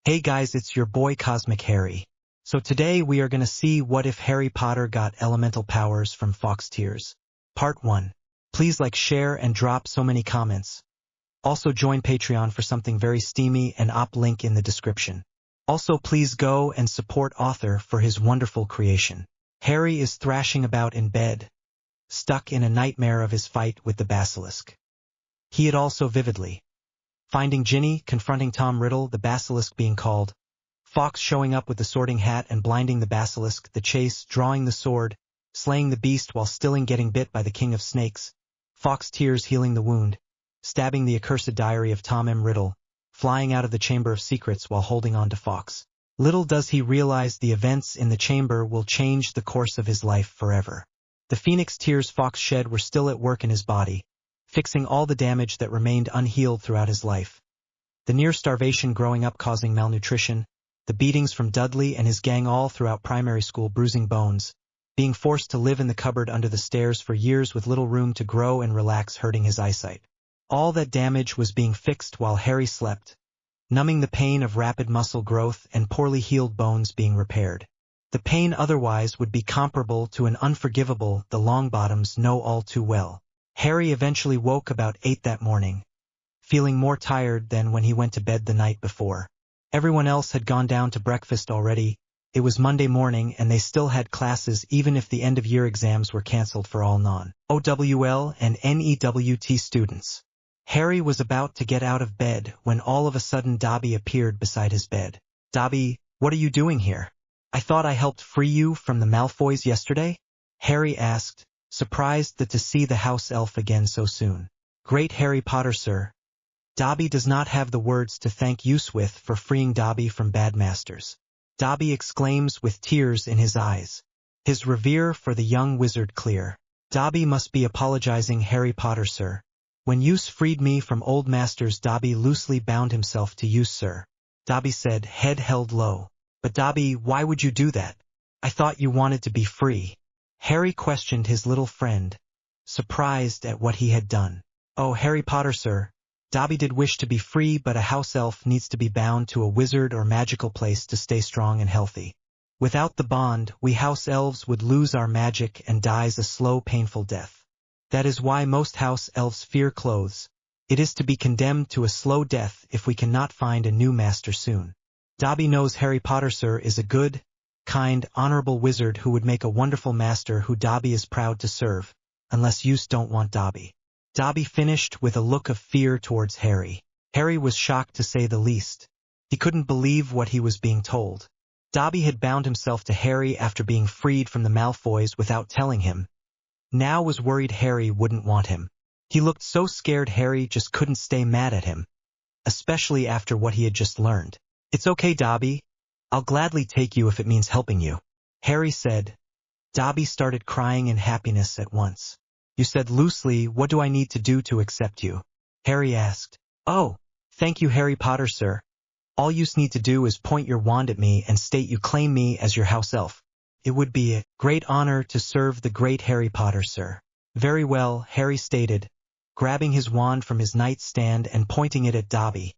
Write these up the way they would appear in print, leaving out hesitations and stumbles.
Hey guys, it's your boy Cosmic Harry. So today we are gonna see what if Harry Potter got elemental powers from Fawkes Tears. Part 1. Please like, share, and drop so many comments. Also join Patreon for something very steamy and link in the description. Also please go and support author for his wonderful creation. Harry is thrashing about in bed, stuck in a nightmare of his fight with the basilisk. He had also vividly finding Ginny, confronting Tom Riddle, the basilisk being called, Fawkes showing up with the sorting hat and blinding the basilisk, the chase, drawing the sword, slaying the beast while still getting bit by the king of snakes, Fawkes Tears healing the wound, stabbing the accursed diary of Tom M. Riddle, flying out of the Chamber of Secrets while holding on to Fawkes. Little does he realize the events in the chamber will change the course of his life forever. The phoenix tears Fawkes shed were still at work in his body, fixing all the damage that remained unhealed throughout his life. The near starvation growing up causing malnutrition, the beatings from Dudley and his gang all throughout primary school bruising bones, being forced to live in the cupboard under the stairs for years with little room to grow and relax hurting his eyesight. All that damage was being fixed while Harry slept, numbing the pain of rapid muscle growth and poorly healed bones being repaired. The pain otherwise would be comparable to an unforgivable the Longbottoms know all too well. Harry eventually woke about 8 that morning, feeling more tired than when he went to bed the night before. Everyone else had gone down to breakfast already. It was Monday morning and they still had classes even if the end-of-year exams were cancelled for all non-OWL and NEWT students. Harry was about to get out of bed when all of a sudden Dobby appeared beside his bed. Dobby, what are you doing here? I thought I helped free you from the Malfoys yesterday? Harry asked, surprised to see the house elf again so soon. Great Harry Potter, sir. Dobby does not have the words to thank Uswith for freeing Dobby from bad masters. Dobby exclaims with tears in his eyes. His revere for the young wizard clear. Dobby must be apologizing, Harry Potter, sir. When Use freed me from old masters, Dobby loosely bound himself to Use, sir. Dobby said, head held low. But Dobby, why would you do that? I thought you wanted to be free. Harry questioned his little friend, surprised at what he had done. Oh, Harry Potter, sir. Dobby did wish to be free, but a house elf needs to be bound to a wizard or magical place to stay strong and healthy. Without the bond, we house elves would lose our magic and dies a slow, painful death. That is why most house elves fear clothes. It is to be condemned to a slow death if we cannot find a new master soon. Dobby knows Harry Potter, sir, is a good, kind, honorable wizard who would make a wonderful master who Dobby is proud to serve, unless Use don't want Dobby. Dobby finished with a look of fear towards Harry. Harry was shocked to say the least. He couldn't believe what he was being told. Dobby had bound himself to Harry after being freed from the Malfoys without telling him. Now was worried Harry wouldn't want him. He looked so scared Harry just couldn't stay mad at him, especially after what he had just learned. It's okay, Dobby. I'll gladly take you if it means helping you, Harry said. Dobby started crying in happiness at once. You said loosely, what do I need to do to accept you? Harry asked. Oh, thank you, Harry Potter, sir. All you need to do is point your wand at me and state you claim me as your house elf. It would be a great honor to serve the great Harry Potter, sir. Very well, Harry stated, grabbing his wand from his nightstand and pointing it at Dobby.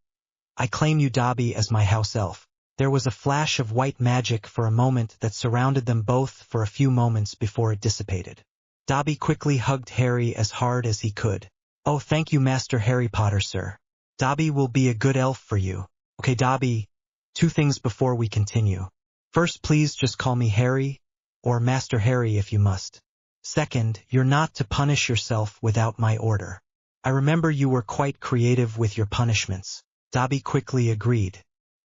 I claim you, Dobby, as my house elf. There was a flash of white magic for a moment that surrounded them both for a few moments before it dissipated. Dobby quickly hugged Harry as hard as he could. Oh, thank you, Master Harry Potter, sir. Dobby will be a good elf for you. Okay, Dobby, 2 things before we continue. First, please just call me Harry, or Master Harry if you must. Second, you're not to punish yourself without my order. I remember you were quite creative with your punishments. Dobby quickly agreed.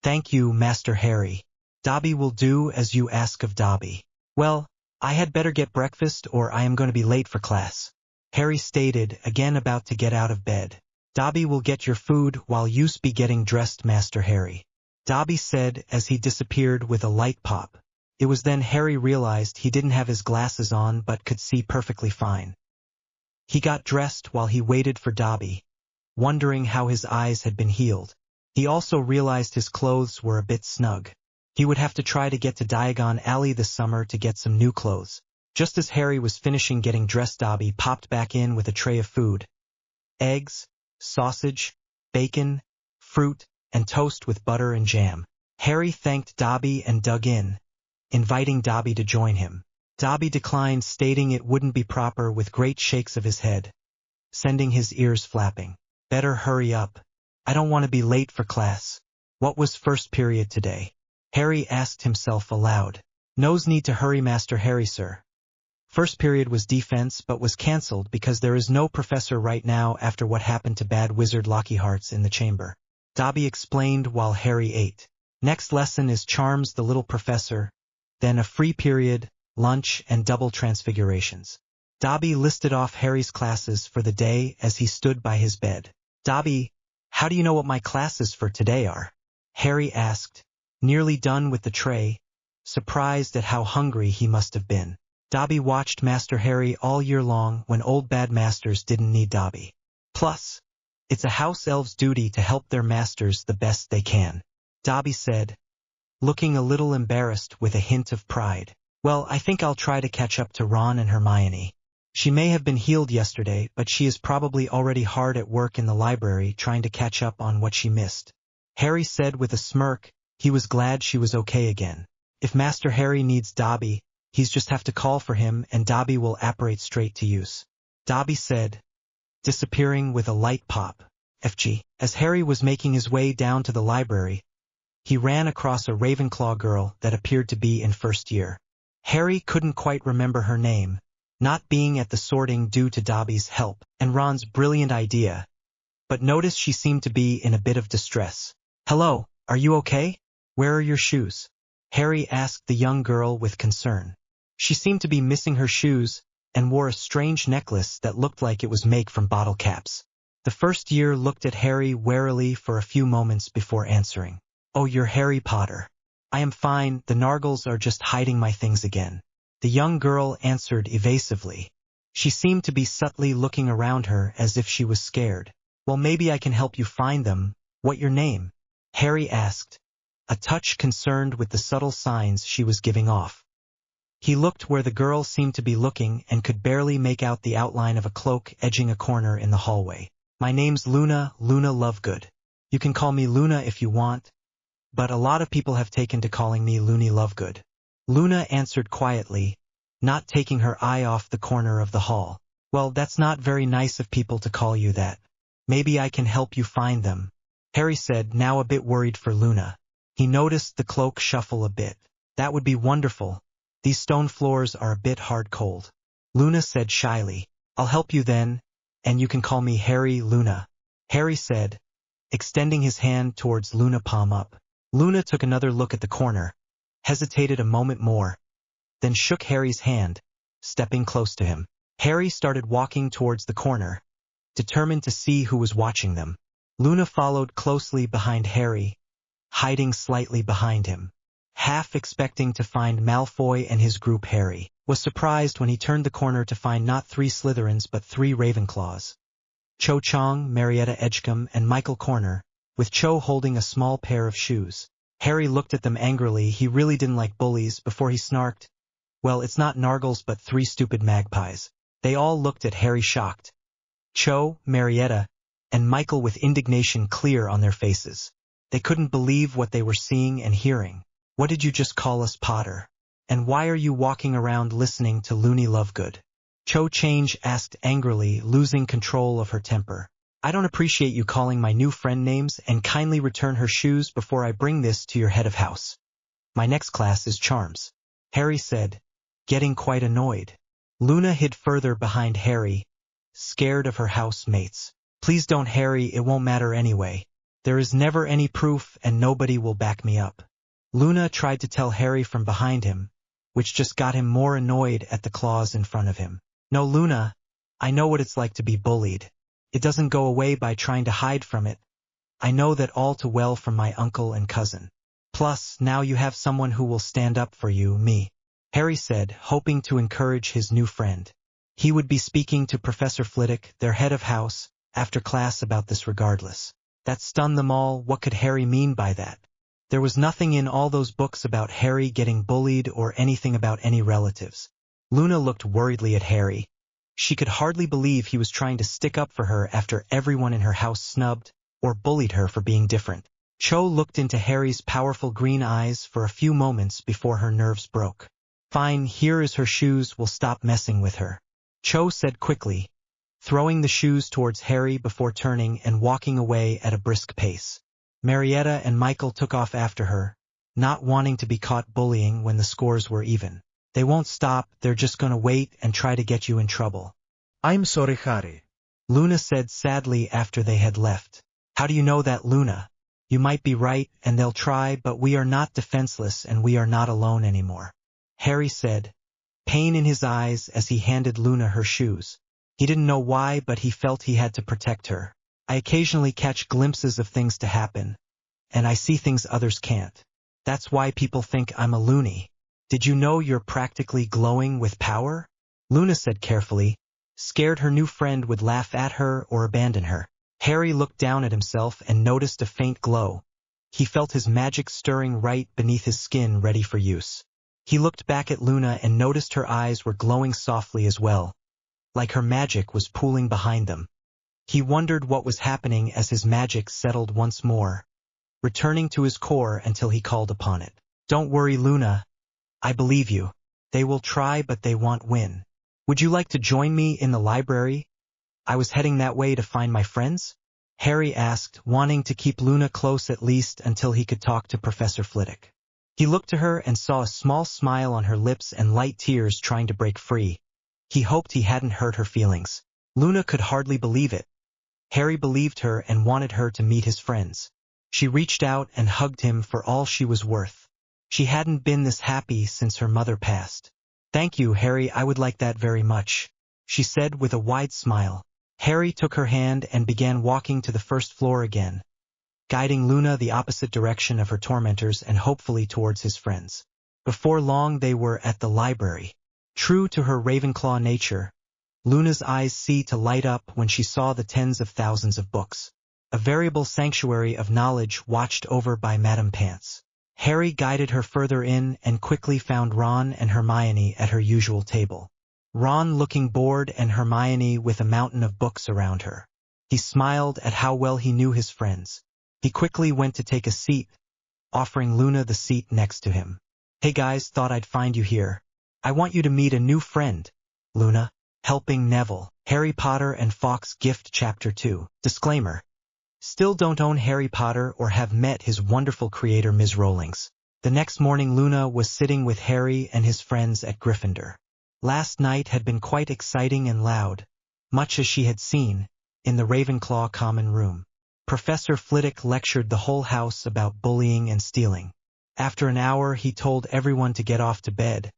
Thank you, Master Harry. Dobby will do as you ask of Dobby. Well, I had better get breakfast or I am going to be late for class, Harry stated, again about to get out of bed. Dobby will get your food while you be getting dressed, Master Harry, Dobby said as he disappeared with a light pop. It was then Harry realized he didn't have his glasses on but could see perfectly fine. He got dressed while he waited for Dobby, wondering how his eyes had been healed. He also realized his clothes were a bit snug. He would have to try to get to Diagon Alley this summer to get some new clothes. Just as Harry was finishing getting dressed, Dobby popped back in with a tray of food. Eggs, sausage, bacon, fruit, and toast with butter and jam. Harry thanked Dobby and dug in, inviting Dobby to join him. Dobby declined, stating it wouldn't be proper, with great shakes of his head, sending his ears flapping. Better hurry up. I don't want to be late for class. What was first period today? Harry asked himself aloud. No's need to hurry, Master Harry, sir. First period was defense but was cancelled because there is no professor right now after what happened to bad wizard Lockhart's in the chamber. Dobby explained while Harry ate. Next lesson is charms, the little professor, then a free period, lunch and double transfigurations. Dobby listed off Harry's classes for the day as he stood by his bed. Dobby, how do you know what my classes for today are? Harry asked, nearly done with the tray, surprised at how hungry he must have been. Dobby watched Master Harry all year long when old bad masters didn't need Dobby. Plus, it's a house elf's duty to help their masters the best they can, Dobby said, looking a little embarrassed with a hint of pride. Well, I think I'll try to catch up to Ron and Hermione. She may have been healed yesterday, but she is probably already hard at work in the library trying to catch up on what she missed. Harry said with a smirk. He was glad she was okay again. If Master Harry needs Dobby, he's just have to call for him and Dobby will apparate straight to use. Dobby said, disappearing with a light pop. FG. As Harry was making his way down to the library, he ran across a Ravenclaw girl that appeared to be in first year. Harry couldn't quite remember her name, not being at the sorting due to Dobby's help and Ron's brilliant idea, but noticed she seemed to be in a bit of distress. Hello, are you okay? Where are your shoes? Harry asked the young girl with concern. She seemed to be missing her shoes and wore a strange necklace that looked like it was made from bottle caps. The first year looked at Harry warily for a few moments before answering. Oh, you're Harry Potter. I am fine, the Nargles are just hiding my things again. The young girl answered evasively. She seemed to be subtly looking around her as if she was scared. Well, maybe I can help you find them. What your name? Harry asked, a touch concerned with the subtle signs she was giving off. He looked where the girl seemed to be looking and could barely make out the outline of a cloak edging a corner in the hallway. My name's Luna Lovegood. You can call me Luna if you want, but a lot of people have taken to calling me Loony Lovegood. Luna answered quietly, not taking her eye off the corner of the hall. Well, that's not very nice of people to call you that. Maybe I can help you find them, Harry said, now a bit worried for Luna. He noticed the cloak shuffle a bit. That would be wonderful. These stone floors are a bit hard cold. Luna said shyly. I'll help you then, and you can call me Harry Luna, Harry said, extending his hand towards Luna, palm up. Luna took another look at the corner, hesitated a moment more, then shook Harry's hand, stepping close to him. Harry started walking towards the corner, determined to see who was watching them. Luna followed closely behind Harry, hiding slightly behind him. Half expecting to find Malfoy and his group, Harry was surprised when he turned the corner to find not 3 Slytherins but 3 Ravenclaws. Cho Chang, Marietta Edgecombe, and Michael Corner, with Cho holding a small pair of shoes. Harry looked at them angrily. He really didn't like bullies before he snarked, well, it's not Nargles but 3 stupid magpies. They all looked at Harry shocked. Cho, Marietta, and Michael with indignation clear on their faces. They couldn't believe what they were seeing and hearing. What did you just call us, Potter? And why are you walking around listening to Loony Lovegood? Cho Change asked angrily, losing control of her temper. I don't appreciate you calling my new friend names, and kindly return her shoes before I bring this to your head of house. My next class is charms, Harry said, getting quite annoyed. Luna hid further behind Harry, scared of her housemates. Please don't, Harry, it won't matter anyway. There is never any proof and nobody will back me up. Luna tried to tell Harry from behind him, which just got him more annoyed at the claws in front of him. No, Luna, I know what it's like to be bullied. It doesn't go away by trying to hide from it. I know that all too well from my uncle and cousin. Plus, now you have someone who will stand up for you, me, Harry said, hoping to encourage his new friend. He would be speaking to Professor Flitwick, their head of house, after class about this regardless. That stunned them all. What could Harry mean by that? There was nothing in all those books about Harry getting bullied or anything about any relatives. Luna looked worriedly at Harry. She could hardly believe he was trying to stick up for her after everyone in her house snubbed or bullied her for being different. Cho looked into Harry's powerful green eyes for a few moments before her nerves broke. Fine, here is her shoes, we'll stop messing with her. Cho said quickly, throwing the shoes towards Harry before turning and walking away at a brisk pace. Marietta and Michael took off after her, not wanting to be caught bullying when the scores were even. They won't stop, they're just gonna wait and try to get you in trouble. I'm sorry, Harry. Luna said sadly after they had left. How do you know that, Luna? You might be right, and they'll try, but we are not defenseless and we are not alone anymore. Harry said, pain in his eyes as he handed Luna her shoes. He didn't know why, but he felt he had to protect her. I occasionally catch glimpses of things to happen, and I see things others can't. That's why people think I'm a loony. Did you know you're practically glowing with power? Luna said carefully, scared her new friend would laugh at her or abandon her. Harry looked down at himself and noticed a faint glow. He felt his magic stirring right beneath his skin, ready for use. He looked back at Luna and noticed her eyes were glowing softly as well, like her magic was pooling behind them. He wondered what was happening as his magic settled once more, returning to his core until he called upon it. Don't worry, Luna. I believe you. They will try, but they won't win. Would you like to join me in the library? I was heading that way to find my friends? Harry asked, wanting to keep Luna close at least until he could talk to Professor Flitwick. He looked to her and saw a small smile on her lips and light tears trying to break free. He hoped he hadn't hurt her feelings. Luna could hardly believe it. Harry believed her and wanted her to meet his friends. She reached out and hugged him for all she was worth. She hadn't been this happy since her mother passed. Thank you, Harry, I would like that very much, she said with a wide smile. Harry took her hand and began walking to the first floor again, guiding Luna the opposite direction of her tormentors and hopefully towards his friends. Before long they were at the library. True to her Ravenclaw nature, Luna's eyes seemed to light up when she saw the tens of thousands of books, a veritable sanctuary of knowledge watched over by Madame Pants. Harry guided her further in and quickly found Ron and Hermione at her usual table. Ron looking bored and Hermione with a mountain of books around her. He smiled at how well he knew his friends. He quickly went to take a seat, offering Luna the seat next to him. Hey guys, thought I'd find you here. I want you to meet a new friend, Luna. Helping Neville, Harry Potter and Fawkes Gift Chapter 2. Disclaimer. Still don't own Harry Potter or have met his wonderful creator Ms. Rowling's. The next morning Luna was sitting with Harry and his friends at Gryffindor. Last night had been quite exciting and loud, much as she had seen, in the Ravenclaw common room. Professor Flitwick lectured the whole house about bullying and stealing. After an hour he told everyone to get off to bed.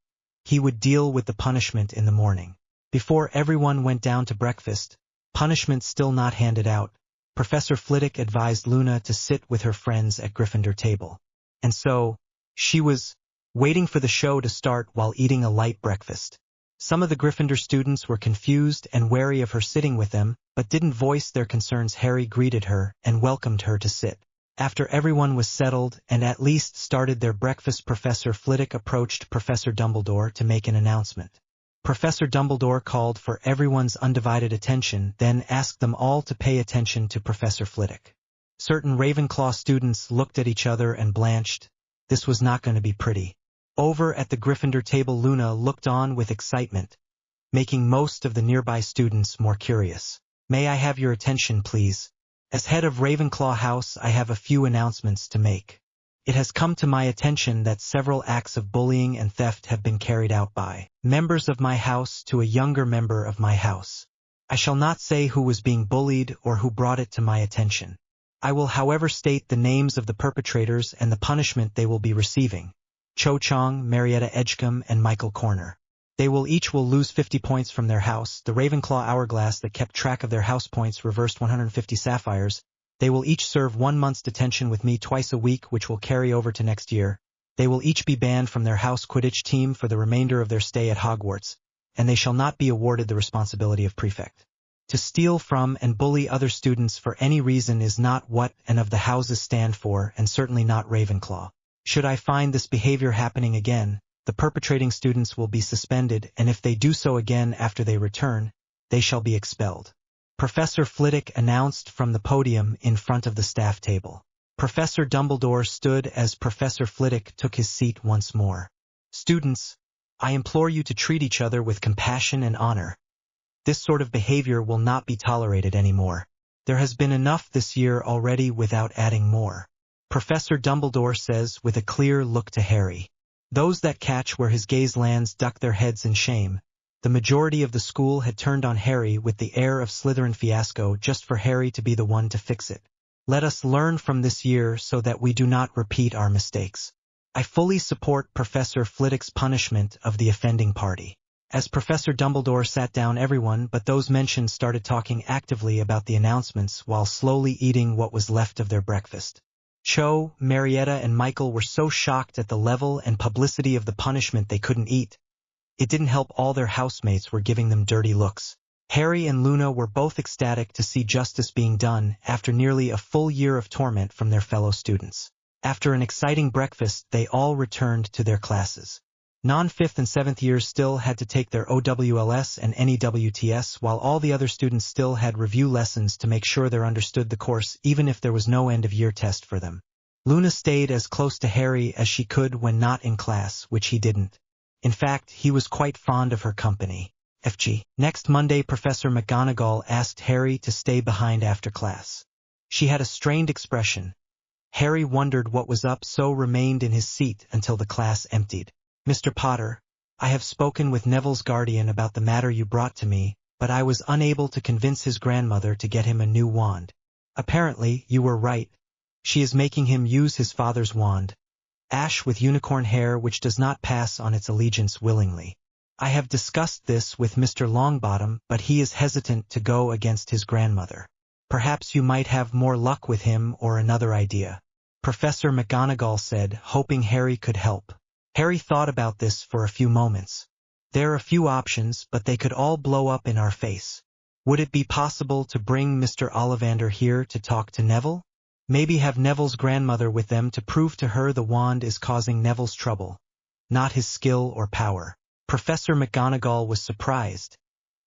He would deal with the punishment in the morning. Before everyone went down to breakfast, punishment still not handed out, Professor Flitwick advised Luna to sit with her friends at Gryffindor table. And so, she was waiting for the show to start while eating a light breakfast. Some of the Gryffindor students were confused and wary of her sitting with them, but didn't voice their concerns. Harry greeted her and welcomed her to sit. After everyone was settled and at least started their breakfast, Professor Flitwick approached Professor Dumbledore to make an announcement. Professor Dumbledore called for everyone's undivided attention, then asked them all to pay attention to Professor Flitwick. Certain Ravenclaw students looked at each other and blanched. This was not going to be pretty. Over at the Gryffindor table, Luna looked on with excitement, making most of the nearby students more curious. May I have your attention, please? As head of Ravenclaw House, I have a few announcements to make. It has come to my attention that several acts of bullying and theft have been carried out by members of my house to a younger member of my house. I shall not say who was being bullied or who brought it to my attention. I will however state the names of the perpetrators and the punishment they will be receiving. Cho Chang, Marietta Edgecombe, and Michael Corner. They will lose 50 points from their house. The Ravenclaw hourglass that kept track of their house points reversed 150 sapphires. They will each serve 1 month's detention with me twice a week, which will carry over to next year. They will each be banned from their house Quidditch team for the remainder of their stay at Hogwarts, and they shall not be awarded the responsibility of prefect. To steal from and bully other students for any reason is not what and of the houses stand for, and certainly not Ravenclaw. Should I find this behavior happening again, the perpetrating students will be suspended, and if they do so again after they return, they shall be expelled. Professor Flitwick announced from the podium in front of the staff table. Professor Dumbledore stood as Professor Flitwick took his seat once more. Students, I implore you to treat each other with compassion and honor. This sort of behavior will not be tolerated anymore. There has been enough this year already without adding more. Professor Dumbledore says with a clear look to Harry. Those that catch where his gaze lands duck their heads in shame. The majority of the school had turned on Harry with the air of Slytherin fiasco just for Harry to be the one to fix it. Let us learn from this year so that we do not repeat our mistakes. I fully support Professor Flitwick's punishment of the offending party. As Professor Dumbledore sat down, everyone but those mentioned started talking actively about the announcements while slowly eating what was left of their breakfast. Cho, Marietta and Michael were so shocked at the level and publicity of the punishment they couldn't eat. It didn't help all their housemates were giving them dirty looks. Harry and Luna were both ecstatic to see justice being done after nearly a full year of torment from their fellow students. After an exciting breakfast, they all returned to their classes. Non-5th and 7th years still had to take their OWLS and NEWTS, while all the other students still had review lessons to make sure they understood the course even if there was no end-of-year test for them. Luna stayed as close to Harry as she could when not in class, which he didn't. In fact, he was quite fond of her company. FG. Next Monday, Professor McGonagall asked Harry to stay behind after class. She had a strained expression. Harry wondered what was up, so remained in his seat until the class emptied. Mr. Potter, I have spoken with Neville's guardian about the matter you brought to me, but I was unable to convince his grandmother to get him a new wand. Apparently, you were right. She is making him use his father's wand, ash with unicorn hair, which does not pass on its allegiance willingly. I have discussed this with Mr. Longbottom, but he is hesitant to go against his grandmother. Perhaps you might have more luck with him or another idea. Professor McGonagall said, hoping Harry could help. Harry thought about this for a few moments. There are a few options, but they could all blow up in our face. Would it be possible to bring Mr. Ollivander here to talk to Neville? Maybe have Neville's grandmother with them to prove to her the wand is causing Neville's trouble, not his skill or power. Professor McGonagall was surprised.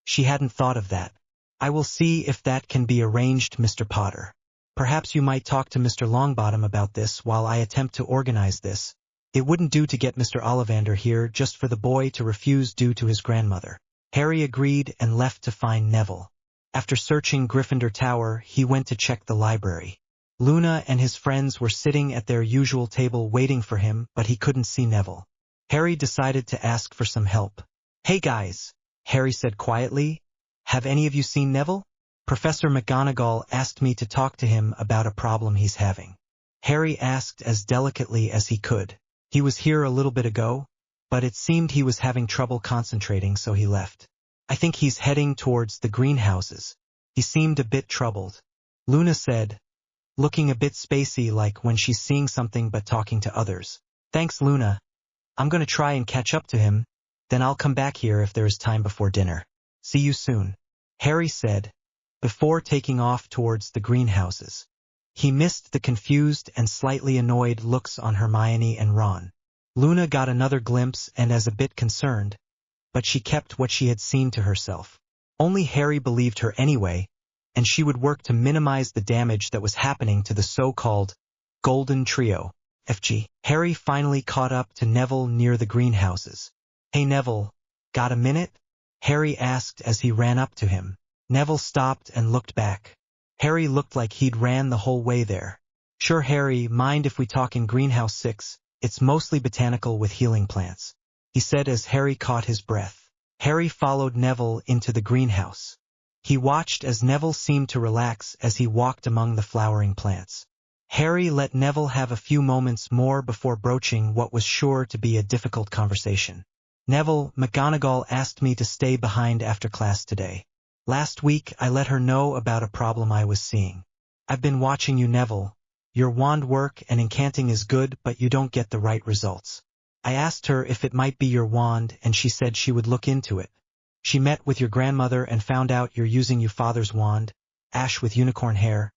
She hadn't thought of that. I will see if that can be arranged, Mr. Potter. Perhaps you might talk to Mr. Longbottom about this while I attempt to organize this. It wouldn't do to get Mr. Ollivander here just for the boy to refuse due to his grandmother. Harry agreed and left to find Neville. After searching Gryffindor Tower, he went to check the library. Luna and his friends were sitting at their usual table waiting for him, but he couldn't see Neville. Harry decided to ask for some help. Hey guys, Harry said quietly. Have any of you seen Neville? Professor McGonagall asked me to talk to him about a problem he's having. Harry asked as delicately as he could. He was here a little bit ago, but it seemed he was having trouble concentrating, so he left. I think he's heading towards the greenhouses. He seemed a bit troubled. Luna said, looking a bit spacey like when she's seeing something but talking to others. Thanks, Luna. I'm going to try and catch up to him, then I'll come back here if there is time before dinner. See you soon, Harry said, before taking off towards the greenhouses. He missed the confused and slightly annoyed looks on Hermione and Ron. Luna got another glimpse and as a bit concerned, but she kept what she had seen to herself. Only Harry believed her anyway, and she would work to minimize the damage that was happening to the so-called Golden Trio. FG. Harry finally caught up to Neville near the greenhouses. Hey Neville, got a minute? Harry asked as he ran up to him. Neville stopped and looked back. Harry looked like he'd ran the whole way there. Sure, Harry, mind if we talk in Greenhouse 6? It's mostly botanical with healing plants, he said as Harry caught his breath. Harry followed Neville into the greenhouse. He watched as Neville seemed to relax as he walked among the flowering plants. Harry let Neville have a few moments more before broaching what was sure to be a difficult conversation. Neville, McGonagall asked me to stay behind after class today. Last week, I let her know about a problem I was seeing. I've been watching you, Neville. Your wand work and incanting is good, but you don't get the right results. I asked her if it might be your wand, and she said she would look into it. She met with your grandmother and found out you're using your father's wand, ash with unicorn hair.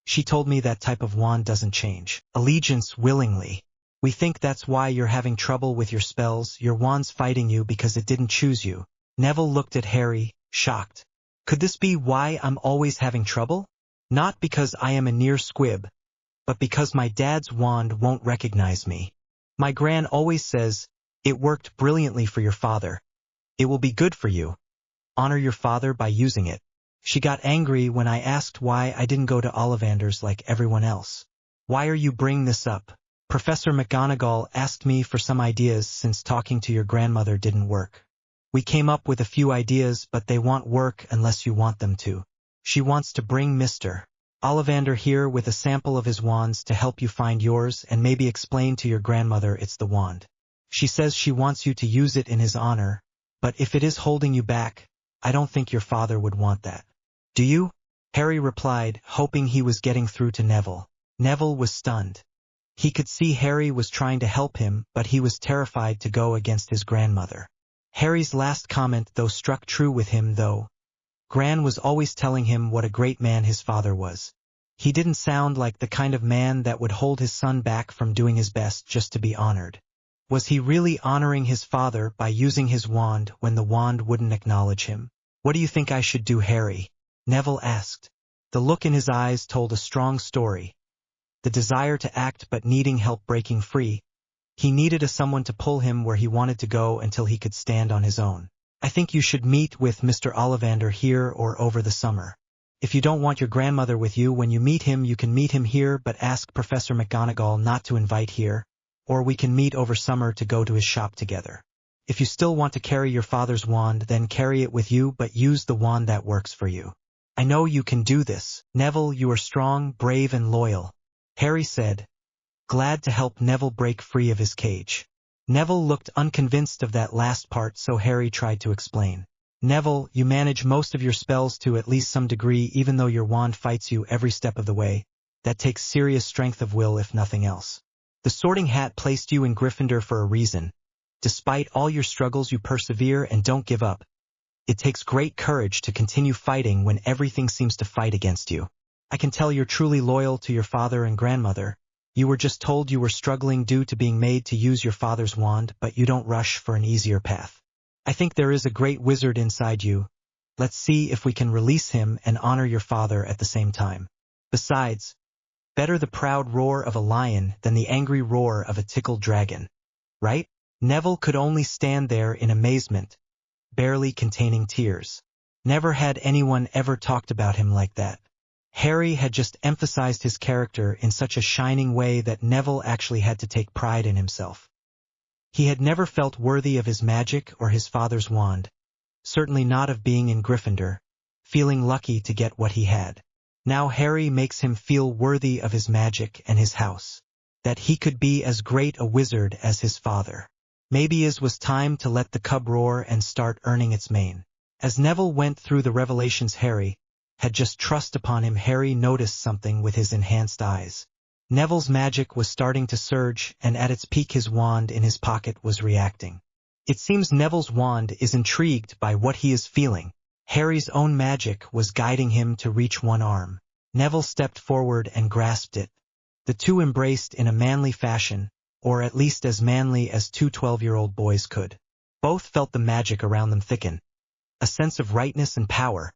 She told me that type of wand doesn't change allegiance willingly. We think that's why you're having trouble with your spells. Your wand's fighting you because it didn't choose you. Neville looked at Harry, shocked. Could this be why I'm always having trouble? Not because I am a near squib, but because my dad's wand won't recognize me. My gran always says, it worked brilliantly for your father. It will be good for you. Honor your father by using it. She got angry when I asked why I didn't go to Ollivanders like everyone else. Why are you bringing this up? Professor McGonagall asked me for some ideas since talking to your grandmother didn't work. We came up with a few ideas, but they won't work unless you want them to. She wants to bring Mr. Ollivander here with a sample of his wands to help you find yours and maybe explain to your grandmother it's the wand. She says she wants you to use it in his honor, but if it is holding you back, I don't think your father would want that. Do you? Harry replied, hoping he was getting through to Neville. Neville was stunned. He could see Harry was trying to help him, but he was terrified to go against his grandmother. Harry's last comment though struck true with him though. Gran was always telling him what a great man his father was. He didn't sound like the kind of man that would hold his son back from doing his best just to be honored. Was he really honoring his father by using his wand when the wand wouldn't acknowledge him? What do you think I should do, Harry? Neville asked. The look in his eyes told a strong story. The desire to act but needing help breaking free. He needed someone to pull him where he wanted to go until he could stand on his own. I think you should meet with Mr. Ollivander here or over the summer. If you don't want your grandmother with you when you meet him, you can meet him here, but ask Professor McGonagall not to invite here, or we can meet over summer to go to his shop together. If you still want to carry your father's wand, then carry it with you, but use the wand that works for you. I know you can do this. Neville, you are strong, brave, and loyal, Harry said, glad to help Neville break free of his cage. Neville looked unconvinced of that last part, so Harry tried to explain. Neville, you manage most of your spells to at least some degree, even though your wand fights you every step of the way. That takes serious strength of will if nothing else. The Sorting Hat placed you in Gryffindor for a reason. Despite all your struggles, you persevere and don't give up. It takes great courage to continue fighting when everything seems to fight against you. I can tell you're truly loyal to your father and grandmother. You were just told you were struggling due to being made to use your father's wand, but you don't rush for an easier path. I think there is a great wizard inside you. Let's see if we can release him and honor your father at the same time. Besides, better the proud roar of a lion than the angry roar of a tickled dragon. Right? Neville could only stand there in amazement, barely containing tears. Never had anyone ever talked about him like that. Harry had just emphasized his character in such a shining way that Neville actually had to take pride in himself. He had never felt worthy of his magic or his father's wand, certainly not of being in Gryffindor, feeling lucky to get what he had. Now Harry makes him feel worthy of his magic and his house, that he could be as great a wizard as his father. Maybe it was time to let the cub roar and start earning its mane. As Neville went through the revelations Harry had just thrust upon him, Harry noticed something with his enhanced eyes. Neville's magic was starting to surge, and at its peak his wand in his pocket was reacting. It seems Neville's wand is intrigued by what he is feeling. Harry's own magic was guiding him to reach one arm. Neville stepped forward and grasped it. The two embraced in a manly fashion, or at least as manly as two 12-year-old boys could. Both felt the magic around them thicken. A sense of rightness and power.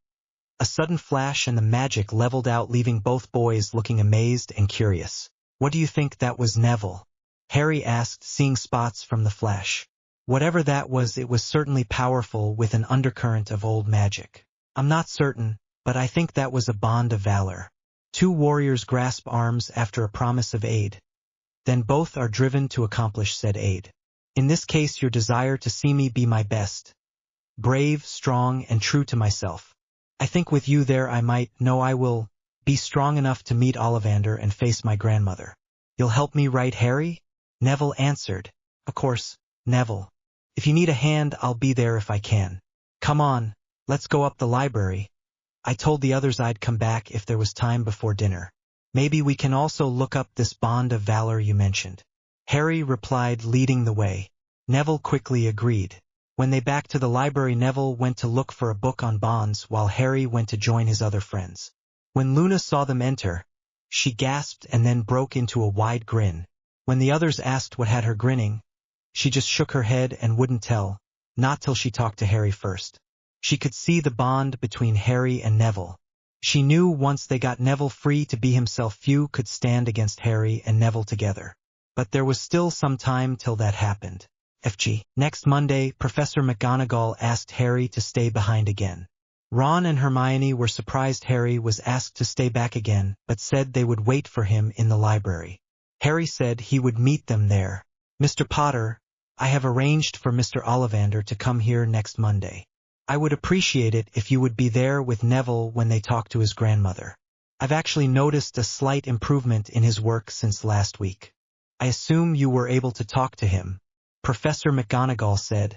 A sudden flash and the magic leveled out, leaving both boys looking amazed and curious. What do you think that was, Neville? Harry asked, seeing spots from the flash. Whatever that was, it was certainly powerful with an undercurrent of old magic. I'm not certain, but I think that was a bond of valor. Two warriors grasp arms after a promise of aid. Then both are driven to accomplish said aid. In this case, your desire to see me be my best. Brave, strong, and true to myself. I think with you there I will be strong enough to meet Ollivander and face my grandmother. You'll help me, right, Harry? Neville answered. Of course, Neville. If you need a hand, I'll be there if I can. Come on, let's go up the library. I told the others I'd come back if there was time before dinner. Maybe we can also look up this bond of valor you mentioned. Harry replied, leading the way. Neville quickly agreed. When they back to the library, Neville went to look for a book on bonds while Harry went to join his other friends. When Luna saw them enter, she gasped and then broke into a wide grin. When the others asked what had her grinning, she just shook her head and wouldn't tell, not till she talked to Harry first. She could see the bond between Harry and Neville. She knew once they got Neville free to be himself, few could stand against Harry and Neville together. But there was still some time till that happened. FG. Next Monday, Professor McGonagall asked Harry to stay behind again. Ron and Hermione were surprised Harry was asked to stay back again, but said they would wait for him in the library. Harry said he would meet them there. Mr. Potter, I have arranged for Mr. Ollivander to come here next Monday. I would appreciate it if you would be there with Neville when they talk to his grandmother. I've actually noticed a slight improvement in his work since last week. I assume you were able to talk to him, Professor McGonagall said,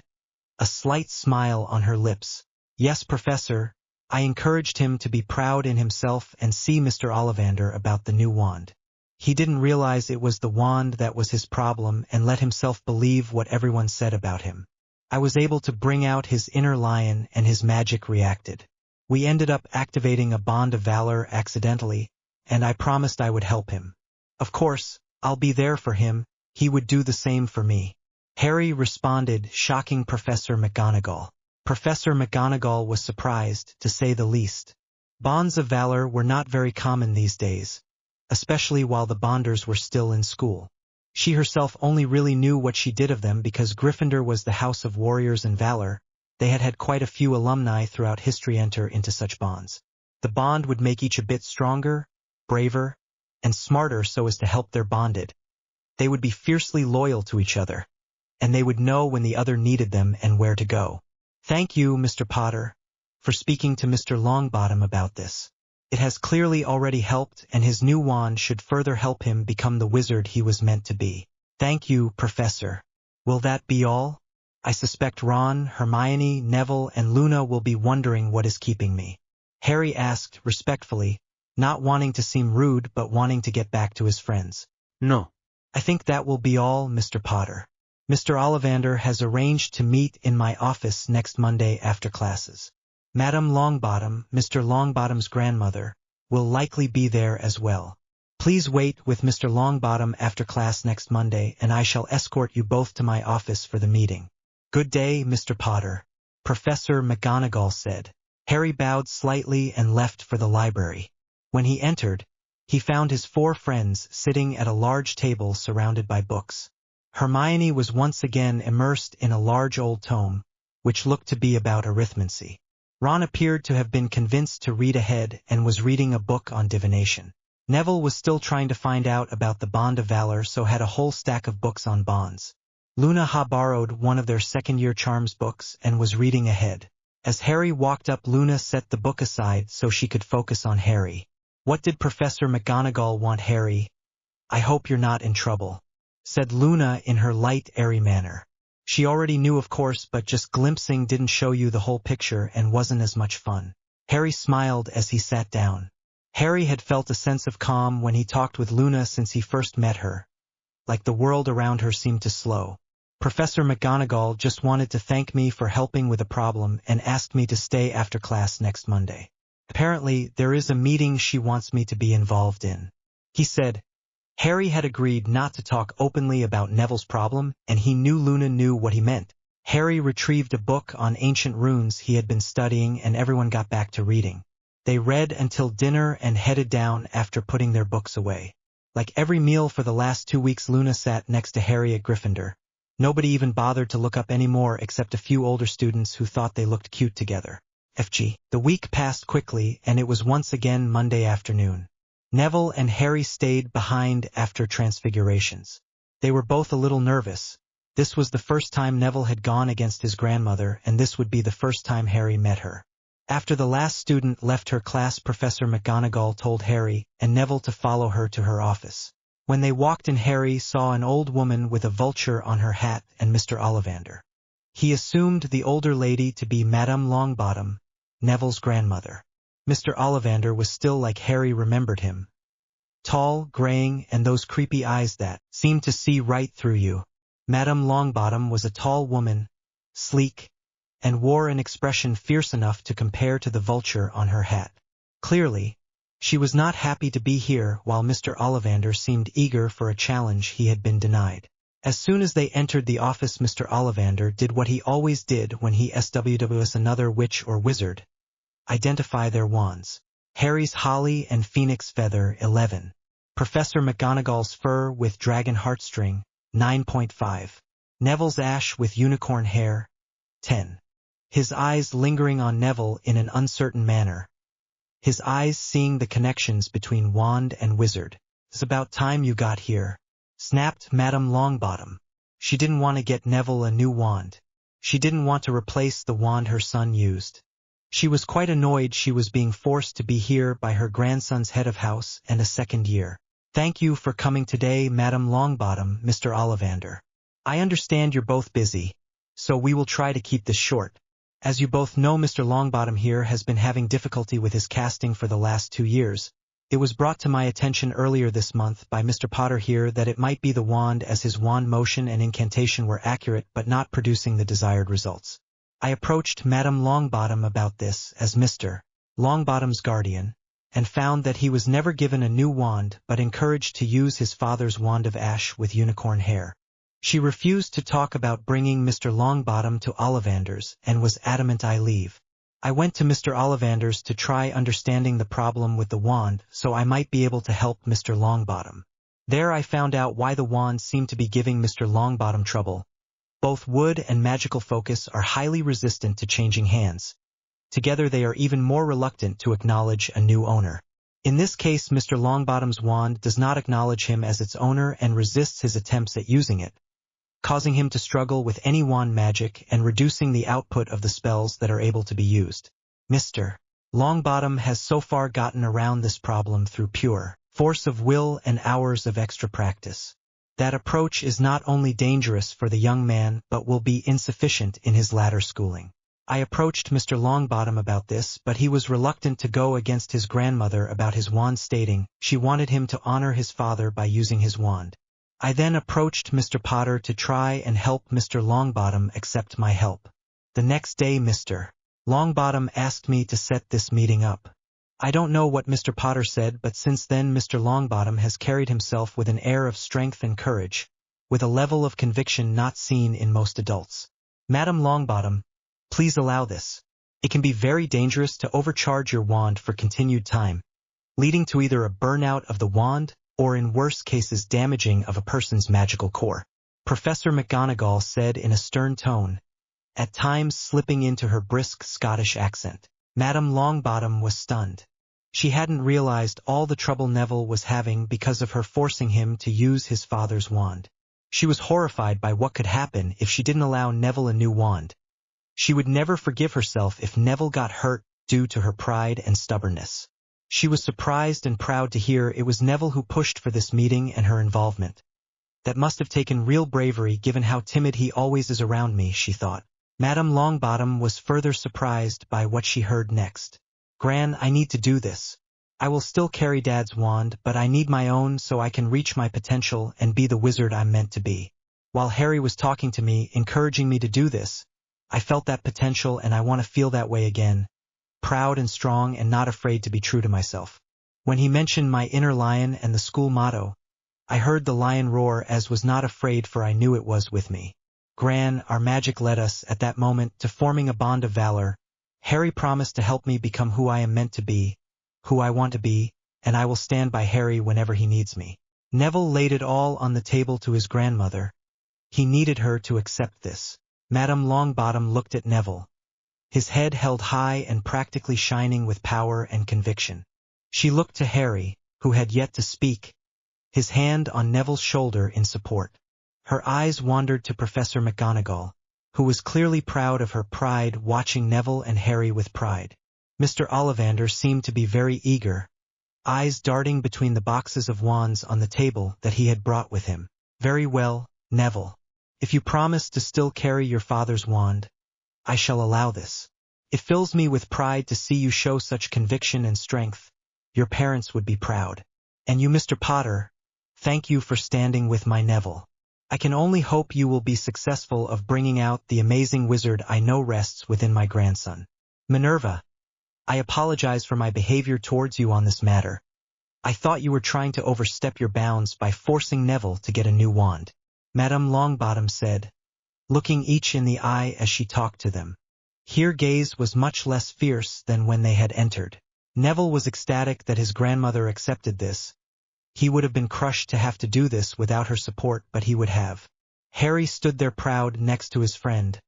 a slight smile on her lips. Yes, Professor, I encouraged him to be proud in himself and see Mr. Ollivander about the new wand. He didn't realize it was the wand that was his problem and let himself believe what everyone said about him. I was able to bring out his inner lion and his magic reacted. We ended up activating a bond of valor accidentally, and I promised I would help him. Of course, I'll be there for him, he would do the same for me. Harry responded, shocking Professor McGonagall. Professor McGonagall was surprised, to say the least. Bonds of valor were not very common these days, especially while the Bonders were still in school. She herself only really knew what she did of them because Gryffindor was the house of warriors and valor. They had had quite a few alumni throughout history enter into such bonds. The bond would make each a bit stronger, braver, and smarter so as to help their bonded. They would be fiercely loyal to each other, and they would know when the other needed them and where to go. Thank you, Mr. Potter, for speaking to Mr. Longbottom about this. It has clearly already helped, and his new wand should further help him become the wizard he was meant to be. Thank you, Professor. Will that be all? I suspect Ron, Hermione, Neville, and Luna will be wondering what is keeping me. Harry asked, respectfully, not wanting to seem rude but wanting to get back to his friends. No. I think that will be all, Mr. Potter. Mr. Ollivander has arranged to meet in my office next Monday after classes. Madame Longbottom, Mr. Longbottom's grandmother, will likely be there as well. Please wait with Mr. Longbottom after class next Monday and I shall escort you both to my office for the meeting. Good day, Mr. Potter, Professor McGonagall said. Harry bowed slightly and left for the library. When he entered, he found his 4 friends sitting at a large table surrounded by books. Hermione was once again immersed in a large old tome, which looked to be about arithmancy. Ron appeared to have been convinced to read ahead and was reading a book on divination. Neville was still trying to find out about the Bond of Valor, so had a whole stack of books on bonds. Luna borrowed one of their second-year charms books and was reading ahead. As Harry walked up, Luna set the book aside so she could focus on Harry. What did Professor McGonagall want, Harry? I hope you're not in trouble, said Luna in her light, airy manner. She already knew, of course, but just glimpsing didn't show you the whole picture and wasn't as much fun. Harry smiled as he sat down. Harry had felt a sense of calm when he talked with Luna since he first met her. Like the world around her seemed to slow. Professor McGonagall just wanted to thank me for helping with a problem and asked me to stay after class next Monday. Apparently, there is a meeting she wants me to be involved in, he said. Harry had agreed not to talk openly about Neville's problem, and he knew Luna knew what he meant. Harry retrieved a book on ancient runes he had been studying and everyone got back to reading. They read until dinner and headed down after putting their books away. Like every meal for the last 2 weeks, Luna sat next to Harry at Gryffindor. Nobody even bothered to look up anymore except a few older students who thought they looked cute together. FG. The week passed quickly and it was once again Monday afternoon. Neville and Harry stayed behind after transfigurations. They were both a little nervous. This was the first time Neville had gone against his grandmother, and this would be the first time Harry met her. After the last student left her class, Professor McGonagall told Harry and Neville to follow her to her office. When they walked in, Harry saw an old woman with a vulture on her hat and Mr. Ollivander. He assumed the older lady to be Madame Longbottom, Neville's grandmother. Mr. Ollivander was still like Harry remembered him. Tall, graying, and those creepy eyes that seemed to see right through you. Madame Longbottom was a tall woman, sleek, and wore an expression fierce enough to compare to the vulture on her hat. Clearly, she was not happy to be here, while Mr. Ollivander seemed eager for a challenge he had been denied. As soon as they entered the office, Mr. Ollivander did what he always did when he SWWs another witch or wizard: identify their wands. Harry's holly and phoenix feather 11. Professor McGonagall's fur with dragon heartstring 9.5. Neville's ash with unicorn hair 10. His eyes lingering on Neville in an uncertain manner. His eyes seeing the connections between wand and wizard. "It's about time you got here," snapped Madame Longbottom. She didn't want to get Neville a new wand. She didn't want to replace the wand her son used. She was quite annoyed she was being forced to be here by her grandson's head of house and a second year. "Thank you for coming today, Madame Longbottom, Mr. Ollivander. I understand you're both busy, so we will try to keep this short. As you both know, Mr. Longbottom here has been having difficulty with his casting for the last 2 years. It was brought to my attention earlier this month by Mr. Potter here that it might be the wand, as his wand motion and incantation were accurate but not producing the desired results. I approached Madame Longbottom about this as Mr. Longbottom's guardian, and found that he was never given a new wand but encouraged to use his father's wand of ash with unicorn hair. She refused to talk about bringing Mr. Longbottom to Ollivander's and was adamant I leave. I went to Mr. Ollivander's to try understanding the problem with the wand so I might be able to help Mr. Longbottom. There I found out why the wand seemed to be giving Mr. Longbottom trouble. Both wood and magical focus are highly resistant to changing hands. Together they are even more reluctant to acknowledge a new owner. In this case, Mr. Longbottom's wand does not acknowledge him as its owner and resists his attempts at using it, causing him to struggle with any wand magic and reducing the output of the spells that are able to be used. Mr. Longbottom has so far gotten around this problem through pure force of will and hours of extra practice. That approach is not only dangerous for the young man but will be insufficient in his latter schooling. I approached Mr. Longbottom about this, but he was reluctant to go against his grandmother about his wand, stating she wanted him to honor his father by using his wand. I then approached Mr. Potter to try and help Mr. Longbottom accept my help. The next day Mr. Longbottom asked me to set this meeting up. I don't know what Mr. Potter said, but since then Mr. Longbottom has carried himself with an air of strength and courage, with a level of conviction not seen in most adults. "Madame Longbottom, please allow this. It can be very dangerous to overcharge your wand for continued time, leading to either a burnout of the wand or in worse cases damaging of a person's magical core," Professor McGonagall said in a stern tone, at times slipping into her brisk Scottish accent. Madame Longbottom was stunned. She hadn't realized all the trouble Neville was having because of her forcing him to use his father's wand. She was horrified by what could happen if she didn't allow Neville a new wand. She would never forgive herself if Neville got hurt due to her pride and stubbornness. She was surprised and proud to hear it was Neville who pushed for this meeting and her involvement. That must have taken real bravery given how timid he always is around me, she thought. Madame Longbottom was further surprised by what she heard next. "Gran, I need to do this. I will still carry Dad's wand, but I need my own so I can reach my potential and be the wizard I'm meant to be." While Harry was talking to me, encouraging me to do this, I felt that potential and I want to feel that way again. Proud and strong and not afraid to be true to myself. When he mentioned my inner lion and the school motto, I heard the lion roar as was not afraid, for I knew it was with me. Gran, our magic led us at that moment to forming a bond of valor. Harry promised to help me become who I am meant to be, who I want to be, and I will stand by Harry whenever he needs me. Neville laid it all on the table to his grandmother. He needed her to accept this. Madame Longbottom looked at Neville, his head held high and practically shining with power and conviction. She looked to Harry, who had yet to speak, his hand on Neville's shoulder in support. Her eyes wandered to Professor McGonagall, who was clearly proud of her pride, watching Neville and Harry with pride. Mr. Ollivander seemed to be very eager, eyes darting between the boxes of wands on the table that he had brought with him. "Very well, Neville. If you promise to still carry your father's wand, I shall allow this. It fills me with pride to see you show such conviction and strength. Your parents would be proud. And you, Mr. Potter, thank you for standing with my Neville. I can only hope you will be successful of bringing out the amazing wizard I know rests within my grandson. Minerva, I apologize for my behavior towards you on this matter. I thought you were trying to overstep your bounds by forcing Neville to get a new wand," Madame Longbottom said, looking each in the eye as she talked to them. Her gaze was much less fierce than when they had entered. Neville was ecstatic that his grandmother accepted this. He would have been crushed to have to do this without her support, but he would have. Harry stood there proud next to his friend.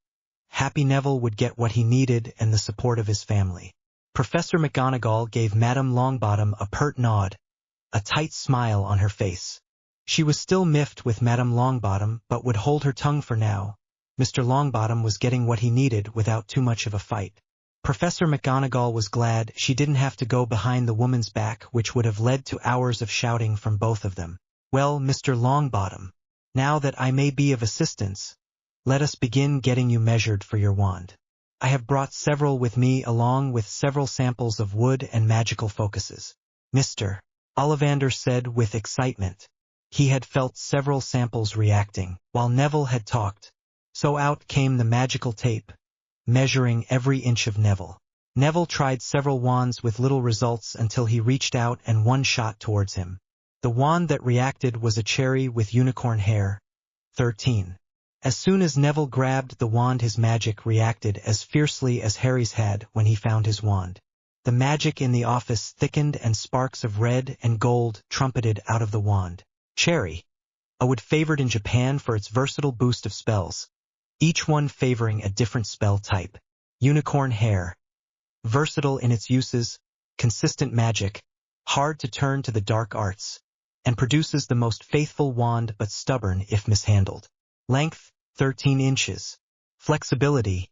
Happy Neville would get what he needed and the support of his family. Professor McGonagall gave Madame Longbottom a pert nod, a tight smile on her face. She was still miffed with Madame Longbottom, but would hold her tongue for now. Mr. Longbottom was getting what he needed without too much of a fight. Professor McGonagall was glad she didn't have to go behind the woman's back, which would have led to hours of shouting from both of them. Well, Mr. Longbottom, now that I may be of assistance, let us begin getting you measured for your wand. I have brought several with me along with several samples of wood and magical focuses. Mr. Ollivander said with excitement. He had felt several samples reacting, while Neville had talked. So out came the magical tape, measuring every inch of Neville. Neville tried several wands with little results until he reached out and one shot towards him. The wand that reacted was a cherry with unicorn hair. 13. As soon as Neville grabbed the wand, his magic reacted as fiercely as Harry's had when he found his wand. The magic in the office thickened and sparks of red and gold trumpeted out of the wand. Cherry, a wood favored in Japan for its versatile boost of spells, each one favoring a different spell type. Unicorn hair, versatile in its uses, consistent magic, hard to turn to the dark arts, and produces the most faithful wand but stubborn if mishandled. Length, 13 inches. Flexibility,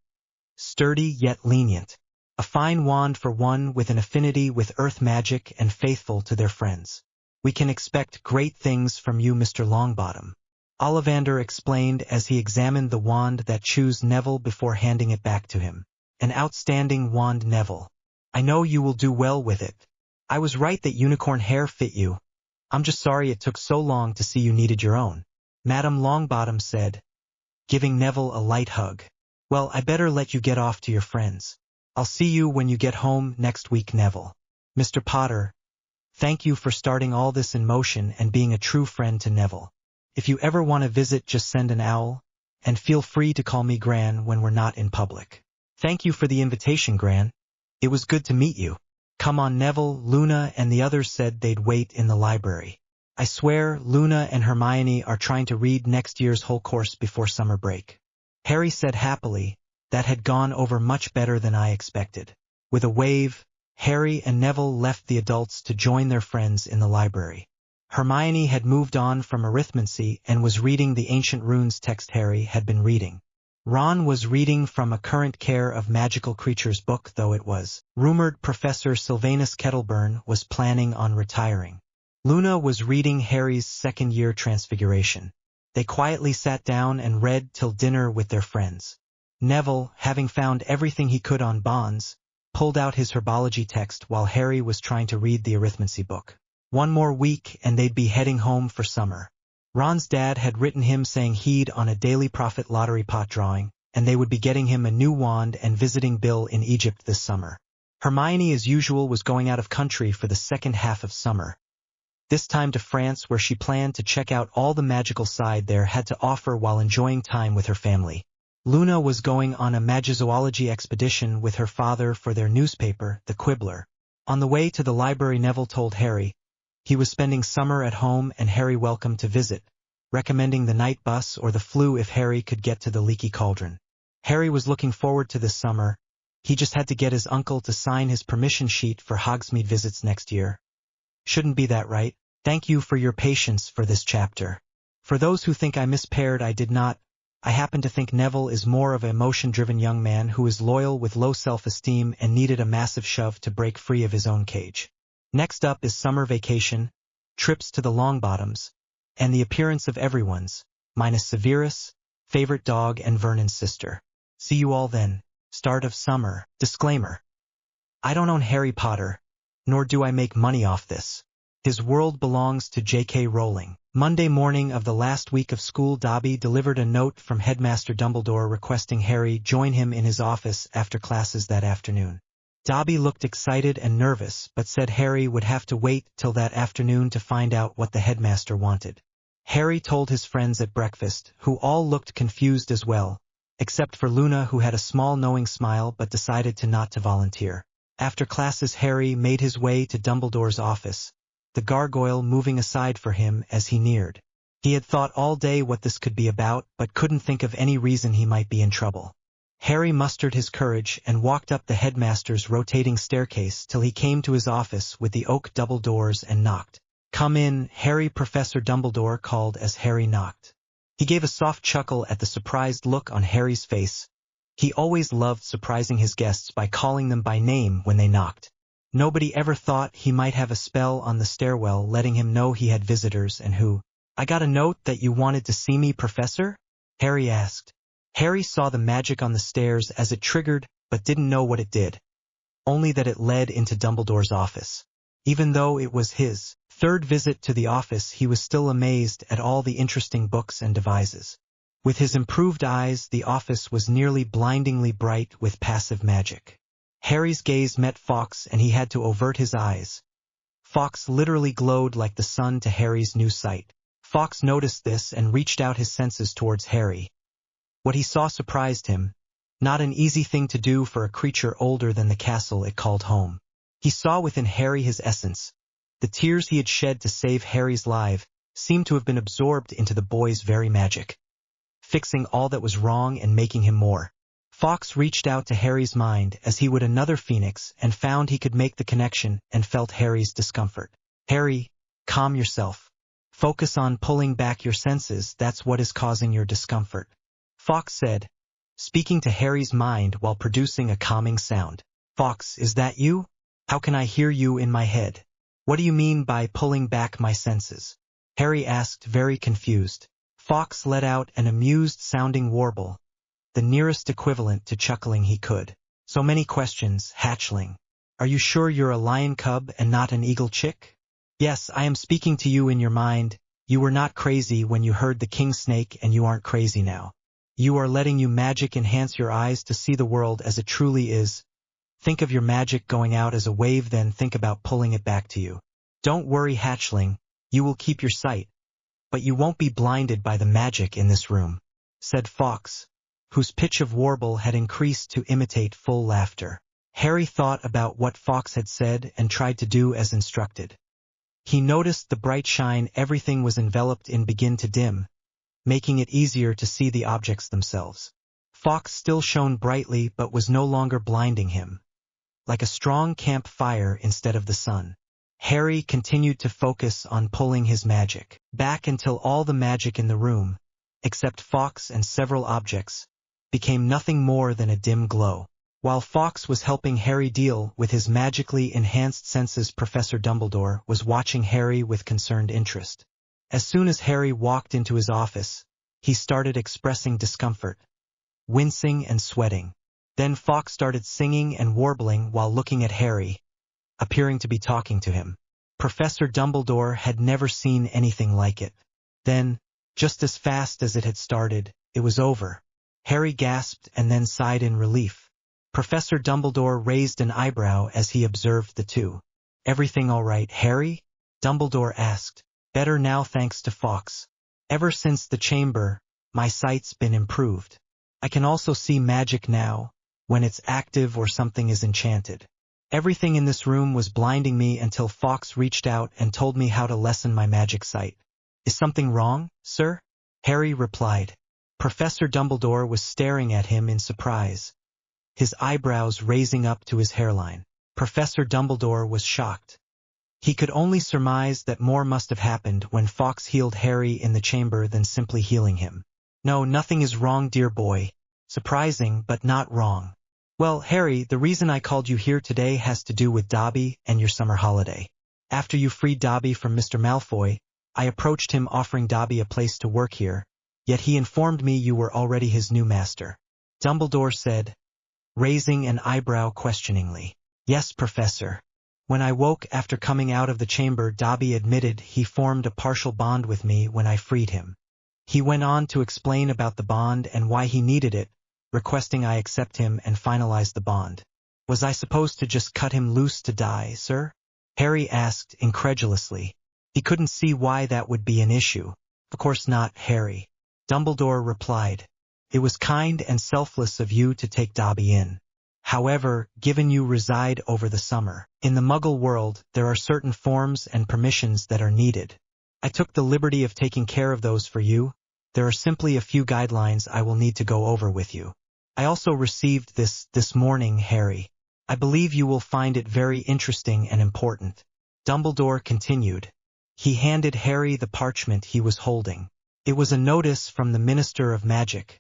sturdy yet lenient. A fine wand for one with an affinity with earth magic and faithful to their friends. We can expect great things from you, Mr. Longbottom, Ollivander explained as he examined the wand that chose Neville before handing it back to him. An outstanding wand, Neville. I know you will do well with it. I was right that unicorn hair fit you. I'm just sorry it took so long to see you needed your own, Madame Longbottom said, giving Neville a light hug. Well, I better let you get off to your friends. I'll see you when you get home next week, Neville. Mr. Potter, thank you for starting all this in motion and being a true friend to Neville. If you ever want to visit, just send an owl, and feel free to call me Gran when we're not in public. Thank you for the invitation, Gran. It was good to meet you. Come on, Neville, Luna and the others said they'd wait in the library. I swear Luna and Hermione are trying to read next year's whole course before summer break. Harry said happily. That had gone over much better than I expected. With a wave, Harry and Neville left the adults to join their friends in the library. Hermione had moved on from arithmancy and was reading the ancient runes text Harry had been reading. Ron was reading from a current care of magical creatures book, though it was rumored Professor Sylvanus Kettleburn was planning on retiring. Luna was reading Harry's second-year Transfiguration. They quietly sat down and read till dinner with their friends. Neville, having found everything he could on bonds, pulled out his herbology text while Harry was trying to read the arithmancy book. One more week and they'd be heading home for summer. Ron's dad had written him saying he'd on a Daily Prophet lottery pot drawing, and they would be getting him a new wand and visiting Bill in Egypt this summer. Hermione, as usual, was going out of country for the second half of summer. This time to France, where she planned to check out all the magical side there had to offer while enjoying time with her family. Luna was going on a magizoology expedition with her father for their newspaper, The Quibbler. On the way to the library, Neville told Harry he was spending summer at home and Harry welcome to visit, recommending the night bus or the flu if Harry could get to the Leaky Cauldron. Harry was looking forward to this summer. He just had to get his uncle to sign his permission sheet for Hogsme visits next year. Shouldn't be that right? Thank you for your patience for this chapter. For those who think I mispaired, I did not. I happen to think Neville is more of an emotion-driven young man who is loyal with low self-esteem and needed a massive shove to break free of his own cage. Next up is summer vacation, trips to the Longbottoms, and the appearance of everyone's, minus Severus, favorite dog and Vernon's sister. See you all then. Start of summer. Disclaimer. I don't own Harry Potter, nor do I make money off this. His world belongs to J.K. Rowling. Monday morning of the last week of school, Dobby delivered a note from Headmaster Dumbledore requesting Harry join him in his office after classes that afternoon. Dobby looked excited and nervous, but said Harry would have to wait till that afternoon to find out what the headmaster wanted. Harry told his friends at breakfast, who all looked confused as well, except for Luna, who had a small knowing smile but decided not to volunteer. After classes, Harry made his way to Dumbledore's office, the gargoyle moving aside for him as he neared. He had thought all day what this could be about, but couldn't think of any reason he might be in trouble. Harry mustered his courage and walked up the headmaster's rotating staircase till he came to his office with the oak double doors and knocked. "Come in, Harry," Professor Dumbledore called as Harry knocked. He gave a soft chuckle at the surprised look on Harry's face. He always loved surprising his guests by calling them by name when they knocked. Nobody ever thought he might have a spell on the stairwell letting him know he had visitors and who. "I got a note that you wanted to see me, Professor?" Harry asked. Harry saw the magic on the stairs as it triggered, but didn't know what it did. Only that it led into Dumbledore's office. Even though it was his third visit to the office, he was still amazed at all the interesting books and devices. With his improved eyes, the office was nearly blindingly bright with passive magic. Harry's gaze met Fawkes and he had to avert his eyes. Fawkes literally glowed like the sun to Harry's new sight. Fawkes noticed this and reached out his senses towards Harry. What he saw surprised him. Not an easy thing to do for a creature older than the castle it called home. He saw within Harry his essence. The tears he had shed to save Harry's life seemed to have been absorbed into the boy's very magic, fixing all that was wrong and making him more. Fawkes reached out to Harry's mind as he would another phoenix and found he could make the connection and felt Harry's discomfort. "Harry, calm yourself. Focus on pulling back your senses, that's what is causing your discomfort," Fawkes said, speaking to Harry's mind while producing a calming sound. "Fawkes, is that you? How can I hear you in my head? What do you mean by pulling back my senses?" Harry asked, very confused. Fawkes let out an amused-sounding warble, the nearest equivalent to chuckling he could. "So many questions, hatchling. Are you sure you're a lion cub and not an eagle chick?" "Yes, I am speaking to you in your mind. You were not crazy when you heard the king snake and you aren't crazy now. You are letting your magic enhance your eyes to see the world as it truly is. Think of your magic going out as a wave, then think about pulling it back to you. Don't worry, hatchling, you will keep your sight. But you won't be blinded by the magic in this room," said Fawkes, whose pitch of warble had increased to imitate full laughter. Harry thought about what Fawkes had said and tried to do as instructed. He noticed the bright shine everything was enveloped in begin to dim, making it easier to see the objects themselves. Fawkes still shone brightly but was no longer blinding him, like a strong campfire instead of the sun. Harry continued to focus on pulling his magic back until all the magic in the room, except Fawkes and several objects, became nothing more than a dim glow. While Fawkes was helping Harry deal with his magically enhanced senses, Professor Dumbledore was watching Harry with concerned interest. As soon as Harry walked into his office, he started expressing discomfort, wincing and sweating. Then Fawkes started singing and warbling while looking at Harry, appearing to be talking to him. Professor Dumbledore had never seen anything like it. Then, just as fast as it had started, it was over. Harry gasped and then sighed in relief. Professor Dumbledore raised an eyebrow as he observed the two. "Everything all right, Harry?" Dumbledore asked. "Better now thanks to Fawkes. Ever since the chamber, my sight's been improved. I can also see magic now, when it's active or something is enchanted. Everything in this room was blinding me until Fawkes reached out and told me how to lessen my magic sight." "Is something wrong, sir?" Harry replied. Professor Dumbledore was staring at him in surprise, his eyebrows raising up to his hairline. Professor Dumbledore was shocked. He could only surmise that more must have happened when Fawkes healed Harry in the chamber than simply healing him. "No, nothing is wrong, dear boy. Surprising, but not wrong. Well, Harry, the reason I called you here today has to do with Dobby and your summer holiday. After you freed Dobby from Mr. Malfoy, I approached him offering Dobby a place to work here, yet he informed me you were already his new master," Dumbledore said, raising an eyebrow questioningly. "Yes, Professor. When I woke after coming out of the chamber, Dobby admitted he formed a partial bond with me when I freed him. He went on to explain about the bond and why he needed it, requesting I accept him and finalize the bond. Was I supposed to just cut him loose to die, sir?" Harry asked incredulously. He couldn't see why that would be an issue. "Of course not, Harry," Dumbledore replied. "It was kind and selfless of you to take Dobby in. However, given you reside over the summer in the Muggle world, there are certain forms and permissions that are needed. I took the liberty of taking care of those for you. There are simply a few guidelines I will need to go over with you. I also received this morning, Harry. I believe you will find it very interesting and important. Dumbledore continued. He handed Harry the parchment he was holding. It was a notice from the Minister of Magic,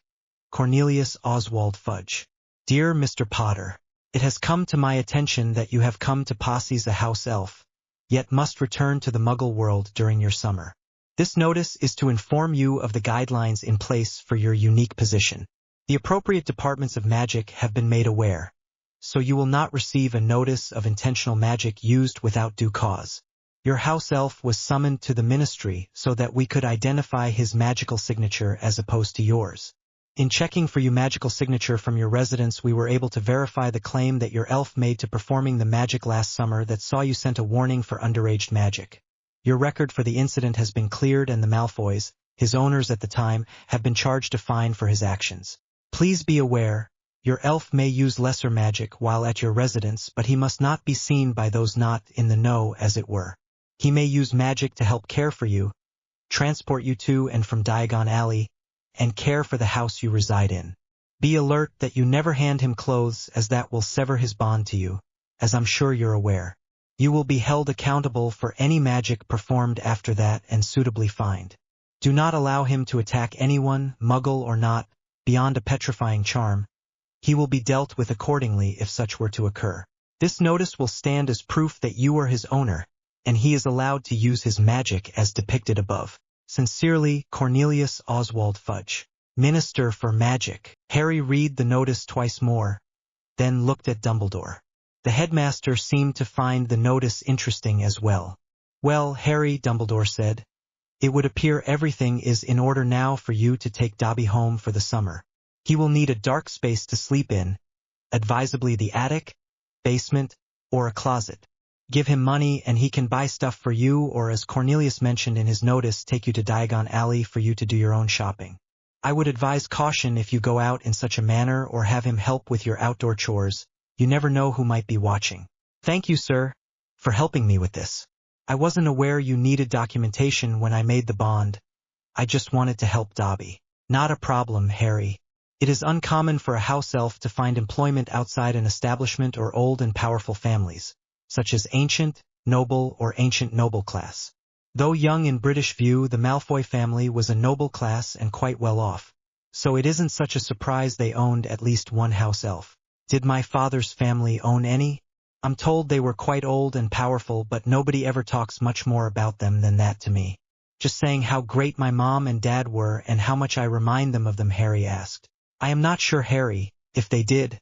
Cornelius Oswald Fudge. Dear Mr. Potter, it has come to my attention that you have come to Posse's a house elf, yet must return to the Muggle world during your summer. This notice is to inform you of the guidelines in place for your unique position. The appropriate departments of magic have been made aware, so you will not receive a notice of intentional magic used without due cause. Your house elf was summoned to the ministry so that we could identify his magical signature as opposed to yours. In checking for your magical signature from your residence, we were able to verify the claim that your elf made to performing the magic last summer that saw you sent a warning for underage magic. Your record for the incident has been cleared and the Malfoys, his owners at the time, have been charged a fine for his actions. Please be aware, your elf may use lesser magic while at your residence, but he must not be seen by those not in the know, as it were. He may use magic to help care for you, transport you to and from Diagon Alley, and care for the house you reside in. Be alert that you never hand him clothes, as that will sever his bond to you, as I'm sure you're aware. You will be held accountable for any magic performed after that and suitably fined. Do not allow him to attack anyone, Muggle or not, beyond a petrifying charm. He will be dealt with accordingly if such were to occur. This notice will stand as proof that you are his owner, and he is allowed to use his magic as depicted above. Sincerely, Cornelius Oswald Fudge, Minister for Magic. Harry read the notice twice more, then looked at Dumbledore. The headmaster seemed to find the notice interesting as well. Well, Harry, Dumbledore said, it would appear everything is in order now for you to take Dobby home for the summer. He will need a dark space to sleep in, advisably the attic, basement, or a closet. Give him money and he can buy stuff for you, or as Cornelius mentioned in his notice, take you to Diagon Alley for you to do your own shopping. I would advise caution if you go out in such a manner or have him help with your outdoor chores. You never know who might be watching. Thank you, sir, for helping me with this. I wasn't aware you needed documentation when I made the bond. I just wanted to help Dobby. Not a problem, Harry. It is uncommon for a house elf to find employment outside an establishment or old and powerful families, such as ancient, noble, or ancient noble class. Though young in British view, the Malfoy family was a noble class and quite well off, so it isn't such a surprise they owned at least one house elf. Did my father's family own any? I'm told they were quite old and powerful, but nobody ever talks much more about them than that to me. Just saying how great my mom and dad were and how much I remind them of them, Harry asked. I am not sure, Harry. If they did,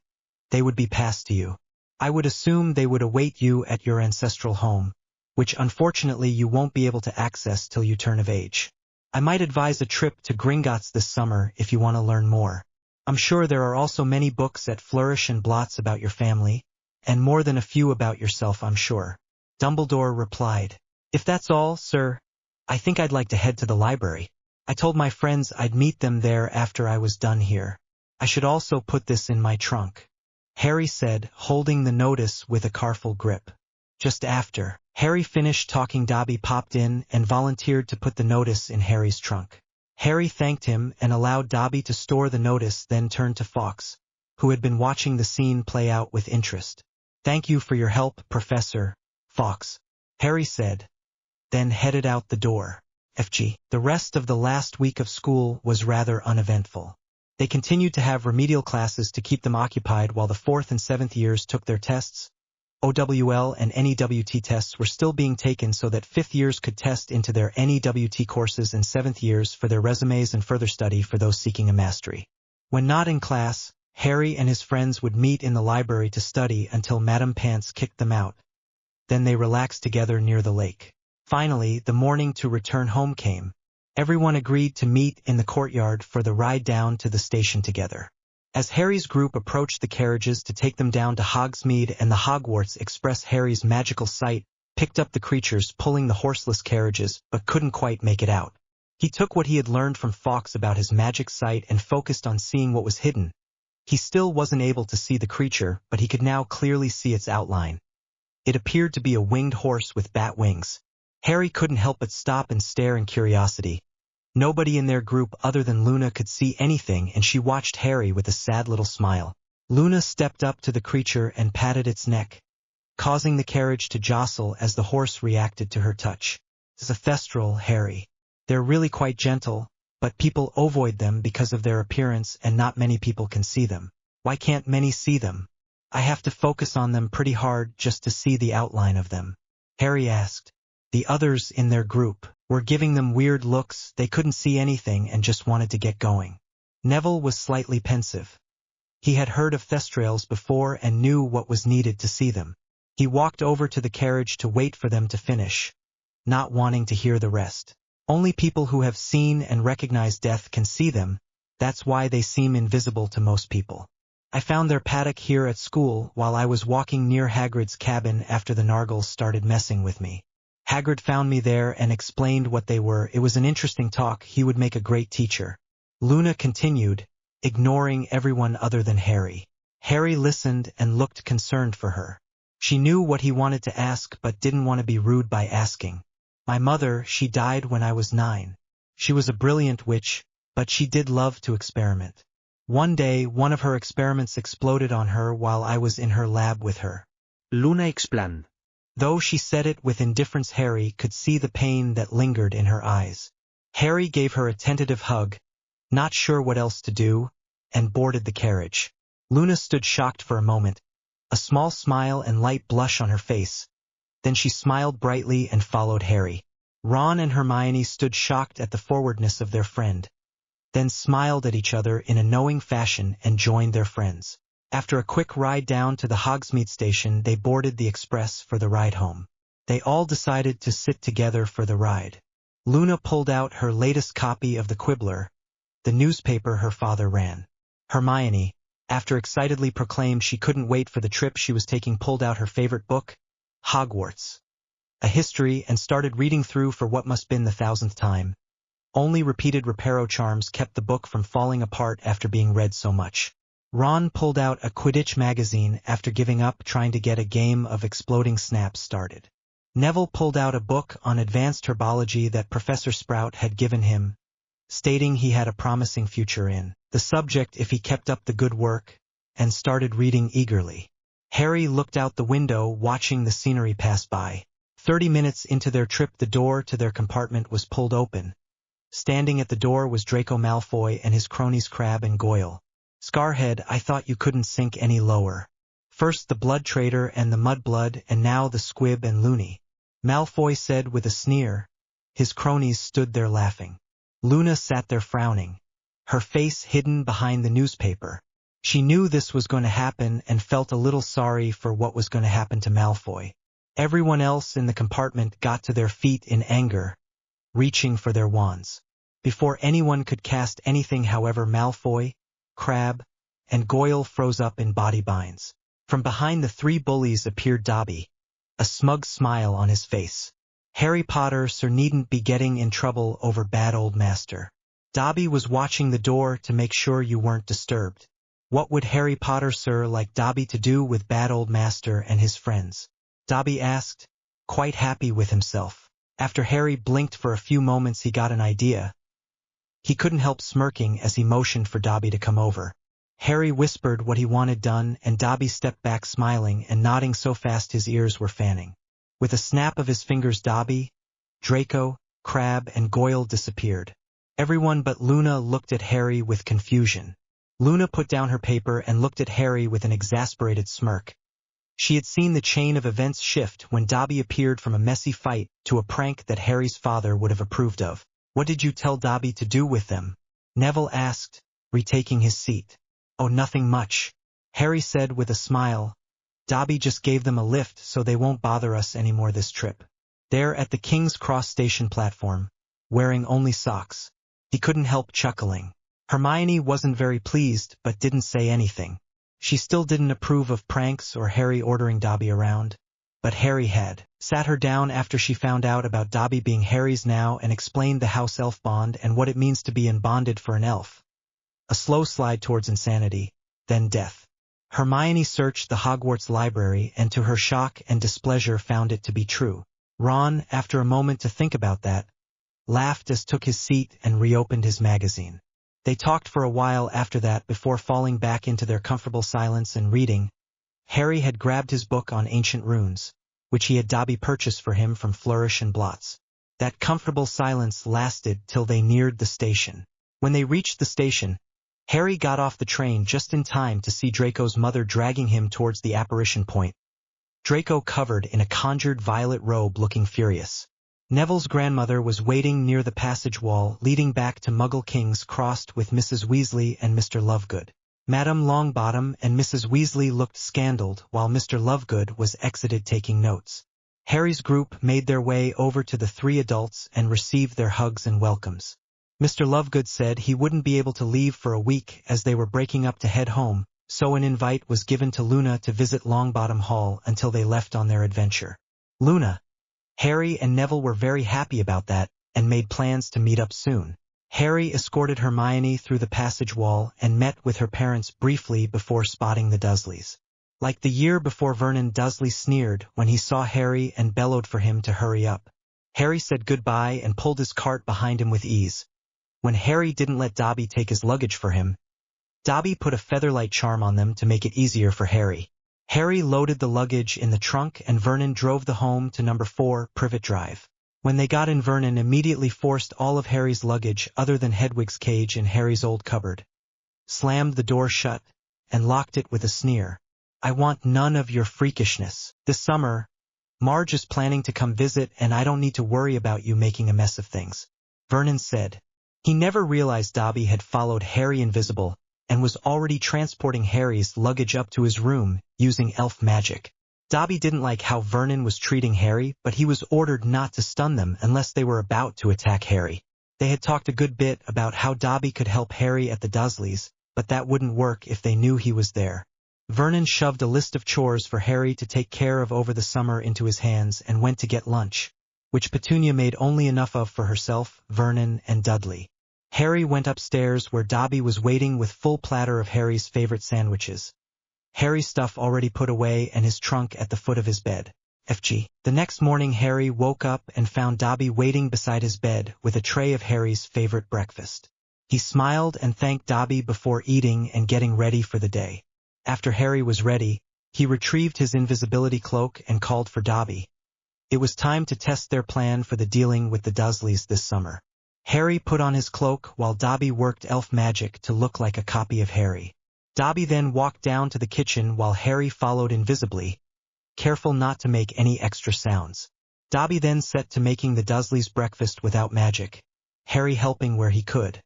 they would be passed to you. I would assume they would await you at your ancestral home, which unfortunately you won't be able to access till you turn of age. I might advise a trip to Gringotts this summer if you want to learn more. I'm sure there are also many books at Flourish and Blots about your family, and more than a few about yourself, I'm sure. Dumbledore replied. If that's all, sir, I think I'd like to head to the library. I told my friends I'd meet them there after I was done here. I should also put this in my trunk, Harry said, holding the notice with a careful grip. Just after Harry finished talking, Dobby popped in and volunteered to put the notice in Harry's trunk. Harry thanked him and allowed Dobby to store the notice, then turned to Fawkes, who had been watching the scene play out with interest. Thank you for your help, Professor Fawkes, Harry said, then headed out the door. FG. The rest of the last week of school was rather uneventful. They continued to have remedial classes to keep them occupied while the 4th and 7th years took their tests. OWL and NEWT tests were still being taken so that 5th years could test into their NEWT courses and 7th years for their resumes and further study for those seeking a mastery. When not in class, Harry and his friends would meet in the library to study until Madame Pants kicked them out. Then they relaxed together near the lake. Finally, the morning to return home came. Everyone agreed to meet in the courtyard for the ride down to the station together. As Harry's group approached the carriages to take them down to Hogsmeade and the Hogwarts Express, Harry's magical sight picked up the creatures pulling the horseless carriages but couldn't quite make it out. He took what he had learned from Fawkes about his magic sight and focused on seeing what was hidden, He still wasn't able to see the creature, but he could now clearly see its outline. It appeared to be a winged horse with bat wings. Harry couldn't help but stop and stare in curiosity. Nobody in their group other than Luna could see anything, and she watched Harry with a sad little smile. Luna stepped up to the creature and patted its neck, causing the carriage to jostle as the horse reacted to her touch. "It's a thestral, Harry. They're really quite gentle, but people avoid them because of their appearance and not many people can see them." "Why can't many see them? I have to focus on them pretty hard just to see the outline of them," Harry asked. The others in their group were giving them weird looks. They couldn't see anything and just wanted to get going. Neville was slightly pensive. He had heard of thestrals before and knew what was needed to see them. He walked over to the carriage to wait for them to finish, not wanting to hear the rest. Only people who have seen and recognized death can see them. That's why they seem invisible to most people. "I found their paddock here at school while I was walking near Hagrid's cabin after the Nargles started messing with me. Hagrid found me there and explained what they were. It was an interesting talk. He would make a great teacher." Luna continued, ignoring everyone other than Harry. Harry listened and looked concerned for her. She knew what he wanted to ask but didn't want to be rude by asking. "My mother, she died when I was 9. She was a brilliant witch, but she did love to experiment. One day, one of her experiments exploded on her while I was in her lab with her." Luna explained. Though she said it with indifference, Harry could see the pain that lingered in her eyes. Harry gave her a tentative hug, not sure what else to do, and boarded the carriage. Luna stood shocked for a moment, a small smile and light blush on her face. Then she smiled brightly and followed Harry. Ron and Hermione stood shocked at the forwardness of their friend, then smiled at each other in a knowing fashion and joined their friends. After a quick ride down to the Hogsmeade station, they boarded the express for the ride home. They all decided to sit together for the ride. Luna pulled out her latest copy of the Quibbler, the newspaper her father ran. Hermione, after excitedly proclaimed she couldn't wait for the trip she was taking, pulled out her favorite book, Hogwarts, a history, and started reading through for what must have been the 1000th time. Only repeated reparo charms kept the book from falling apart after being read so much. Ron pulled out a Quidditch magazine after giving up trying to get a game of exploding snaps started. Neville pulled out a book on advanced herbology that Professor Sprout had given him, stating he had a promising future in the subject if he kept up the good work, and started reading eagerly. Harry looked out the window watching the scenery pass by. 30 minutes into their trip, the door to their compartment was pulled open. Standing at the door was Draco Malfoy and his cronies Crabbe and Goyle. "Scarhead, I thought you couldn't sink any lower. First the Blood Traitor and the Mudblood, and now the Squib and Loony," Malfoy said with a sneer. His cronies stood there laughing. Luna sat there frowning, her face hidden behind the newspaper. She knew this was going to happen and felt a little sorry for what was going to happen to Malfoy. Everyone else in the compartment got to their feet in anger, reaching for their wands. Before anyone could cast anything, however, Malfoy, Crabbe, and Goyle froze up in body binds. From behind the 3 bullies appeared Dobby, a smug smile on his face. "Harry Potter, sir, needn't be getting in trouble over bad old master." Dobby was watching the door to make sure you weren't disturbed. What would Harry Potter, sir, like Dobby to do with bad old master and his friends? Dobby asked, quite happy with himself. After Harry blinked for a few moments, he got an idea. He couldn't help smirking as he motioned for Dobby to come over. Harry whispered what he wanted done, and Dobby stepped back smiling and nodding so fast his ears were fanning. With a snap of his fingers, Dobby, Draco, Crabbe, and Goyle disappeared. Everyone but Luna looked at Harry with confusion. Luna put down her paper and looked at Harry with an exasperated smirk. She had seen the chain of events shift when Dobby appeared from a messy fight to a prank that Harry's father would have approved of. "What did you tell Dobby to do with them?" Neville asked, retaking his seat. "Oh, nothing much," Harry said with a smile. "Dobby just gave them a lift so they won't bother us anymore this trip." There at the King's Cross station platform, wearing only socks, he couldn't help chuckling. Hermione wasn't very pleased but didn't say anything. She still didn't approve of pranks or Harry ordering Dobby around. But Harry had sat her down after she found out about Dobby being Harry's now and explained the house elf bond and what it means to be unbonded for an elf. A slow slide towards insanity, then death. Hermione searched the Hogwarts library and to her shock and displeasure found it to be true. Ron, after a moment to think about that, laughed as took his seat and reopened his magazine. They talked for a while after that before falling back into their comfortable silence and reading. Harry had grabbed his book on ancient runes, which he had Dobby purchased for him from Flourish and Blots. That comfortable silence lasted till they neared the station. When they reached the station, Harry got off the train just in time to see Draco's mother dragging him towards the apparition point. Draco covered in a conjured violet robe looking furious. Neville's grandmother was waiting near the passage wall leading back to Muggle King's Crossed with Mrs. Weasley and Mr. Lovegood. Madame Longbottom and Mrs. Weasley looked scandaled while Mr. Lovegood was exited taking notes. Harry's group made their way over to the three adults and received their hugs and welcomes. Mr. Lovegood said he wouldn't be able to leave for a week as they were breaking up to head home, so an invite was given to Luna to visit Longbottom Hall until they left on their adventure. Luna, Harry and Neville were very happy about that and made plans to meet up soon. Harry escorted Hermione through the passage wall and met with her parents briefly before spotting the Dursleys. Like the year before, Vernon Dursley sneered when he saw Harry and bellowed for him to hurry up. Harry said goodbye and pulled his cart behind him with ease. When Harry didn't let Dobby take his luggage for him, Dobby put a featherlight charm on them to make it easier for Harry. Harry loaded the luggage in the trunk and Vernon drove the home to number 4 Privet Drive. When they got in, Vernon immediately forced all of Harry's luggage other than Hedwig's cage in Harry's old cupboard, slammed the door shut, and locked it with a sneer. I want none of your freakishness. This summer, Marge is planning to come visit and I don't need to worry about you making a mess of things, Vernon said. He never realized Dobby had followed Harry invisible and was already transporting Harry's luggage up to his room using elf magic. Dobby didn't like how Vernon was treating Harry, but he was ordered not to stun them unless they were about to attack Harry. They had talked a good bit about how Dobby could help Harry at the Dursleys, but that wouldn't work if they knew he was there. Vernon shoved a list of chores for Harry to take care of over the summer into his hands and went to get lunch, which Petunia made only enough of for herself, Vernon, and Dudley. Harry went upstairs where Dobby was waiting with full platter of Harry's favorite sandwiches. Harry's stuff already put away and his trunk at the foot of his bed. FG. The next morning Harry woke up and found Dobby waiting beside his bed with a tray of Harry's favorite breakfast. He smiled and thanked Dobby before eating and getting ready for the day. After Harry was ready, he retrieved his invisibility cloak and called for Dobby. It was time to test their plan for the dealing with the Dursleys this summer. Harry put on his cloak while Dobby worked elf magic to look like a copy of Harry. Dobby then walked down to the kitchen while Harry followed invisibly, careful not to make any extra sounds. Dobby then set to making the Dursleys breakfast without magic, Harry helping where he could.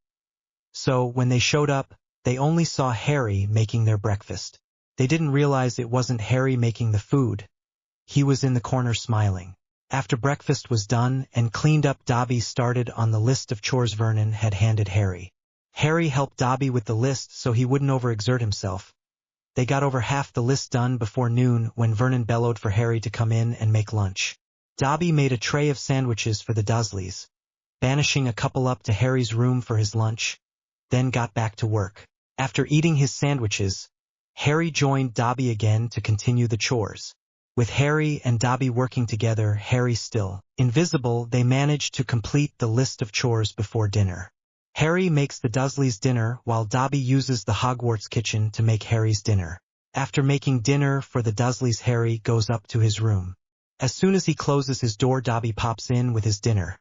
So, when they showed up, they only saw Harry making their breakfast. They didn't realize it wasn't Harry making the food. He was in the corner smiling. After breakfast was done and cleaned up, Dobby started on the list of chores Vernon had handed Harry. Harry helped Dobby with the list so he wouldn't overexert himself. They got over half the list done before noon when Vernon bellowed for Harry to come in and make lunch. Dobby made a tray of sandwiches for the Dursleys, banishing a couple up to Harry's room for his lunch, then got back to work. After eating his sandwiches, Harry joined Dobby again to continue the chores. With Harry and Dobby working together, Harry still invisible, they managed to complete the list of chores before dinner. Harry makes the Dursleys dinner while Dobby uses the Hogwarts kitchen to make Harry's dinner. After making dinner for the Dursleys, Harry goes up to his room. As soon as he closes his door, Dobby pops in with his dinner: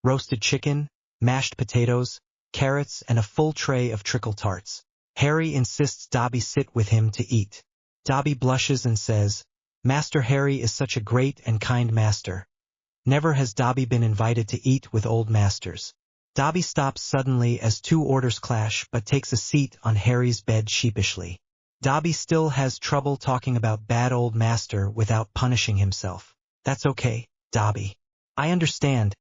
roasted chicken, mashed potatoes, carrots, and a full tray of trickle tarts. Harry insists Dobby sit with him to eat. Dobby blushes and says, "Master Harry is such a great and kind master. Never has Dobby been invited to eat with old masters." Dobby stops suddenly as two orders clash but takes a seat on Harry's bed sheepishly. Dobby still has trouble talking about bad old master without punishing himself. "That's okay, Dobby. I understand.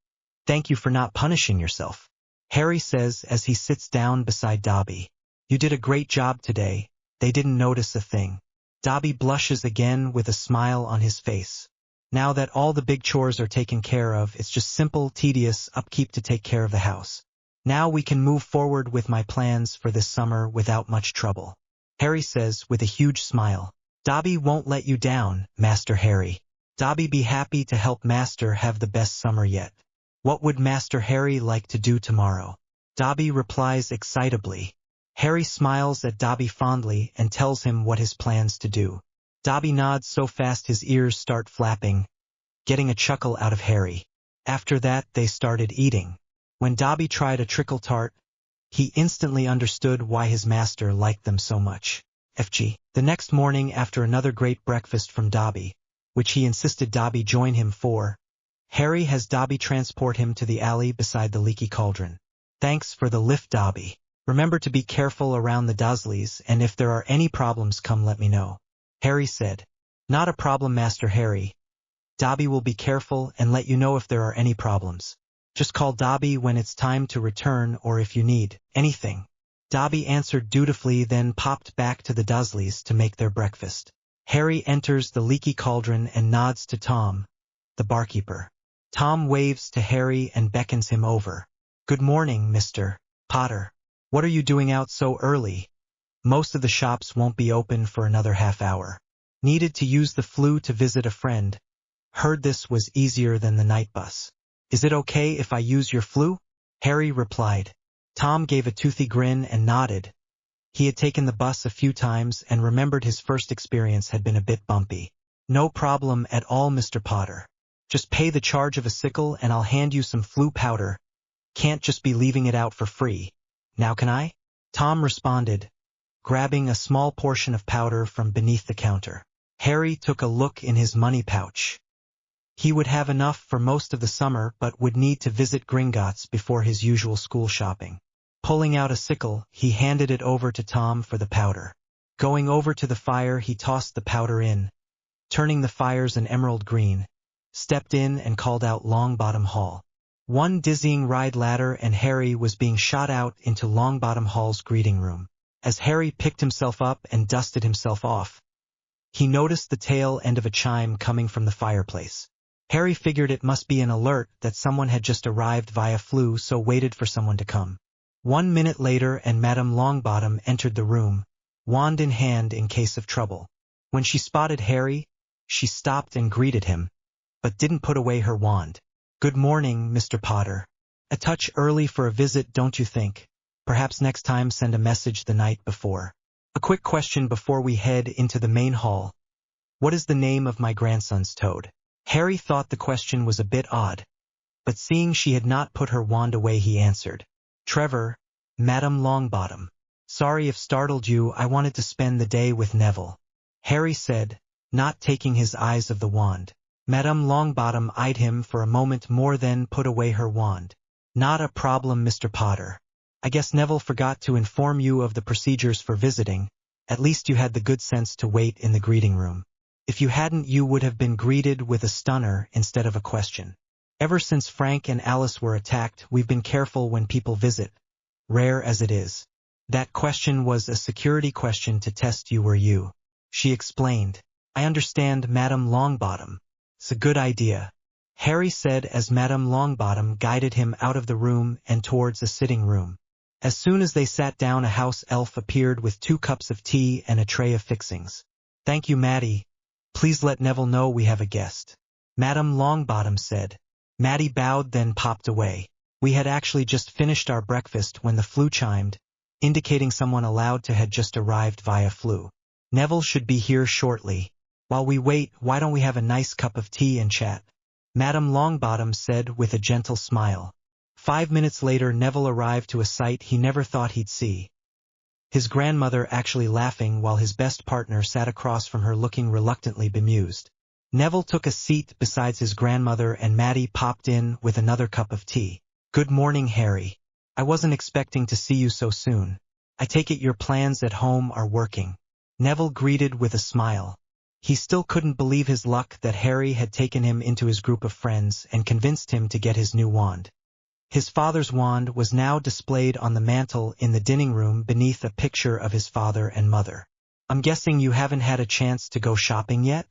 Thank you for not punishing yourself," Harry says as he sits down beside Dobby. "You did a great job today. They didn't notice a thing." Dobby blushes again with a smile on his face. Now that all the big chores are taken care of, it's just simple, tedious upkeep to take care of the house. Now we can move forward with my plans for this summer without much trouble. Harry says with a huge smile. Dobby won't let you down, Master Harry. Dobby be happy to help Master have the best summer yet. What would Master Harry like to do tomorrow? Dobby replies excitably. Harry smiles at Dobby fondly and tells him what his plans to do. Dobby nods so fast his ears start flapping, getting a chuckle out of Harry. After that they started eating. When Dobby tried a trickle tart, he instantly understood why his master liked them so much. FG. The next morning after another great breakfast from Dobby, which he insisted Dobby join him for, Harry has Dobby transport him to the alley beside the Leaky Cauldron. Thanks for the lift, Dobby. Remember to be careful around the Dursleys, and if there are any problems come let me know. Harry said. Not a problem, Master Harry. Dobby will be careful and let you know if there are any problems. Just call Dobby when it's time to return or if you need anything. Dobby answered dutifully, then popped back to the Dursleys to make their breakfast. Harry enters the Leaky Cauldron and nods to Tom, the barkeeper. Tom waves to Harry and beckons him over. Good morning, Mr. Potter. What are you doing out so early? Most of the shops won't be open for another half hour. Needed to use the flu to visit a friend. Heard this was easier than the night bus. Is it okay if I use your flu? Harry replied. Tom gave a toothy grin and nodded. He had taken the bus a few times and remembered his first experience had been a bit bumpy. No problem at all, Mr. Potter. Just pay the charge of a sickle and I'll hand you some flu powder. Can't just be leaving it out for free. Now can I? Tom responded, grabbing a small portion of powder from beneath the counter. Harry took a look in his money pouch. He would have enough for most of the summer but would need to visit Gringotts before his usual school shopping. Pulling out a sickle, he handed it over to Tom for the powder. Going over to the fire, he tossed the powder in, turning the fires an emerald green, stepped in and called out Longbottom Hall. One dizzying ride ladder and Harry was being shot out into Longbottom Hall's greeting room. As Harry picked himself up and dusted himself off, he noticed the tail end of a chime coming from the fireplace. Harry figured it must be an alert that someone had just arrived via flu, so waited for someone to come. 1 minute later and Madame Longbottom entered the room, wand in hand in case of trouble. When she spotted Harry, she stopped and greeted him, but didn't put away her wand. Good morning, Mr. Potter. A touch early for a visit, don't you think? Perhaps next time send a message the night before. A quick question before we head into the main hall. What is the name of my grandson's toad? Harry thought the question was a bit odd, but seeing she had not put her wand away he answered. Trevor, Madame Longbottom. Sorry if startled you, I wanted to spend the day with Neville. Harry said, not taking his eyes off the wand. Madame Longbottom eyed him for a moment more, then put away her wand. Not a problem, Mr. Potter. I guess Neville forgot to inform you of the procedures for visiting. At least you had the good sense to wait in the greeting room. If you hadn't, you would have been greeted with a stunner instead of a question. Ever since Frank and Alice were attacked, we've been careful when people visit, rare as it is. That question was a security question to test you were you. She explained. I understand, Madame Longbottom. It's a good idea, Harry said as Madame Longbottom guided him out of the room and towards a sitting room. As soon as they sat down, a house elf appeared with 2 cups of tea and a tray of fixings. Thank you, Maddie. Please let Neville know we have a guest, Madame Longbottom said. Maddie bowed, then popped away. We had actually just finished our breakfast when the flu chimed, indicating someone allowed to had just arrived via flu. Neville should be here shortly. While we wait, why don't we have a nice cup of tea and chat? Madame Longbottom said with a gentle smile. 5 minutes later Neville arrived to a sight he never thought he'd see. His grandmother actually laughing while his best partner sat across from her looking reluctantly bemused. Neville took a seat beside his grandmother and Maddie popped in with another cup of tea. Good morning, Harry. I wasn't expecting to see you so soon. I take it your plans at home are working. Neville greeted with a smile. He still couldn't believe his luck that Harry had taken him into his group of friends and convinced him to get his new wand. His father's wand was now displayed on the mantel in the dining room beneath a picture of his father and mother. I'm guessing you haven't had a chance to go shopping yet?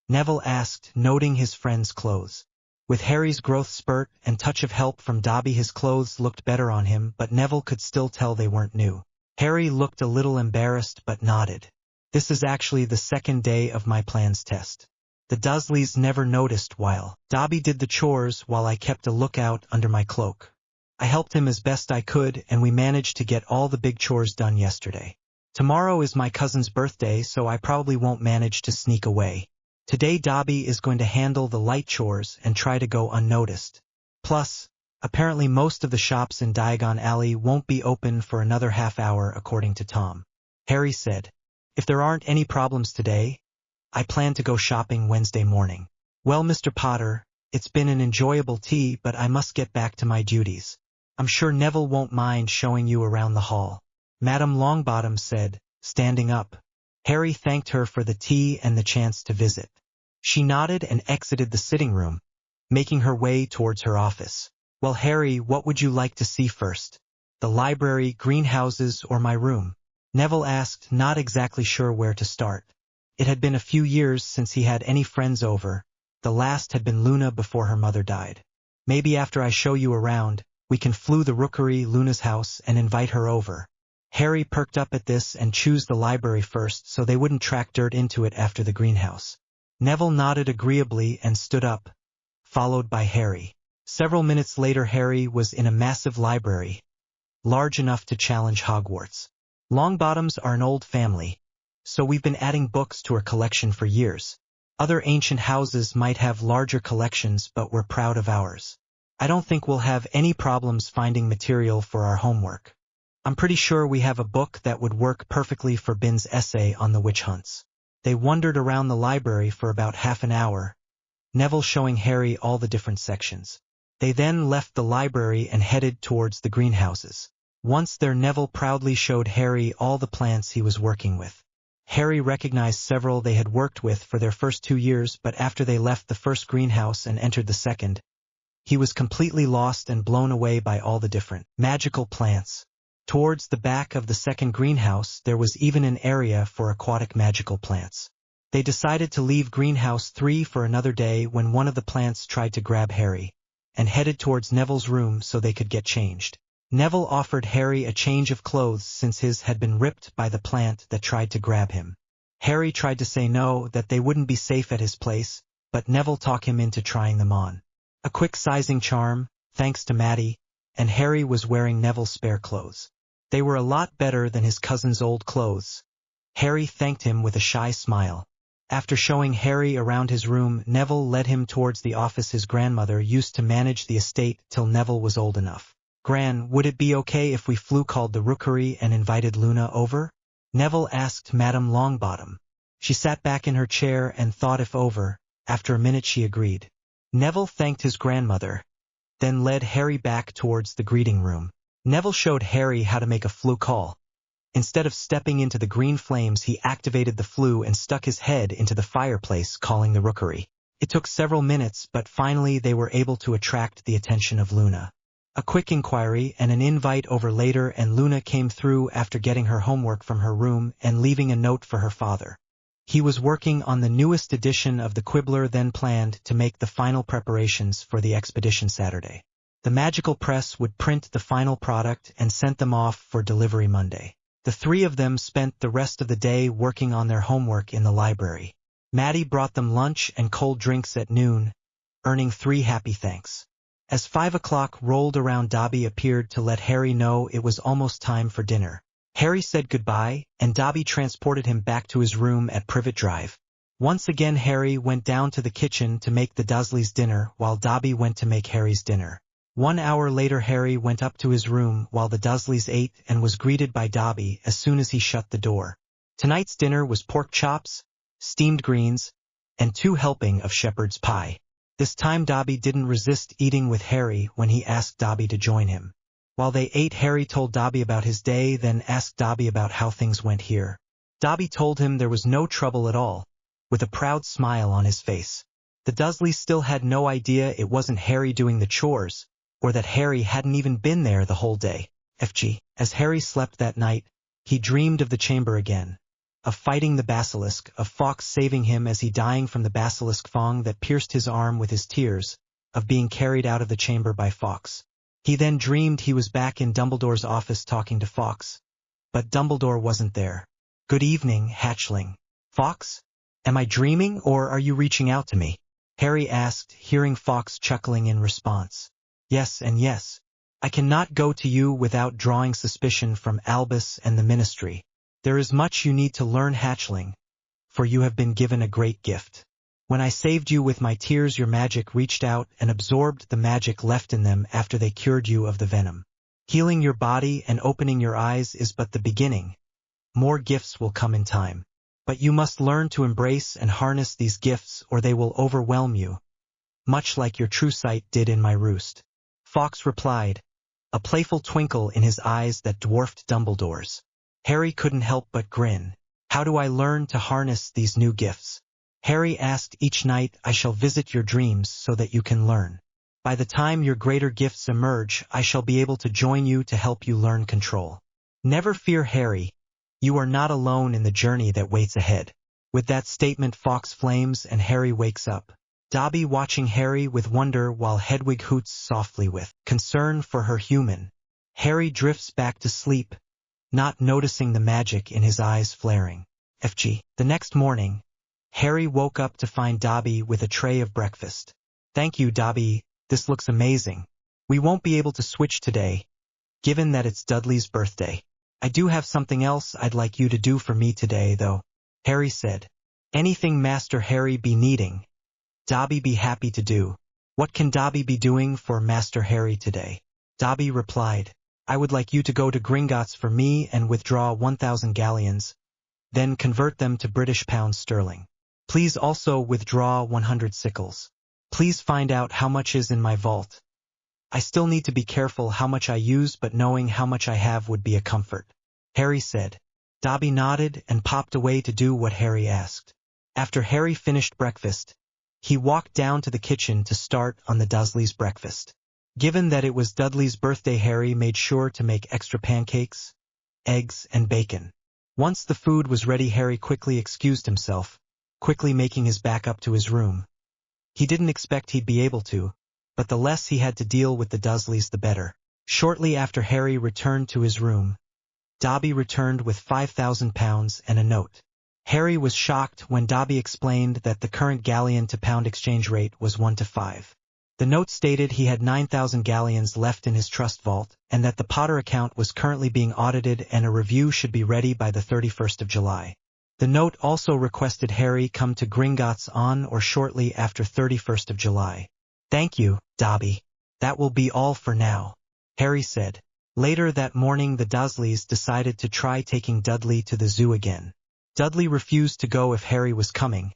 Neville asked, noting his friend's clothes. With Harry's growth spurt and touch of help from Dobby, his clothes looked better on him, but Neville could still tell they weren't new. Harry looked a little embarrassed but nodded. This is actually the second day of my plans test. The Dursleys never noticed while Dobby did the chores while I kept a lookout under my cloak. I helped him as best I could and we managed to get all the big chores done yesterday. Tomorrow is my cousin's birthday, so I probably won't manage to sneak away. Today Dobby is going to handle the light chores and try to go unnoticed. Plus, apparently most of the shops in Diagon Alley won't be open for another half hour according to Tom. Harry said, if there aren't any problems today, I plan to go shopping Wednesday morning. Well, Mr. Potter, it's been an enjoyable tea, but I must get back to my duties. I'm sure Neville won't mind showing you around the hall. Madame Longbottom said, standing up. Harry thanked her for the tea and the chance to visit. She nodded and exited the sitting room, making her way towards her office. Well, Harry, what would you like to see first? The library, greenhouses, or my room? Neville asked, not exactly sure where to start. It had been a few years since he had any friends over. The last had been Luna before her mother died. Maybe after I show you around, we can flew the rookery, Luna's house, and invite her over. Harry perked up at this and chose the library first so they wouldn't track dirt into it after the greenhouse. Neville nodded agreeably and stood up, followed by Harry. Several minutes later Harry was in a massive library, large enough to challenge Hogwarts. Longbottoms are an old family, so we've been adding books to our collection for years. Other ancient houses might have larger collections, but we're proud of ours. I don't think we'll have any problems finding material for our homework. I'm pretty sure we have a book that would work perfectly for Bin's essay on the witch hunts. They wandered around the library for about half an hour, Neville showing Harry all the different sections. They then left the library and headed towards the greenhouses. Once there, Neville proudly showed Harry all the plants he was working with. Harry recognized several they had worked with for their first 2 years, but after they left the first greenhouse and entered the second, he was completely lost and blown away by all the different magical plants. Towards the back of the second greenhouse there was even an area for aquatic magical plants. They decided to leave greenhouse 3 for another day when one of the plants tried to grab Harry, and headed towards Neville's room so they could get changed. Neville offered Harry a change of clothes since his had been ripped by the plant that tried to grab him. Harry tried to say no, that they wouldn't be safe at his place, but Neville talked him into trying them on. A quick sizing charm, thanks to Maddie, and Harry was wearing Neville's spare clothes. They were a lot better than his cousin's old clothes. Harry thanked him with a shy smile. After showing Harry around his room, Neville led him towards the office his grandmother used to manage the estate till Neville was old enough. Gran, would it be okay if we called the rookery and invited Luna over? Neville asked Madame Longbottom. She sat back in her chair and thought it over. After a minute she agreed. Neville thanked his grandmother, then led Harry back towards the greeting room. Neville showed Harry how to make a flue call. Instead of stepping into the green flames, he activated the flue and stuck his head into the fireplace, calling the rookery. It took several minutes, but finally they were able to attract the attention of Luna. A quick inquiry and an invite over later, and Luna came through after getting her homework from her room and leaving a note for her father. He was working on the newest edition of the Quibbler, then planned to make the final preparations for the expedition Saturday. The magical press would print the final product and sent them off for delivery Monday. The 3 of them spent the rest of the day working on their homework in the library. Maddie brought them lunch and cold drinks at noon, earning 3 happy thanks. As 5 o'clock rolled around, Dobby appeared to let Harry know it was almost time for dinner. Harry said goodbye, and Dobby transported him back to his room at Privet Drive. Once again Harry went down to the kitchen to make the Dursleys' dinner while Dobby went to make Harry's dinner. 1 hour later Harry went up to his room while the Dursleys ate and was greeted by Dobby as soon as he shut the door. Tonight's dinner was pork chops, steamed greens, and 2 helpings of shepherd's pie. This time Dobby didn't resist eating with Harry when he asked Dobby to join him. While they ate, Harry told Dobby about his day, then asked Dobby about how things went here. Dobby told him there was no trouble at all, with a proud smile on his face. The Dursleys still had no idea it wasn't Harry doing the chores, or that Harry hadn't even been there the whole day. FG. As Harry slept that night, he dreamed of the chamber again, of fighting the basilisk, of Fawkes saving him as he dying from the basilisk fang that pierced his arm with his tears, of being carried out of the chamber by Fawkes. He then dreamed he was back in Dumbledore's office talking to Fawkes, but Dumbledore wasn't there. "Good evening, hatchling. Fawkes? Am I dreaming, or are you reaching out to me?" Harry asked, hearing Fawkes chuckling in response. "Yes and yes. I cannot go to you without drawing suspicion from Albus and the Ministry. There is much you need to learn, hatchling, for you have been given a great gift. When I saved you with my tears, your magic reached out and absorbed the magic left in them after they cured you of the venom. Healing your body and opening your eyes is but the beginning. More gifts will come in time. But you must learn to embrace and harness these gifts or they will overwhelm you, much like your true sight did in my roost." Fawkes replied, a playful twinkle in his eyes that dwarfed Dumbledore's. Harry couldn't help but grin. "How do I learn to harness these new gifts?" Harry asked. "Each night I shall visit your dreams so that you can learn. By the time your greater gifts emerge, I shall be able to join you to help you learn control. Never fear, Harry. You are not alone in the journey that waits ahead." With that statement, Fawkes flames and Harry wakes up. Dobby watching Harry with wonder while Hedwig hoots softly with concern for her human. Harry drifts back to sleep, not noticing the magic in his eyes flaring. FG. The next morning, Harry woke up to find Dobby with a tray of breakfast. "Thank you, Dobby, this looks amazing. We won't be able to switch today, given that it's Dudley's birthday. I do have something else I'd like you to do for me today, though," Harry said. "Anything Master Harry be needing, Dobby be happy to do." "What can Dobby be doing for Master Harry today?" Dobby replied. "I would like you to go to Gringotts for me and withdraw 1,000 galleons, then convert them to British pounds sterling. Please also withdraw 100 sickles. Please find out how much is in my vault. I still need to be careful how much I use, but knowing how much I have would be a comfort," Harry said. Dobby nodded and popped away to do what Harry asked. After Harry finished breakfast, he walked down to the kitchen to start on the Dursleys' breakfast. Given that it was Dudley's birthday, Harry made sure to make extra pancakes, eggs, and bacon. Once the food was ready, Harry quickly excused himself, quickly making his back up to his room. He didn't expect he'd be able to, but the less he had to deal with the Dursleys the better. Shortly after Harry returned to his room, Dobby returned with £5,000 and a note. Harry was shocked when Dobby explained that the current galleon to pound exchange rate was 1 to 5. The note stated he had 9,000 galleons left in his trust vault, and that the Potter account was currently being audited and a review should be ready by the 31st of July. The note also requested Harry come to Gringotts on or shortly after 31st of July. "Thank you, Dobby. That will be all for now," Harry said. Later that morning, the Dursleys decided to try taking Dudley to the zoo again. Dudley refused to go if Harry was coming.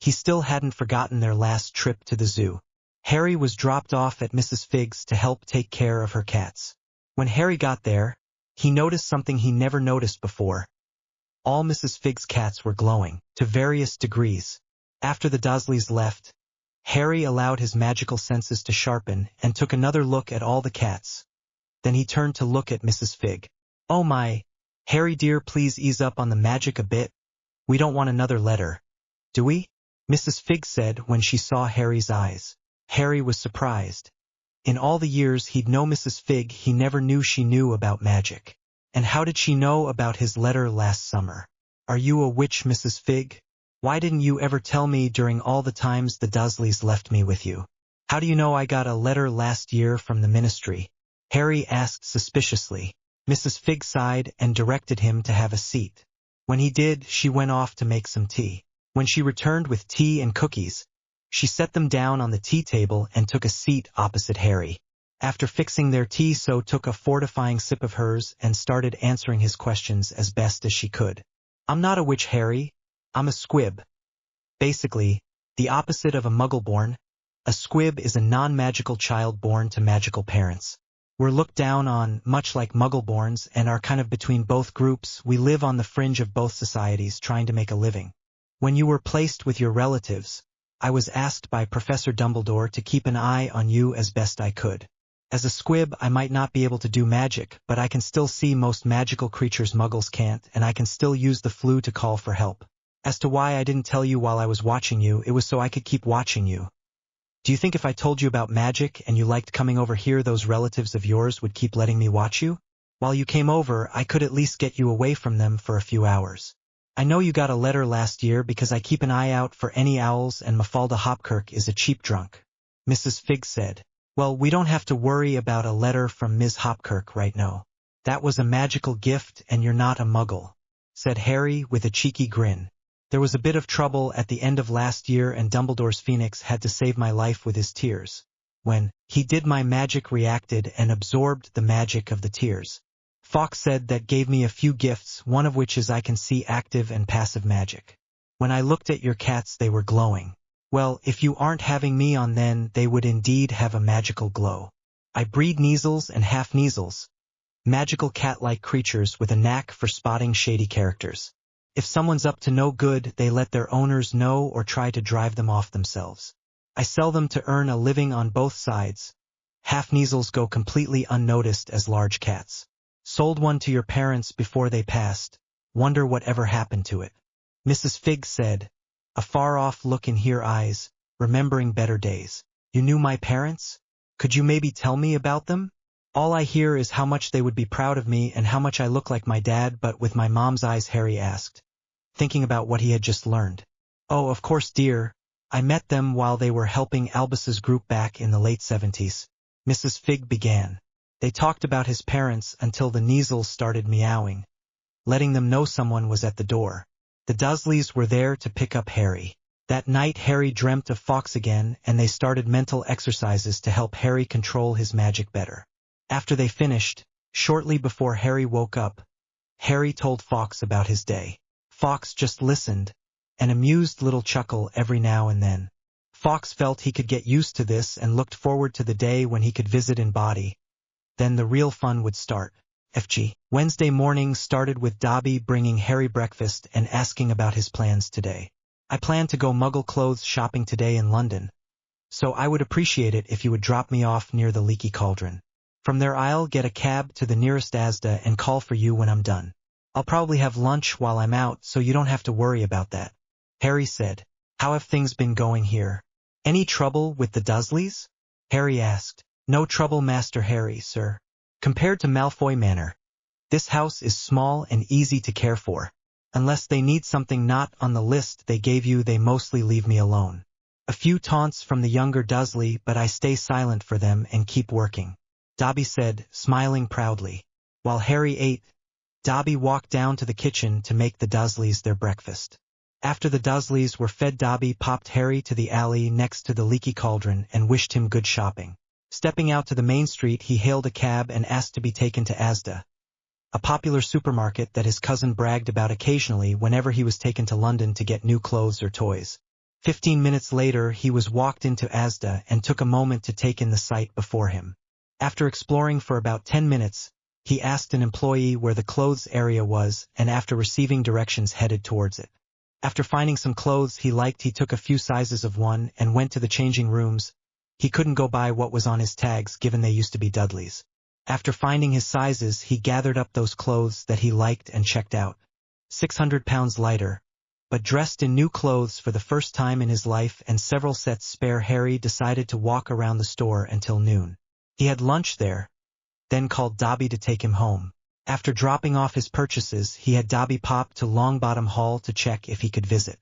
He still hadn't forgotten their last trip to the zoo. Harry was dropped off at Mrs. Figg's to help take care of her cats. When Harry got there, he noticed something he never noticed before. All Mrs. Figg's cats were glowing, to various degrees. After the Dursleys left, Harry allowed his magical senses to sharpen and took another look at all the cats. Then he turned to look at Mrs. Figg. "Oh my, Harry dear, please ease up on the magic a bit. We don't want another letter, do we?" Mrs. Figg said when she saw Harry's eyes. Harry was surprised. In all the years he'd known Mrs. Figg, he never knew she knew about magic. And how did she know about his letter last summer? "Are you a witch, Mrs. Figg? Why didn't you ever tell me during all the times the Dursleys left me with you? How do you know I got a letter last year from the Ministry?" Harry asked suspiciously. Mrs. Figg sighed and directed him to have a seat. When he did, she went off to make some tea. When she returned with tea and cookies, she set them down on the tea table and took a seat opposite Harry. After fixing their tea, so took a fortifying sip of hers and started answering his questions as best as she could. "I'm not a witch, Harry. I'm a squib. Basically, the opposite of a muggle-born. A squib is a non-magical child born to magical parents. We're looked down on, much like muggle-borns, and are kind of between both groups. We live on the fringe of both societies, trying to make a living. When you were placed with your relatives, I was asked by Professor Dumbledore to keep an eye on you as best I could. As a squib, I might not be able to do magic, but I can still see most magical creatures muggles can't, and I can still use the flue to call for help. As to why I didn't tell you while I was watching you, it was so I could keep watching you. Do you think if I told you about magic and you liked coming over here, those relatives of yours would keep letting me watch you?" While you came over, I could at least get you away from them for a few hours. I know you got a letter last year because I keep an eye out for any owls and Mafalda Hopkirk is a cheap drunk. Mrs. Fig said. Well, we don't have to worry about a letter from Ms. Hopkirk right now. That was a magical gift and you're not a muggle, said Harry with a cheeky grin. There was a bit of trouble at the end of last year and Dumbledore's phoenix had to save my life with his tears. When he did, my magic reacted and absorbed the magic of the tears. Fawkes said that gave me a few gifts, one of which is I can see active and passive magic. When I looked at your cats they were glowing. Well, if you aren't having me on then they would indeed have a magical glow. I breed Neasels and half-Neasels, magical cat-like creatures with a knack for spotting shady characters. If someone's up to no good, they let their owners know or try to drive them off themselves. I sell them to earn a living on both sides. Half-Neasels go completely unnoticed as large cats. Sold one to your parents before they passed. Wonder whatever happened to it. Mrs. Fig said, a far-off look in her eyes, remembering better days. You knew my parents? Could you maybe tell me about them? All I hear is how much they would be proud of me and how much I look like my dad, but with my mom's eyes, Harry asked, thinking about what he had just learned. Oh, of course, dear. I met them while they were helping Albus's group back in the late 70s. Mrs. Fig began. They talked about his parents until the Neasels started meowing, letting them know someone was at the door. The Dursleys were there to pick up Harry. That night Harry dreamt of Fawkes again and they started mental exercises to help Harry control his magic better. After they finished, shortly before Harry woke up, Harry told Fawkes about his day. Fawkes just listened, an amused little chuckle every now and then. Fawkes felt he could get used to this and looked forward to the day when he could visit in body. Then the real fun would start. FG. Wednesday morning started with Dobby bringing Harry breakfast and asking about his plans today. I plan to go Muggle clothes shopping today in London, so I would appreciate it if you would drop me off near the Leaky Cauldron. From there I'll get a cab to the nearest Asda and call for you when I'm done. I'll probably have lunch while I'm out so you don't have to worry about that. Harry said. How have things been going here? Any trouble with the Dursleys? Harry asked. No trouble, Master Harry, sir. Compared to Malfoy Manor, this house is small and easy to care for. Unless they need something not on the list they gave you, they mostly leave me alone. A few taunts from the younger Dursley, but I stay silent for them and keep working, Dobby said, smiling proudly. While Harry ate, Dobby walked down to the kitchen to make the Dursleys their breakfast. After the Dursleys were fed, Dobby popped Harry to the alley next to the Leaky Cauldron and wished him good shopping. Stepping out to the main street, he hailed a cab and asked to be taken to Asda, a popular supermarket that his cousin bragged about occasionally whenever he was taken to London to get new clothes or toys. 15 minutes later, he was walked into Asda and took a moment to take in the sight before him. After exploring for about 10 minutes, he asked an employee where the clothes area was and after receiving directions headed towards it. After finding some clothes he liked, he took a few sizes of one and went to the changing rooms. He couldn't go by what was on his tags given they used to be Dudley's. After finding his sizes, he gathered up those clothes that he liked and checked out. 600 pounds lighter, but dressed in new clothes for the first time in his life and several sets spare, Harry decided to walk around the store until noon. He had lunch there, then called Dobby to take him home. After dropping off his purchases, he had Dobby pop to Longbottom Hall to check if he could visit.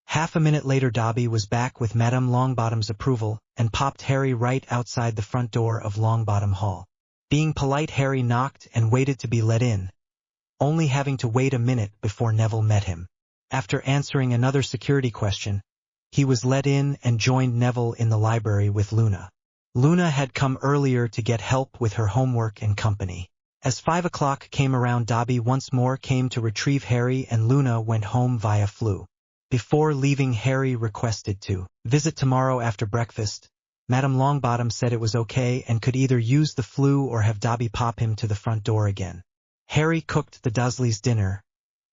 Half a minute later Dobby was back with Madame Longbottom's approval and popped Harry right outside the front door of Longbottom Hall. Being polite, Harry knocked and waited to be let in, only having to wait a minute before Neville met him. After answering another security question, he was let in and joined Neville in the library with Luna. Luna had come earlier to get help with her homework and company. As 5 o'clock came around, Dobby once more came to retrieve Harry and Luna went home via flu. Before leaving, Harry requested to visit tomorrow after breakfast. Madame Longbottom said it was okay and could either use the flu or have Dobby pop him to the front door again. Harry cooked the Dursleys' dinner,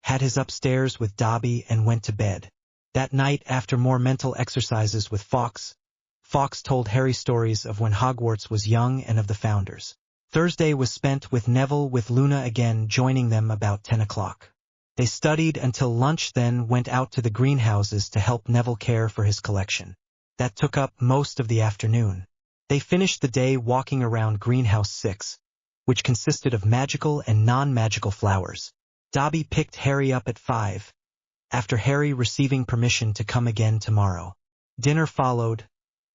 had his upstairs with Dobby and went to bed. That night, after more mental exercises with Fawkes, Fawkes told Harry stories of when Hogwarts was young and of the founders. Thursday was spent with Neville, with Luna again joining them about 10 o'clock. They studied until lunch, then went out to the greenhouses to help Neville care for his collection. That took up most of the afternoon. They finished the day walking around Greenhouse 6, which consisted of magical and non-magical flowers. Dobby picked Harry up at 5, after Harry receiving permission to come again tomorrow. Dinner followed,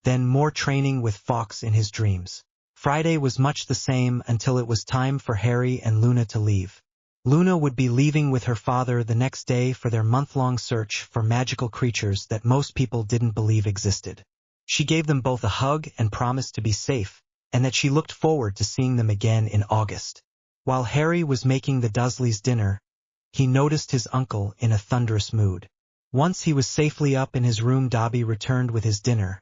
then more training with Fawkes in his dreams. Friday was much the same until it was time for Harry and Luna to leave. Luna would be leaving with her father the next day for their month-long search for magical creatures that most people didn't believe existed. She gave them both a hug and promised to be safe, and that she looked forward to seeing them again in August. While Harry was making the Dursleys dinner, he noticed his uncle in a thunderous mood. Once he was safely up in his room, Dobby returned with his dinner.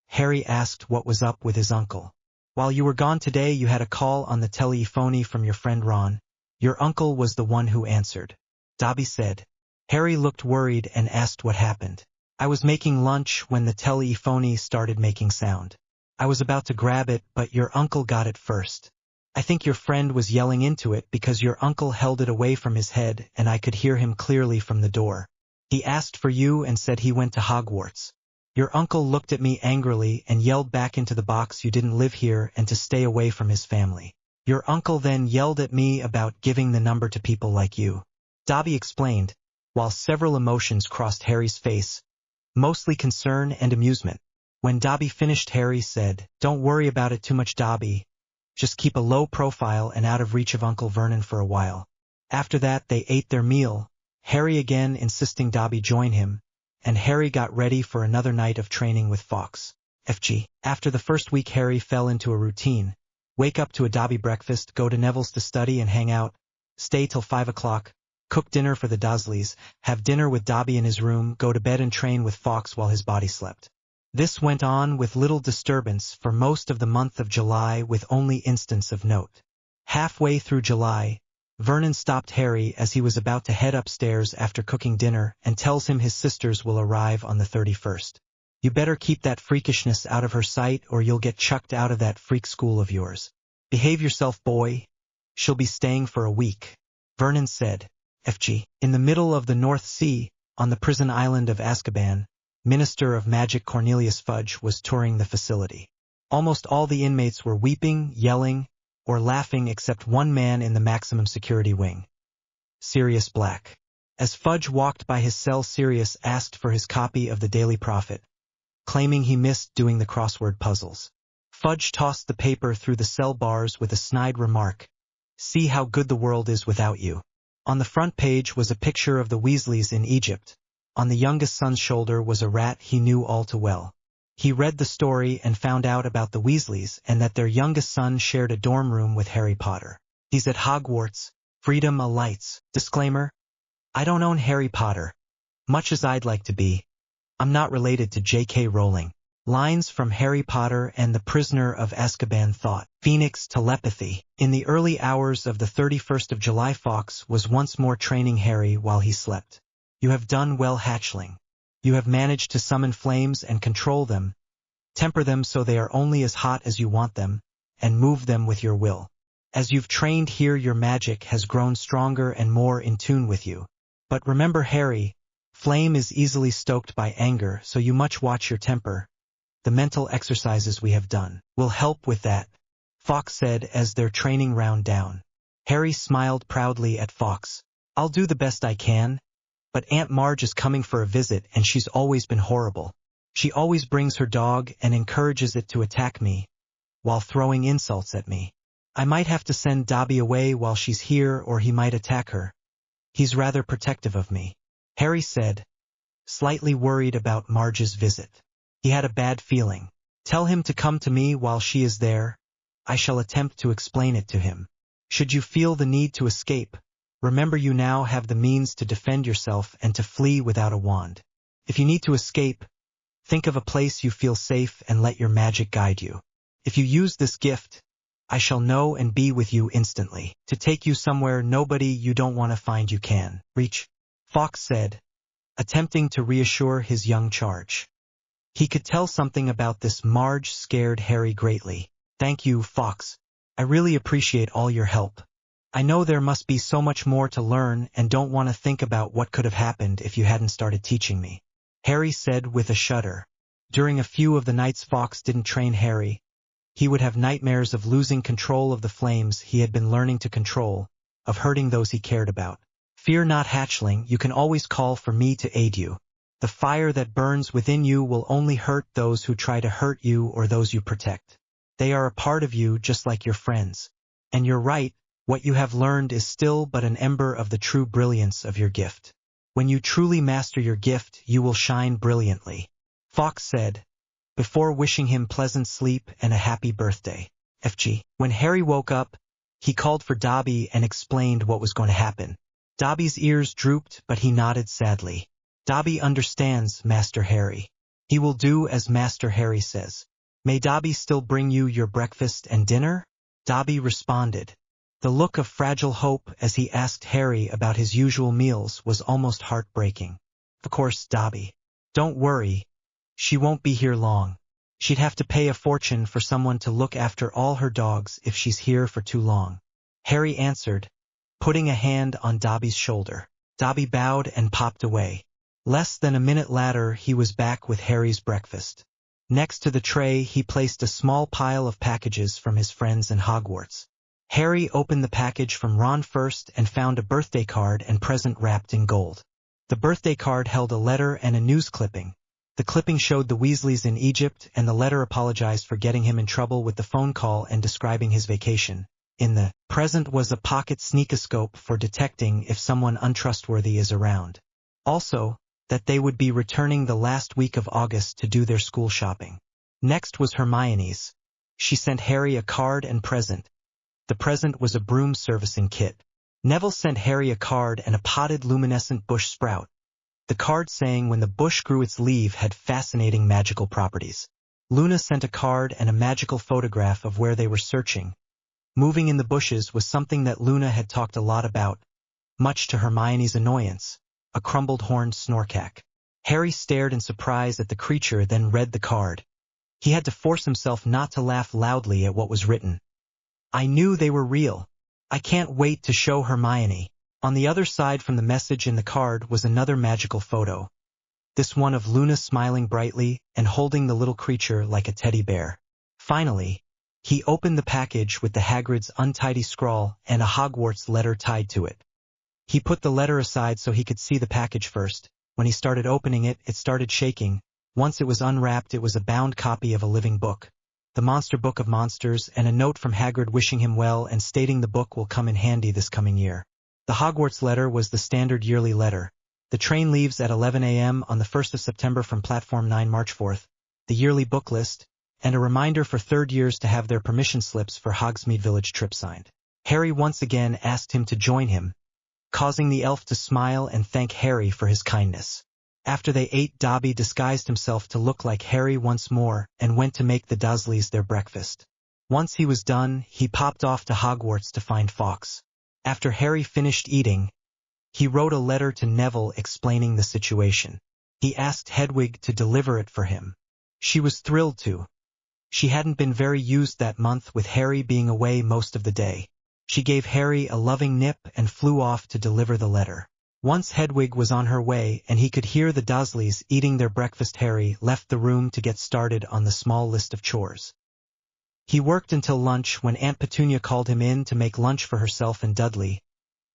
Harry asked what was up with his uncle. "While you were gone today, you had a call on the telephone from your friend Ron. Your uncle was the one who answered," Dobby said. Harry looked worried and asked what happened. "I was making lunch when the telephone started making sound. I was about to grab it, but your uncle got it first. I think your friend was yelling into it because your uncle held it away from his head and I could hear him clearly from the door. He asked for you and said he went to Hogwarts. Your uncle looked at me angrily and yelled back into the box you didn't live here and to stay away from his family. Your uncle then yelled at me about giving the number to people like you," Dobby explained, while several emotions crossed Harry's face, mostly concern and amusement. When Dobby finished, Harry said, "Don't worry about it too much, Dobby. Just keep a low profile and out of reach of Uncle Vernon for a while." After that they ate their meal, Harry again insisting Dobby join him, and Harry got ready for another night of training with Fawkes. FG. After the first week, Harry fell into a routine. Wake up to a Dobby breakfast, go to Neville's to study and hang out, stay till 5 o'clock, cook dinner for the Dursleys, have dinner with Dobby in his room, go to bed and train with Fawkes while his body slept. This went on with little disturbance for most of the month of July, with only instance of note. Halfway through July, Vernon stopped Harry as he was about to head upstairs after cooking dinner and tells him his sisters will arrive on the 31st. "You better keep that freakishness out of her sight or you'll get chucked out of that freak school of yours. Behave yourself, boy. She'll be staying for a week," Vernon said. FG. In the middle of the North Sea, on the prison island of Azkaban, Minister of Magic Cornelius Fudge was touring the facility. Almost all the inmates were weeping, yelling, or laughing except one man in the maximum security wing, Sirius Black. As Fudge walked by his cell, Sirius asked for his copy of the Daily Prophet, claiming he missed doing the crossword puzzles. Fudge tossed the paper through the cell bars with a snide remark, "See how good the world is without you." On the front page was a picture of the Weasleys in Egypt. On the youngest son's shoulder was a rat he knew all too well. He read the story and found out about the Weasleys and that their youngest son shared a dorm room with Harry Potter. "He's at Hogwarts. Freedom alights." Disclaimer: I don't own Harry Potter. Much as I'd like to be, I'm not related to J.K. Rowling. Lines from Harry Potter and the Prisoner of Azkaban thought. Phoenix telepathy. In the early hours of the 31st of July, Fawkes was once more training Harry while he slept. "You have done well, hatchling. You have managed to summon flames and control them, temper them so they are only as hot as you want them, and move them with your will. As you've trained here, your magic has grown stronger and more in tune with you. But remember, Harry, flame is easily stoked by anger, so you must watch your temper. The mental exercises we have done will help with that," Fawkes said as their training round down. Harry smiled proudly at Fawkes. "I'll do the best I can, but Aunt Marge is coming for a visit and she's always been horrible. She always brings her dog and encourages it to attack me, while throwing insults at me. I might have to send Dobby away while she's here or he might attack her. He's rather protective of me," Harry said, slightly worried about Marge's visit. He had a bad feeling. "Tell him to come to me while she is there. I shall attempt to explain it to him. Should you feel the need to escape, remember you now have the means to defend yourself and to flee without a wand. If you need to escape, think of a place you feel safe and let your magic guide you. If you use this gift, I shall know and be with you instantly, to take you somewhere nobody you don't want to find you can reach," Fawkes said, attempting to reassure his young charge. He could tell something about this. Marge scared Harry greatly. "Thank you, Fawkes. I really appreciate all your help. I know there must be so much more to learn and don't want to think about what could have happened if you hadn't started teaching me," Harry said with a shudder. During a few of the nights Fawkes didn't train Harry, He would have nightmares of losing control of the flames he had been learning to control, of hurting those he cared about. Fear not, hatchling, you can always call for me to aid you. The fire that burns within you will only hurt those who try to hurt you or those you protect. They are a part of you just like your friends. And you're right, what you have learned is still but an ember of the true brilliance of your gift. When you truly master your gift, you will shine brilliantly. Fawkes said, before wishing him pleasant sleep and a happy birthday. FG. When Harry woke up, he called for Dobby and explained what was going to happen. Dobby's ears drooped, but he nodded sadly. Dobby understands, Master Harry. He will do as Master Harry says. May Dobby still bring you your breakfast and dinner? Dobby responded. The look of fragile hope as he asked Harry about his usual meals was almost heartbreaking. Of course, Dobby. Don't worry. She won't be here long. She'd have to pay a fortune for someone to look after all her dogs if she's here for too long. Harry answered, putting a hand on Dobby's shoulder. Dobby bowed and popped away. Less than a minute later, he was back with Harry's breakfast. Next to the tray, he placed a small pile of packages from his friends in Hogwarts. Harry opened the package from Ron first and found a birthday card and present wrapped in gold. The birthday card held a letter and a news clipping. The clipping showed the Weasleys in Egypt, and the letter apologized for getting him in trouble with the phone call and describing his vacation. In the present was a pocket sneakoscope for detecting if someone untrustworthy is around. Also, that they would be returning the last week of August to do their school shopping. Next was Hermione's. She sent Harry a card and present. The present was a broom servicing kit. Neville sent Harry a card and a potted luminescent bush sprout. The card saying when the bush grew its leaf had fascinating magical properties. Luna sent a card and a magical photograph of where they were searching. Moving in the bushes was something that Luna had talked a lot about, much to Hermione's annoyance, a crumbled horned snorkack. Harry stared in surprise at the creature, then read the card. He had to force himself not to laugh loudly at what was written. I knew they were real. I can't wait to show Hermione. On the other side from the message in the card was another magical photo. This one of Luna smiling brightly and holding the little creature like a teddy bear. Finally, he opened the package with the Hagrid's untidy scrawl and a Hogwarts letter tied to it. He put the letter aside so he could see the package first. When he started opening it, it started shaking. Once it was unwrapped, it was a bound copy of a living book. The Monster Book of Monsters, and a note from Hagrid wishing him well and stating the book will come in handy this coming year. The Hogwarts letter was the standard yearly letter. The train leaves at 11 a.m. on the 1st of September from Platform 9 March 4th, the yearly book list, and a reminder for third years to have their permission slips for Hogsmeade Village trip signed. Harry once again asked him to join him, causing the elf to smile and thank Harry for his kindness. After they ate, Dobby disguised himself to look like Harry once more and went to make the Dursleys their breakfast. Once he was done, he popped off to Hogwarts to find Fawkes. After Harry finished eating, he wrote a letter to Neville explaining the situation. He asked Hedwig to deliver it for him. She was thrilled to. She hadn't been very used that month with Harry being away most of the day. She gave Harry a loving nip and flew off to deliver the letter. Once Hedwig was on her way and he could hear the Dursleys eating their breakfast, Harry left the room to get started on the small list of chores. He worked until lunch when Aunt Petunia called him in to make lunch for herself and Dudley.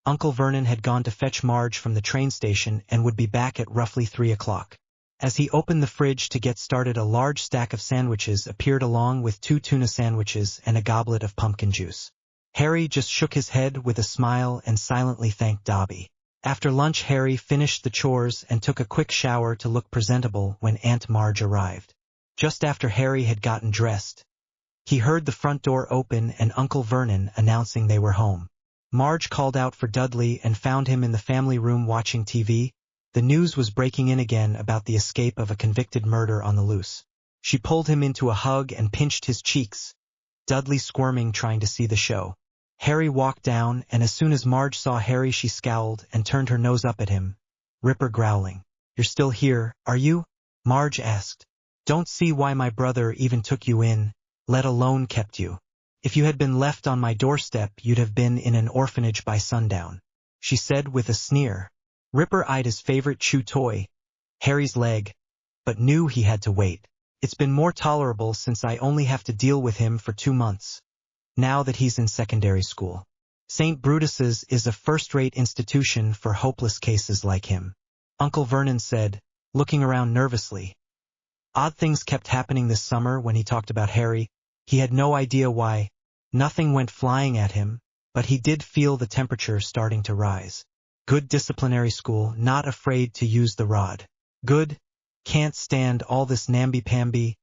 Uncle Vernon had gone to fetch Marge from the train station and would be back at roughly 3 o'clock. As he opened the fridge to get started, a large stack of sandwiches appeared along with 2 tuna sandwiches and a goblet of pumpkin juice. Harry just shook his head with a smile and silently thanked Dobby. After lunch, Harry finished the chores and took a quick shower to look presentable when Aunt Marge arrived. Just after Harry had gotten dressed, he heard the front door open and Uncle Vernon announcing they were home. Marge called out for Dudley and found him in the family room watching TV. The news was breaking in again about the escape of a convicted murderer on the loose. She pulled him into a hug and pinched his cheeks, Dudley squirming trying to see the show. Harry walked down, and as soon as Marge saw Harry she scowled and turned her nose up at him, Ripper growling. "You're still here, are you?" Marge asked. "Don't see why my brother even took you in, let alone kept you. If you had been left on my doorstep, you'd have been in an orphanage by sundown," she said with a sneer. Ripper eyed his favorite chew toy, Harry's leg, but knew he had to wait. It's been more tolerable since I only have to deal with him for 2 months, now that he's in secondary school. St. Brutus's is a first-rate institution for hopeless cases like him, Uncle Vernon said, looking around nervously. Odd things kept happening this summer when he talked about Harry. He had no idea why. Nothing went flying at him, but he did feel the temperature starting to rise. Good disciplinary school, not afraid to use the rod. Good. Can't stand all this namby-pamby,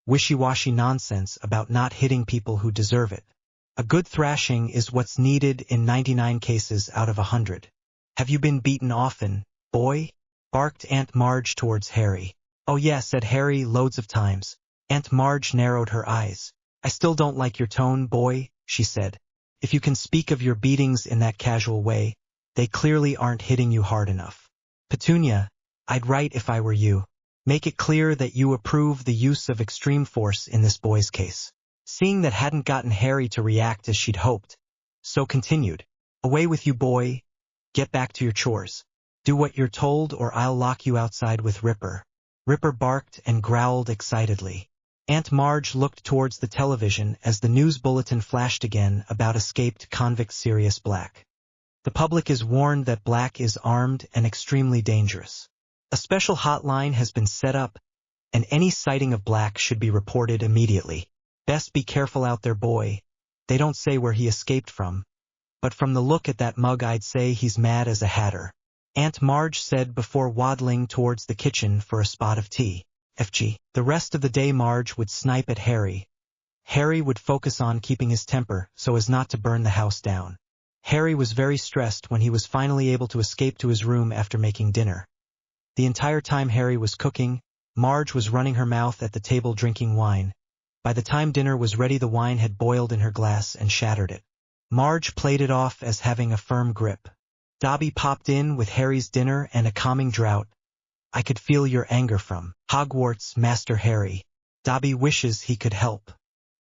wishy-washy nonsense about not hitting people who deserve it. A good thrashing is what's needed in 99 cases out of 100. Have you been beaten often, boy? Barked Aunt Marge towards Harry. Oh yeah, said Harry loads of times. Aunt Marge narrowed her eyes. I still don't like your tone, boy, she said. If you can speak of your beatings in that casual way, they clearly aren't hitting you hard enough. Petunia, I'd write if I were you. Make it clear that you approve the use of extreme force in this boy's case. Seeing that hadn't gotten Harry to react as she'd hoped, so continued. Away with you, boy. Get back to your chores. Do what you're told or I'll lock you outside with Ripper. Ripper barked and growled excitedly. Aunt Marge looked towards the television as the news bulletin flashed again about escaped convict Sirius Black. The public is warned that Black is armed and extremely dangerous. A special hotline has been set up, and any sighting of Black should be reported immediately. Best be careful out there, boy. They don't say where he escaped from, but from the look at that mug I'd say he's mad as a hatter, Aunt Marge said before waddling towards the kitchen for a spot of tea. FG. The rest of the day Marge would snipe at Harry. Harry would focus on keeping his temper so as not to burn the house down. Harry was very stressed when he was finally able to escape to his room after making dinner. The entire time Harry was cooking, Marge was running her mouth at the table drinking wine. By the time dinner was ready, the wine had boiled in her glass and shattered it. Marge played it off as having a firm grip. Dobby popped in with Harry's dinner and a calming draught. I could feel your anger from Hogwarts, Master Harry. Dobby wishes he could help.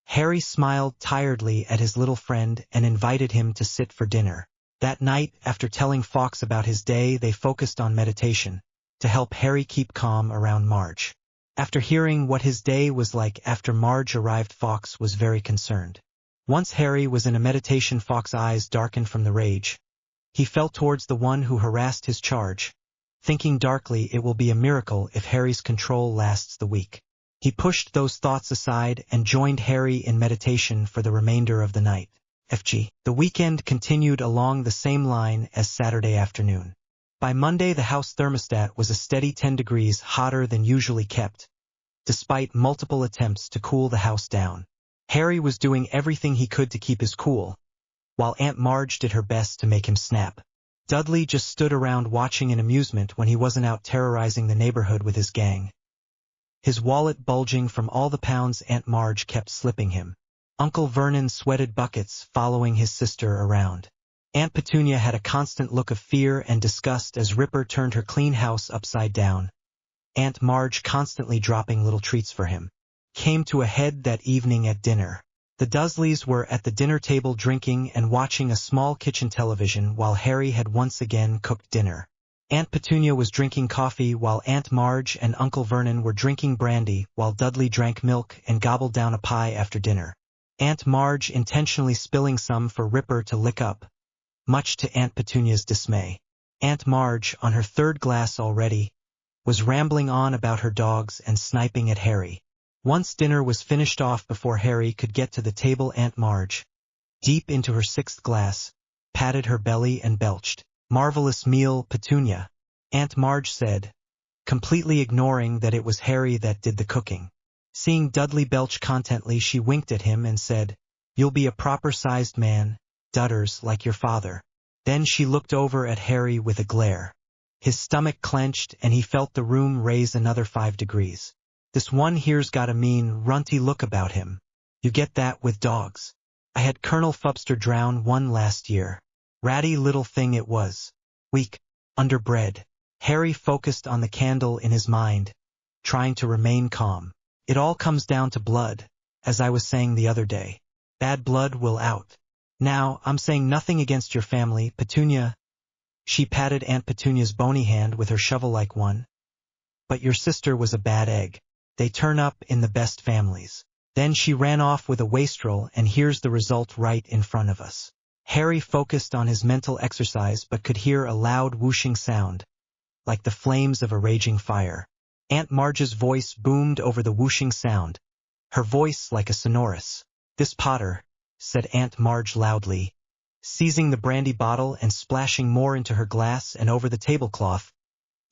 Harry smiled tiredly at his little friend and invited him to sit for dinner. That night, after telling Fawkes about his day, they focused on meditation, to help Harry keep calm around Marge. After hearing what his day was like after Marge arrived, Fawkes was very concerned. Once Harry was in a meditation, Fawkes' eyes darkened from the rage. He felt towards the one who harassed his charge, thinking darkly it will be a miracle if Harry's control lasts the week. He pushed those thoughts aside and joined Harry in meditation for the remainder of the night. FG. The weekend continued along the same line as Saturday afternoon. By Monday the house thermostat was a steady 10 degrees hotter than usually kept, despite multiple attempts to cool the house down. Harry was doing everything he could to keep his cool, while Aunt Marge did her best to make him snap. Dudley just stood around watching in amusement when he wasn't out terrorizing the neighborhood with his gang. His wallet bulging from all the pounds Aunt Marge kept slipping him. Uncle Vernon sweated buckets following his sister around. Aunt Petunia had a constant look of fear and disgust as Ripper turned her clean house upside down. Aunt Marge, constantly dropping little treats for him, came to a head that evening at dinner. The Dursleys were at the dinner table drinking and watching a small kitchen television while Harry had once again cooked dinner. Aunt Petunia was drinking coffee while Aunt Marge and Uncle Vernon were drinking brandy, while Dudley drank milk and gobbled down a pie after dinner. Aunt Marge intentionally spilling some for Ripper to lick up, much to Aunt Petunia's dismay. Aunt Marge, on her third glass already, was rambling on about her dogs and sniping at Harry. Once dinner was finished off before Harry could get to the table, Aunt Marge, deep into her 6th glass, patted her belly and belched. Marvelous meal, Petunia, Aunt Marge said, completely ignoring that it was Harry that did the cooking. Seeing Dudley belch contently, she winked at him and said, You'll be a proper-sized man, Dudders, like your father. Then she looked over at Harry with a glare. His stomach clenched and he felt the room raise another 5 degrees. This one here's got a mean, runty look about him. You get that with dogs. I had Colonel Fubster drown one last year. Ratty little thing it was. Weak, underbred. Harry focused on the candle in his mind, trying to remain calm. It all comes down to blood, as I was saying the other day. Bad blood will out. Now, I'm saying nothing against your family, Petunia. She patted Aunt Petunia's bony hand with her shovel-like one. But your sister was a bad egg. They turn up in the best families. Then she ran off with a wastrel, and here's the result right in front of us. Harry focused on his mental exercise but could hear a loud whooshing sound, like the flames of a raging fire. Aunt Marge's voice boomed over the whooshing sound, her voice like a sonorous. "This Potter," said Aunt Marge loudly, seizing the brandy bottle and splashing more into her glass and over the tablecloth.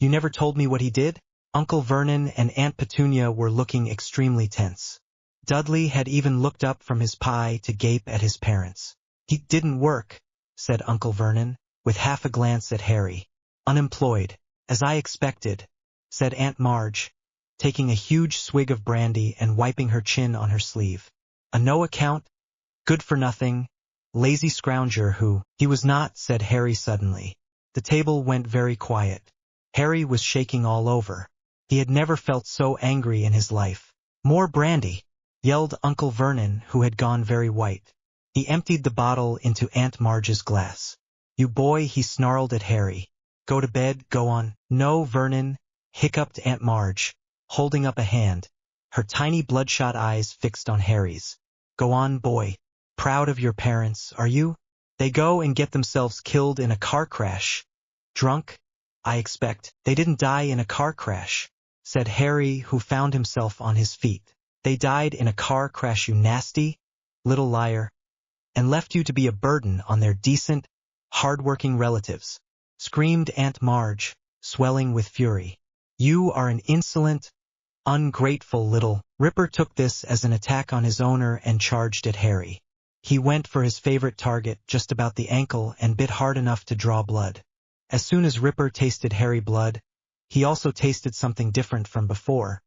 "You never told me what he did?" Uncle Vernon and Aunt Petunia were looking extremely tense. Dudley had even looked up from his pie to gape at his parents. "He didn't work," said Uncle Vernon, with half a glance at Harry. "Unemployed, as I expected," said Aunt Marge, taking a huge swig of brandy and wiping her chin on her sleeve. "A no-account, good-for-nothing, lazy scrounger who—" "He was not," said Harry suddenly. The table went very quiet. Harry was shaking all over. He had never felt so angry in his life. "More brandy!" yelled Uncle Vernon, who had gone very white. He emptied the bottle into Aunt Marge's glass. "You boy," he snarled at Harry. "Go to bed, go on." "No, Vernon," hiccuped Aunt Marge, holding up a hand, her tiny bloodshot eyes fixed on Harry's. "Go on, boy. Proud of your parents, are you? They go and get themselves killed in a car crash. Drunk, I expect." "They didn't die in a car crash," said Harry, who found himself on his feet. "They died in a car crash, you nasty little liar, and left you to be a burden on their decent, hard-working relatives," screamed Aunt Marge, swelling with fury. "You are an insolent, ungrateful little—" Ripper took this as an attack on his owner and charged at Harry. He went for his favorite target, just about the ankle, and bit hard enough to draw blood. As soon as Ripper tasted Harry's blood, he also tasted something different from before,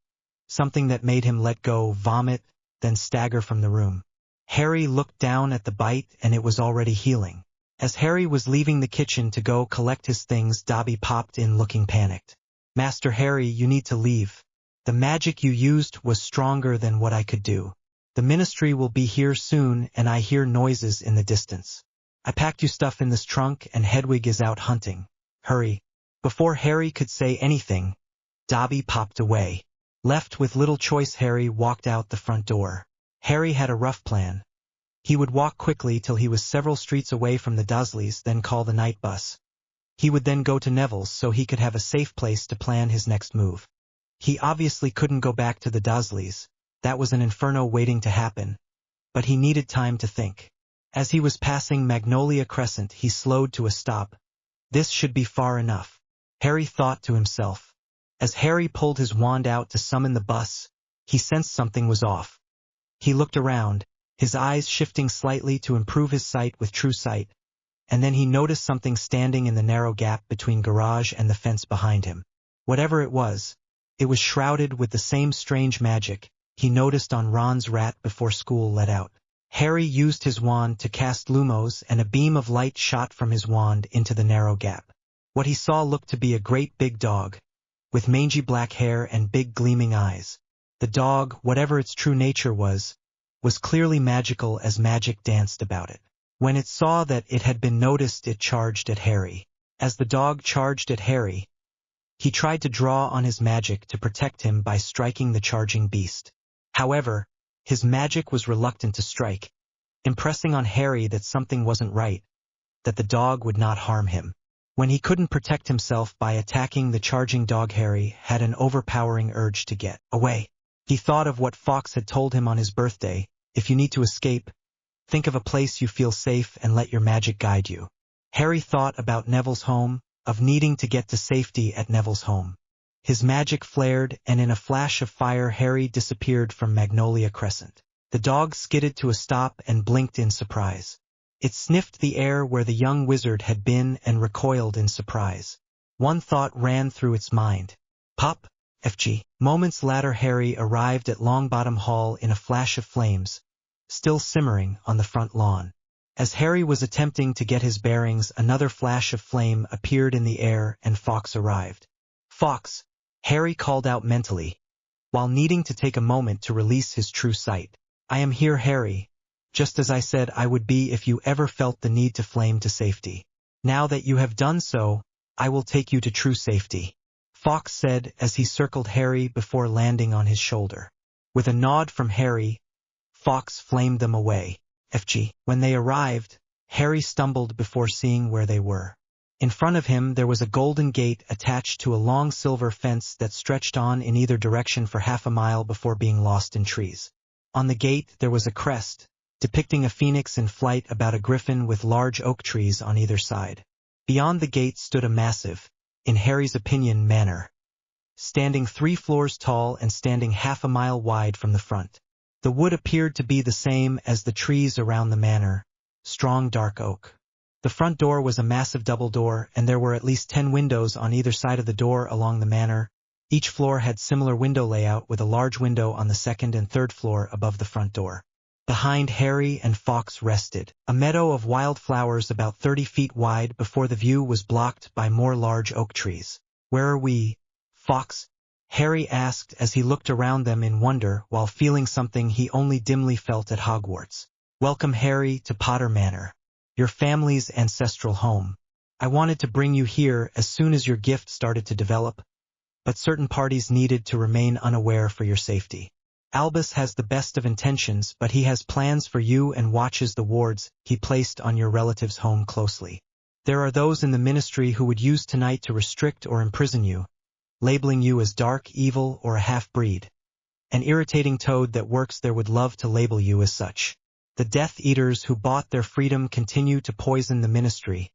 something that made him let go, vomit, then stagger from the room. Harry looked down at the bite, and it was already healing. As Harry was leaving the kitchen to go collect his things, Dobby popped in looking panicked. "Master Harry, you need to leave. The magic you used was stronger than what I could do. The ministry will be here soon, and I hear noises in the distance. I packed you stuff in this trunk, and Hedwig is out hunting. Hurry." Before Harry could say anything, Dobby popped away. Left with little choice, Harry walked out the front door. Harry had a rough plan. He would walk quickly till he was several streets away from the Dursleys, then call the night bus. He would then go to Neville's so he could have a safe place to plan his next move. He obviously couldn't go back to the Dursleys. That was an inferno waiting to happen. But he needed time to think. As he was passing Magnolia Crescent, he slowed to a stop. This should be far enough, Harry thought to himself. As Harry pulled his wand out to summon the bus, he sensed something was off. He looked around, his eyes shifting slightly to improve his sight with true sight, and then he noticed something standing in the narrow gap between garage and the fence behind him. Whatever it was shrouded with the same strange magic he noticed on Ron's rat before school let out. Harry used his wand to cast Lumos, and a beam of light shot from his wand into the narrow gap. What he saw looked to be a great big dog, with mangy black hair and big gleaming eyes. The dog, whatever its true nature was clearly magical as magic danced about it. When it saw that it had been noticed, it charged at Harry. As the dog charged at Harry, he tried to draw on his magic to protect him by striking the charging beast. However, his magic was reluctant to strike, impressing on Harry that something wasn't right, that the dog would not harm him. When he couldn't protect himself by attacking the charging dog, Harry had an overpowering urge to get away. He thought of what Fawkes had told him on his birthday: if you need to escape, think of a place you feel safe and let your magic guide you. Harry thought about Neville's home, of needing to get to safety at Neville's home. His magic flared, and in a flash of fire Harry disappeared from Magnolia Crescent. The dog skidded to a stop and blinked in surprise. It sniffed the air where the young wizard had been and recoiled in surprise. One thought ran through its mind. Pop, FG. Moments later Harry arrived at Longbottom Hall in a flash of flames, still simmering on the front lawn. As Harry was attempting to get his bearings, another flash of flame appeared in the air and Fawkes arrived. "Fawkes," Harry called out mentally, while needing to take a moment to release his true sight. "I am here, Harry, just as I said I would be if you ever felt the need to flame to safety. Now that you have done so, I will take you to true safety." Fawkes said as he circled Harry before landing on his shoulder. With a nod from Harry, Fawkes flamed them away. FG. When they arrived, Harry stumbled before seeing where they were. In front of him there was a golden gate attached to a long silver fence that stretched on in either direction for half a mile before being lost in trees. On the gate there was a crest, depicting a phoenix in flight about a griffin with large oak trees on either side. Beyond the gate stood a massive, in Harry's opinion, manor, standing 3 floors tall and standing half a mile wide from the front. The wood appeared to be the same as the trees around the manor, strong dark oak. The front door was a massive double door, and there were at least 10 windows on either side of the door along the manor. Each floor had similar window layout with a large window on the second and third floor above the front door. Behind Harry and Fawkes rested a meadow of wild flowers about 30 feet wide before the view was blocked by more large oak trees. "Where are we, Fawkes?" Harry asked as he looked around them in wonder while feeling something he only dimly felt at Hogwarts. "Welcome, Harry, to Potter Manor, your family's ancestral home. I wanted to bring you here as soon as your gift started to develop, but certain parties needed to remain unaware for your safety. Albus has the best of intentions, but he has plans for you and watches the wards he placed on your relative's home closely. There are those in the ministry who would use tonight to restrict or imprison you, labeling you as dark, evil, or a half-breed. An irritating toad that works there would love to label you as such. The Death Eaters who bought their freedom continue to poison the ministry,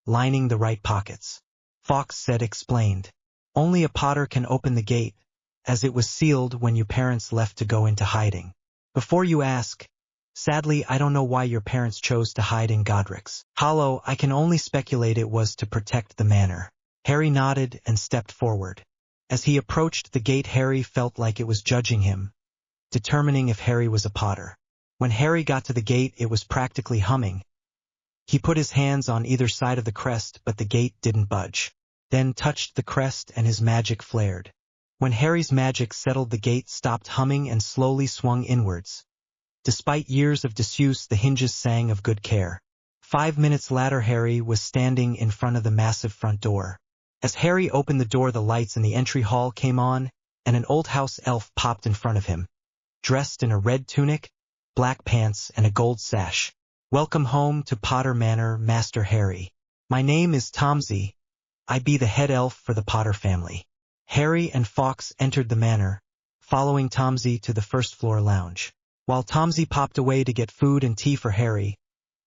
lining the right pockets." Fawkes said explained. "Only a Potter can open the gate, as it was sealed when your parents left to go into hiding. Before you ask, sadly I don't know why your parents chose to hide in Godric's Hollow. I can only speculate it was to protect the manor." Harry nodded and stepped forward. As he approached the gate, Harry felt like it was judging him, determining if Harry was a Potter. When Harry got to the gate, it was practically humming. He put his hands on either side of the crest, but the gate didn't budge. Then touched the crest and his magic flared. When Harry's magic settled, the gate stopped humming and slowly swung inwards. Despite years of disuse, the hinges sang of good care. 5 minutes later, Harry was standing in front of the massive front door. As Harry opened the door, the lights in the entry hall came on, and an old house elf popped in front of him, dressed in a red tunic, black pants, and a gold sash. "Welcome home to Potter Manor, Master Harry. My name is Tomsy. I be the head elf for the Potter family." Harry and Fawkes entered the manor, following Tomsy to the first-floor lounge. While Tomsy popped away to get food and tea for Harry,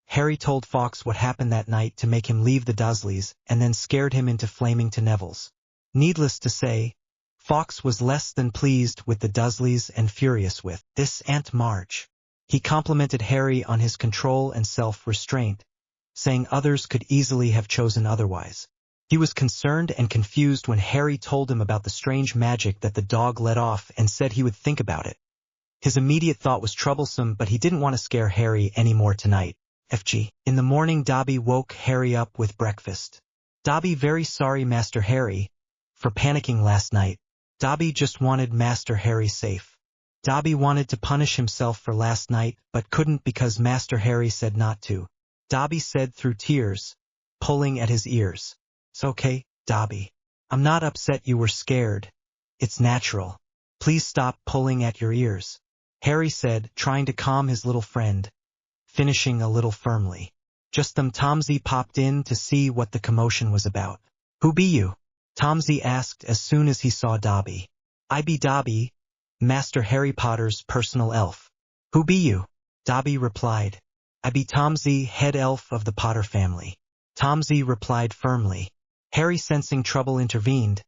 Harry told Fawkes what happened that night to make him leave the Dursleys and then scared him into flaming to Neville's. Needless to say, Fawkes was less than pleased with the Dursleys and furious with this Aunt Marge. He complimented Harry on his control and self-restraint, saying others could easily have chosen otherwise. He was concerned and confused when Harry told him about the strange magic that the dog let off and said he would think about it. His immediate thought was troublesome, but he didn't want to scare Harry any more tonight. FG. In the morning, Dobby woke Harry up with breakfast. Dobby, very sorry, Master Harry, for panicking last night. Dobby just wanted Master Harry safe. Dobby wanted to punish himself for last night, but couldn't because Master Harry said not to. Dobby said through tears, pulling at his ears. "It's okay, Dobby. I'm not upset you were scared. It's natural. Please stop pulling at your ears," Harry said, trying to calm his little friend, finishing a little firmly. Just then Tomsy popped in to see what the commotion was about. "Who be you?" Tomsy asked as soon as he saw Dobby. "I be Dobby, Master Harry Potter's personal elf." "Who be you?" Dobby replied. "I be Tomsy, head elf of the Potter family." Tomsy replied firmly. Harry, sensing trouble, intervened.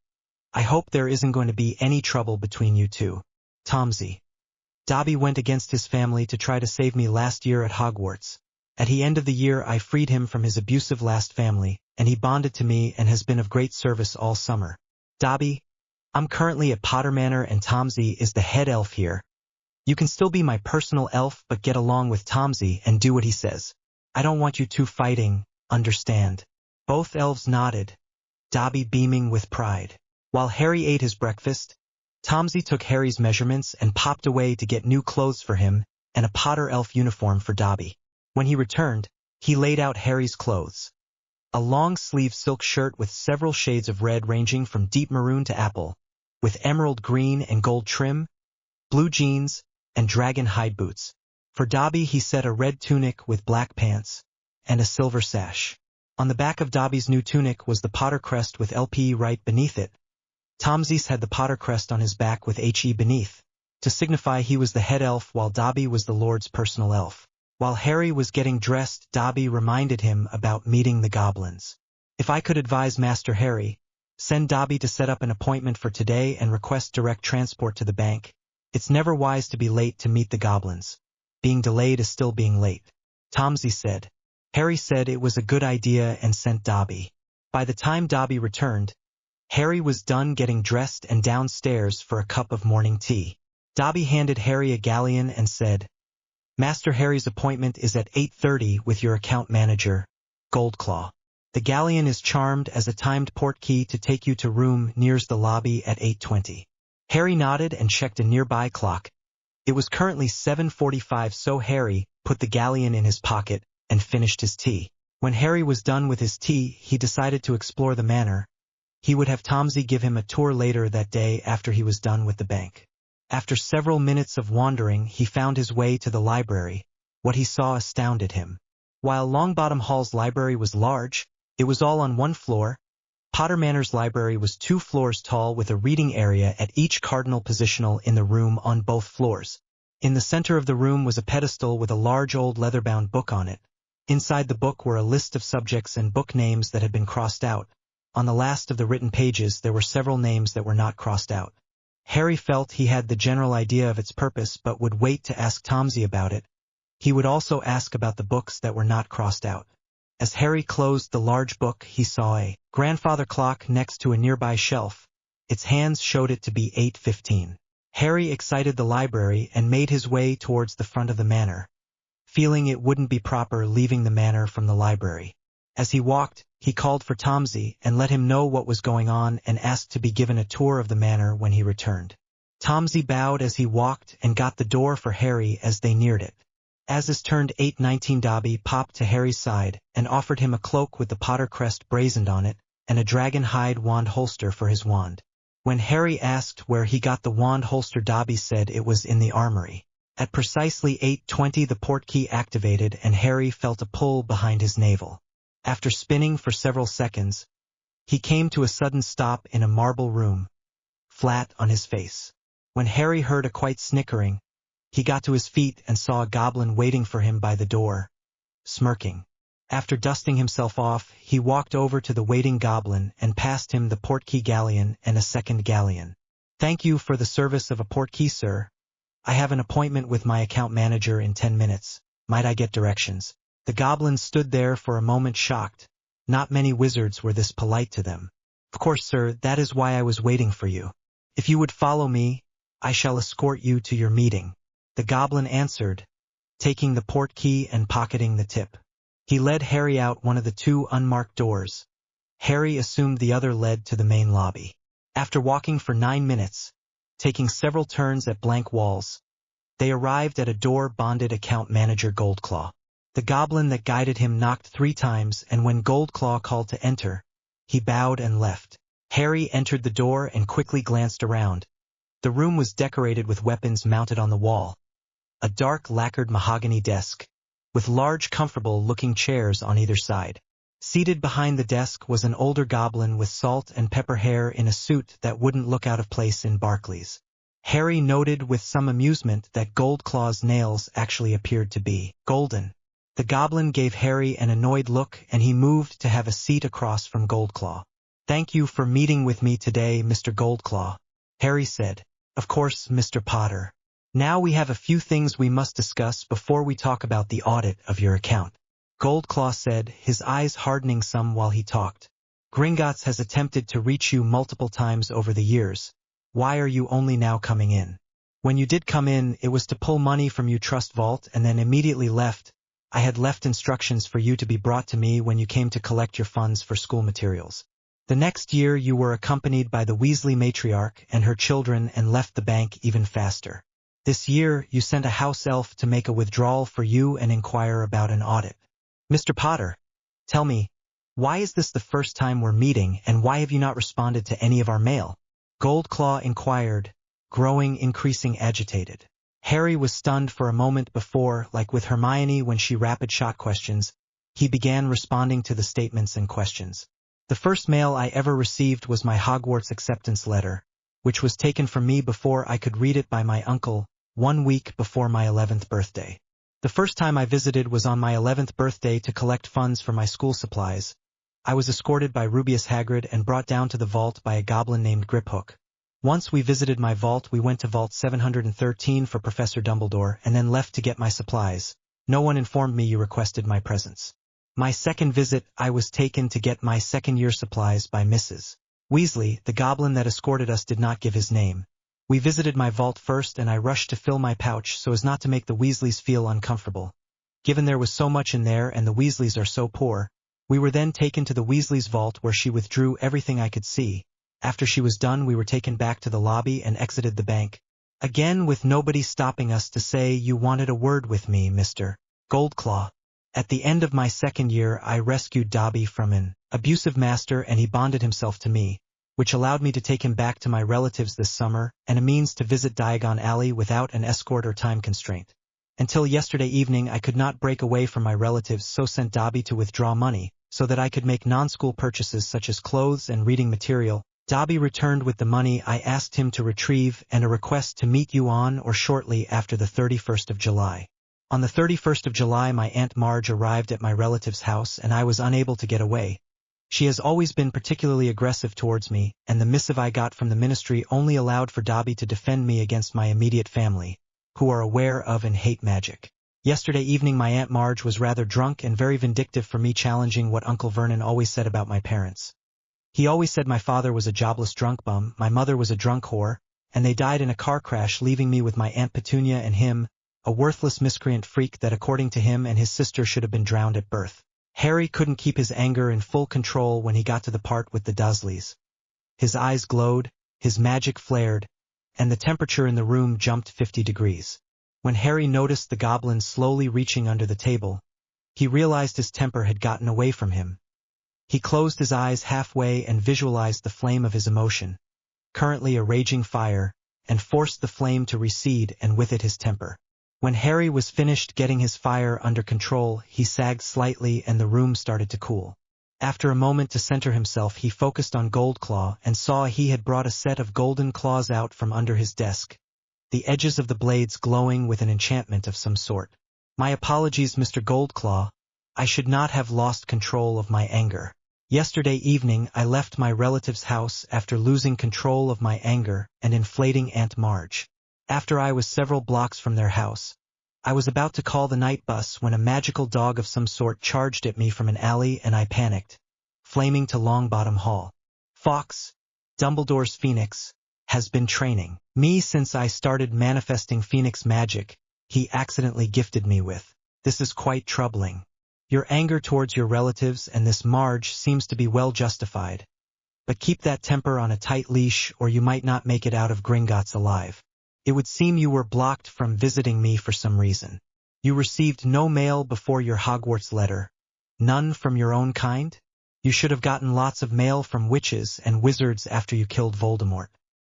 "I hope there isn't going to be any trouble between you two, Tomsy. Dobby went against his family to try to save me last year at Hogwarts. At the end of the year I freed him from his abusive last family, and he bonded to me and has been of great service all summer. Dobby, I'm currently at Potter Manor and Tomsy is the head elf here. You can still be my personal elf, but get along with Tomsy and do what he says. I don't want you two fighting, understand?" Both elves nodded, Dobby beaming with pride. While Harry ate his breakfast, Tomsy took Harry's measurements and popped away to get new clothes for him and a Potter elf uniform for Dobby. When he returned, he laid out Harry's clothes. A long-sleeved silk shirt with several shades of red ranging from deep maroon to apple, with emerald green and gold trim, blue jeans, and dragon hide boots. For Dobby he set a red tunic with black pants, and a silver sash. On the back of Dobby's new tunic was the Potter crest with LP right beneath it. Tomsies had the Potter crest on his back with HE beneath, to signify he was the head elf while Dobby was the Lord's personal elf. While Harry was getting dressed, Dobby reminded him about meeting the goblins. If I could advise Master Harry, send Dobby to set up an appointment for today and request direct transport to the bank. It's never wise to be late to meet the goblins. Being delayed is still being late. Tomsy said. Harry said it was a good idea and sent Dobby. By the time Dobby returned, Harry was done getting dressed and downstairs for a cup of morning tea. Dobby handed Harry a galleon and said, Master Harry's appointment is at 8:30 with your account manager, Goldclaw. The galleon is charmed as a timed port key to take you to room nears the lobby at 8:20. Harry nodded and checked a nearby clock. It was currently 7:45, so Harry put the galleon in his pocket and finished his tea. When Harry was done with his tea, he decided to explore the manor. He would have Tomsy give him a tour later that day after he was done with the bank. After several minutes of wandering, he found his way to the library. What he saw astounded him. While Longbottom Hall's library was large, it was all on one floor. Potter Manor's library was 2 floors tall with a reading area at each cardinal positional in the room on both floors. In the center of the room was a pedestal with a large old leather-bound book on it. Inside the book were a list of subjects and book names that had been crossed out. On the last of the written pages there were several names that were not crossed out. Harry felt he had the general idea of its purpose but would wait to ask Tomsy about it. He would also ask about the books that were not crossed out. As Harry closed the large book, he saw a grandfather clock next to a nearby shelf. Its hands showed it to be 8:15. Harry exited the library and made his way towards the front of the manor, feeling it wouldn't be proper leaving the manor from the library. As he walked, he called for Tomsy and let him know what was going on and asked to be given a tour of the manor when he returned. Tomsy bowed as he walked and got the door for Harry as they neared it. As it turned 8:19, Dobby popped to Harry's side and offered him a cloak with the Potter crest brazened on it and a dragon hide wand holster for his wand. When Harry asked where he got the wand holster, Dobby said it was in the armory. At precisely 8:20 the port key activated and Harry felt a pull behind his navel. After spinning for several seconds, he came to a sudden stop in a marble room, flat on his face. When Harry heard a quiet snickering, he got to his feet and saw a goblin waiting for him by the door, smirking. After dusting himself off, he walked over to the waiting goblin and passed him the portkey galleon and a second galleon. Thank you for the service of a portkey, sir. I have an appointment with my account manager in 10 minutes. Might I get directions? The goblin stood there for a moment shocked. Not many wizards were this polite to them. Of course, sir, that is why I was waiting for you. If you would follow me, I shall escort you to your meeting. The goblin answered, taking the portkey and pocketing the tip. He led Harry out one of the 2 unmarked doors. Harry assumed the other led to the main lobby. After walking for 9 minutes, taking several turns at blank walls, they arrived at a door bonded account manager Goldclaw. The goblin that guided him knocked 3 times, and when Goldclaw called to enter, he bowed and left. Harry entered the door and quickly glanced around. The room was decorated with weapons mounted on the wall. A dark lacquered mahogany desk, with large comfortable-looking chairs on either side. Seated behind the desk was an older goblin with salt and pepper hair in a suit that wouldn't look out of place in Barclays. Harry noted with some amusement that Goldclaw's nails actually appeared to be golden. The goblin gave Harry an annoyed look and he moved to have a seat across from Goldclaw. Thank you for meeting with me today, Mr. Goldclaw, Harry said. Of course, Mr. Potter. Now we have a few things we must discuss before we talk about the audit of your account, Goldclaw said, his eyes hardening some while he talked. Gringotts has attempted to reach you multiple times over the years. Why are you only now coming in? When you did come in, it was to pull money from your trust vault and then immediately left. I had left instructions for you to be brought to me when you came to collect your funds for school materials. The next year you were accompanied by the Weasley matriarch and her children and left the bank even faster. This year you sent a house elf to make a withdrawal for you and inquire about an audit. Mr. Potter, tell me, Why is this the first time we're meeting, and why have you not responded to any of our mail? Goldclaw inquired, increasing agitated. Harry was stunned for a moment before, like with Hermione when she rapid-shot questions, he began responding to the statements and questions. The first mail I ever received was my Hogwarts acceptance letter, which was taken from me before I could read it by my uncle, 1 week before my 11th birthday. The first time I visited was on my 11th birthday to collect funds for my school supplies. I was escorted by Rubeus Hagrid and brought down to the vault by a goblin named Griphook. Once we visited my vault, we went to Vault 713 for Professor Dumbledore and then left to get my supplies. No one informed me you requested my presence. My second visit, I was taken to get my second-year supplies by Mrs. Weasley. The goblin that escorted us did not give his name. We visited my vault first and I rushed to fill my pouch so as not to make the Weasleys feel uncomfortable. Given there was so much in there and the Weasleys are so poor, we were then taken to the Weasleys' vault where she withdrew everything I could see. After she was done, we were taken back to the lobby and exited the bank. Again with nobody stopping us to say you wanted a word with me, Mr. Goldclaw. At the end of my second year, I rescued Dobby from an abusive master and he bonded himself to me, which allowed me to take him back to my relatives this summer and a means to visit Diagon Alley without an escort or time constraint. Until yesterday evening, I could not break away from my relatives, so sent Dobby to withdraw money, so that I could make non-school purchases such as clothes and reading material. Dobby returned with the money I asked him to retrieve and a request to meet you on or shortly after the 31st of July. On the 31st of July, my Aunt Marge arrived at my relative's house and I was unable to get away. She has always been particularly aggressive towards me, and the missive I got from the ministry only allowed for Dobby to defend me against my immediate family, who are aware of and hate magic. Yesterday evening my Aunt Marge was rather drunk and very vindictive for me challenging what Uncle Vernon always said about my parents. He always said my father was a jobless drunk bum, my mother was a drunk whore, and they died in a car crash leaving me with my Aunt Petunia and him, a worthless miscreant freak that according to him and his sister should have been drowned at birth. Harry couldn't keep his anger in full control when he got to the part with the Dursleys. His eyes glowed, his magic flared, and the temperature in the room jumped 50 degrees. When Harry noticed the goblin slowly reaching under the table, he realized his temper had gotten away from him. He closed his eyes halfway and visualized the flame of his emotion, currently a raging fire, and forced the flame to recede and with it his temper. When Harry was finished getting his fire under control, he sagged slightly and the room started to cool. After a moment to center himself, he focused on Goldclaw and saw he had brought a set of golden claws out from under his desk, the edges of the blades glowing with an enchantment of some sort. My apologies, Mr. Goldclaw. I should not have lost control of my anger. Yesterday evening I left my relative's house after losing control of my anger and inflating Aunt Marge. After I was several blocks from their house, I was about to call the night bus when a magical dog of some sort charged at me from an alley and I panicked, flaming to Longbottom Hall. Fawkes, Dumbledore's Phoenix, has been training me since I started manifesting Phoenix magic he accidentally gifted me with. This is quite troubling. Your anger towards your relatives and this Marge seems to be well justified. But keep that temper on a tight leash or you might not make it out of Gringotts alive. It would seem you were blocked from visiting me for some reason. You received no mail before your Hogwarts letter. None from your own kind? You should have gotten lots of mail from witches and wizards after you killed Voldemort,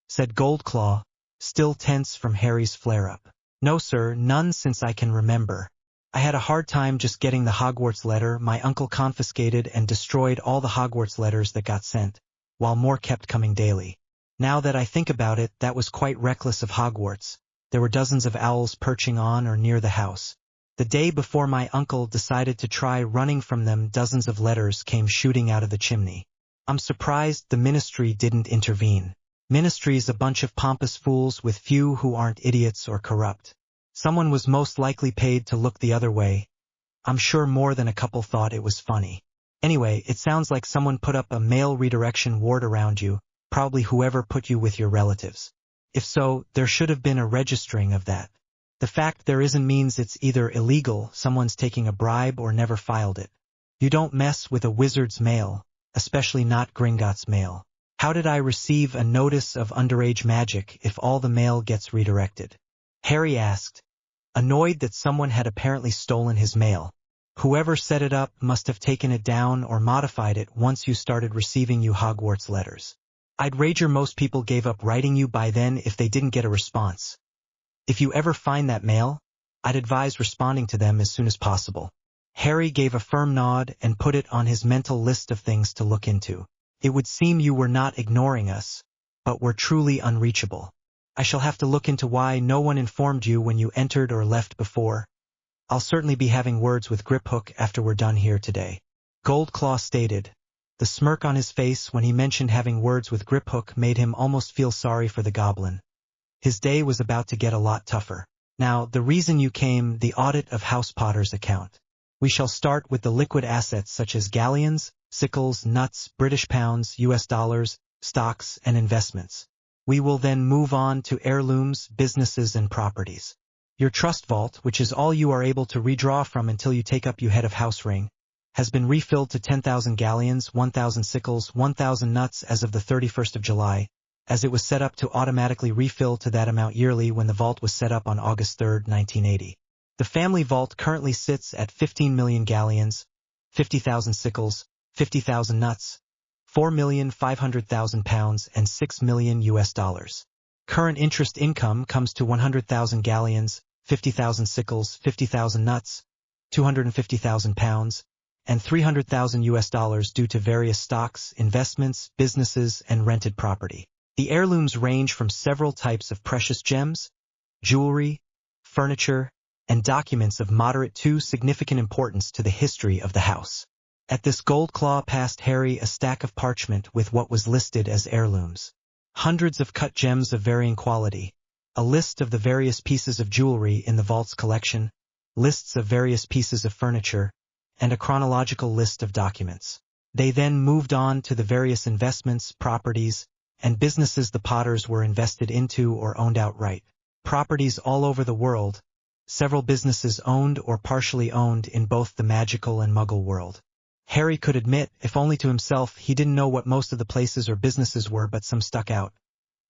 said Goldclaw, still tense from Harry's flare-up. No, sir, none since I can remember. I had a hard time just getting the Hogwarts letter. My uncle confiscated and destroyed all the Hogwarts letters that got sent, while more kept coming daily. Now that I think about it, that was quite reckless of Hogwarts. There were dozens of owls perching on or near the house. The day before my uncle decided to try running from them, dozens of letters came shooting out of the chimney. I'm surprised the ministry didn't intervene. Ministry's a bunch of pompous fools with few who aren't idiots or corrupt. Someone was most likely paid to look the other way. I'm sure more than a couple thought it was funny. Anyway, it sounds like someone put up a mail redirection ward around you, probably whoever put you with your relatives. If so, there should have been a registering of that. The fact there isn't means it's either illegal, someone's taking a bribe, or never filed it. You don't mess with a wizard's mail, especially not Gringotts mail. How did I receive a notice of underage magic if all the mail gets redirected? Harry asked, annoyed that someone had apparently stolen his mail. Whoever set it up must have taken it down or modified it once you started receiving you Hogwarts letters. I'd wager most people gave up writing you by then if they didn't get a response. If you ever find that mail, I'd advise responding to them as soon as possible. Harry gave a firm nod and put it on his mental list of things to look into. It would seem you were not ignoring us, but were truly unreachable. I shall have to look into why no one informed you when you entered or left before. I'll certainly be having words with Griphook after we're done here today. Goldclaw stated. The smirk on his face when he mentioned having words with Griphook made him almost feel sorry for the goblin. His day was about to get a lot tougher. Now, the reason you came, the audit of House Potter's account. We shall start with the liquid assets such as galleons, sickles, nuts, British pounds, US dollars, stocks, and investments. We will then move on to heirlooms, businesses, and properties. Your trust vault, which is all you are able to redraw from until you take up your head of house ring, has been refilled to 10,000 galleons, 1,000 sickles, 1,000 nuts as of the 31st of July, as it was set up to automatically refill to that amount yearly when the vault was set up on August 3, 1980. The family vault currently sits at 15 million galleons, 50,000 sickles, 50,000 nuts, 4,500,000 pounds, and 6 million US dollars. Current interest income comes to 100,000 galleons, 50,000 sickles, 50,000 nuts, 250,000 pounds, and 300,000 US dollars due to various stocks, investments, businesses, and rented property. The heirlooms range from several types of precious gems, jewelry, furniture, and documents of moderate to significant importance to the history of the house. At this Goldclaw passed Harry a stack of parchment with what was listed as heirlooms. Hundreds of cut gems of varying quality, a list of the various pieces of jewelry in the vault's collection, lists of various pieces of furniture, and a chronological list of documents. They then moved on to the various investments, properties, and businesses the Potters were invested into or owned outright. Properties all over the world, several businesses owned or partially owned in both the magical and muggle world. Harry could admit, if only to himself, he didn't know what most of the places or businesses were, but some stuck out.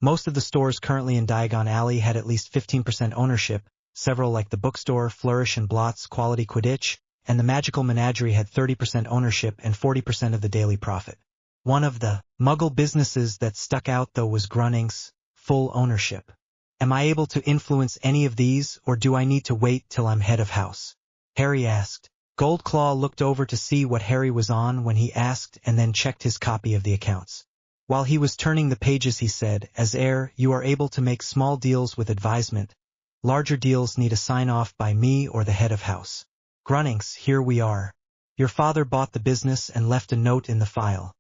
Most of the stores currently in Diagon Alley had at least 15% ownership, several like the bookstore, Flourish and Blots, Quality Quidditch, and the magical Menagerie had 30% ownership and 40% of the daily profit. One of the muggle businesses that stuck out though was Grunning's, full ownership. Am I able to influence any of these, or do I need to wait till I'm head of house? Harry asked. Goldclaw looked over to see what Harry was on when he asked and then checked his copy of the accounts. While he was turning the pages he said, as heir, you are able to make small deals with advisement. Larger deals need a sign-off by me or the head of house. Grunnings, here we are. Your father bought the business and left a note in the file.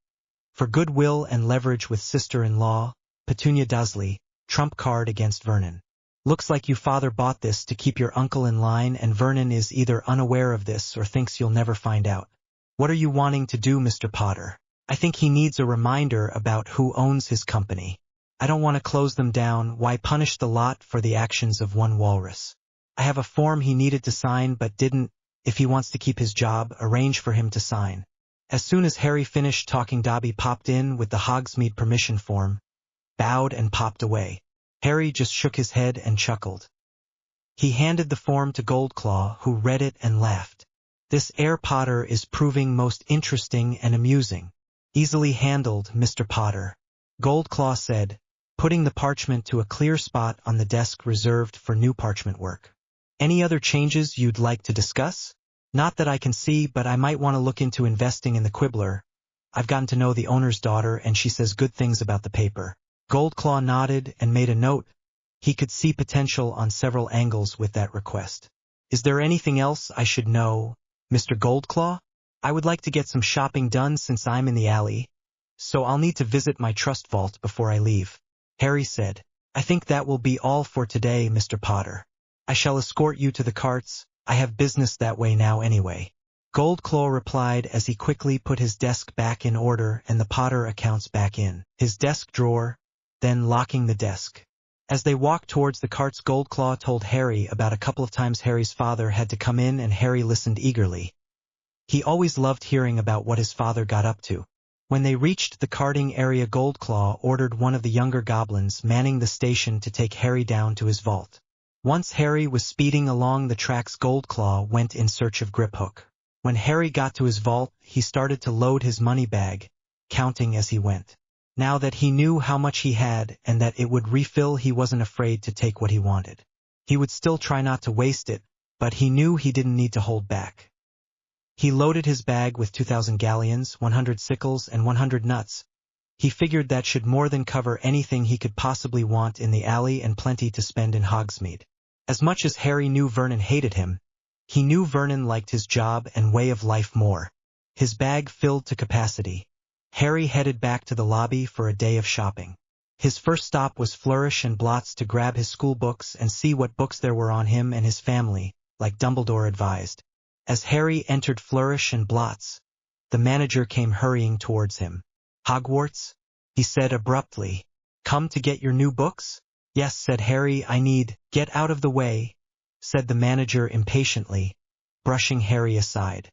For goodwill and leverage with sister-in-law, Petunia Dursley, trump card against Vernon. Looks like you father bought this to keep your uncle in line, and Vernon is either unaware of this or thinks you'll never find out. What are you wanting to do, Mr. Potter? I think he needs a reminder about who owns his company. I don't want to close them down. Why punish the lot for the actions of one walrus? I have a form he needed to sign but didn't. If he wants to keep his job, arrange for him to sign. As soon as Harry finished talking, Dobby popped in with the Hogsme permission form, bowed and popped away. Harry just shook his head and chuckled. He handed the form to Goldclaw, who read it and laughed. This heir Potter is proving most interesting and amusing. Easily handled, Mr. Potter, Goldclaw said, putting the parchment to a clear spot on the desk reserved for new parchment work. Any other changes you'd like to discuss? Not that I can see, but I might want to look into investing in the Quibbler. I've gotten to know the owner's daughter and she says good things about the paper. Goldclaw nodded and made a note. He could see potential on several angles with that request. Is there anything else I should know, Mr. Goldclaw? I would like to get some shopping done since I'm in the alley, so I'll need to visit my trust vault before I leave. Harry said, I think that will be all for today, Mr. Potter. I shall escort you to the carts. I have business that way now anyway. Goldclaw replied as he quickly put his desk back in order and the Potter accounts back in his desk drawer, then locking the desk. As they walked towards the carts, Goldclaw told Harry about a couple of times Harry's father had to come in, and Harry listened eagerly. He always loved hearing about what his father got up to. When they reached the carting area, Goldclaw ordered one of the younger goblins manning the station to take Harry down to his vault. Once Harry was speeding along the tracks, Goldclaw went in search of Griphook. When Harry got to his vault, he started to load his money bag, counting as he went. Now that he knew how much he had and that it would refill, he wasn't afraid to take what he wanted. He would still try not to waste it, but he knew he didn't need to hold back. He loaded his bag with 2,000 galleons, 100 sickles, and 100 nuts. He figured that should more than cover anything he could possibly want in the alley and plenty to spend in Hogsmeade. As much as Harry knew Vernon hated him, he knew Vernon liked his job and way of life more. His bag filled to capacity. Harry headed back to the lobby for a day of shopping. His first stop was Flourish and Blots to grab his school books and see what books there were on him and his family, like Dumbledore advised. As Harry entered Flourish and Blots, the manager came hurrying towards him. "Hogwarts?" he said abruptly. "Come to get your new books?" "Yes," said Harry, "I need—" "Get out of the way," said the manager impatiently, brushing Harry aside.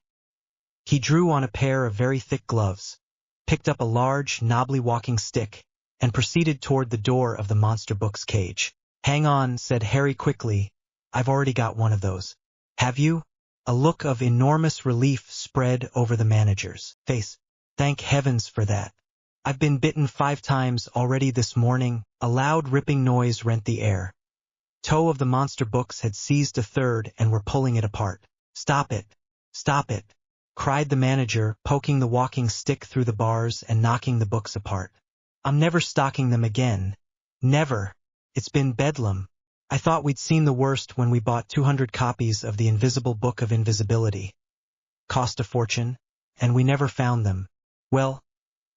He drew on a pair of very thick gloves, picked up a large, knobbly walking stick, and proceeded toward the door of the monster books cage. "Hang on," said Harry quickly. "I've already got one of those." "Have you?" A look of enormous relief spread over the manager's face. "Thank heavens for that. I've been bitten 5 times already this morning." A loud ripping noise rent the air. Two of the monster books had seized a third and were pulling it apart. "Stop it! Stop it!" cried the manager, poking the walking stick through the bars and knocking the books apart. "I'm never stocking them again. Never. It's been bedlam. I thought we'd seen the worst when we bought 200 copies of the Invisible Book of Invisibility. Cost a fortune, and we never found them. Well,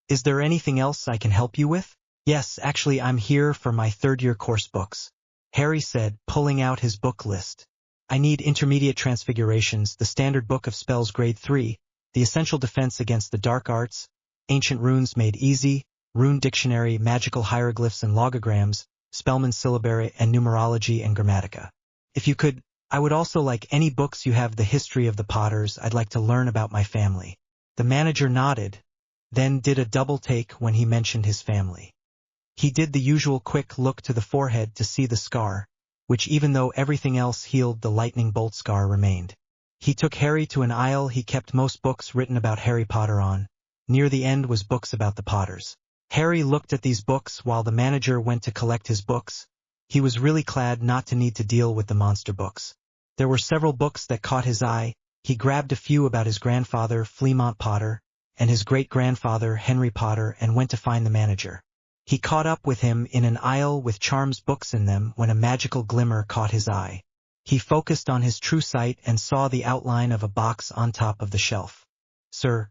is there anything else I can help you with?" "Yes, actually I'm here for my third-year course books," Harry said, pulling out his book list. "I need Intermediate Transfigurations, the Standard Book of Spells Grade 3, the Essential Defense Against the Dark Arts, Ancient Runes Made Easy, Rune Dictionary, Magical Hieroglyphs and Logograms, Spellman's Syllabary, and Numerology and Grammatica. If you could, I would also like any books you have the history of the Potters. I'd like to learn about my family." The manager nodded, then did a double take when he mentioned his family. He did the usual quick look to the forehead to see the scar, which even though everything else healed, the lightning bolt scar remained. He took Harry to an aisle he kept most books written about Harry Potter on. Near the end was books about the Potters. Harry looked at these books while the manager went to collect his books. He was really glad not to need to deal with the monster books. There were several books that caught his eye. He grabbed a few about his grandfather, Fleamont Potter, and his great-grandfather, Henry Potter, and went to find the manager. He caught up with him in an aisle with Charms books in them when a magical glimmer caught his eye. He focused on his true sight and saw the outline of a box on top of the shelf. "Sir,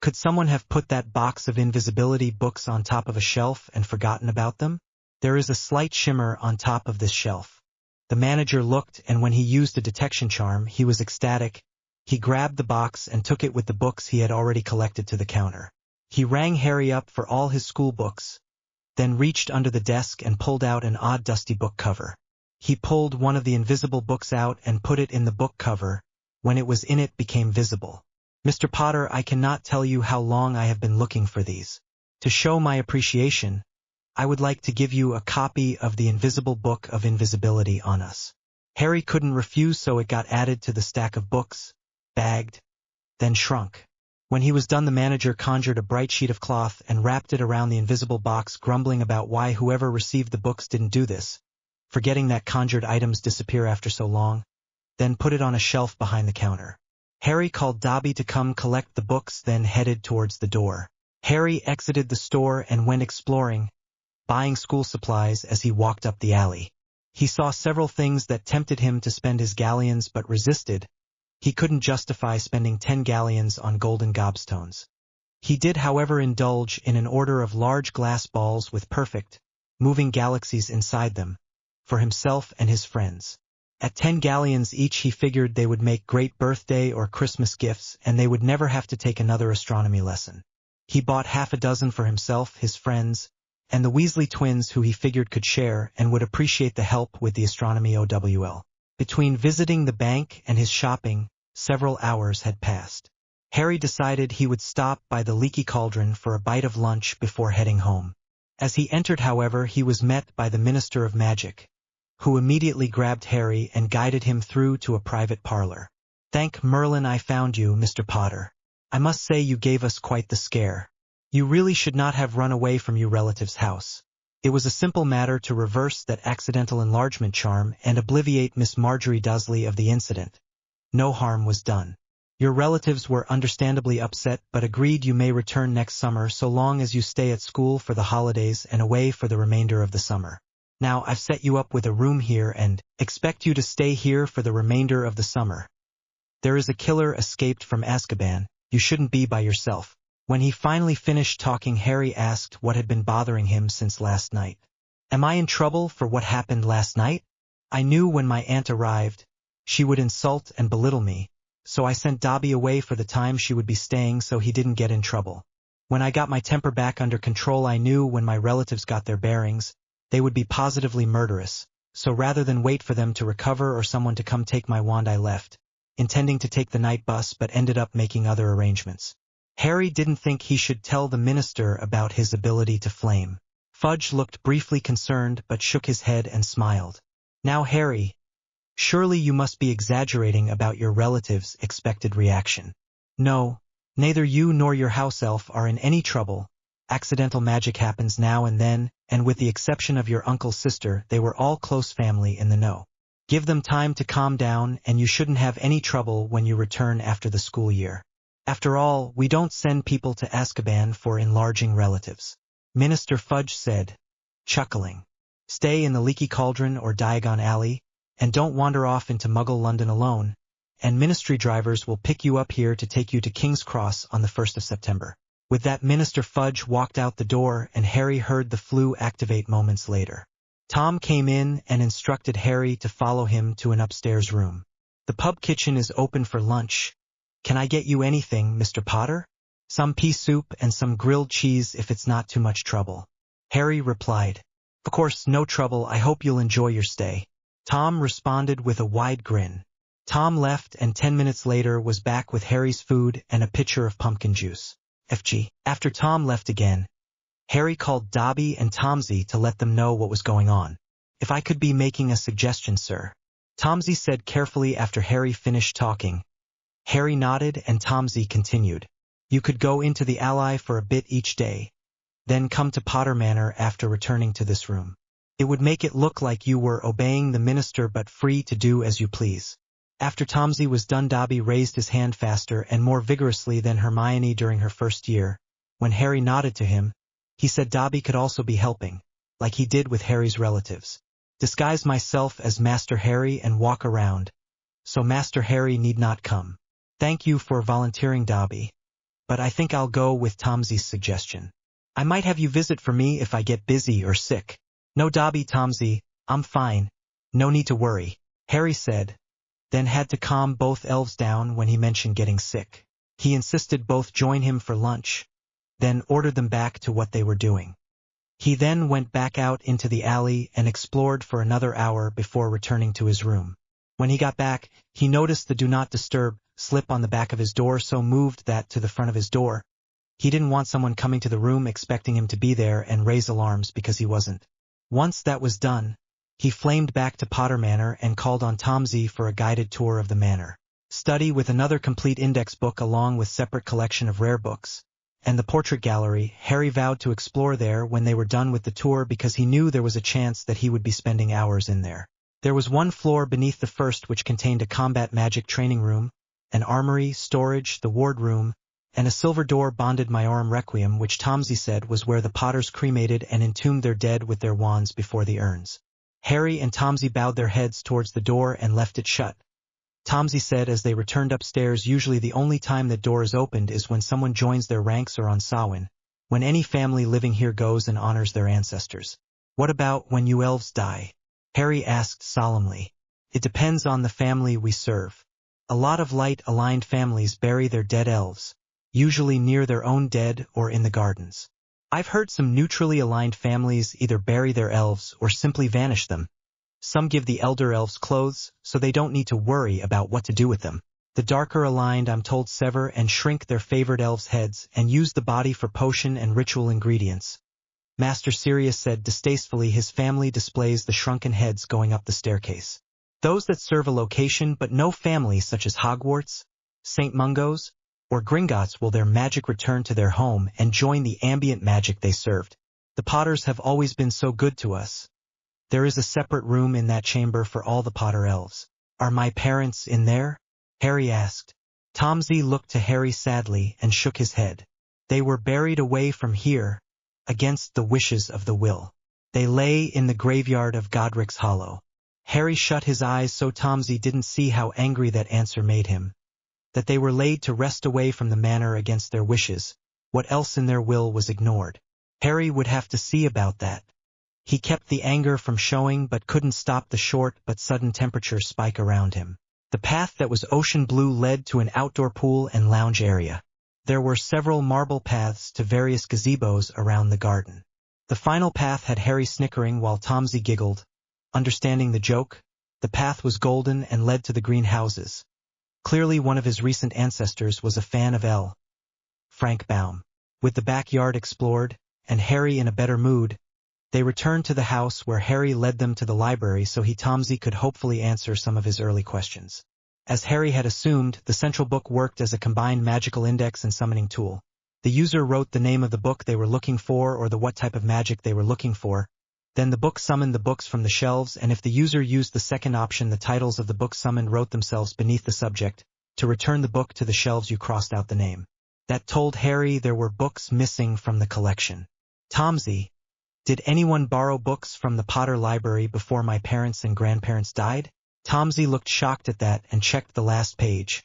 could someone have put that box of invisibility books on top of a shelf and forgotten about them? There is a slight shimmer on top of this shelf." The manager looked, and when he used a detection charm, he was ecstatic. He grabbed the box and took it with the books he had already collected to the counter. He rang Harry up for all his school books, then reached under the desk and pulled out an odd dusty book cover. He pulled one of the invisible books out and put it in the book cover. When it was in, it became visible. "Mr. Potter, I cannot tell you how long I have been looking for these. To show my appreciation, I would like to give you a copy of the Invisible Book of Invisibility on us." Harry couldn't refuse, so it got added to the stack of books, bagged, then shrunk. When he was done, the manager conjured a bright sheet of cloth and wrapped it around the invisible box, grumbling about why whoever received the books didn't do this, forgetting that conjured items disappear after so long, then put it on a shelf behind the counter. Harry called Dobby to come collect the books, then headed towards the door. Harry exited the store and went exploring, buying school supplies as he walked up the alley. He saw several things that tempted him to spend his galleons but resisted. He couldn't justify spending 10 galleons on golden gobstones. He did, however, indulge in an order of large glass balls with perfect, moving galaxies inside them, for himself and his friends. At 10 galleons each, he figured they would make great birthday or Christmas gifts, and they would never have to take another astronomy lesson. He bought half a dozen for himself, his friends, and the Weasley twins, who he figured could share and would appreciate the help with the astronomy OWL. Between visiting the bank and his shopping, several hours had passed. Harry decided he would stop by the Leaky Cauldron for a bite of lunch before heading home. As he entered, however, he was met by the Minister of Magic, who immediately grabbed Harry and guided him through to a private parlor. Thank Merlin I found you, Mr. Potter. I must say you gave us quite the scare. You really should not have run away from your relative's house. It was a simple matter to reverse that accidental enlargement charm and obliviate Miss Marjorie Dursley of the incident. No harm was done. Your relatives were understandably upset but agreed you may return next summer so long as you stay at school for the holidays and away for the remainder of the summer. Now I've set you up with a room here and expect you to stay here for the remainder of the summer. There is a killer escaped from Azkaban, you shouldn't be by yourself. When he finally finished talking, Harry asked what had been bothering him since last night. Am I in trouble for what happened last night? I knew when my aunt arrived, she would insult and belittle me, so I sent Dobby away for the time she would be staying so he didn't get in trouble. When I got my temper back under control, I knew when my relatives got their bearings, they would be positively murderous, so rather than wait for them to recover or someone to come take my wand, I left, intending to take the night bus but ended up making other arrangements. Harry didn't think he should tell the minister about his ability to flame. Fudge looked briefly concerned but shook his head and smiled. Now Harry, surely you must be exaggerating about your relative's expected reaction. No, neither you nor your house elf are in any trouble. Accidental magic happens now and then, and with the exception of your uncle's sister, they were all close family in the know. Give them time to calm down and you shouldn't have any trouble when you return after the school year. After all, we don't send people to Azkaban for enlarging relatives. Minister Fudge said, chuckling. Stay in the Leaky Cauldron or Diagon Alley, and don't wander off into Muggle London alone, and ministry drivers will pick you up here to take you to King's Cross on the 1st of September. With that, Minister Fudge walked out the door and Harry heard the flue activate moments later. Tom came in and instructed Harry to follow him to an upstairs room. The pub kitchen is open for lunch. Can I get you anything, Mr. Potter? Some pea soup and some grilled cheese if it's not too much trouble. Harry replied. Of course, no trouble, I hope you'll enjoy your stay. Tom responded with a wide grin. Tom left and 10 minutes later was back with Harry's food and a pitcher of pumpkin juice. FG. After Tom left again, Harry called Dobby and Tomsy to let them know what was going on. If I could be making a suggestion, sir. Tomsy said carefully after Harry finished talking. Harry nodded and Tomsy continued. You could go into the Ally for a bit each day, then come to Potter Manor after returning to this room. It would make it look like you were obeying the minister but free to do as you please. After Tomsy was done, Dobby raised his hand faster and more vigorously than Hermione during her first year. When Harry nodded to him, he said Dobby could also be helping, like he did with Harry's relatives. Disguise myself as Master Harry and walk around, so Master Harry need not come. Thank you for volunteering, Dobby, but I think I'll go with Tomsy's suggestion. I might have you visit for me if I get busy or sick. No, Dobby, Tomsy, I'm fine. No need to worry, Harry said, then had to calm both elves down when he mentioned getting sick. He insisted both join him for lunch, then ordered them back to what they were doing. He then went back out into the alley and explored for another hour before returning to his room. When he got back, he noticed the Do Not Disturb slip on the back of his door, so moved that to the front of his door. He didn't want someone coming to the room expecting him to be there and raise alarms because he wasn't. Once that was done, he flamed back to Potter Manor and called on Tomsy for a guided tour of the manor. Study with another complete index book along with separate collection of rare books, and the portrait gallery. Harry vowed to explore there when they were done with the tour because he knew there was a chance that he would be spending hours in there. There was one floor beneath the first which contained a combat magic training room, an armory, storage, the ward room, and a silver door bonded Miorum Requiem, which Tomsy said was where the Potters cremated and entombed their dead with their wands before the urns. Harry and Tomsy bowed their heads towards the door and left it shut. Tomsy said as they returned upstairs, usually the only time that door is opened is when someone joins their ranks or on Samhain, when any family living here goes and honors their ancestors. What about when you elves die? Harry asked solemnly. It depends on the family we serve. A lot of light-aligned families bury their dead elves, usually near their own dead or in the gardens. I've heard some neutrally aligned families either bury their elves or simply vanish them. Some give the elder elves clothes, so they don't need to worry about what to do with them. The darker aligned, I'm told, sever and shrink their favored elves' heads and use the body for potion and ritual ingredients. Master Sirius said distastefully his family displays the shrunken heads going up the staircase. Those that serve a location but no family such as Hogwarts, St. Mungo's, or Gringotts will their magic return to their home and join the ambient magic they served. The Potters have always been so good to us. There is a separate room in that chamber for all the Potter elves. Are my parents in there? Harry asked. Tomsey looked to Harry sadly and shook his head. They were buried away from here, against the wishes of the will. They lay in the graveyard of Godric's Hollow. Harry shut his eyes so Tomsey didn't see how angry that answer made him. That they were laid to rest away from the manor against their wishes. What else in their will was ignored? Harry would have to see about that. He kept the anger from showing but couldn't stop the short but sudden temperature spike around him. The path that was ocean blue led to an outdoor pool and lounge area. There were several marble paths to various gazebos around the garden. The final path had Harry snickering while Tomsey giggled. Understanding the joke, the path was golden and led to the green houses. Clearly one of his recent ancestors was a fan of L. Frank Baum. With the backyard explored, and Harry in a better mood, they returned to the house where Harry led them to the library so Tomsey could hopefully answer some of his early questions. As Harry had assumed, the central book worked as a combined magical index and summoning tool. The user wrote the name of the book they were looking for or the what type of magic they were looking for. Then the book summoned the books from the shelves, and if the user used the second option, the titles of the books summoned wrote themselves beneath the subject. To return the book to the shelves, you crossed out the name. That told Harry there were books missing from the collection. Tomsey, did anyone borrow books from the Potter library before my parents and grandparents died? Tomsey looked shocked at that and checked the last page.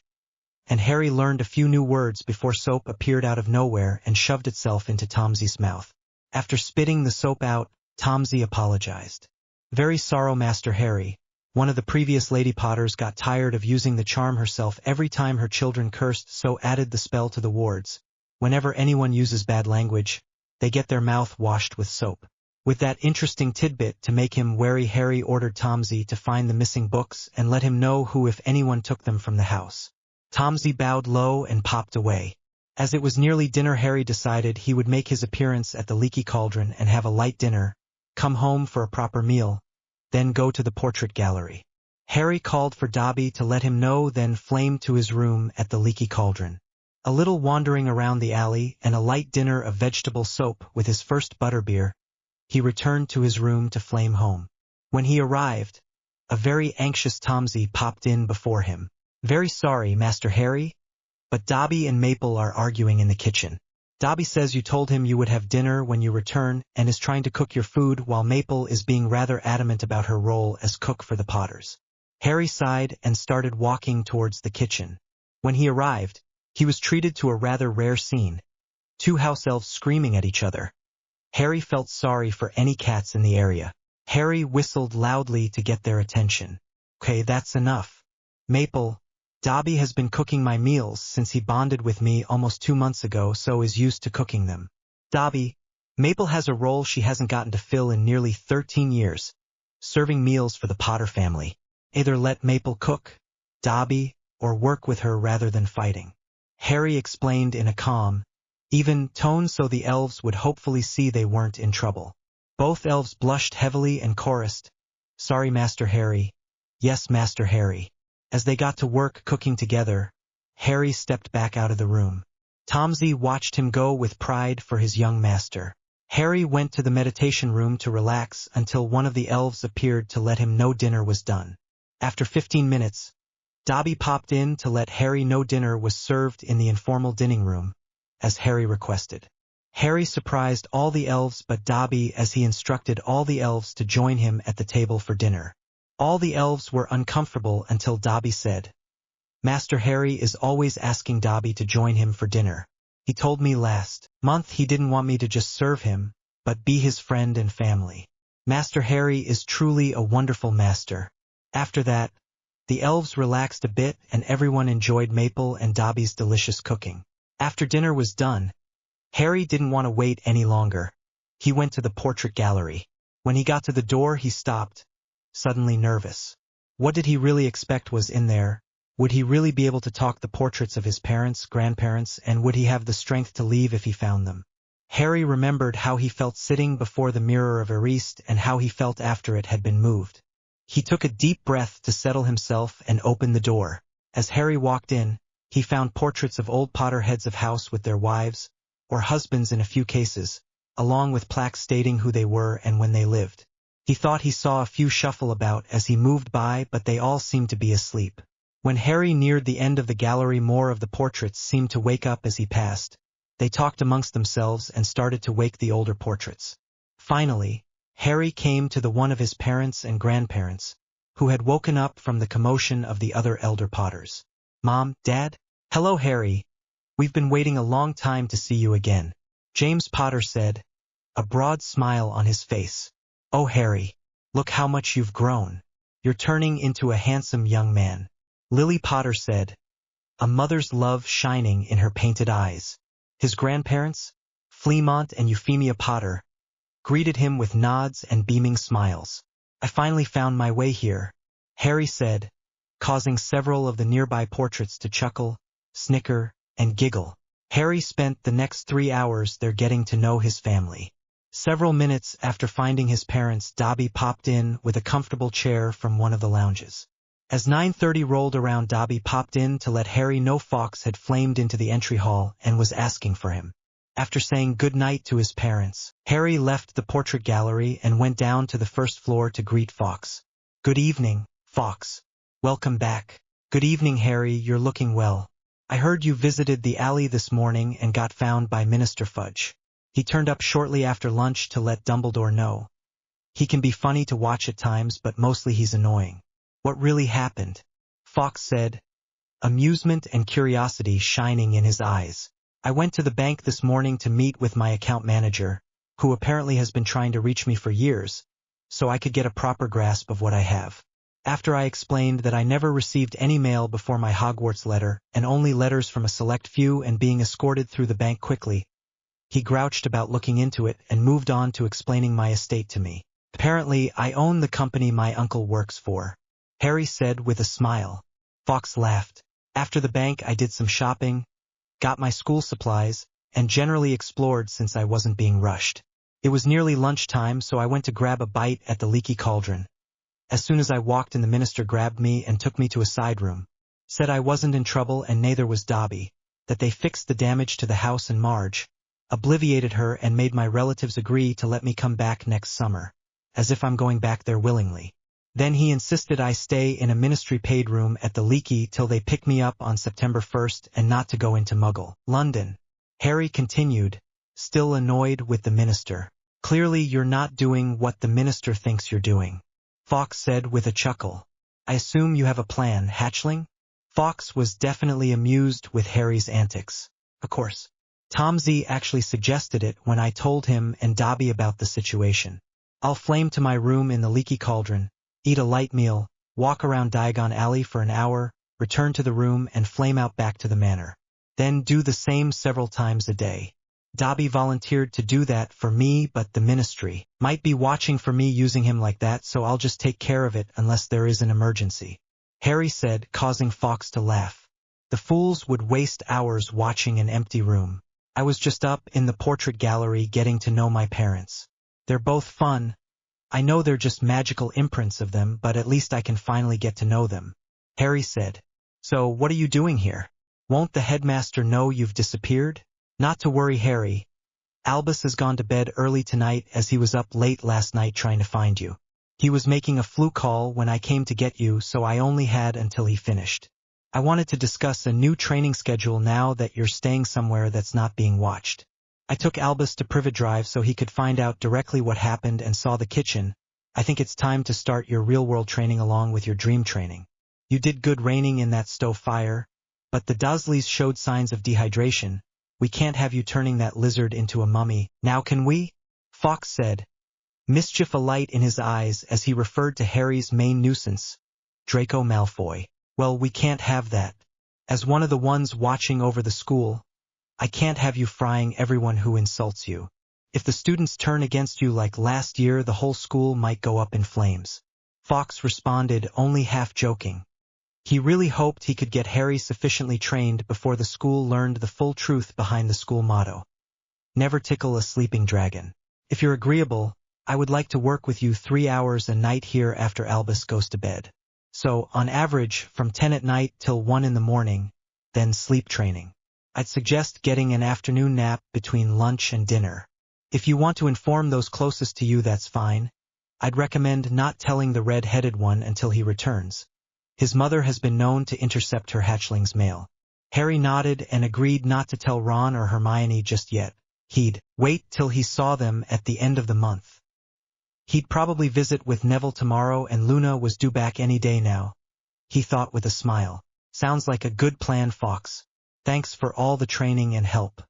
And Harry learned a few new words before soap appeared out of nowhere and shoved itself into Tomsey's mouth. After spitting the soap out, Tomsey apologized. Very sorry, Master Harry. One of the previous Lady Potters got tired of using the charm herself every time her children cursed, so added the spell to the wards. Whenever anyone uses bad language, they get their mouth washed with soap. With that interesting tidbit to make him wary, Harry ordered Tomsey to find the missing books and let him know who if anyone took them from the house. Tomsey bowed low and popped away. As it was nearly dinner, Harry decided he would make his appearance at the Leaky Cauldron and have a light dinner, come home for a proper meal, then go to the portrait gallery. Harry called for Dobby to let him know, then flamed to his room at the Leaky Cauldron. A little wandering around the alley and a light dinner of vegetable soap with his first butterbeer, he returned to his room to flame home. When he arrived, a very anxious Tomsey popped in before him. Very sorry, Master Harry, but Dobby and Maple are arguing in the kitchen. Dobby says you told him you would have dinner when you return and is trying to cook your food, while Maple is being rather adamant about her role as cook for the Potters. Harry sighed and started walking towards the kitchen. When he arrived, he was treated to a rather rare scene. 2 house elves screaming at each other. Harry felt sorry for any cats in the area. Harry whistled loudly to get their attention. Okay, that's enough. Maple, Dobby has been cooking my meals since he bonded with me almost 2 months ago, so is used to cooking them. Dobby, Maple has a role she hasn't gotten to fill in nearly 13 years, serving meals for the Potter family. Either let Maple cook, Dobby, or work with her rather than fighting. Harry explained in a calm, even tone so the elves would hopefully see they weren't in trouble. Both elves blushed heavily and chorused, "Sorry, Master Harry." "Yes, Master Harry." As they got to work cooking together, Harry stepped back out of the room. Tomsey watched him go with pride for his young master. Harry went to the meditation room to relax until one of the elves appeared to let him know dinner was done. After 15 minutes, Dobby popped in to let Harry know dinner was served in the informal dining room, as Harry requested. Harry surprised all the elves but Dobby as he instructed all the elves to join him at the table for dinner. All the elves were uncomfortable until Dobby said, "Master Harry is always asking Dobby to join him for dinner. He told me last month he didn't want me to just serve him, but be his friend and family. Master Harry is truly a wonderful master." After that, the elves relaxed a bit and everyone enjoyed Maple and Dobby's delicious cooking. After dinner was done, Harry didn't want to wait any longer. He went to the portrait gallery. When he got to the door, he stopped, suddenly nervous. What did he really expect was in there? Would he really be able to talk the portraits of his parents, grandparents, and would he have the strength to leave if he found them? Harry remembered how he felt sitting before the mirror of Eriste and how he felt after it had been moved. He took a deep breath to settle himself and opened the door. As Harry walked in, he found portraits of old Potter heads of house with their wives, or husbands in a few cases, along with plaques stating who they were and when they lived. He thought he saw a few shuffle about as he moved by, but they all seemed to be asleep. When Harry neared the end of the gallery, more of the portraits seemed to wake up as he passed. They talked amongst themselves and started to wake the older portraits. Finally, Harry came to the one of his parents and grandparents, who had woken up from the commotion of the other elder Potters. "Mom, Dad?" "Hello, Harry. We've been waiting a long time to see you again," James Potter said, a broad smile on his face. "Oh, Harry, look how much you've grown. You're turning into a handsome young man," Lily Potter said, a mother's love shining in her painted eyes. His grandparents, Fleamont and Euphemia Potter, greeted him with nods and beaming smiles. "I finally found my way here," Harry said, causing several of the nearby portraits to chuckle, snicker, and giggle. Harry spent the next 3 hours there getting to know his family. Several minutes after finding his parents, Dobby popped in with a comfortable chair from one of the lounges. As 9:30 rolled around, Dobby popped in to let Harry know Fawkes had flamed into the entry hall and was asking for him. After saying good night to his parents, Harry left the portrait gallery and went down to the first floor to greet Fawkes. "Good evening, Fawkes. Welcome back." "Good evening, Harry, you're looking well. I heard you visited the alley this morning and got found by Minister Fudge. He turned up shortly after lunch to let Dumbledore know. He can be funny to watch at times, but mostly he's annoying." "What really happened?" Fawkes said, amusement and curiosity shining in his eyes. "I went to the bank this morning to meet with my account manager, who apparently has been trying to reach me for years, so I could get a proper grasp of what I have. After I explained that I never received any mail before my Hogwarts letter, and only letters from a select few and being escorted through the bank quickly, he grouched about looking into it and moved on to explaining my estate to me. Apparently, I own the company my uncle works for," Harry said with a smile. Fawkes laughed. "After the bank, I did some shopping, got my school supplies, and generally explored since I wasn't being rushed. It was nearly lunchtime, so I went to grab a bite at the Leaky Cauldron. As soon as I walked in, the minister grabbed me and took me to a side room, said I wasn't in trouble and neither was Dobby, that they fixed the damage to the house and Marge, obliviated her, and made my relatives agree to let me come back next summer, as if I'm going back there willingly. Then he insisted I stay in a ministry-paid room at the Leaky till they pick me up on September 1st and not to go into Muggle London," Harry continued, still annoyed with the minister. "Clearly you're not doing what the minister thinks you're doing," Fawkes said with a chuckle. "I assume you have a plan, hatchling?" Fawkes was definitely amused with Harry's antics. "Of course. Tomsy actually suggested it when I told him and Dobby about the situation. I'll flame to my room in the Leaky Cauldron, eat a light meal, walk around Diagon Alley for an hour, return to the room and flame out back to the manor. Then do the same several times a day. Dobby volunteered to do that for me, but the ministry might be watching for me using him like that, so I'll just take care of it unless there is an emergency," Harry said, causing Fawkes to laugh. "The fools would waste hours watching an empty room. I was just up in the portrait gallery getting to know my parents. They're both fun. I know they're just magical imprints of them, but at least I can finally get to know them," Harry said. "So what are you doing here? Won't the headmaster know you've disappeared?" "Not to worry, Harry. Albus has gone to bed early tonight as he was up late last night trying to find you. He was making a flu call when I came to get you, so I only had until he finished. I wanted to discuss a new training schedule now that you're staying somewhere that's not being watched. I took Albus to Privet Drive so he could find out directly what happened and saw the kitchen. I think it's time to start your real-world training along with your dream training. You did good reigning in that stove fire, but the Dursleys showed signs of dehydration. We can't have you turning that lizard into a mummy, now can we?" Fawkes said, mischief alight in his eyes as he referred to Harry's main nuisance, Draco Malfoy. "Well, we can't have that. As one of the ones watching over the school, I can't have you frying everyone who insults you. If the students turn against you like last year, the whole school might go up in flames." Fawkes responded, only half joking. He really hoped he could get Harry sufficiently trained before the school learned the full truth behind the school motto, "Never tickle a sleeping dragon." "If you're agreeable, I would like to work with you 3 hours a night here after Albus goes to bed. So, on average, from 10 at night till 1 in the morning, then sleep training. I'd suggest getting an afternoon nap between lunch and dinner. If you want to inform those closest to you, that's fine. I'd recommend not telling the red-headed one until he returns. His mother has been known to intercept her hatchling's mail. Harry nodded and agreed not to tell Ron or Hermione just yet. He'd wait till he saw them at the end of the month. He'd probably visit with Neville tomorrow, and Luna was due back any day now. He thought with a smile. Sounds like a good plan, Fawkes. Thanks for all the training and help.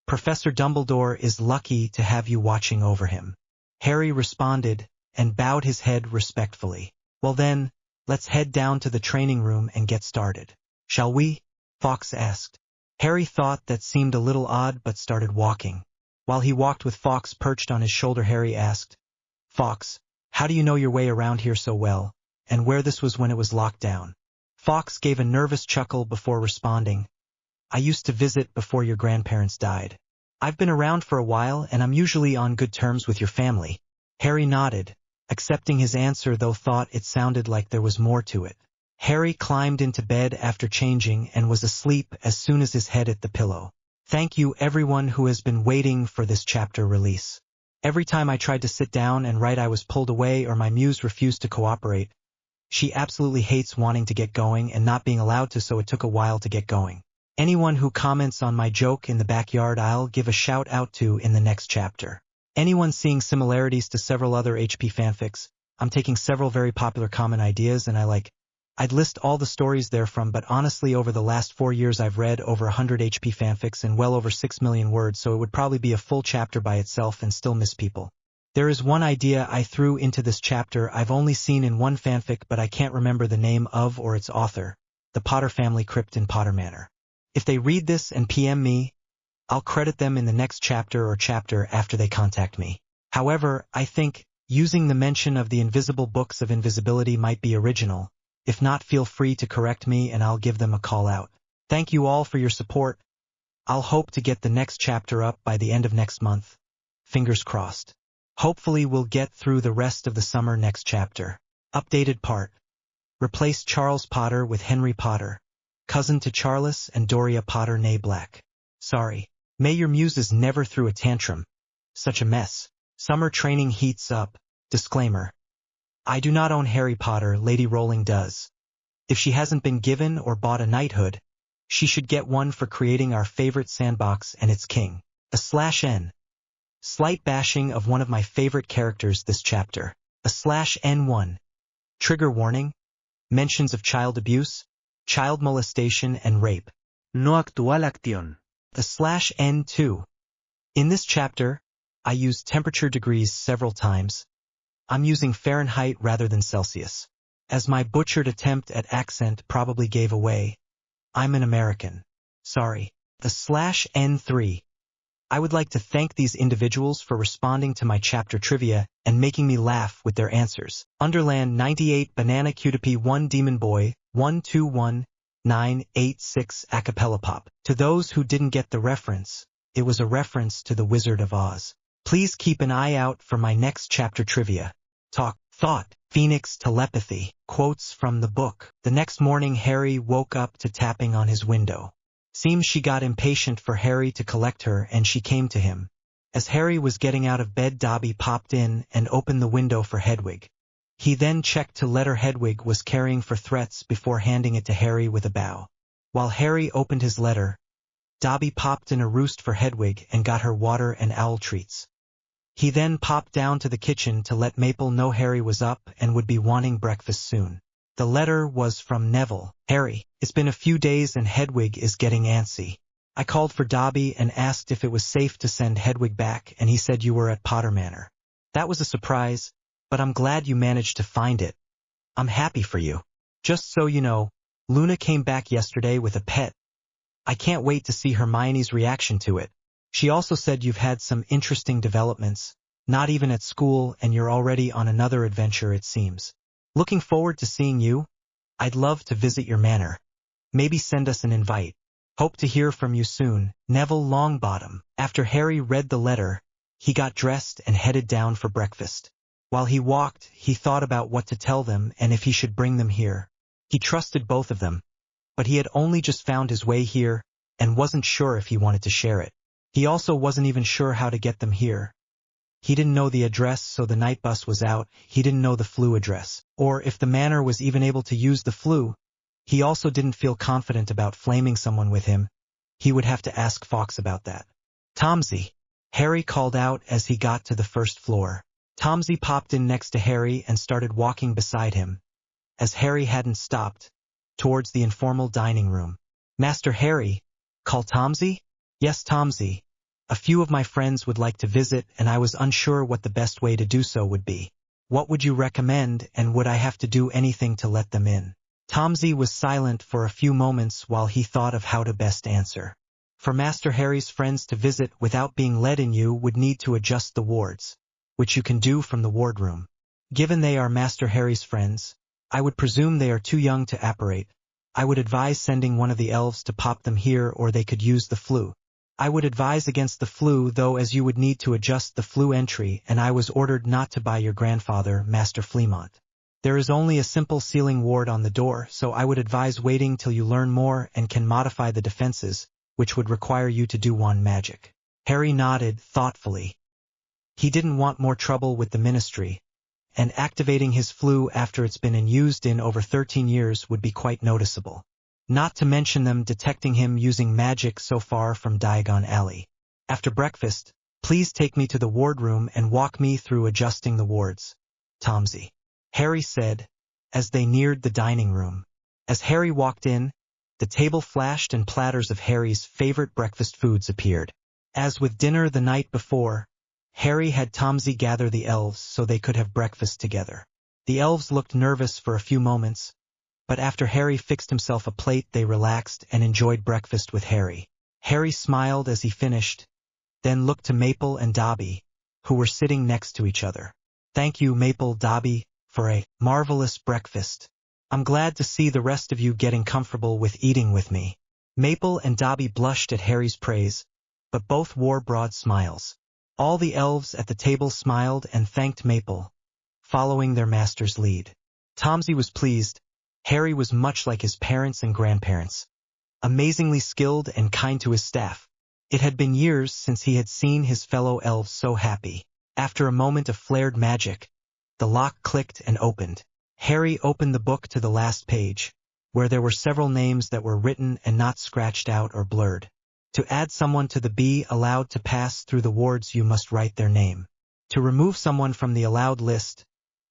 Professor Dumbledore is lucky to have you watching over him. Harry responded and bowed his head respectfully. Well then, let's head down to the training room and get started. Shall we? Fawkes asked. Harry thought that seemed a little odd but started walking. While he walked with Fawkes perched on his shoulder, Harry asked, Fawkes, how do you know your way around here so well, and where this was when it was locked down? Fawkes gave a nervous chuckle before responding, I used to visit before your grandparents died. I've been around for a while and I'm usually on good terms with your family. Harry nodded, accepting his answer though thought it sounded like there was more to it. Harry climbed into bed after changing and was asleep as soon as his head hit the pillow. Thank you everyone who has been waiting for this chapter release. Every time I tried to sit down and write I was pulled away or my muse refused to cooperate. She absolutely hates wanting to get going and not being allowed to, so it took a while to get going. Anyone who comments on my joke in the backyard I'll give a shout out to in the next chapter. Anyone seeing similarities to several other HP fanfics, I'm taking several very popular common ideas and I'd list all the stories therefrom, but honestly over the last 4 years I've read over 100 HP fanfics and well over 6 million words, so it would probably be a full chapter by itself and still miss people. There is one idea I threw into this chapter I've only seen in one fanfic, but I can't remember the name of or its author, the Potter family crypt in Potter Manor. If they read this and PM me, I'll credit them in the next chapter or chapter after they contact me. However, I think using the mention of the invisible books of invisibility might be original. If not, feel free to correct me and I'll give them a call out. Thank you all for your support. I'll hope to get the next chapter up by the end of next month. Fingers crossed. Hopefully we'll get through the rest of the summer next chapter. Updated part. Replace Charles Potter with Henry Potter, cousin to Charles and Doria Potter née Black. Sorry. May your muses never threw a tantrum. Such a mess. Summer training heats up. Disclaimer. I do not own Harry Potter, Lady Rowling does. If she hasn't been given or bought a knighthood, she should get one for creating our favorite sandbox and its king. /N. Slight bashing of one of my favorite characters this chapter. /N1. Trigger warning. Mentions of child abuse, child molestation and rape. No actual acción. /N2. In this chapter, I used temperature degrees several times. I'm using Fahrenheit rather than Celsius. As my butchered attempt at accent probably gave away, I'm an American. Sorry. /N3. I would like to thank these individuals for responding to my chapter trivia and making me laugh with their answers. Underland 98 Banana Cutie 1 Demon Boy 121986 Acapella Pop. To those who didn't get the reference, it was a reference to the Wizard of Oz. Please keep an eye out for my next chapter trivia. Talk, thought, Phoenix telepathy, quotes from the book. The next morning Harry woke up to tapping on his window. Seems she got impatient for Harry to collect her and she came to him. As Harry was getting out of bed, Dobby popped in and opened the window for Hedwig. He then checked to letter Hedwig was carrying for threats before handing it to Harry with a bow. While Harry opened his letter, Dobby popped in a roost for Hedwig and got her water and owl treats. He then popped down to the kitchen to let Maple know Harry was up and would be wanting breakfast soon. The letter was from Neville. Harry, it's been a few days and Hedwig is getting antsy. I called for Dobby and asked if it was safe to send Hedwig back, and he said you were at Potter Manor. That was a surprise, but I'm glad you managed to find it. I'm happy for you. Just so you know, Luna came back yesterday with a pet. I can't wait to see Hermione's reaction to it. She also said you've had some interesting developments, not even at school, and you're already on another adventure it seems. Looking forward to seeing you. I'd love to visit your manor. Maybe send us an invite. Hope to hear from you soon, Neville Longbottom. After Harry read the letter, He got dressed and headed down for breakfast. While he walked, he thought about what to tell them and if he should bring them here. He trusted both of them, but he had only just found his way here and wasn't sure if he wanted to share it. He also wasn't even sure how to get them here. He didn't know the address, so the night bus was out. He didn't know the Floo address, or if the Manor was even able to use the Floo. He also didn't feel confident about flaming someone with him. He would have to ask Fawkes about that. Tomsy, Harry called out as he got to the first floor. Tomsy popped in next to Harry and started walking beside him, as Harry hadn't stopped, towards the informal dining room. Master Harry, called Tomsy? Yes, Tomsy. A few of my friends would like to visit and I was unsure what the best way to do so would be. What would you recommend, and would I have to do anything to let them in? Tomsy was silent for a few moments while he thought of how to best answer. For Master Harry's friends to visit without being let in, you would need to adjust the wards, which you can do from the wardroom. Given they are Master Harry's friends, I would presume they are too young to apparate. I would advise sending one of the elves to pop them here, or they could use the Floo. I would advise against the Floo though, as you would need to adjust the Floo entry, and I was ordered not to by your grandfather, Master Fleamont. There is only a simple sealing ward on the door, so I would advise waiting till you learn more and can modify the defenses, which would require you to do wand magic. Harry nodded thoughtfully. He didn't want more trouble with the Ministry, and activating his Floo after it's been used in over 13 years would be quite noticeable. Not to mention them detecting him using magic so far from Diagon Alley. After breakfast, please take me to the wardroom and walk me through adjusting the wards, Tomsy, Harry said, as they neared the dining room. As Harry walked in, the table flashed and platters of Harry's favorite breakfast foods appeared. As with dinner the night before, Harry had Tomsy gather the elves so they could have breakfast together. The elves looked nervous for a few moments, but after Harry fixed himself a plate they relaxed and enjoyed breakfast with Harry. Harry smiled as he finished, then looked to Maple and Dobby, who were sitting next to each other. Thank you, Maple, Dobby, for a marvelous breakfast. I'm glad to see the rest of you getting comfortable with eating with me. Maple and Dobby blushed at Harry's praise, but both wore broad smiles. All the elves at the table smiled and thanked Maple, following their master's lead. Tomsy was pleased. Harry was much like his parents and grandparents, amazingly skilled and kind to his staff. It had been years since he had seen his fellow elves so happy. After a moment of flared magic, the lock clicked and opened. Harry opened the book to the last page, where there were several names that were written and not scratched out or blurred. To add someone to the be allowed to pass through the wards, you must write their name. To remove someone from the allowed list,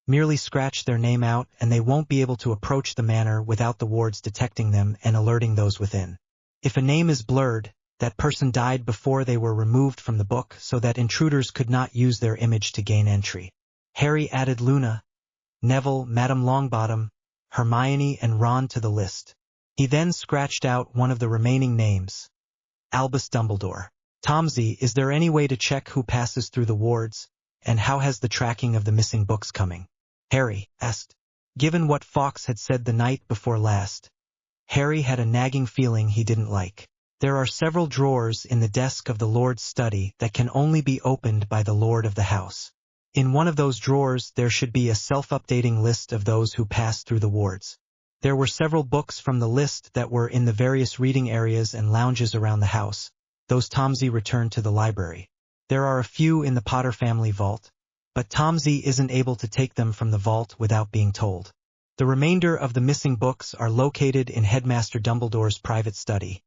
merely scratch their name out and they won't be able to approach the manor without the wards detecting them and alerting those within. If a name is blurred, that person died before they were removed from the book so that intruders could not use their image to gain entry. Harry added Luna, Neville, Madame Longbottom, Hermione and Ron to the list. He then scratched out one of the remaining names. Albus Dumbledore. Tomsy, is there any way to check who passes through the wards, and how has the tracking of the missing books coming? Harry asked. Given what Fawkes had said the night before last, Harry had a nagging feeling he didn't like. There are several drawers in the desk of the Lord's study that can only be opened by the Lord of the house. In one of those drawers there should be a self-updating list of those who passed through the wards. There were several books from the list that were in the various reading areas and lounges around the house. Those Tomsy returned to the library. There are a few in the Potter family vault, but Tomsy isn't able to take them from the vault without being told. The remainder of the missing books are located in Headmaster Dumbledore's private study.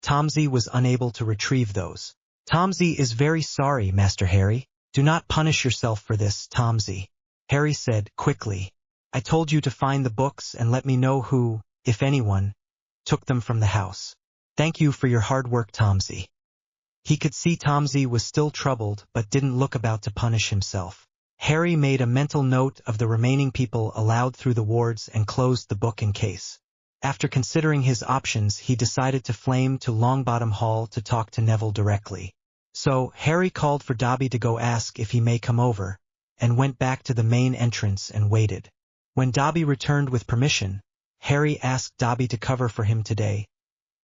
Tomsy was unable to retrieve those. Tomsy is very sorry, Master Harry. Do not punish yourself for this, Tomsy, Harry said quickly. I told you to find the books and let me know who, if anyone, took them from the house. Thank you for your hard work, Tomsy. He could see Tomsy was still troubled but didn't look about to punish himself. Harry made a mental note of the remaining people allowed through the wards and closed the book in case. After considering his options, he decided to flame to Longbottom Hall to talk to Neville directly. So, Harry called for Dobby to go ask if he may come over, and went back to the main entrance and waited. When Dobby returned with permission, Harry asked Dobby to cover for him today,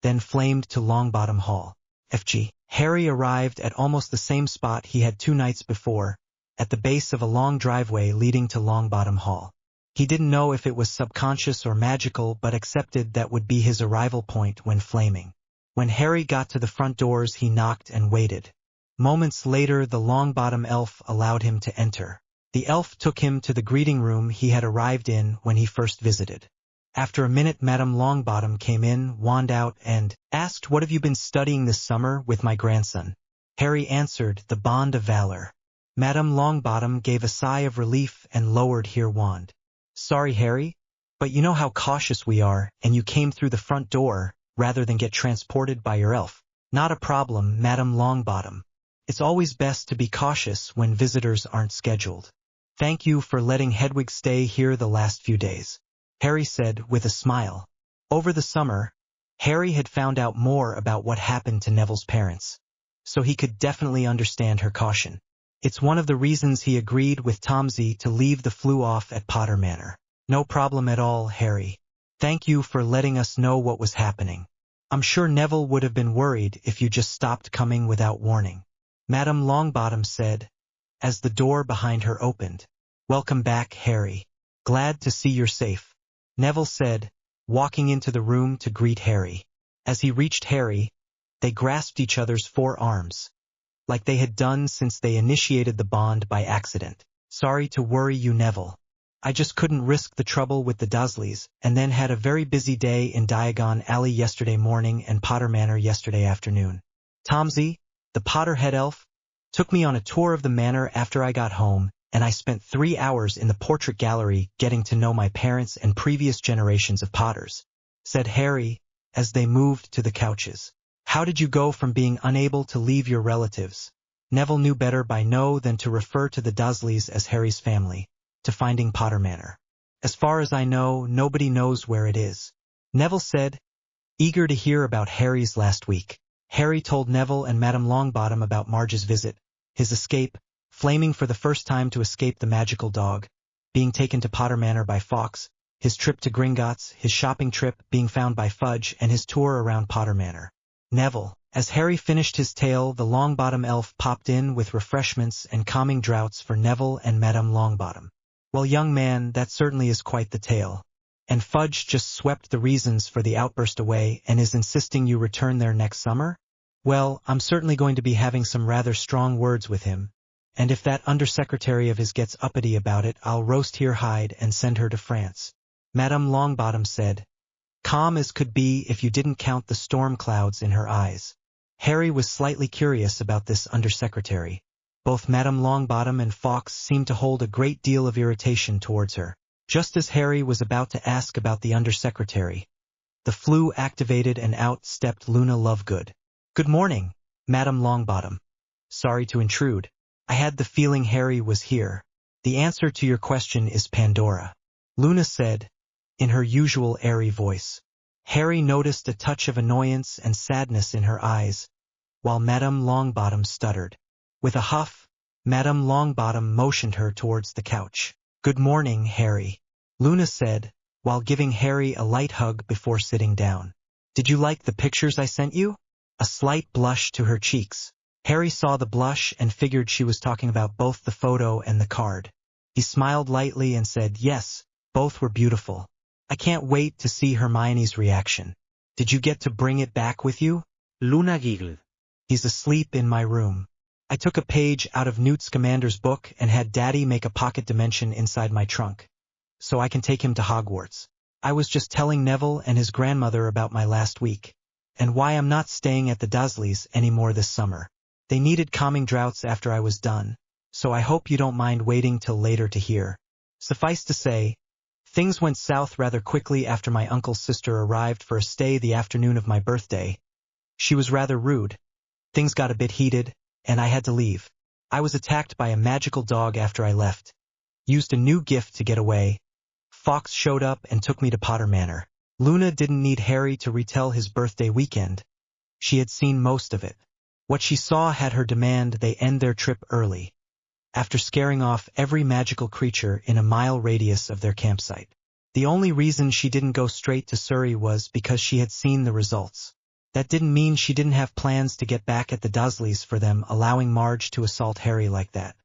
then flamed to Longbottom Hall. FG. Harry arrived at almost the same spot he had 2 nights before, at the base of a long driveway leading to Longbottom Hall. He didn't know if it was subconscious or magical but accepted that would be his arrival point when flaming. When Harry got to the front doors he knocked and waited. Moments later the Longbottom elf allowed him to enter. The elf took him to the greeting room he had arrived in when he first visited. After a minute Madame Longbottom came in, wand out, and asked, "What have you been studying this summer with my grandson?" Harry answered, "The bond of valor." Madame Longbottom gave a sigh of relief and lowered her wand. "Sorry, Harry, but you know how cautious we are, and you came through the front door, rather than get transported by your elf." "Not a problem, Madame Longbottom. It's always best to be cautious when visitors aren't scheduled. Thank you for letting Hedwig stay here the last few days," Harry said with a smile. Over the summer, Harry had found out more about what happened to Neville's parents, so he could definitely understand her caution. It's one of the reasons he agreed with Tomsy to leave the flu off at Potter Manor. "No problem at all, Harry. Thank you for letting us know what was happening. I'm sure Neville would have been worried if you just stopped coming without warning," Madame Longbottom said, as the door behind her opened. "Welcome back, Harry. Glad to see you're safe," Neville said, walking into the room to greet Harry. As he reached Harry, they grasped each other's forearms, like they had done since they initiated the bond by accident. "Sorry to worry you, Neville. I just couldn't risk the trouble with the Dursleys, and then had a very busy day in Diagon Alley yesterday morning and Potter Manor yesterday afternoon. Tomsy, the Potter head elf, took me on a tour of the manor after I got home, and I spent 3 hours in the portrait gallery getting to know my parents and previous generations of Potters," said Harry, as they moved to the couches. "How did you go from being unable to leave your relatives?" Neville knew better by now than to refer to the Dursleys as Harry's family, to finding Potter Manor. "As far as I know, nobody knows where it is," Neville said, eager to hear about Harry's last week. Harry told Neville and Madame Longbottom about Marge's visit, his escape, flaming for the first time to escape the magical dog, being taken to Potter Manor by Fawkes, his trip to Gringotts, his shopping trip, being found by Fudge, and his tour around Potter Manor. Neville. As Harry finished his tale, the Longbottom elf popped in with refreshments and calming draughts for Neville and Madame Longbottom. "Well, young man, that certainly is quite the tale. And Fudge just swept the reasons for the outburst away and is insisting you return there next summer? Well, I'm certainly going to be having some rather strong words with him, and if that undersecretary of his gets uppity about it, I'll roast her hide and send her to France," Madame Longbottom said, calm as could be if you didn't count the storm clouds in her eyes. Harry was slightly curious about this undersecretary. Both Madame Longbottom and Fawkes seemed to hold a great deal of irritation towards her. Just as Harry was about to ask about the undersecretary, the flu activated and out stepped Luna Lovegood. "Good morning, Madame Longbottom. Sorry to intrude. I had the feeling Harry was here. The answer to your question is Pandora," Luna said, in her usual airy voice. Harry noticed a touch of annoyance and sadness in her eyes, while Madame Longbottom stuttered. With a huff, Madame Longbottom motioned her towards the couch. "Good morning, Harry," Luna said, while giving Harry a light hug before sitting down. "Did you like the pictures I sent you?" A slight blush to her cheeks. Harry saw the blush and figured she was talking about both the photo and the card. He smiled lightly and said, "Yes, both were beautiful. I can't wait to see Hermione's reaction. Did you get to bring it back with you?" Luna giggled. "He's asleep in my room. I took a page out of Newt Scamander's book and had Daddy make a pocket dimension inside my trunk, so I can take him to Hogwarts. I was just telling Neville and his grandmother about my last week, and why I'm not staying at the Dursleys anymore this summer. They needed calming draughts after I was done, so I hope you don't mind waiting till later to hear. Suffice to say, things went south rather quickly after my uncle's sister arrived for a stay the afternoon of my birthday. She was rather rude. Things got a bit heated, and I had to leave. I was attacked by a magical dog after I left. Used a new gift to get away. Fawkes showed up and took me to Potter Manor." Luna didn't need Harry to retell his birthday weekend. She had seen most of it. What she saw had her demand they end their trip early, after scaring off every magical creature in a mile radius of their campsite. The only reason she didn't go straight to Surrey was because she had seen the results. That didn't mean she didn't have plans to get back at the Dursleys for them allowing Marge to assault Harry like that.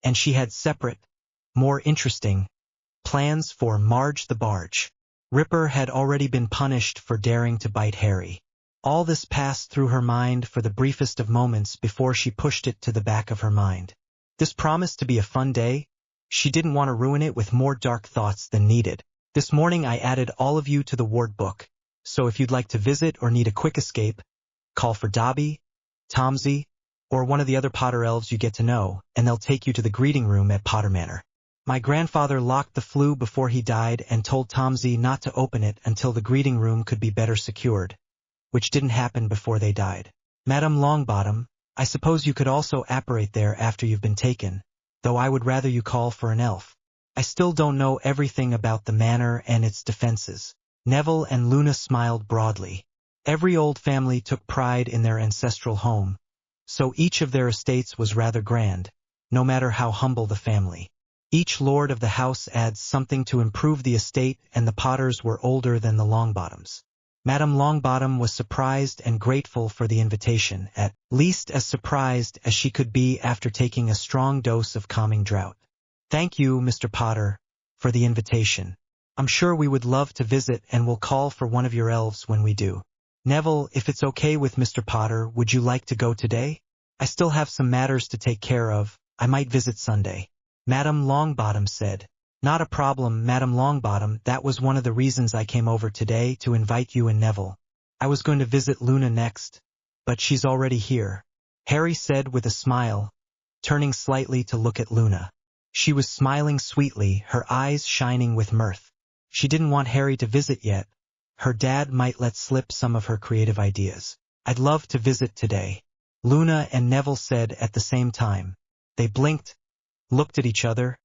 And she had separate, more interesting, plans for Marge the Barge. Ripper had already been punished for daring to bite Harry. All this passed through her mind for the briefest of moments before she pushed it to the back of her mind. This promised to be a fun day. She didn't want to ruin it with more dark thoughts than needed. This morning I added all of you to the ward book, so if you'd like to visit or need a quick escape, call for Dobby, Tomsy, or one of the other Potter elves you get to know, and they'll take you to the greeting room at Potter Manor. My grandfather locked the flue before he died and told Tomsy not to open it until the greeting room could be better secured, which didn't happen before they died. Madame Longbottom, I suppose you could also apparate there after you've been taken, though I would rather you call for an elf. I still don't know everything about the manor and its defenses. Neville and Luna smiled broadly. Every old family took pride in their ancestral home, so each of their estates was rather grand, no matter how humble the family. Each lord of the house adds something to improve the estate, and the Potters were older than the Longbottoms. Madame Longbottom was surprised and grateful for the invitation, at least as surprised as she could be after taking a strong dose of calming draught. Thank you, Mr. Potter, for the invitation. I'm sure we would love to visit and we'll call for one of your elves when we do. Neville, if it's okay with Mr. Potter, would you like to go today? I still have some matters to take care of. I might visit Sunday. Madame Longbottom said. Not a problem, Madame Longbottom, that was one of the reasons I came over today, to invite you and Neville. I was going to visit Luna next, but she's already here, Harry said with a smile, turning slightly to look at Luna. She was smiling sweetly, her eyes shining with mirth. She didn't want Harry to visit yet. Her dad might let slip some of her creative ideas. I'd love to visit today, Luna and Neville said at the same time. They blinked, looked at each other,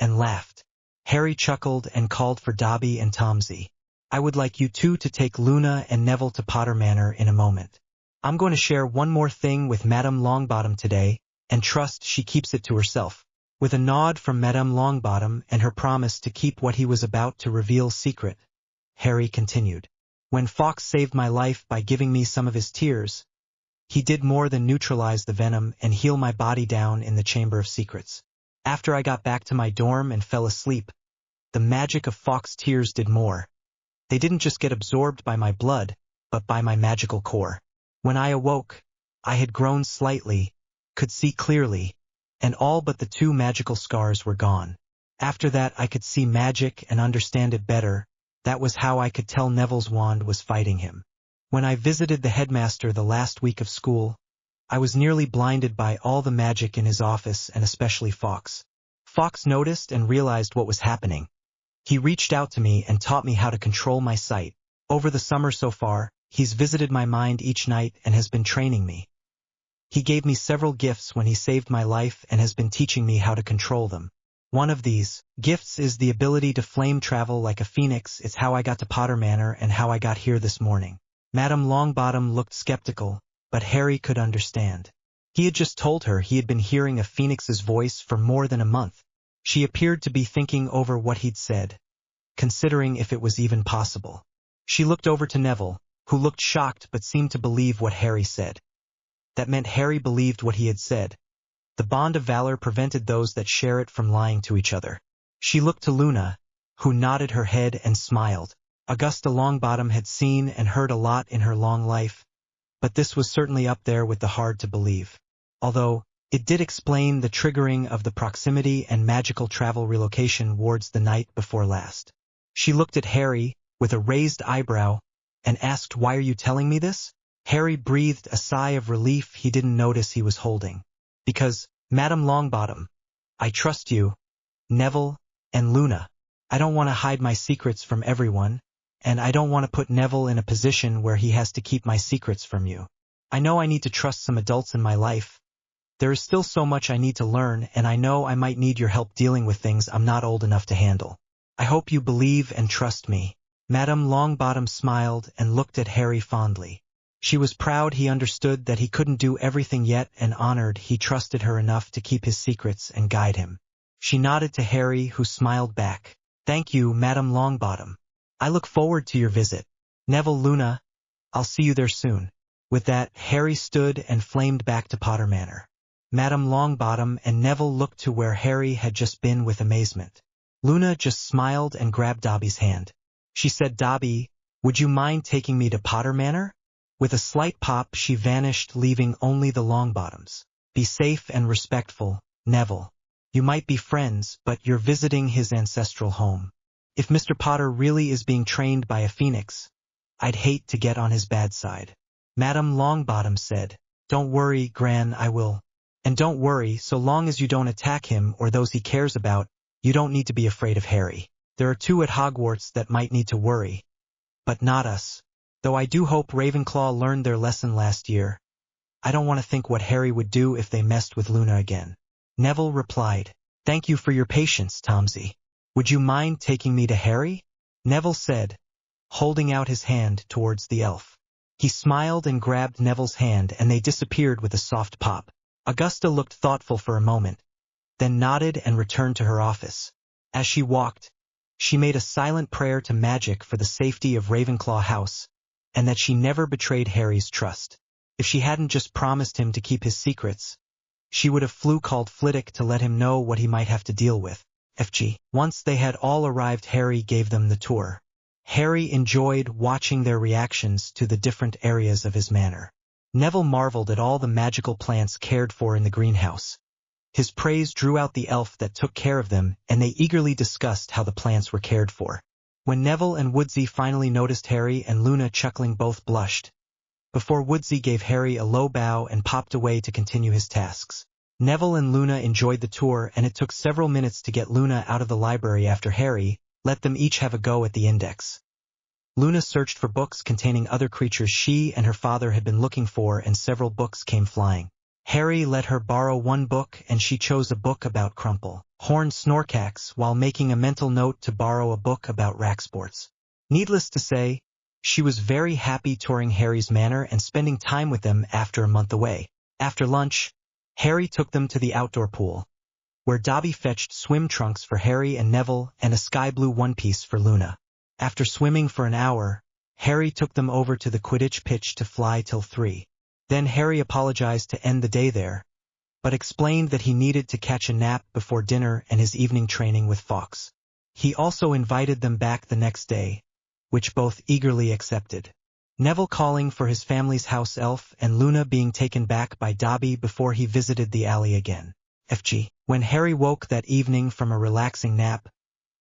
and laughed. Harry chuckled and called for Dobby and Tomsy. I would like you two to take Luna and Neville to Potter Manor in a moment. I'm going to share one more thing with Madame Longbottom today, and trust she keeps it to herself. With a nod from Madame Longbottom and her promise to keep what he was about to reveal secret, Harry continued. When Fawkes saved my life by giving me some of his tears, he did more than neutralize the venom and heal my body down in the Chamber of Secrets. After I got back to my dorm and fell asleep, the magic of Fawkes' tears did more. They didn't just get absorbed by my blood, but by my magical core. When I awoke, I had grown slightly, could see clearly, and all but the 2 magical scars were gone. After that I could see magic and understand it better. That was how I could tell Neville's wand was fighting him. When I visited the headmaster the last week of school, I was nearly blinded by all the magic in his office and especially Fawkes. Fawkes noticed and realized what was happening. He reached out to me and taught me how to control my sight. Over the summer so far, he's visited my mind each night and has been training me. He gave me several gifts when he saved my life and has been teaching me how to control them. One of these gifts is the ability to flame travel like a phoenix. It's how I got to Potter Manor and how I got here this morning. Madame Longbottom looked skeptical, but Harry could understand. He had just told her he had been hearing a phoenix's voice for more than a month. She appeared to be thinking over what he'd said, considering if it was even possible. She looked over to Neville, who looked shocked but seemed to believe what Harry said. That meant Harry believed what he had said. The bond of valor prevented those that share it from lying to each other. She looked to Luna, who nodded her head and smiled. Augusta Longbottom had seen and heard a lot in her long life, but this was certainly up there with the hard to believe. Although, it did explain the triggering of the proximity and magical travel relocation wards the night before last. She looked at Harry, with a raised eyebrow, and asked, "Why are you telling me this?" Harry breathed a sigh of relief he didn't notice he was holding. "Because, Madame Longbottom, I trust you, Neville, and Luna. I don't want to hide my secrets from everyone, and I don't want to put Neville in a position where he has to keep my secrets from you. I know I need to trust some adults in my life. There is still so much I need to learn, and I know I might need your help dealing with things I'm not old enough to handle. I hope you believe and trust me." Madame Longbottom smiled and looked at Harry fondly. She was proud he understood that he couldn't do everything yet and honored he trusted her enough to keep his secrets and guide him. She nodded to Harry, who smiled back. "Thank you, Madame Longbottom. I look forward to your visit. Neville, Luna, I'll see you there soon." With that, Harry stood and flamed back to Potter Manor. Madame Longbottom and Neville looked to where Harry had just been with amazement. Luna just smiled and grabbed Dobby's hand. She said, "Dobby, would you mind taking me to Potter Manor?" With a slight pop, she vanished, leaving only the Longbottoms. "Be safe and respectful, Neville. You might be friends, but you're visiting his ancestral home. If Mr. Potter really is being trained by a phoenix, I'd hate to get on his bad side." Madame Longbottom said, "Don't worry, Gran, I will. And don't worry, so long as you don't attack him or those he cares about, you don't need to be afraid of Harry. There are 2 at Hogwarts that might need to worry. But not us. Though I do hope Ravenclaw learned their lesson last year. I don't want to think what Harry would do if they messed with Luna again." Neville replied, "Thank you for your patience, Tomsy. Would you mind taking me to Harry?" Neville said, holding out his hand towards the elf. He smiled and grabbed Neville's hand, and they disappeared with a soft pop. Augusta looked thoughtful for a moment, then nodded and returned to her office. As she walked, she made a silent prayer to magic for the safety of Ravenclaw House, and that she never betrayed Harry's trust. If she hadn't just promised him to keep his secrets, she would have called Flitwick to let him know what he might have to deal with. FG. Once they had all arrived, Harry gave them the tour. Harry enjoyed watching their reactions to the different areas of his manor. Neville marveled at all the magical plants cared for in the greenhouse. His praise drew out the elf that took care of them, and they eagerly discussed how the plants were cared for. When Neville and Woodsy finally noticed Harry and Luna chuckling, both blushed. Before Woodsy gave Harry a low bow and popped away to continue his tasks. Neville and Luna enjoyed the tour, and it took several minutes to get Luna out of the library after Harry let them each have a go at the index. Luna searched for books containing other creatures she and her father had been looking for, and several books came flying. Harry let her borrow 1 book, and she chose a book about Crumple, Horned Snorkax, while making a mental note to borrow a book about rack sports. Needless to say, she was very happy touring Harry's manor and spending time with them after a month away. After lunch, Harry took them to the outdoor pool, where Dobby fetched swim trunks for Harry and Neville and a sky blue one-piece for Luna. After swimming for an hour, Harry took them over to the Quidditch pitch to fly till 3. Then Harry apologized to end the day there, but explained that he needed to catch a nap before dinner and his evening training with Fawkes. He also invited them back the next day, which both eagerly accepted. Neville calling for his family's house elf and Luna being taken back by Dobby before he visited the alley again. FG. When Harry woke that evening from a relaxing nap,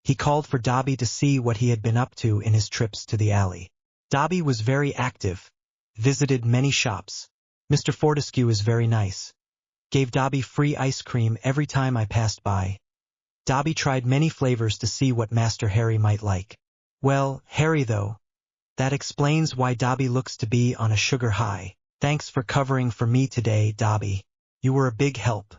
he called for Dobby to see what he had been up to in his trips to the alley. Dobby was very active, visited many shops. "Mr. Fortescue is very nice. Gave Dobby free ice cream every time I passed by. Dobby tried many flavors to see what Master Harry might like. Well, Harry though, that explains why Dobby looks to be on a sugar high. Thanks for covering for me today, Dobby. You were a big help,"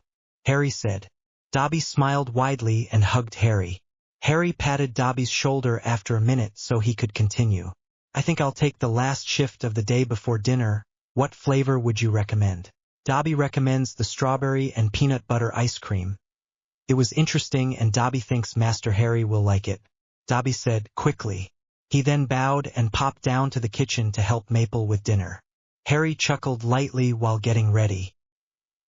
Harry said. Dobby smiled widely and hugged Harry. Harry patted Dobby's shoulder after a minute so he could continue. "I think I'll take the last shift of the day before dinner. What flavor would you recommend?" Dobby recommends the strawberry and peanut butter ice cream. It was interesting, and Dobby thinks Master Harry will like it, Dobby said quickly. He then bowed and popped down to the kitchen to help Maple with dinner. Harry chuckled lightly while getting ready.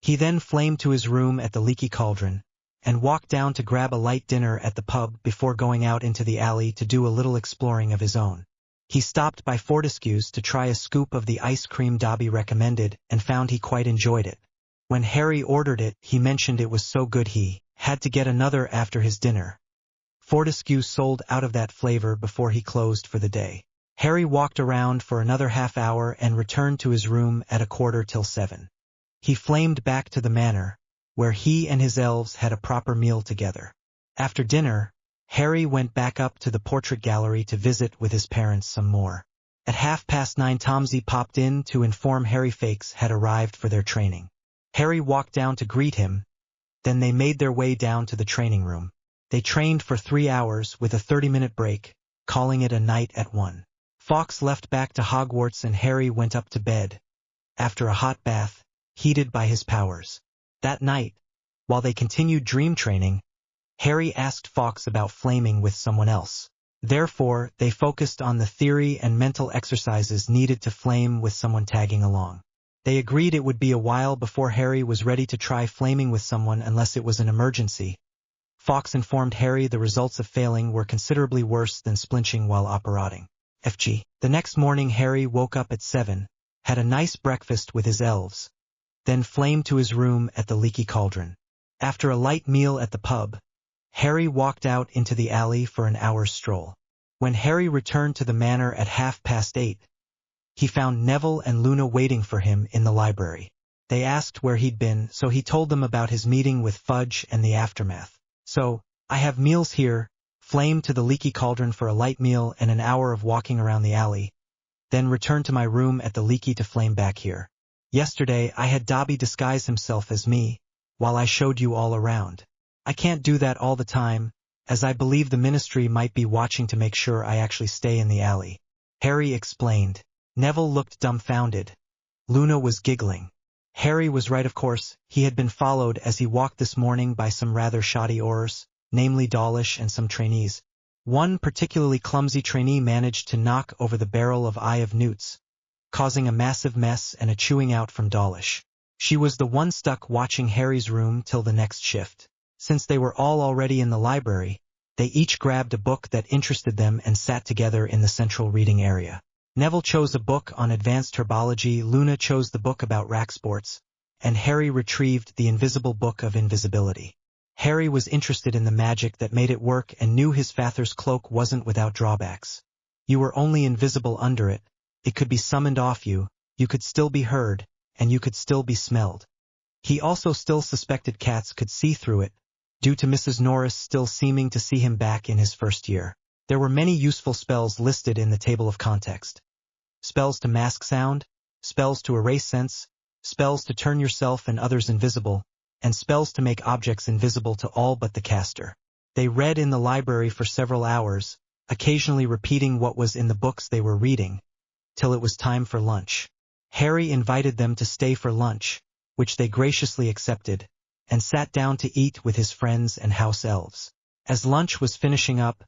He then flamed to his room at the Leaky Cauldron, and walked down to grab a light dinner at the pub before going out into the alley to do a little exploring of his own. He stopped by Fortescue's to try a scoop of the ice cream Dobby recommended and found he quite enjoyed it. When Harry ordered it, he mentioned it was so good he had to get another after his dinner. Fortescue sold out of that flavor before he closed for the day. Harry walked around for another half hour and returned to his room at 7:15. He flamed back to the manor, where he and his elves had a proper meal together. After dinner, Harry went back up to the portrait gallery to visit with his parents some more. At 9:30, Tomsy popped in to inform Harry Fawkes had arrived for their training. Harry walked down to greet him, then they made their way down to the training room. They trained for 3 hours with a 30-minute break, calling it a night at 1. Fawkes left back to Hogwarts and Harry went up to bed, after a hot bath, heated by his powers. That night, while they continued dream training, Harry asked Fawkes about flaming with someone else. Therefore, they focused on the theory and mental exercises needed to flame with someone tagging along. They agreed it would be a while before Harry was ready to try flaming with someone unless it was an emergency. Fawkes informed Harry the results of failing were considerably worse than splinching while operating. FG. The next morning Harry woke up at 7, had a nice breakfast with his elves, then flamed to his room at the Leaky Cauldron. After a light meal at the pub, Harry walked out into the alley for an hour's stroll. When Harry returned to the manor at 8:30, he found Neville and Luna waiting for him in the library. They asked where he'd been, so he told them about his meeting with Fudge and the aftermath. "So, I have meals here," flamed to the Leaky Cauldron for a light meal and an hour of walking around the alley, then returned to my room at the Leaky to flame back here. Yesterday I had Dobby disguise himself as me, while I showed you all around. I can't do that all the time, as I believe the Ministry might be watching to make sure I actually stay in the alley. Harry explained. Neville looked dumbfounded. Luna was giggling. Harry was right, of course. He had been followed as he walked this morning by some rather shoddy orurs, namely Dawlish and some trainees. One particularly clumsy trainee managed to knock over the barrel of Eye of Newts, causing a massive mess and a chewing out from Dawlish. She was the one stuck watching Harry's room till the next shift. Since they were all already in the library, they each grabbed a book that interested them and sat together in the central reading area. Neville chose a book on advanced herbology, Luna chose the book about rack sports, and Harry retrieved the invisible book of invisibility. Harry was interested in the magic that made it work and knew his father's cloak wasn't without drawbacks. You were only invisible under it, it could be summoned off you, you could still be heard, and you could still be smelled. He also still suspected cats could see through it, due to Mrs. Norris still seeming to see him back in his first year. There were many useful spells listed in the table of context. Spells to mask sound, spells to erase sense, spells to turn yourself and others invisible, and spells to make objects invisible to all but the caster. They read in the library for several hours, occasionally repeating what was in the books they were reading, till it was time for lunch. Harry invited them to stay for lunch, which they graciously accepted, and sat down to eat with his friends and house elves. As lunch was finishing up,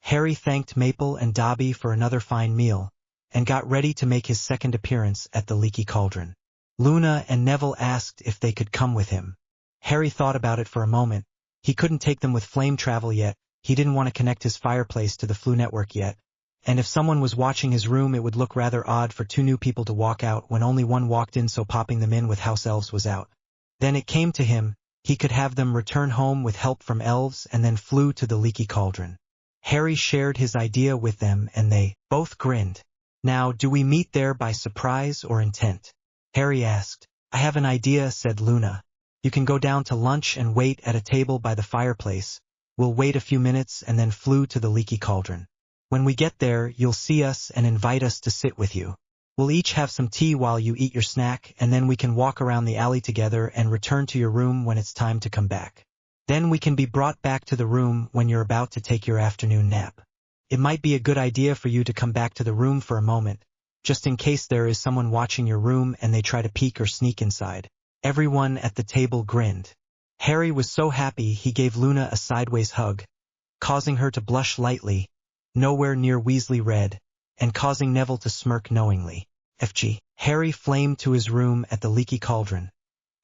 Harry thanked Maple and Dobby for another fine meal, and got ready to make his second appearance at the Leaky Cauldron. Luna and Neville asked if they could come with him. Harry thought about it for a moment. He couldn't take them with flame travel yet, he didn't want to connect his fireplace to the Flu network yet, and if someone was watching his room it would look rather odd for two new people to walk out when only one walked in, so popping them in with house elves was out. Then it came to him, he could have them return home with help from elves and then flew to the Leaky Cauldron. Harry shared his idea with them and they both grinned. "Now, do we meet there by surprise or intent?" Harry asked. "I have an idea," said Luna. "You can go down to lunch and wait at a table by the fireplace. We'll wait a few minutes and then flew to the Leaky Cauldron. When we get there, you'll see us and invite us to sit with you. We'll each have some tea while you eat your snack, and then we can walk around the alley together and return to your room when it's time to come back. Then we can be brought back to the room when you're about to take your afternoon nap. It might be a good idea for you to come back to the room for a moment, just in case there is someone watching your room and they try to peek or sneak inside." Everyone at the table grinned. Harry was so happy he gave Luna a sideways hug, causing her to blush lightly, nowhere near Weasley red, and causing Neville to smirk knowingly. FG. Harry flamed to his room at the Leaky Cauldron,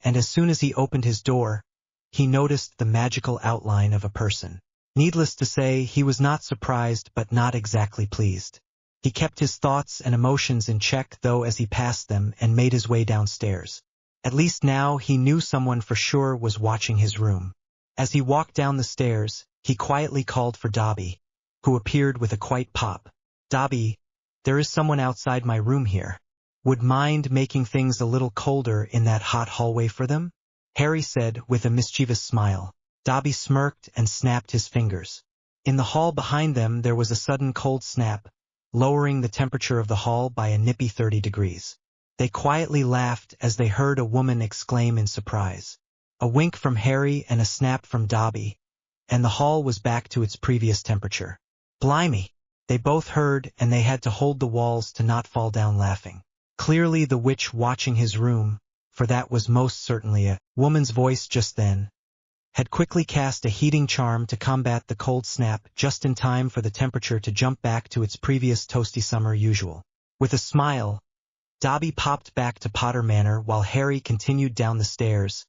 and as soon as he opened his door, he noticed the magical outline of a person. Needless to say, he was not surprised but not exactly pleased. He kept his thoughts and emotions in check though as he passed them and made his way downstairs. At least now he knew someone for sure was watching his room. As he walked down the stairs, he quietly called for Dobby, who appeared with a quiet pop. "Dobby, there is someone outside my room here. Would mind making things a little colder in that hot hallway for them?" Harry said with a mischievous smile. Dobby smirked and snapped his fingers. In the hall behind them there was a sudden cold snap, lowering the temperature of the hall by a nippy 30 degrees. They quietly laughed as they heard a woman exclaim in surprise. A wink from Harry and a snap from Dobby, and the hall was back to its previous temperature. "Blimey!" they both heard, and they had to hold the walls to not fall down laughing. Clearly the witch watching his room, for that was most certainly a woman's voice just then, had quickly cast a heating charm to combat the cold snap just in time for the temperature to jump back to its previous toasty summer usual. With a smile, Dobby popped back to Potter Manor while Harry continued down the stairs,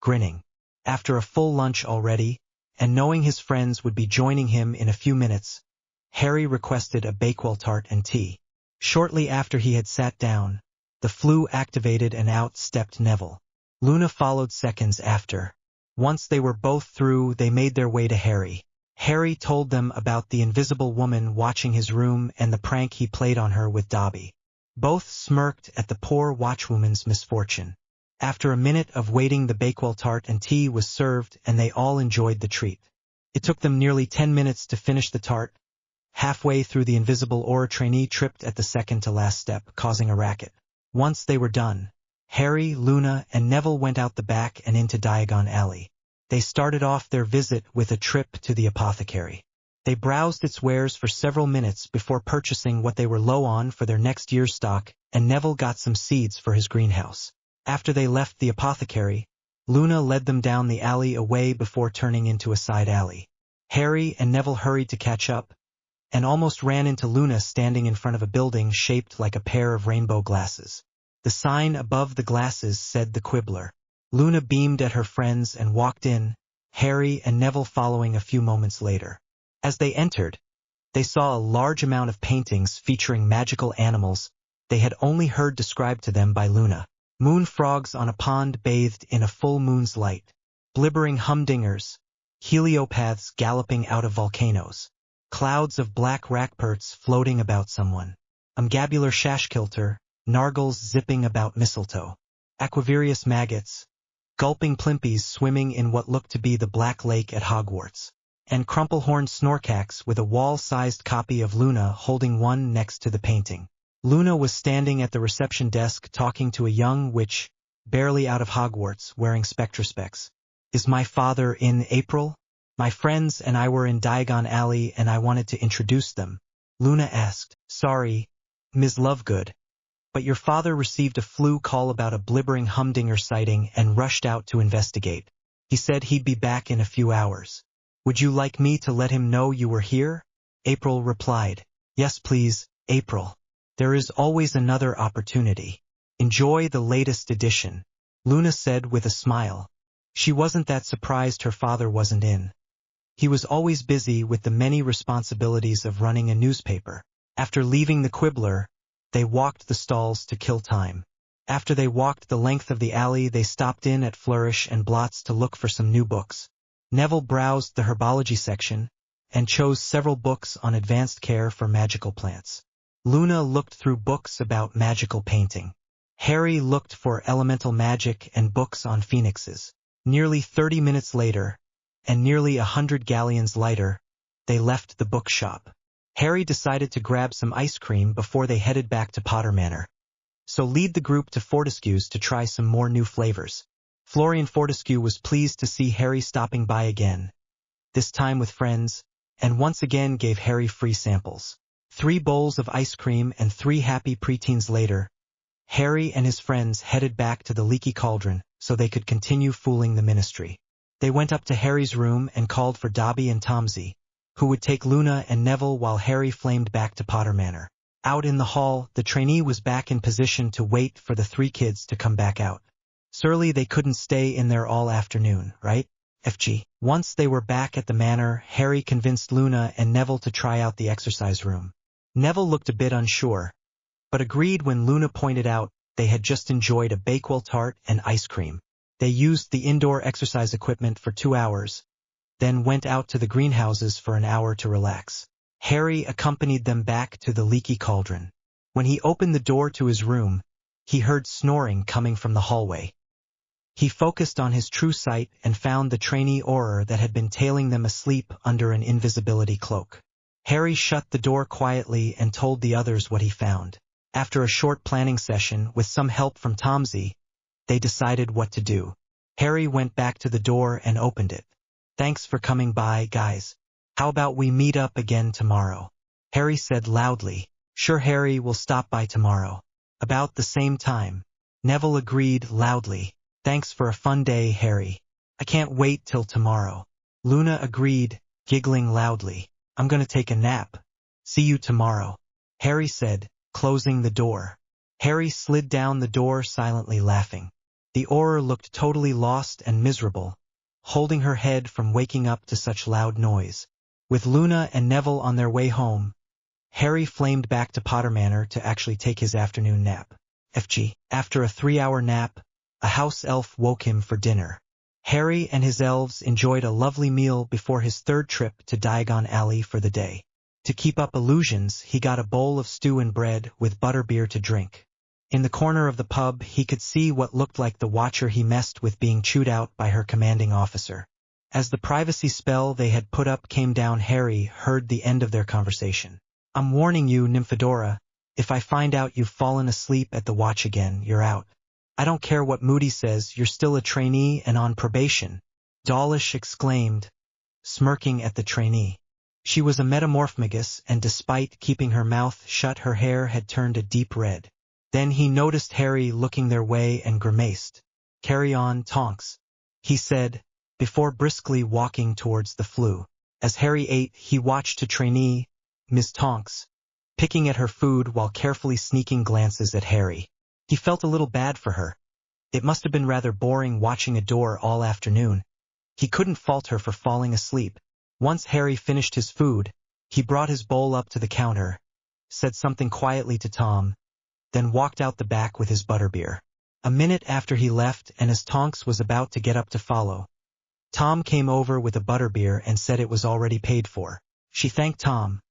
grinning. After a full lunch already, and knowing his friends would be joining him in a few minutes, Harry requested a Bakewell tart and tea. Shortly after he had sat down, the flue activated and out stepped Neville. Luna followed seconds after. Once they were both through, they made their way to Harry. Harry told them about the invisible woman watching his room and the prank he played on her with Dobby. Both smirked at the poor watchwoman's misfortune. After a minute of waiting, the Bakewell tart and tea was served and they all enjoyed the treat. It took them nearly 10 minutes to finish the tart. Halfway through, the invisible orur trainee tripped at the second to last step, causing a racket. Once they were done, Harry, Luna, and Neville went out the back and into Diagon Alley. They started off their visit with a trip to the apothecary. They browsed its wares for several minutes before purchasing what they were low on for their next year's stock, and Neville got some seeds for his greenhouse. After they left the apothecary, Luna led them down the alley away before turning into a side alley. Harry and Neville hurried to catch up, and almost ran into Luna standing in front of a building shaped like a pair of rainbow glasses. The sign above the glasses said The Quibbler. Luna beamed at her friends and walked in, Harry and Neville following a few moments later. As they entered, they saw a large amount of paintings featuring magical animals they had only heard described to them by Luna. Moon frogs on a pond bathed in a full moon's light, blibbering humdingers, heliopaths galloping out of volcanoes, clouds of black rackperts floating about someone, umgabular shashkilter, nargles zipping about mistletoe, aquavirius maggots, gulping plimpies swimming in what looked to be the Black Lake at Hogwarts, and crumple-horned snorkax with a wall-sized copy of Luna holding one next to the painting. Luna was standing at the reception desk talking to a young witch, barely out of Hogwarts, wearing spectrospecs. "Is my father in April? My friends and I were in Diagon Alley and I wanted to introduce them," Luna asked. "Sorry, Ms. Lovegood, but your father received a flu call about a blibbering humdinger sighting and rushed out to investigate. He said he'd be back in a few hours. Would you like me to let him know you were here?" April replied. "Yes, please, April. There is always another opportunity. Enjoy the latest edition," Luna said with a smile. She wasn't that surprised her father wasn't in. He was always busy with the many responsibilities of running a newspaper. After leaving the Quibbler, they walked the stalls to kill time. After they walked the length of the alley, they stopped in at Flourish and Blots to look for some new books. Neville browsed the herbology section and chose several books on advanced care for magical plants. Luna looked through books about magical painting. Harry looked for elemental magic and books on phoenixes. Nearly 30 minutes later, and nearly 100 galleons lighter, they left the bookshop. Harry decided to grab some ice cream before they headed back to Potter Manor. So lead the group to Fortescue's to try some more new flavors. Florian Fortescue was pleased to see Harry stopping by again, this time with friends, and once again gave Harry free samples. 3 bowls of ice cream and 3 happy preteens later, Harry and his friends headed back to the Leaky Cauldron so they could continue fooling the Ministry. They went up to Harry's room and called for Dobby and Tomsy, who would take Luna and Neville while Harry flamed back to Potter Manor. Out in the hall, the trainee was back in position to wait for the 3 kids to come back out. Surely they couldn't stay in there all afternoon, right? FG. Once they were back at the manor, Harry convinced Luna and Neville to try out the exercise room. Neville looked a bit unsure, but agreed when Luna pointed out they had just enjoyed a Bakewell tart and ice cream. They used the indoor exercise equipment for 2 hours, then went out to the greenhouses for an hour to relax. Harry accompanied them back to the Leaky Cauldron. When he opened the door to his room, he heard snoring coming from the hallway. He focused on his true sight and found the trainee orur that had been tailing them asleep under an invisibility cloak. Harry shut the door quietly and told the others what he found. After a short planning session with some help from Tomsy, they decided what to do. Harry went back to the door and opened it. "Thanks for coming by, guys. How about we meet up again tomorrow?" Harry said loudly. "Sure, Harry, will stop by tomorrow. About the same time." Neville agreed loudly. "Thanks for a fun day, Harry." I can't wait till tomorrow. Luna agreed, giggling loudly. I'm gonna take a nap. See you tomorrow, Harry said, closing the door. Harry slid down the door silently laughing. The orur looked totally lost and miserable, holding her head from waking up to such loud noise. With Luna and Neville on their way home, Harry flamed back to Potter Manor to actually take his afternoon nap. After a 3-hour nap, a house elf woke him for dinner. Harry and his elves enjoyed a lovely meal before his third trip to Diagon Alley for the day. To keep up illusions, he got a bowl of stew and bread with butterbeer to drink. In the corner of the pub, he could see what looked like the watcher he messed with being chewed out by her commanding officer. As the privacy spell they had put up came down, Harry heard the end of their conversation. I'm warning you, Nymphadora, if I find out you've fallen asleep at the watch again, you're out. I don't care what Moody says, you're still a trainee and on probation, Dawlish exclaimed, smirking at the trainee. She was a metamorphmagus, and despite keeping her mouth shut, her hair had turned a deep red. Then he noticed Harry looking their way and grimaced. Carry on, Tonks, he said, before briskly walking towards the flue. As Harry ate, he watched a trainee, Miss Tonks, picking at her food while carefully sneaking glances at Harry. He felt a little bad for her. It must have been rather boring watching a door all afternoon. He couldn't fault her for falling asleep. Once Harry finished his food, he brought his bowl up to the counter, said something quietly to Tom, then walked out the back with his butterbeer. A minute after he left, and as Tonks was about to get up to follow, Tom came over with a butterbeer and said it was already paid for. She thanked Tom,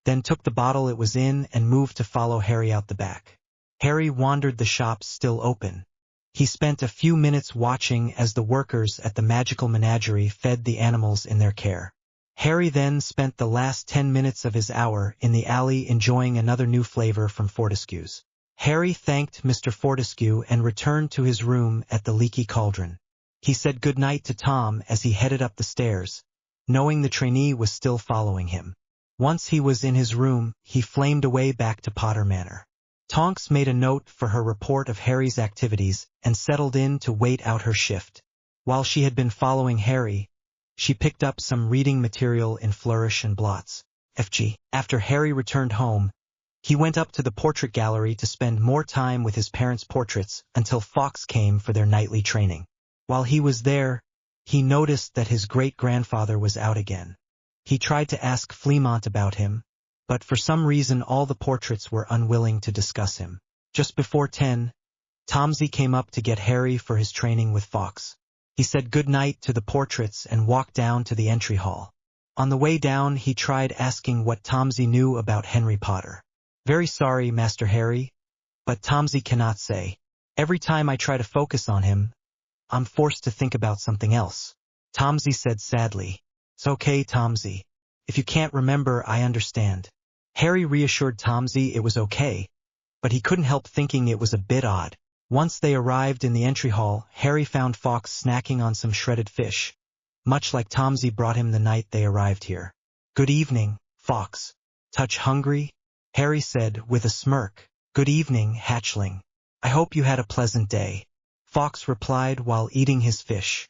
then took the bottle it was in and moved to follow Harry out the back. Harry wandered the shops still open. He spent a few minutes watching as the workers at the magical menagerie fed the animals in their care. Harry then spent the last 10 minutes of his hour in the alley enjoying another new flavor from Fortescue's. Harry thanked Mr. Fortescue and returned to his room at the Leaky Cauldron. He said goodnight to Tom as he headed up the stairs, knowing the trainee was still following him. Once he was in his room, he flamed away back to Potter Manor. Tonks made a note for her report of Harry's activities and settled in to wait out her shift. While she had been following Harry, she picked up some reading material in Flourish and Blots. After Harry returned home, he went up to the portrait gallery to spend more time with his parents' portraits until Fawkes came for their nightly training. While he was there, he noticed that his great-grandfather was out again. He tried to ask Fleamont about him, but for some reason all the portraits were unwilling to discuss him. Just before 10, Tomsey came up to get Harry for his training with Fawkes. He said goodnight to the portraits and walked down to the entry hall. On the way down, he tried asking what Tomsey knew about Henry Potter. Very sorry, Master Harry, but Tomsey cannot say. Every time I try to focus on him, I'm forced to think about something else. Tomsey said sadly. It's okay, Tomsey. If you can't remember, I understand. Harry reassured Tomsey it was okay, but he couldn't help thinking it was a bit odd. Once they arrived in the entry hall, Harry found Fawkes snacking on some shredded fish, much like Tomsey brought him the night they arrived here. Good evening, Fawkes. Touch hungry? Harry said with a smirk. Good evening, hatchling. I hope you had a pleasant day, Fawkes replied while eating his fish.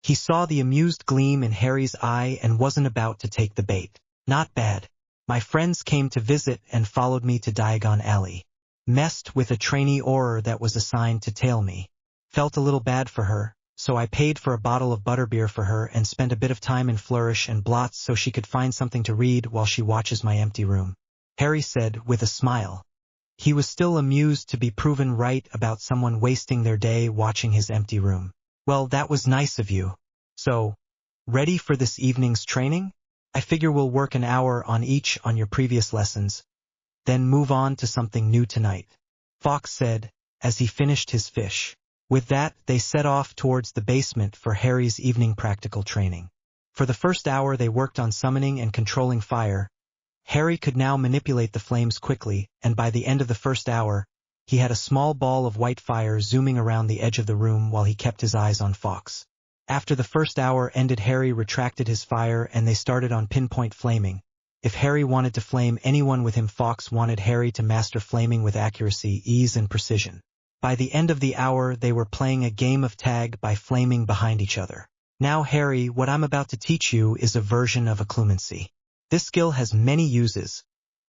He saw the amused gleam in Harry's eye and wasn't about to take the bait. Not bad. My friends came to visit and followed me to Diagon Alley. Messed with a trainee orur that was assigned to tail me. Felt a little bad for her, so I paid for a bottle of butterbeer for her and spent a bit of time in Flourish and Blots so she could find something to read while she watches my empty room, Harry said with a smile. He was still amused to be proven right about someone wasting their day watching his empty room. Well, that was nice of you. So, ready for this evening's training? I figure we'll work an hour on each on your previous lessons, then move on to something new tonight, Fawkes said, as he finished his fish. With that, they set off towards the basement for Harry's evening practical training. For the first hour they worked on summoning and controlling fire. Harry could now manipulate the flames quickly, and by the end of the first hour, he had a small ball of white fire zooming around the edge of the room while he kept his eyes on Fawkes. After the first hour ended, Harry retracted his fire and they started on pinpoint flaming. If Harry wanted to flame anyone with him, Fawkes wanted Harry to master flaming with accuracy, ease and precision. By the end of the hour, they were playing a game of tag by flaming behind each other. Now, Harry, what I'm about to teach you is a version of occlumency. This skill has many uses.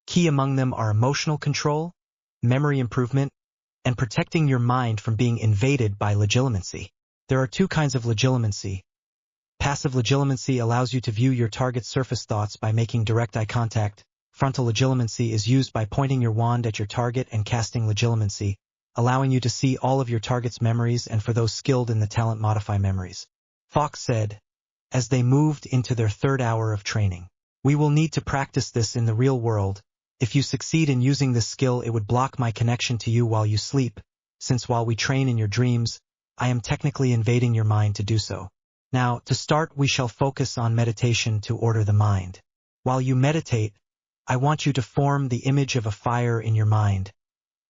Key among them are emotional control, memory improvement, and protecting your mind from being invaded by legilimency. There are two kinds of legilimency. Passive legilimency allows you to view your target's surface thoughts by making direct eye contact. Frontal legilimency is used by pointing your wand at your target and casting legilimency, allowing you to see all of your target's memories and for those skilled in the talent modify memories. Fawkes said, as they moved into their third hour of training. We will need to practice this in the real world. If you succeed in using this skill, it would block my connection to you while you sleep, since while we train in your dreams, I am technically invading your mind to do so. Now, to start, we shall focus on meditation to order the mind. While you meditate, I want you to form the image of a fire in your mind,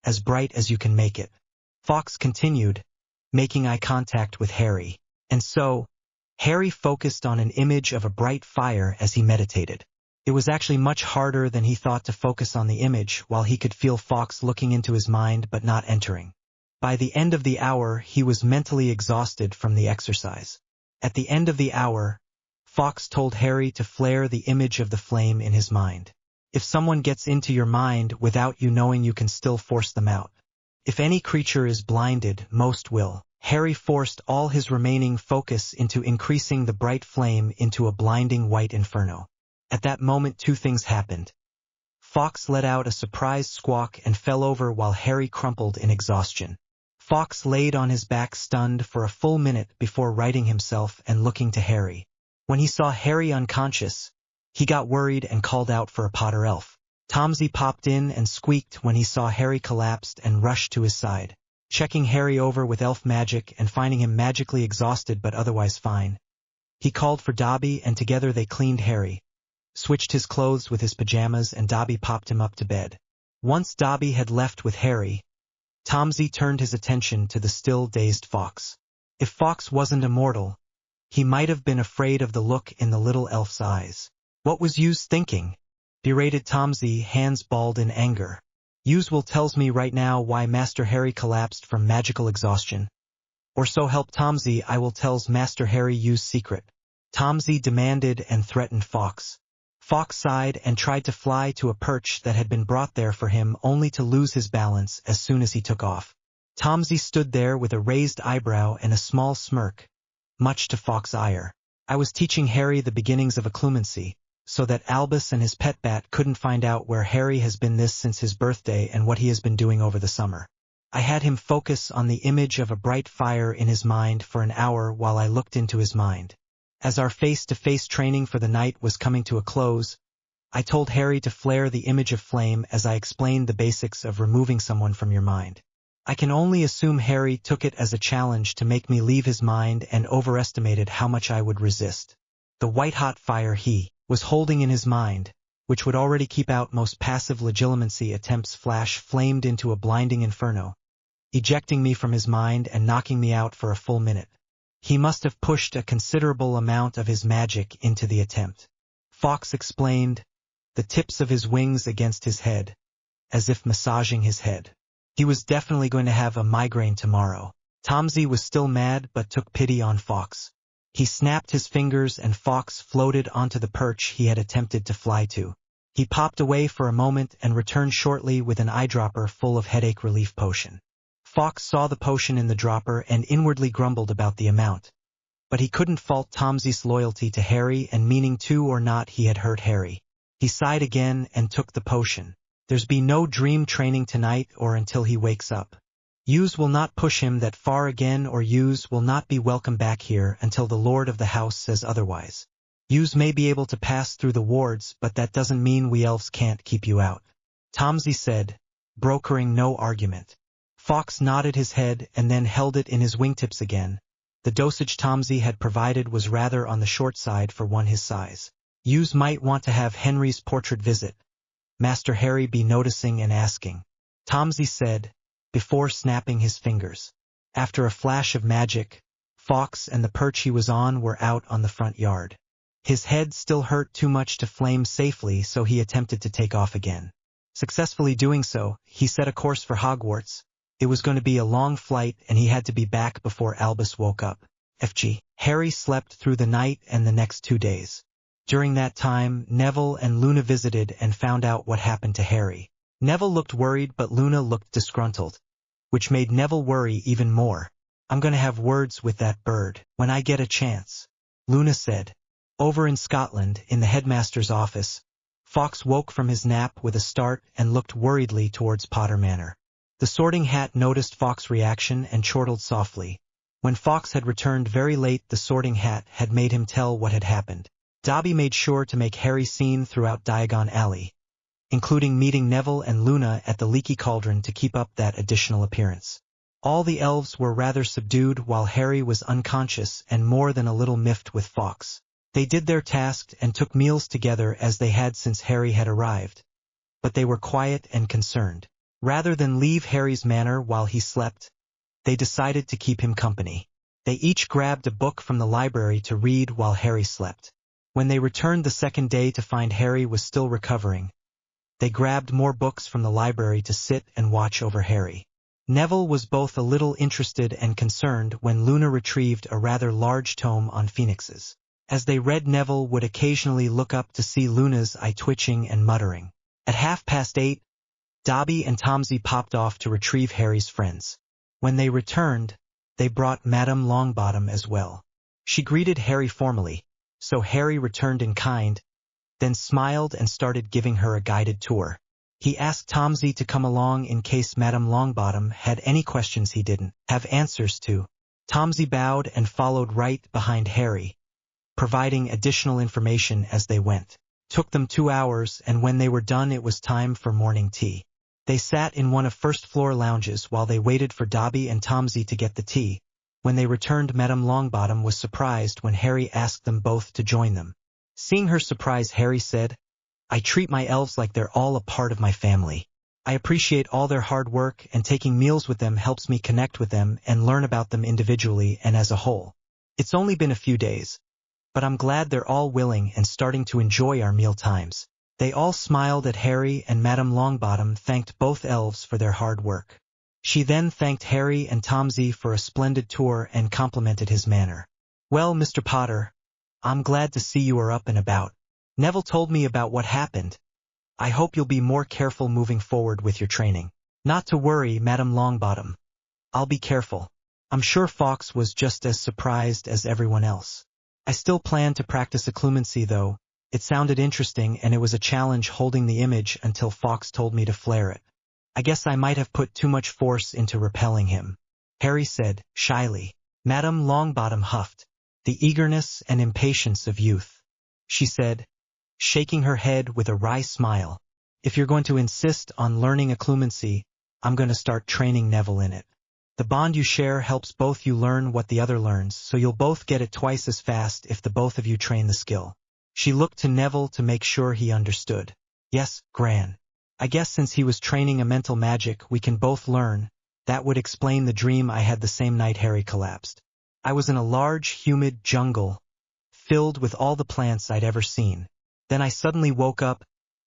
as bright as you can make it. Fawkes continued, making eye contact with Harry. And so, Harry focused on an image of a bright fire as he meditated. It was actually much harder than he thought to focus on the image while he could feel Fawkes looking into his mind but not entering. By the end of the hour, he was mentally exhausted from the exercise. At the end of the hour, Fawkes told Harry to flare the image of the flame in his mind. If someone gets into your mind without you knowing, you can still force them out. If any creature is blinded, most will. Harry forced all his remaining focus into increasing the bright flame into a blinding white inferno. At that moment, two things happened. Fawkes let out a surprised squawk and fell over while Harry crumpled in exhaustion. Fawkes laid on his back stunned for a full minute before righting himself and looking to Harry. When he saw Harry unconscious, he got worried and called out for a Potter elf. Tomsy popped in and squeaked when he saw Harry collapsed and rushed to his side. Checking Harry over with elf magic and finding him magically exhausted but otherwise fine, he called for Dobby and together they cleaned Harry, switched his clothes with his pajamas, and Dobby popped him up to bed. Once Dobby had left with Harry, Tomsy turned his attention to the still dazed Fawkes. If Fawkes wasn't immortal, he might have been afraid of the look in the little elf's eyes. What was yous thinking? Berated Tomsy, hands balled in anger. Yous will tells me right now why Master Harry collapsed from magical exhaustion. Or so help Tomsy, I will tells Master Harry yous secret. Tomsy demanded and threatened Fawkes. Fawkes sighed and tried to fly to a perch that had been brought there for him, only to lose his balance as soon as he took off. Tomsy stood there with a raised eyebrow and a small smirk, much to Fawkes' ire. I was teaching Harry the beginnings of occlumency, so that Albus and his pet bat couldn't find out where Harry has been this since his birthday and what he has been doing over the summer. I had him focus on the image of a bright fire in his mind for an hour while I looked into his mind. As our face-to-face training for the night was coming to a close, I told Harry to flare the image of flame as I explained the basics of removing someone from your mind. I can only assume Harry took it as a challenge to make me leave his mind and overestimated how much I would resist. The white-hot fire he was holding in his mind, which would already keep out most passive legilimency attempts, flamed into a blinding inferno, ejecting me from his mind and knocking me out for a full minute. He must have pushed a considerable amount of his magic into the attempt. Fawkes explained, the tips of his wings against his head, as if massaging his head. He was definitely going to have a migraine tomorrow. Tomsy was still mad but took pity on Fawkes. He snapped his fingers and Fawkes floated onto the perch he had attempted to fly to. He popped away for a moment and returned shortly with an eyedropper full of headache relief potion. Fawkes saw the potion in the dropper and inwardly grumbled about the amount. But he couldn't fault Tomsy's loyalty to Harry and meaning to or not he had hurt Harry. He sighed again and took the potion. There's be no dream training tonight or until he wakes up. Yous will not push him that far again, or yous will not be welcome back here until the Lord of the House says otherwise. Yous may be able to pass through the wards, but that doesn't mean we elves can't keep you out, Tomsy said, brokering no argument. Fawkes nodded his head and then held it in his wingtips again. The dosage Tomsy had provided was rather on the short side for one his size. Yous might want to have Henry's portrait visit, Master Harry be noticing and asking, Tomsy said, before snapping his fingers. After a flash of magic, Fawkes and the perch he was on were out on the front yard. His head still hurt too much to flame safely, so he attempted to take off again. Successfully doing so, he set a course for Hogwarts, It was going to be a long flight and he had to be back before Albus woke up. Harry slept through the night and the next 2 days. During that time, Neville and Luna visited and found out what happened to Harry. Neville looked worried but Luna looked disgruntled, which made Neville worry even more. I'm going to have words with that bird when I get a chance, Luna said. Over in Scotland, in the headmaster's office, Fawkes woke from his nap with a start and looked worriedly towards Potter Manor. The Sorting Hat noticed Fawkes' reaction and chortled softly. When Fawkes had returned very late, the Sorting Hat had made him tell what had happened. Dobby made sure to make Harry seen throughout Diagon Alley, including meeting Neville and Luna at the Leaky Cauldron to keep up that additional appearance. All the elves were rather subdued while Harry was unconscious and more than a little miffed with Fawkes. They did their task and took meals together as they had since Harry had arrived, but they were quiet and concerned. Rather than leave Harry's manor while he slept, they decided to keep him company. They each grabbed a book from the library to read while Harry slept. When they returned the second day to find Harry was still recovering, they grabbed more books from the library to sit and watch over Harry. Neville was both a little interested and concerned when Luna retrieved a rather large tome on phoenixes. As they read, Neville would occasionally look up to see Luna's eye twitching and muttering. At 8:30, Dobby and Tomsey popped off to retrieve Harry's friends. When they returned, they brought Madame Longbottom as well. She greeted Harry formally, so Harry returned in kind, then smiled and started giving her a guided tour. He asked Tomsey to come along in case Madame Longbottom had any questions he didn't have answers to. Tomsey bowed and followed right behind Harry, providing additional information as they went. Took them 2 hours, and when they were done it was time for morning tea. They sat in one of first-floor lounges while they waited for Dobby and Tomsey to get the tea. When they returned, Madame Longbottom was surprised when Harry asked them both to join them. Seeing her surprise, Harry said, "I treat my elves like they're all a part of my family. I appreciate all their hard work, and taking meals with them helps me connect with them and learn about them individually and as a whole. It's only been a few days, but I'm glad they're all willing and starting to enjoy our meal times." They all smiled at Harry, and Madame Longbottom thanked both elves for their hard work. She then thanked Harry and Tomsey for a splendid tour and complimented his manner. "Well, Mr. Potter, I'm glad to see you are up and about. Neville told me about what happened. I hope you'll be more careful moving forward with your training." "Not to worry, Madame Longbottom. I'll be careful." I'm sure Fawkes was just as surprised as everyone else. "I still plan to practice occlumency though. It sounded interesting and it was a challenge holding the image until Fawkes told me to flare it. I guess I might have put too much force into repelling him," Harry said, shyly. Madame Longbottom huffed. "The eagerness and impatience of youth," she said, shaking her head with a wry smile. "If you're going to insist on learning occlumency, I'm going to start training Neville in it. The bond you share helps both you learn what the other learns, so you'll both get it twice as fast if the both of you train the skill." She looked to Neville to make sure he understood. "Yes, Gran. I guess since he was training a mental magic we can both learn. That would explain the dream I had the same night Harry collapsed. I was in a large, humid jungle, filled with all the plants I'd ever seen. Then I suddenly woke up,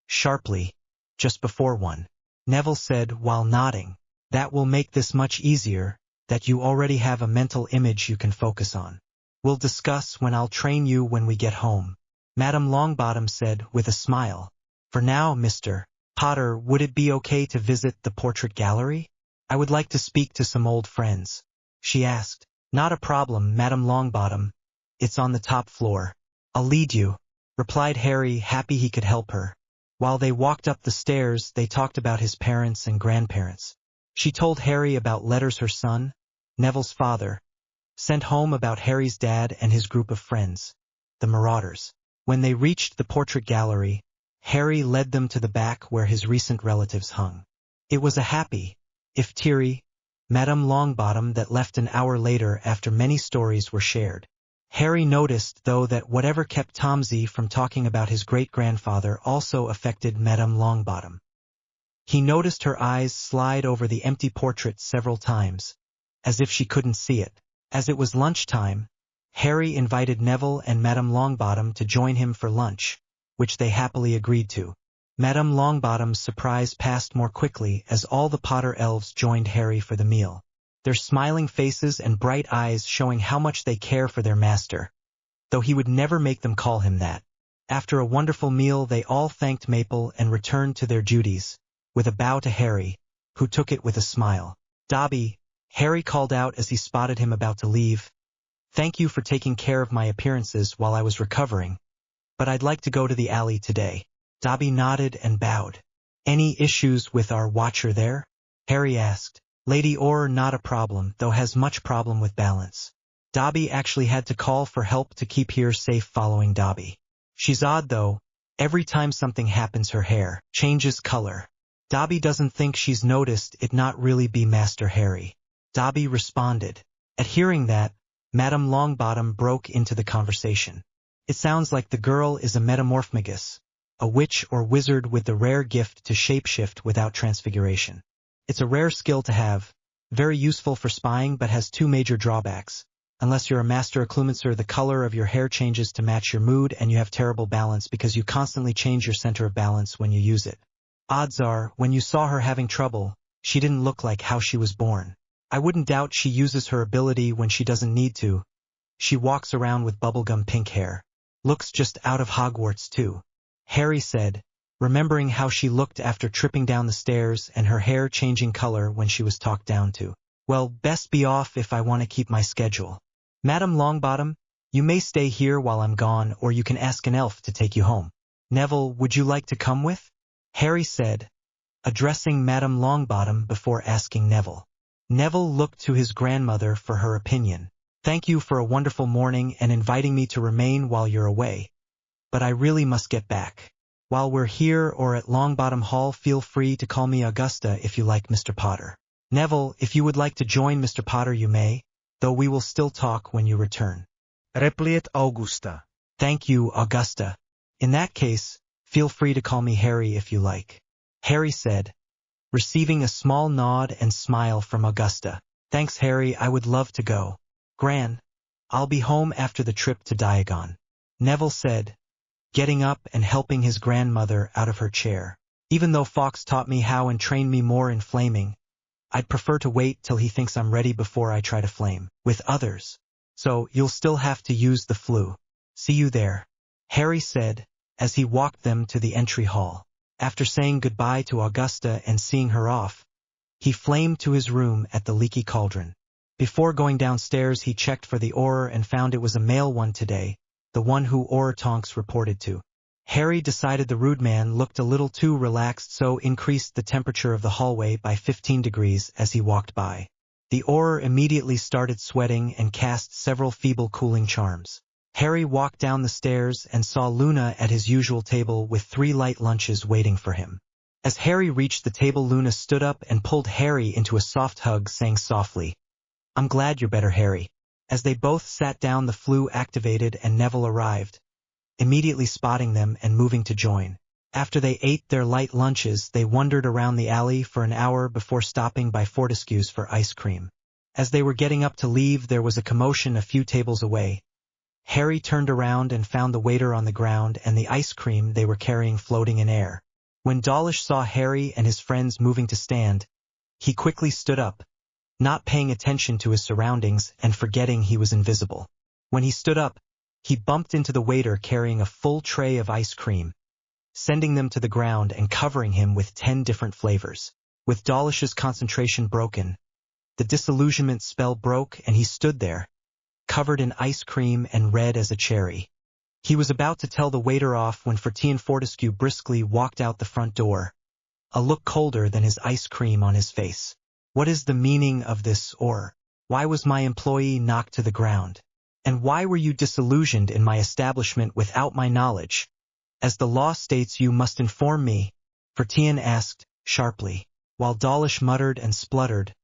sharply, just before 1. Neville said while nodding. "That will make this much easier, that you already have a mental image you can focus on. We'll discuss when I'll train you when we get home," Madame Longbottom said with a smile. "For now, Mr. Potter, would it be okay to visit the portrait gallery? I would like to speak to some old friends," she asked. "Not a problem, Madame Longbottom. It's on the top floor. I'll lead you," replied Harry, happy he could help her. While they walked up the stairs, they talked about his parents and grandparents. She told Harry about letters her son, Neville's father, sent home about Harry's dad and his group of friends, the Marauders. When they reached the portrait gallery, Harry led them to the back where his recent relatives hung. It was a happy, if teary, Madame Longbottom that left an hour later after many stories were shared. Harry noticed, though, that whatever kept Tomsey from talking about his great-grandfather also affected Madame Longbottom. He noticed her eyes slide over the empty portrait several times, as if she couldn't see it. As it was lunchtime, Harry invited Neville and Madame Longbottom to join him for lunch, which they happily agreed to. Madame Longbottom's surprise passed more quickly as all the Potter elves joined Harry for the meal, their smiling faces and bright eyes showing how much they care for their master, though he would never make them call him that. After a wonderful meal they all thanked Maple and returned to their duties, with a bow to Harry, who took it with a smile. "Dobby," Harry called out as he spotted him about to leave. "Thank you for taking care of my appearances while I was recovering, but I'd like to go to the alley today." Dobby nodded and bowed. "Any issues with our watcher there?" Harry asked. "Lady Orr, not a problem, though has much problem with balance. Dobby actually had to call for help to keep here safe following Dobby. She's odd though, every time something happens her hair changes color. Dobby doesn't think she's noticed it not really be Master Harry." Dobby responded. At hearing that, Madame Longbottom broke into the conversation. "It sounds like the girl is a metamorphmagus, a witch or wizard with the rare gift to shapeshift without transfiguration. It's a rare skill to have, very useful for spying but has two major drawbacks. Unless you're a master occlumencer, the color of your hair changes to match your mood and you have terrible balance because you constantly change your center of balance when you use it. Odds are, when you saw her having trouble, she didn't look like how she was born. I wouldn't doubt she uses her ability when she doesn't need to. She walks around with bubblegum pink hair. Looks just out of Hogwarts too," Harry said, remembering how she looked after tripping down the stairs and her hair changing color when she was talked down to. "Well, best be off if I want to keep my schedule. Madame Longbottom, you may stay here while I'm gone or you can ask an elf to take you home. Neville, would you like to come with?" Harry said, addressing Madame Longbottom before asking Neville. Neville looked to his grandmother for her opinion. "Thank you for a wonderful morning and inviting me to remain while you're away, but I really must get back. While we're here or at Longbottom Hall, feel free to call me Augusta if you like, Mr. Potter. Neville, if you would like to join Mr. Potter you may, though we will still talk when you return," replied Augusta. "Thank you, Augusta. In that case, feel free to call me Harry if you like," Harry said, receiving a small nod and smile from Augusta. "Thanks, Harry, I would love to go." "Gran, I'll be home after the trip to Diagon," Neville said, getting up and helping his grandmother out of her chair. "Even though Fawkes taught me how and trained me more in flaming, I'd prefer to wait till he thinks I'm ready before I try to flame with others. So you'll still have to use the flue. See you there," Harry said, as he walked them to the entry hall. After saying goodbye to Augusta and seeing her off, he flamed to his room at the Leaky Cauldron. Before going downstairs he checked for the orur and found it was a male one today, the one who Tonks reported to. Harry decided the rude man looked a little too relaxed, so increased the temperature of the hallway by 15 degrees as he walked by. The orur immediately started sweating and cast several feeble cooling charms. Harry walked down the stairs and saw Luna at his usual table with 3 light lunches waiting for him. As Harry reached the table, Luna stood up and pulled Harry into a soft hug, saying softly, "I'm glad you're better, Harry." As they both sat down, the flue activated and Neville arrived, immediately spotting them and moving to join. After they ate their light lunches, they wandered around the alley for an hour before stopping by Fortescue's for ice cream. As they were getting up to leave, there was a commotion a few tables away. Harry turned around and found the waiter on the ground and the ice cream they were carrying floating in air. When Dawlish saw Harry and his friends moving to stand, he quickly stood up, not paying attention to his surroundings and forgetting he was invisible. When he stood up, he bumped into the waiter carrying a full tray of ice cream, sending them to the ground and covering him with 10 different flavors. With Dawlish's concentration broken, the disillusionment spell broke and he stood there, covered in ice cream and red as a cherry. He was about to tell the waiter off when Fortescue briskly walked out the front door, a look colder than his ice cream on his face. "What is the meaning of this, or why was my employee knocked to the ground? And why were you disillusioned in my establishment without my knowledge? As the law states, you must inform me," Fortian asked, sharply, while Dawlish muttered and spluttered,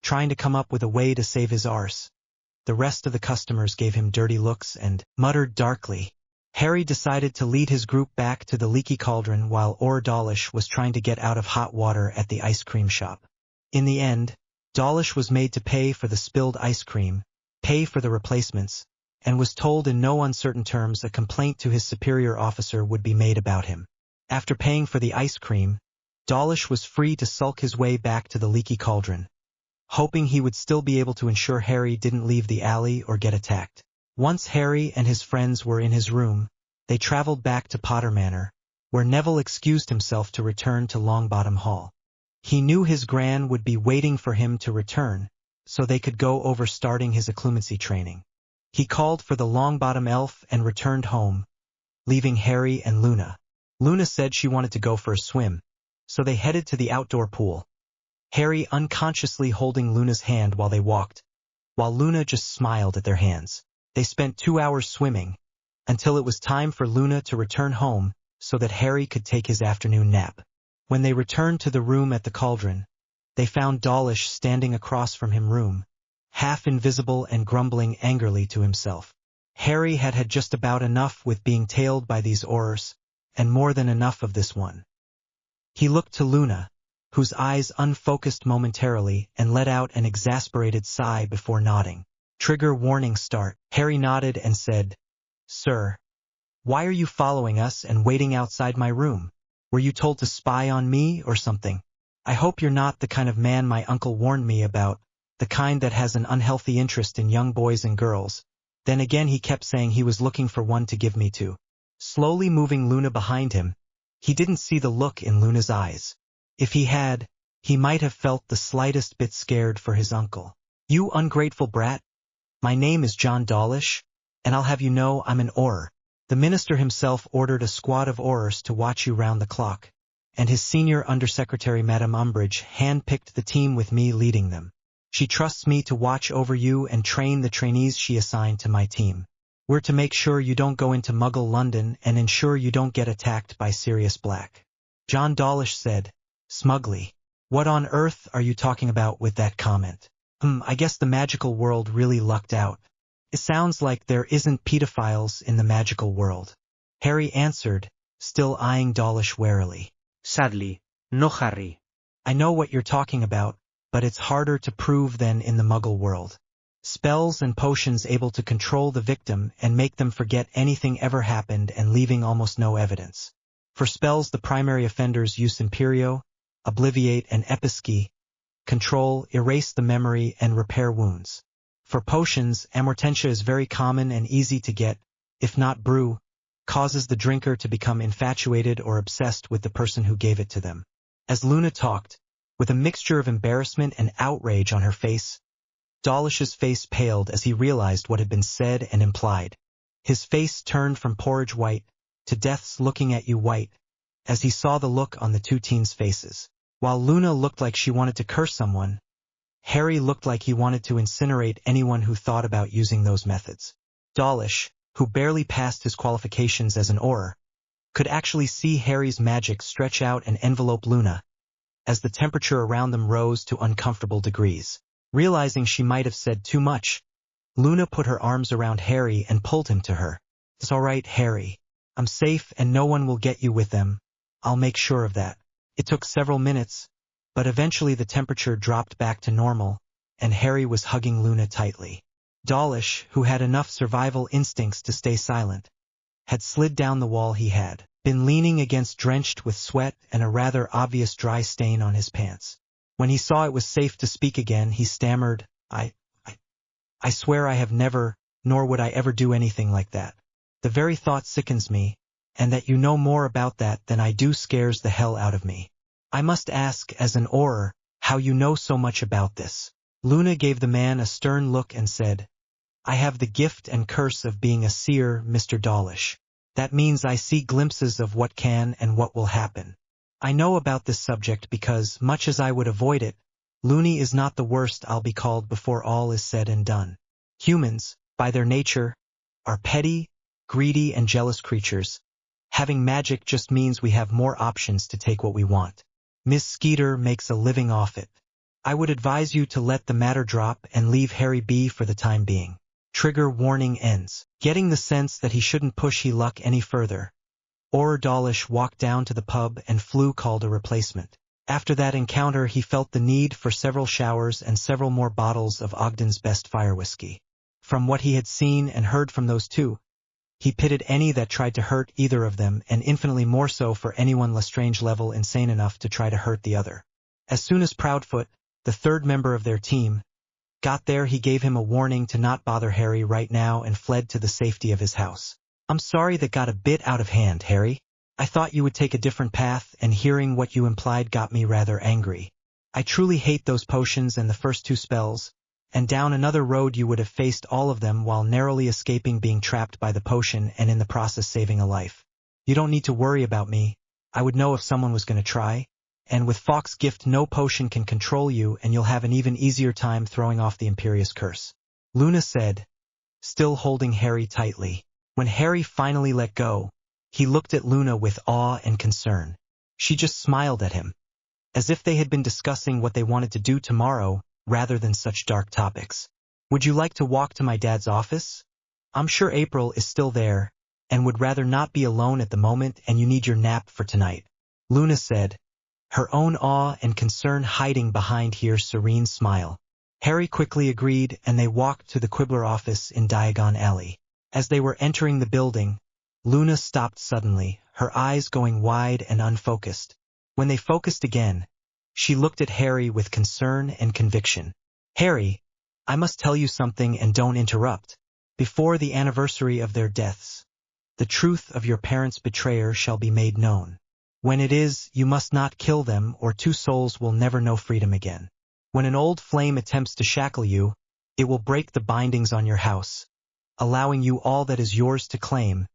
trying to come up with a way to save his arse. The rest of the customers gave him dirty looks and muttered darkly. Harry decided to lead his group back to the Leaky Cauldron while Dawlish was trying to get out of hot water at the ice cream shop. In the end, Dawlish was made to pay for the spilled ice cream, pay for the replacements, and was told in no uncertain terms a complaint to his superior officer would be made about him. After paying for the ice cream, Dawlish was free to sulk his way back to the Leaky Cauldron, hoping he would still be able to ensure Harry didn't leave the alley or get attacked. Once Harry and his friends were in his room, they traveled back to Potter Manor, where Neville excused himself to return to Longbottom Hall. He knew his Gran would be waiting for him to return, so they could go over starting his occlumency training. He called for the Longbottom elf and returned home, leaving Harry and Luna. Luna said she wanted to go for a swim, so they headed to the outdoor pool, Harry unconsciously holding Luna's hand while they walked, while Luna just smiled at their hands. They spent 2 hours swimming, until it was time for Luna to return home so that Harry could take his afternoon nap. When they returned to the room at the Cauldron, they found Dawlish standing across from him, half invisible and grumbling angrily to himself. Harry had had just about enough with being tailed by these orurs, and more than enough of this one. He looked to Luna, whose eyes unfocused momentarily and let out an exasperated sigh before nodding. Trigger warning start. Harry nodded and said, "Sir, why are you following us and waiting outside my room? Were you told to spy on me or something? I hope you're not the kind of man my uncle warned me about, the kind that has an unhealthy interest in young boys and girls. Then again he kept saying he was looking for one to give me to." Slowly moving Luna behind him, he didn't see the look in Luna's eyes. If he had, he might have felt the slightest bit scared for his uncle. "You ungrateful brat. My name is John Dawlish, and I'll have you know I'm an orur. The minister himself ordered a squad of orurs to watch you round the clock, and his senior undersecretary Madame Umbridge hand-picked the team with me leading them. She trusts me to watch over you and train the trainees she assigned to my team. We're to make sure you don't go into Muggle London and ensure you don't get attacked by Sirius Black." John Dawlish said, smugly. "What on earth are you talking about with that comment?" I guess the magical world really lucked out. It sounds like there isn't pedophiles in the magical world." Harry answered, still eyeing Dawlish warily. "Sadly, no, Harry." "I know what you're talking about, but it's harder to prove than in the Muggle world. Spells and potions able to control the victim and make them forget anything ever happened and leaving almost no evidence. For spells the primary offenders use Imperio, Obliviate and Episci, control, erase the memory and repair wounds. For potions, Amortentia is very common and easy to get, if not brew, causes the drinker to become infatuated or obsessed with the person who gave it to them." As Luna talked, with a mixture of embarrassment and outrage on her face, Dawlish's face paled as he realized what had been said and implied. His face turned from porridge white to death's looking at you white, as he saw the look on the two teens' faces. While Luna looked like she wanted to curse someone, Harry looked like he wanted to incinerate anyone who thought about using those methods. Dawlish, who barely passed his qualifications as an orur, could actually see Harry's magic stretch out and envelope Luna, as the temperature around them rose to uncomfortable degrees. Realizing she might have said too much, Luna put her arms around Harry and pulled him to her. "It's all right, Harry. I'm safe and no one will get you with them. I'll make sure of that." It took several minutes, but eventually the temperature dropped back to normal, and Harry was hugging Luna tightly. Dawlish, who had enough survival instincts to stay silent, had slid down the wall he had been leaning against, drenched with sweat and a rather obvious dry stain on his pants. When he saw it was safe to speak again, he stammered, I swear I have never, nor would I ever do anything like that. The very thought sickens me, and that you know more about that than I do scares the hell out of me. I must ask, as an orur, how you know so much about this." Luna gave the man a stern look and said, "I have the gift and curse of being a seer, Mr. Dawlish. That means I see glimpses of what can and what will happen. I know about this subject because, much as I would avoid it, Loony is not the worst I'll be called before all is said and done. Humans, by their nature, are petty, greedy and jealous creatures. Having magic just means we have more options to take what we want. Miss Skeeter makes a living off it. I would advise you to let the matter drop and leave Harry be for the time being." Trigger warning ends. Getting the sense that he shouldn't push he luck any further, Orur Dawlish walked down to the pub and called a replacement. After that encounter he felt the need for several showers and several more bottles of Ogden's best fire whiskey. From what he had seen and heard from those two, He pitted any that tried to hurt either of them, and infinitely more so for anyone Lestrange level insane enough to try to hurt the other. As soon as Proudfoot, the third member of their team, got there, he gave him a warning to not bother Harry right now and fled to the safety of his house. "I'm sorry that got a bit out of hand, Harry. I thought you would take a different path, and hearing what you implied got me rather angry. I truly hate those potions and the first two spells, and down another road you would have faced all of them while narrowly escaping being trapped by the potion and in the process saving a life. You don't need to worry about me. I would know if someone was going to try, and with Fawkes' gift no potion can control you, and you'll have an even easier time throwing off the Imperious curse," Luna said, still holding Harry tightly. When Harry finally let go, he looked at Luna with awe and concern. She just smiled at him, as if they had been discussing what they wanted to do tomorrow rather than such dark topics. "Would you like to walk to my dad's office? I'm sure April is still there, and would rather not be alone at the moment, and you need your nap for tonight," Luna said, her own awe and concern hiding behind her serene smile. Harry quickly agreed, and they walked to the Quibbler office in Diagon Alley. As they were entering the building, Luna stopped suddenly, her eyes going wide and unfocused. When they focused again, she looked at Harry with concern and conviction. "Harry, I must tell you something, and don't interrupt. Before the anniversary of their deaths, the truth of your parents' betrayer shall be made known. When it is, you must not kill them, or two souls will never know freedom again. When an old flame attempts to shackle you, it will break the bindings on your house, allowing you all that is yours to claim,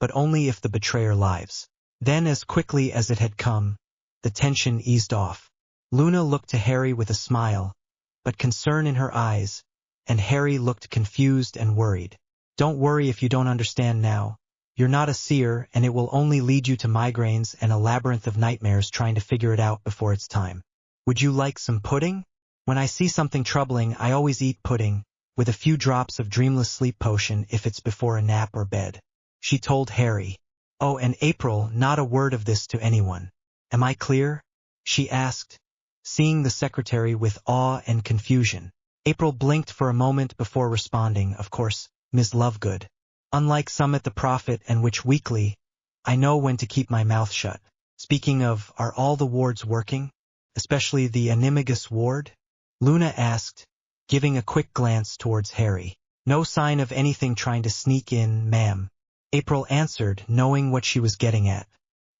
but only if the betrayer lives." Then, as quickly as it had come, the tension eased off. Luna looked to Harry with a smile, but concern in her eyes, and Harry looked confused and worried. "Don't worry if you don't understand now. You're not a seer, and it will only lead you to migraines and a labyrinth of nightmares trying to figure it out before it's time. Would you like some pudding? When I see something troubling, I always eat pudding, with a few drops of dreamless sleep potion if it's before a nap or bed," she told Harry. "Oh, and April, not a word of this to anyone. Am I clear?" she asked, seeing the secretary with awe and confusion. April blinked for a moment before responding, "Of course, Ms. Lovegood. Unlike some at the Prophet and Witch Weekly, I know when to keep my mouth shut. Speaking of, are all the wards working? Especially the Animagus ward?" Luna asked, giving a quick glance towards Harry. "No sign of anything trying to sneak in, ma'am," April answered, knowing what she was getting at.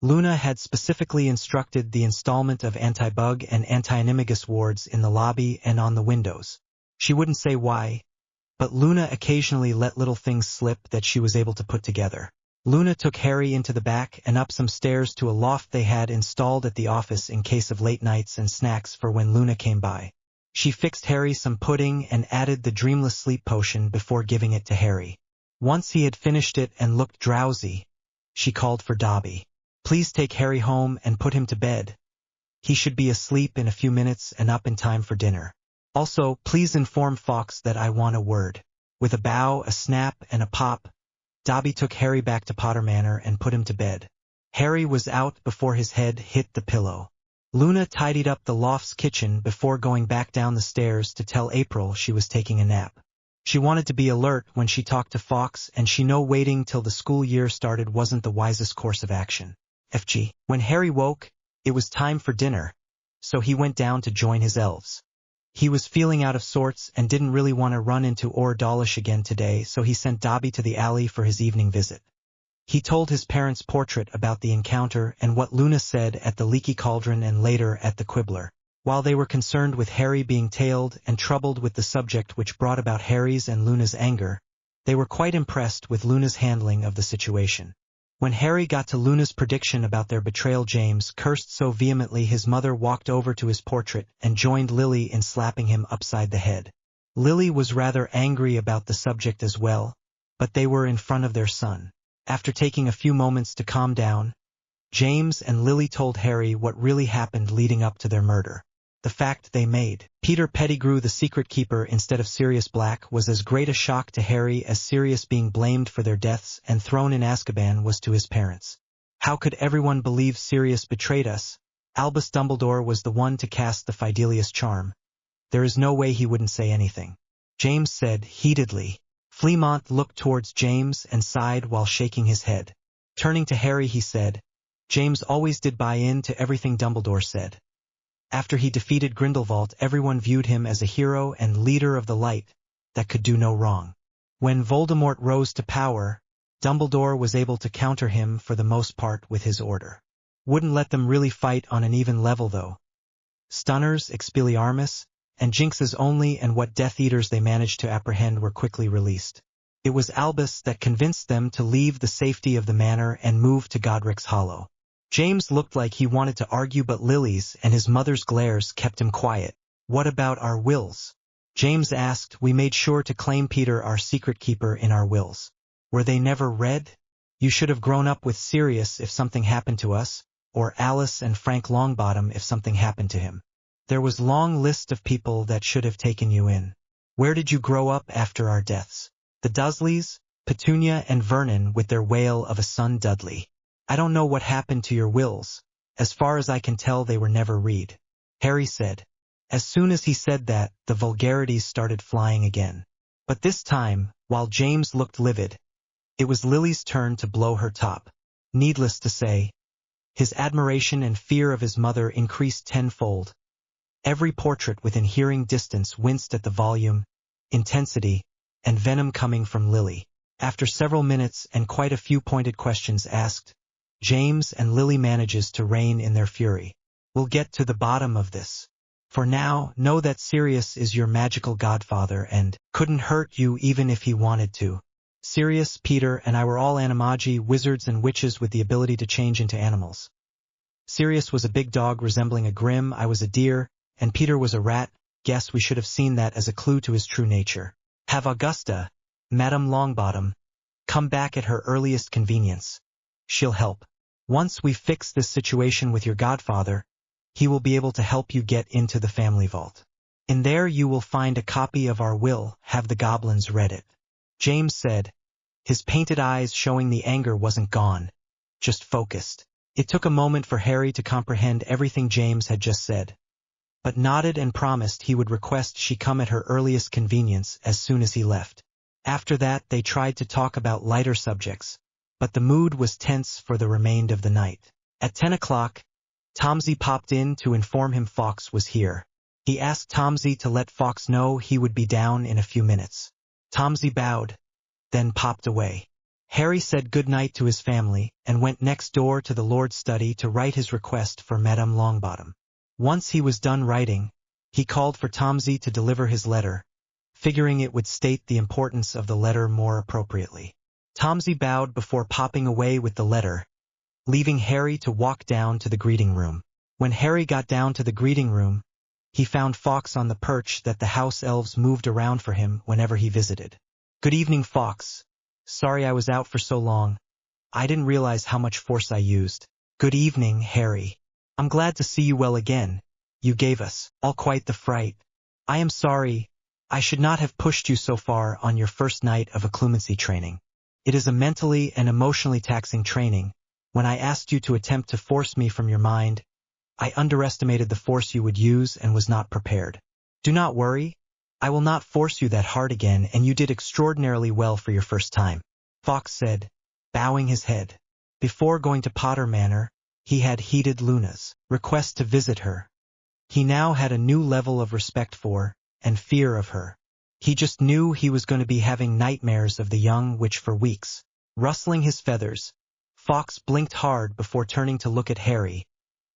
Luna had specifically instructed the installment of anti-bug and anti-animagus wards in the lobby and on the windows. She wouldn't say why, but Luna occasionally let little things slip that she was able to put together. Luna took Harry into the back and up some stairs to a loft they had installed at the office in case of late nights and snacks for when Luna came by. She fixed Harry some pudding and added the dreamless sleep potion before giving it to Harry. Once he had finished it and looked drowsy, she called for Dobby. "Please take Harry home and put him to bed. He should be asleep in a few minutes and up in time for dinner. Also, please inform Fawkes that I want a word." With a bow, a snap, and a pop, Dobby took Harry back to Potter Manor and put him to bed. Harry was out before his head hit the pillow. Luna tidied up the loft's kitchen before going back down the stairs to tell April she was taking a nap. She wanted to be alert when she talked to Fawkes, and she knew waiting till the school year started wasn't the wisest course of action. FG. When Harry woke, it was time for dinner, so he went down to join his elves. He was feeling out of sorts and didn't really want to run into Orur Dawlish again today, so he sent Dobby to the alley for his evening visit. He told his parents' portrait about the encounter and what Luna said at the Leaky Cauldron and later at the Quibbler. While they were concerned with Harry being tailed and troubled with the subject which brought about Harry's and Luna's anger, they were quite impressed with Luna's handling of the situation. When Harry got to Luna's prediction about their betrayal, James cursed so vehemently his mother walked over to his portrait and joined Lily in slapping him upside the head. Lily was rather angry about the subject as well, but they were in front of their son. After taking a few moments to calm down, James and Lily told Harry what really happened leading up to their murder. The fact they made Peter Pettigrew the secret keeper instead of Sirius Black was as great a shock to Harry as Sirius being blamed for their deaths and thrown in Azkaban was to his parents. How could everyone believe Sirius betrayed us? Albus Dumbledore was the one to cast the Fidelius charm. There is no way he wouldn't say anything. James said heatedly. Fleamont looked towards James and sighed while shaking his head. Turning to Harry he said, James always did buy in to everything Dumbledore said. After he defeated Grindelwald, everyone viewed him as a hero and leader of the light that could do no wrong. When Voldemort rose to power, Dumbledore was able to counter him for the most part with his order. Wouldn't let them really fight on an even level though. Stunners, Expelliarmus, and Jinxes only, and what Death Eaters they managed to apprehend were quickly released. It was Albus that convinced them to leave the safety of the manor and move to Godric's Hollow. James looked like he wanted to argue, but Lily's and his mother's glares kept him quiet. What about our wills? James asked. We made sure to claim Peter our secret keeper in our wills. Were they never read? You should have grown up with Sirius if something happened to us, or Alice and Frank Longbottom if something happened to him. There was long list of people that should have taken you in. Where did you grow up after our deaths? The Dursleys, Petunia and Vernon with their wail of a son Dudley. I don't know what happened to your wills. As far as I can tell they were never read. Harry said. As soon as he said that, the vulgarities started flying again. But this time, while James looked livid, it was Lily's turn to blow her top. Needless to say, his admiration and fear of his mother increased tenfold. Every portrait within hearing distance winced at the volume, intensity, and venom coming from Lily. After several minutes and quite a few pointed questions asked, James and Lily manages to rein in their fury. We'll get to the bottom of this. For now, know that Sirius is your magical godfather and couldn't hurt you even if he wanted to. Sirius, Peter, and I were all animagi, wizards and witches with the ability to change into animals. Sirius was a big dog resembling a grim, I was a deer, and Peter was a rat. Guess we should have seen that as a clue to his true nature. Have Augusta, Madame Longbottom, come back at her earliest convenience. She'll help. Once we fix this situation with your godfather, he will be able to help you get into the family vault. In there you will find a copy of our will. Have the goblins read it. James said, his painted eyes showing the anger wasn't gone, just focused. It took a moment for Harry to comprehend everything James had just said, but nodded and promised he would request she come at her earliest convenience as soon as he left. After that they tried to talk about lighter subjects, but the mood was tense for the remainder of the night. At 10 o'clock, Tomsy popped in to inform him Fawkes was here. He asked Tomsy to let Fawkes know he would be down in a few minutes. Tomsy bowed, then popped away. Harry said good night to his family and went next door to the Lord's study to write his request for Madame Longbottom. Once he was done writing, he called for Tomsy to deliver his letter, figuring it would state the importance of the letter more appropriately. Tomsy bowed before popping away with the letter, leaving Harry to walk down to the greeting room. When Harry got down to the greeting room, he found Fawkes on the perch that the house elves moved around for him whenever he visited. Good evening, Fawkes. Sorry I was out for so long. I didn't realize how much force I used. Good evening, Harry. I'm glad to see you well again. You gave us all quite the fright. I am sorry. I should not have pushed you so far on your first night of occlumency training. It is a mentally and emotionally taxing training. When I asked you to attempt to force me from your mind, I underestimated the force you would use and was not prepared. Do not worry. I will not force you that hard again, and you did extraordinarily well for your first time, Fawkes said, bowing his head. Before going to Potter Manor, he had heeded Luna's request to visit her. He now had a new level of respect for and fear of her. He just knew he was going to be having nightmares of the young witch for weeks. Rustling his feathers, Fawkes blinked hard before turning to look at Harry,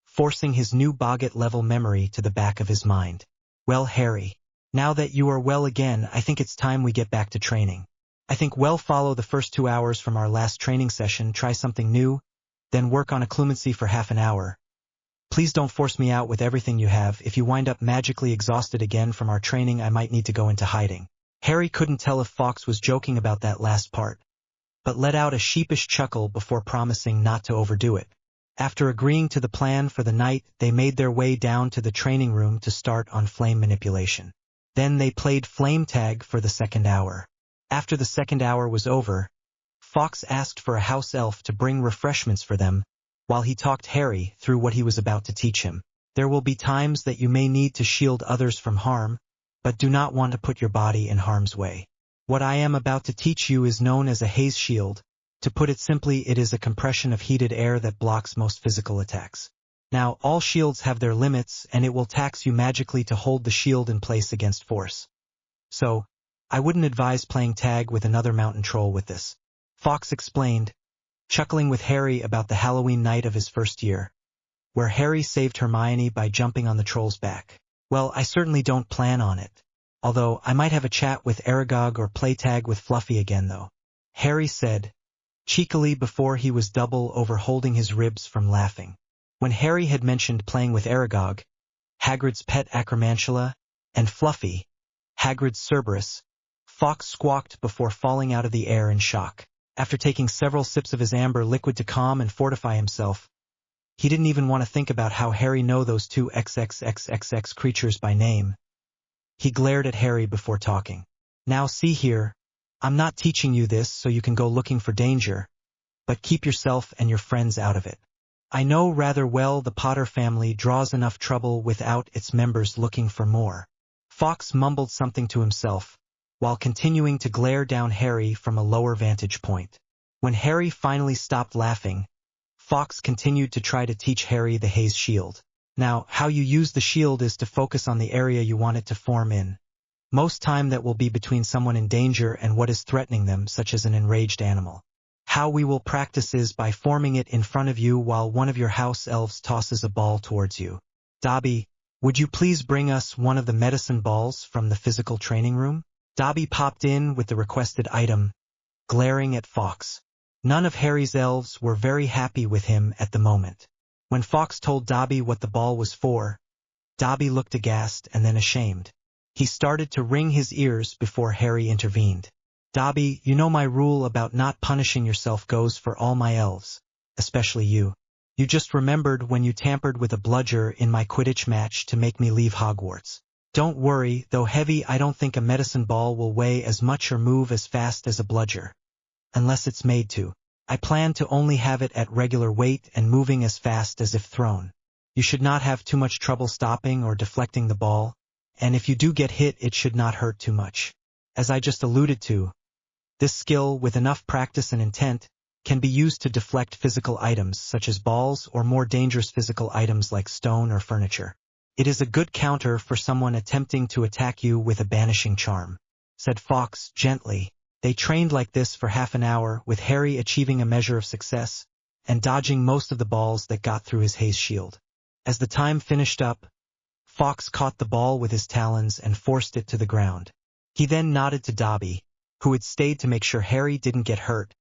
forcing his new Boggart-level memory to the back of his mind. Well, Harry, now that you are well again, I think it's time we get back to training. I think we'll follow the first 2 hours from our last training session, try something new, then work on occlumency for half an hour. Please don't force me out with everything you have. If you wind up magically exhausted again from our training, I might need to go into hiding. Harry couldn't tell if Fawkes was joking about that last part, but let out a sheepish chuckle before promising not to overdo it. After agreeing to the plan for the night, they made their way down to the training room to start on flame manipulation. Then they played flame tag for the second hour. After the second hour was over, Fawkes asked for a house elf to bring refreshments for them, while he talked Harry through what he was about to teach him. There will be times that you may need to shield others from harm, but do not want to put your body in harm's way. What I am about to teach you is known as a Haze Shield. To put it simply, it is a compression of heated air that blocks most physical attacks. Now, all shields have their limits, and it will tax you magically to hold the shield in place against force. So, I wouldn't advise playing tag with another mountain troll with this. Fawkes explained, chuckling with Harry about the Halloween night of his first year, where Harry saved Hermione by jumping on the troll's back. Well, I certainly don't plan on it. Although, I might have a chat with Aragog or play tag with Fluffy again though. Harry said, cheekily before he was double over holding his ribs from laughing. When Harry had mentioned playing with Aragog, Hagrid's pet Acromantula, and Fluffy, Hagrid's Cerberus, Fawkes squawked before falling out of the air in shock. After taking several sips of his amber liquid to calm and fortify himself, he didn't even want to think about how Harry know those two XXXXX creatures by name. He glared at Harry before talking. Now see here, I'm not teaching you this so you can go looking for danger, but keep yourself and your friends out of it. I know rather well the Potter family draws enough trouble without its members looking for more. Fawkes mumbled something to himself, while continuing to glare down Harry from a lower vantage point. When Harry finally stopped laughing, Fawkes continued to try to teach Harry the Haze Shield. Now, how you use the shield is to focus on the area you want it to form in. Most time that will be between someone in danger and what is threatening them, such as an enraged animal. How we will practice is by forming it in front of you while one of your house elves tosses a ball towards you. Dobby, would you please bring us one of the medicine balls from the physical training room? Dobby popped in with the requested item, glaring at Fawkes. None of Harry's elves were very happy with him at the moment. When Fawkes told Dobby what the ball was for, Dobby looked aghast and then ashamed. He started to wring his ears before Harry intervened. Dobby, you know my rule about not punishing yourself goes for all my elves, especially you. You just remembered when you tampered with a bludger in my Quidditch match to make me leave Hogwarts. Don't worry, though heavy, I don't think a medicine ball will weigh as much or move as fast as a bludger. Unless it's made to. I plan to only have it at regular weight and moving as fast as if thrown. You should not have too much trouble stopping or deflecting the ball, and if you do get hit it should not hurt too much. As I just alluded to, this skill, with enough practice and intent, can be used to deflect physical items such as balls or more dangerous physical items like stone or furniture. It is a good counter for someone attempting to attack you with a banishing charm, said Fawkes gently. They trained like this for half an hour, with Harry achieving a measure of success, and dodging most of the balls that got through his Haze Shield. As the time finished up, Fawkes caught the ball with his talons and forced it to the ground. He then nodded to Dobby, who had stayed to make sure Harry didn't get hurt,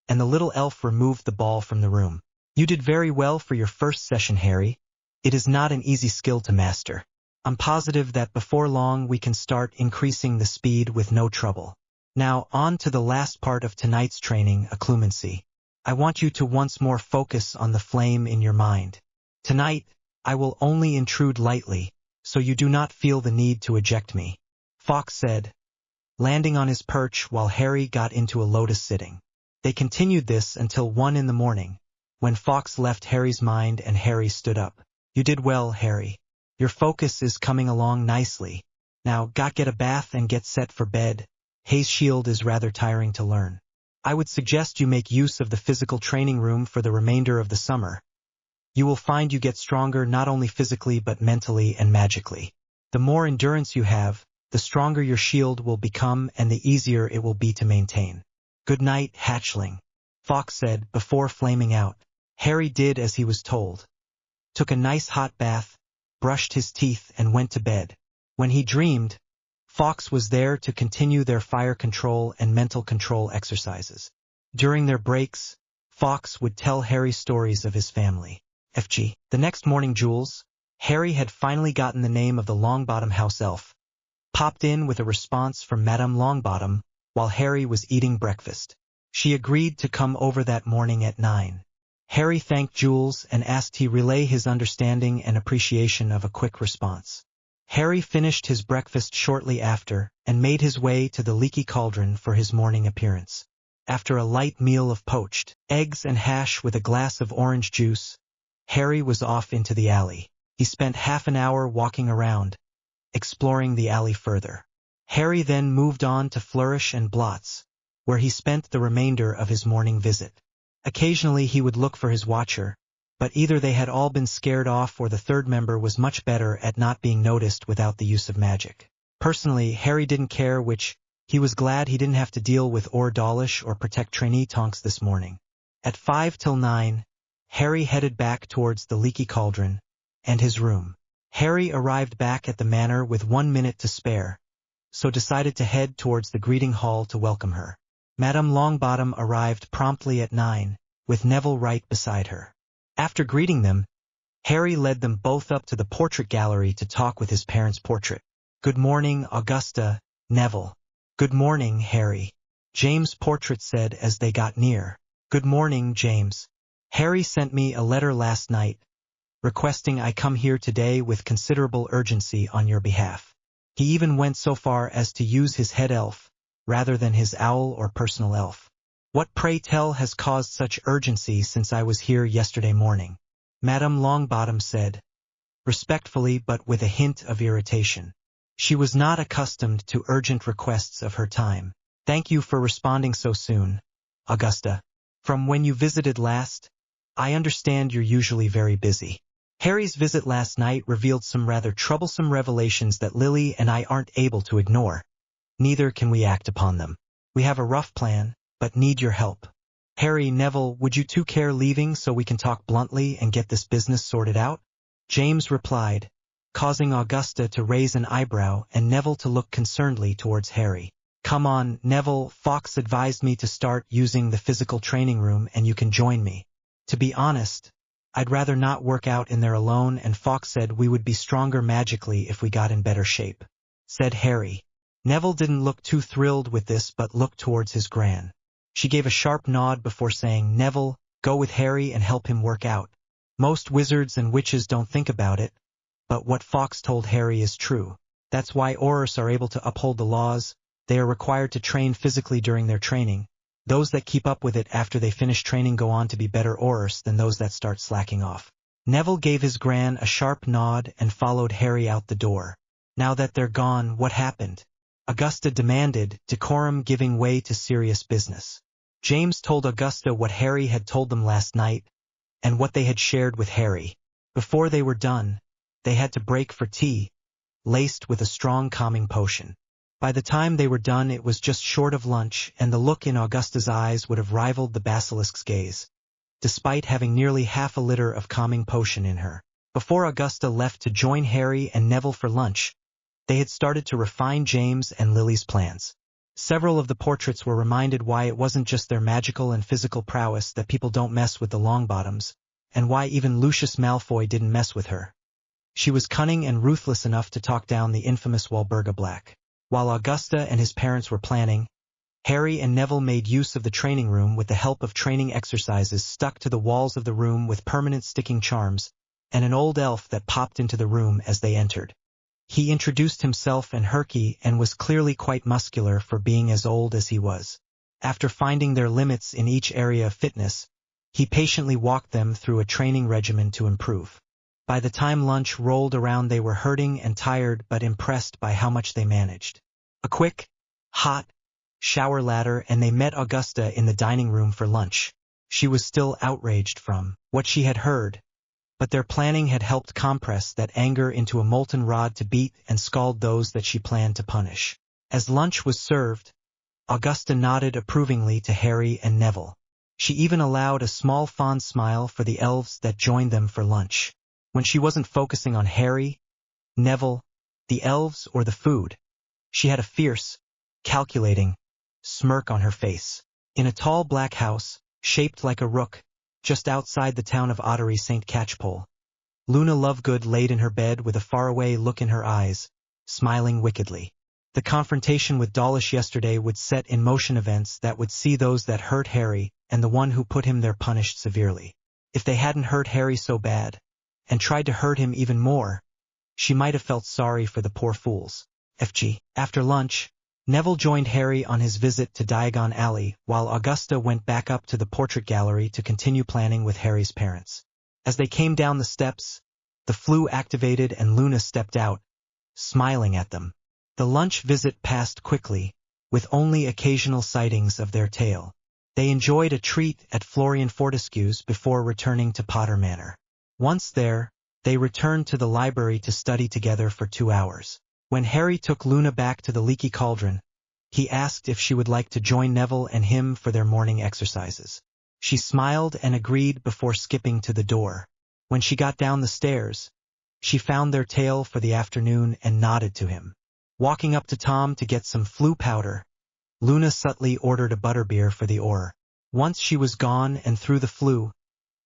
and the little elf removed the ball from the room. You did very well for your first session, Harry. It is not an easy skill to master. I'm positive that before long we can start increasing the speed with no trouble. Now, on to the last part of tonight's training, occlumency. I want you to once more focus on the flame in your mind. Tonight, I will only intrude lightly, so you do not feel the need to eject me, Fawkes said, landing on his perch while Harry got into a lotus sitting. They continued this until 1 in the morning, when Fawkes left Harry's mind and Harry stood up. You did well, Harry. Your focus is coming along nicely. Now, get a bath and get set for bed. Haze Shield is rather tiring to learn. I would suggest you make use of the physical training room for the remainder of the summer. You will find you get stronger not only physically but mentally and magically. The more endurance you have, the stronger your shield will become and the easier it will be to maintain. Good night, hatchling, Fawkes said before flaming out. Harry did as he was told. Took a nice hot bath, brushed his teeth and went to bed. When he dreamed, Fawkes was there to continue their fire control and mental control exercises. During their breaks, Fawkes would tell Harry stories of his family. FG. The next morning, Jules, Harry had finally gotten the name of the Longbottom house elf, popped in with a response from Madame Longbottom while Harry was eating breakfast. She agreed to come over that morning at 9. Harry thanked Jules and asked he relay his understanding and appreciation of a quick response. Harry finished his breakfast shortly after and made his way to the Leaky Cauldron for his morning appearance. After a light meal of poached eggs and hash with a glass of orange juice, Harry was off into the alley. He spent half an hour walking around, exploring the alley further. Harry then moved on to Flourish and Blots, where he spent the remainder of his morning visit. Occasionally he would look for his watcher, but either they had all been scared off or the third member was much better at not being noticed without the use of magic. Personally, Harry didn't care which. He was glad he didn't have to deal with Dawlish or protect trainee Tonks this morning. At 5 till 9, Harry headed back towards the Leaky Cauldron and his room. Harry arrived back at the manor with 1 minute to spare, so decided to head towards the greeting hall to welcome her. Madame Longbottom arrived promptly at 9, with Neville right beside her. After greeting them, Harry led them both up to the portrait gallery to talk with his parents' portrait. "Good morning, Augusta, Neville." "Good morning, Harry," James' portrait said as they got near. "Good morning, James. Harry sent me a letter last night, requesting I come here today with considerable urgency on your behalf. He even went so far as to use his head elf, rather than his owl or personal elf. What, pray tell, has caused such urgency since I was here yesterday morning?" Madame Longbottom said, respectfully but with a hint of irritation. She was not accustomed to urgent requests of her time. "Thank you for responding so soon, Augusta. From when you visited last, I understand you're usually very busy." Harry's visit last night revealed some rather troublesome revelations that Lily and I aren't able to ignore. Neither can we act upon them. We have a rough plan, but need your help. Harry, Neville, would you two care leaving so we can talk bluntly and get this business sorted out? James replied, causing Augusta to raise an eyebrow and Neville to look concernedly towards Harry. "Come on, Neville, Fawkes advised me to start using the physical training room and you can join me. To be honest, I'd rather not work out in there alone and Fawkes said we would be stronger magically if we got in better shape," said Harry. Neville didn't look too thrilled with this but looked towards his gran. She gave a sharp nod before saying, "Neville, go with Harry and help him work out. Most wizards and witches don't think about it, but what Fawkes told Harry is true. That's why orurs are able to uphold the laws. They are required to train physically during their training. Those that keep up with it after they finish training go on to be better orurs than those that start slacking off." Neville gave his gran a sharp nod and followed Harry out the door. "Now that they're gone, what happened?" Augusta demanded, decorum giving way to serious business. James told Augusta what Harry had told them last night, and what they had shared with Harry. Before they were done, they had to break for tea, laced with a strong calming potion. By the time they were done it was just short of lunch, and the look in Augusta's eyes would have rivaled the basilisk's gaze, despite having nearly half a liter of calming potion in her. Before Augusta left to join Harry and Neville for lunch, they had started to refine James and Lily's plans. Several of the portraits were reminded why it wasn't just their magical and physical prowess that people don't mess with the Longbottoms, and why even Lucius Malfoy didn't mess with her. She was cunning and ruthless enough to talk down the infamous Walburga Black. While Augusta and his parents were planning, Harry and Neville made use of the training room with the help of training exercises stuck to the walls of the room with permanent sticking charms, and an old elf that popped into the room as they entered. He introduced himself and Herky and was clearly quite muscular for being as old as he was. After finding their limits in each area of fitness, he patiently walked them through a training regimen to improve. By the time lunch rolled around they were hurting and tired but impressed by how much they managed. A quick, hot shower ladder and they met Augusta in the dining room for lunch. She was still outraged from what she had heard, but their planning had helped compress that anger into a molten rod to beat and scald those that she planned to punish. As lunch was served, Augusta nodded approvingly to Harry and Neville. She even allowed a small fond smile for the elves that joined them for lunch. When she wasn't focusing on Harry, Neville, the elves, or the food, she had a fierce, calculating smirk on her face. In a tall black house, shaped like a rook, just outside the town of Ottery St. Catchpole, Luna Lovegood laid in her bed with a faraway look in her eyes, smiling wickedly. The confrontation with Dawlish yesterday would set in motion events that would see those that hurt Harry and the one who put him there punished severely. If they hadn't hurt Harry so bad, and tried to hurt him even more, she might have felt sorry for the poor fools. FG. After lunch, Neville joined Harry on his visit to Diagon Alley, while Augusta went back up to the portrait gallery to continue planning with Harry's parents. As they came down the steps, the flue activated and Luna stepped out, smiling at them. The lunch visit passed quickly, with only occasional sightings of their tail. They enjoyed a treat at Florian Fortescue's before returning to Potter Manor. Once there, they returned to the library to study together for 2 hours. When Harry took Luna back to the Leaky Cauldron, he asked if she would like to join Neville and him for their morning exercises. She smiled and agreed before skipping to the door. When she got down the stairs, she found their tale for the afternoon and nodded to him. Walking up to Tom to get some flu powder, Luna subtly ordered a butterbeer for the orur. Once she was gone and through the flu,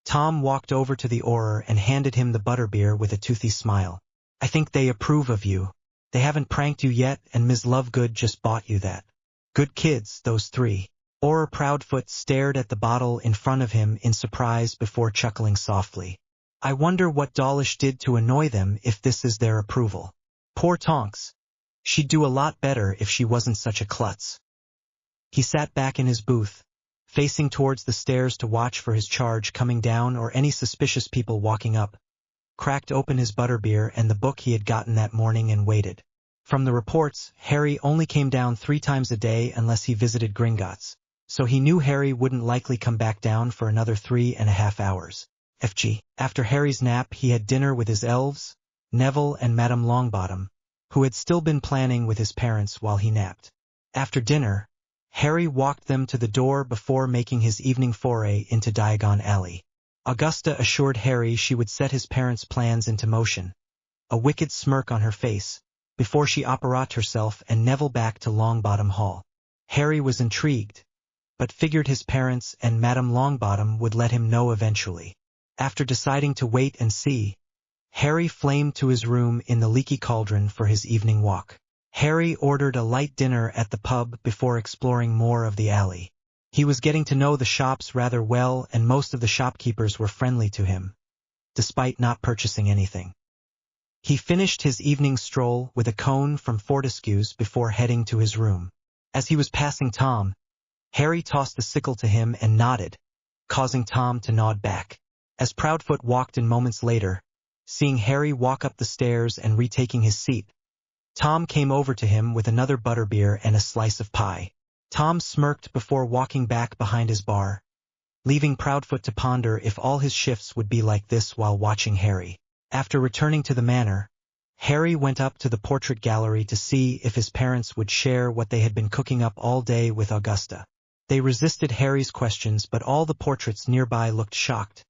Tom walked over to the orur and handed him the butterbeer with a toothy smile. I think they approve of you. They haven't pranked you yet, and Ms. Lovegood just bought you that. Good kids, those three. Orur Proudfoot stared at the bottle in front of him in surprise before chuckling softly. I wonder what Dawlish did to annoy them if this is their approval. Poor Tonks. She'd do a lot better if she wasn't such a klutz. He sat back in his booth, facing towards the stairs to watch for his charge coming down or any suspicious people walking up, cracked open his butterbeer and the book he had gotten that morning and waited. From the reports, Harry only came down 3 times a day unless he visited Gringotts, so he knew Harry wouldn't likely come back down for another 3.5 hours. After Harry's nap he had dinner with his elves, Neville and Madame Longbottom, who had still been planning with his parents while he napped. After dinner, Harry walked them to the door before making his evening foray into Diagon Alley. Augusta assured Harry she would set his parents' plans into motion, a wicked smirk on her face, before she apparat herself and Neville back to Longbottom Hall. Harry was intrigued, but figured his parents and Madame Longbottom would let him know eventually. After deciding to wait and see, Harry flamed to his room in the Leaky Cauldron for his evening walk. Harry ordered a light dinner at the pub before exploring more of the alley. He was getting to know the shops rather well and most of the shopkeepers were friendly to him, despite not purchasing anything. He finished his evening stroll with a cone from Fortescue's before heading to his room. As he was passing Tom, Harry tossed the sickle to him and nodded, causing Tom to nod back. As Proudfoot walked in moments later, seeing Harry walk up the stairs and retaking his seat, Tom came over to him with another butterbeer and a slice of pie. Tom smirked before walking back behind his bar, leaving Proudfoot to ponder if all his shifts would be like this while watching Harry. After returning to the manor, Harry went up to the portrait gallery to see if his parents would share what they had been cooking up all day with Augusta. They resisted Harry's questions, but all the portraits nearby looked shocked,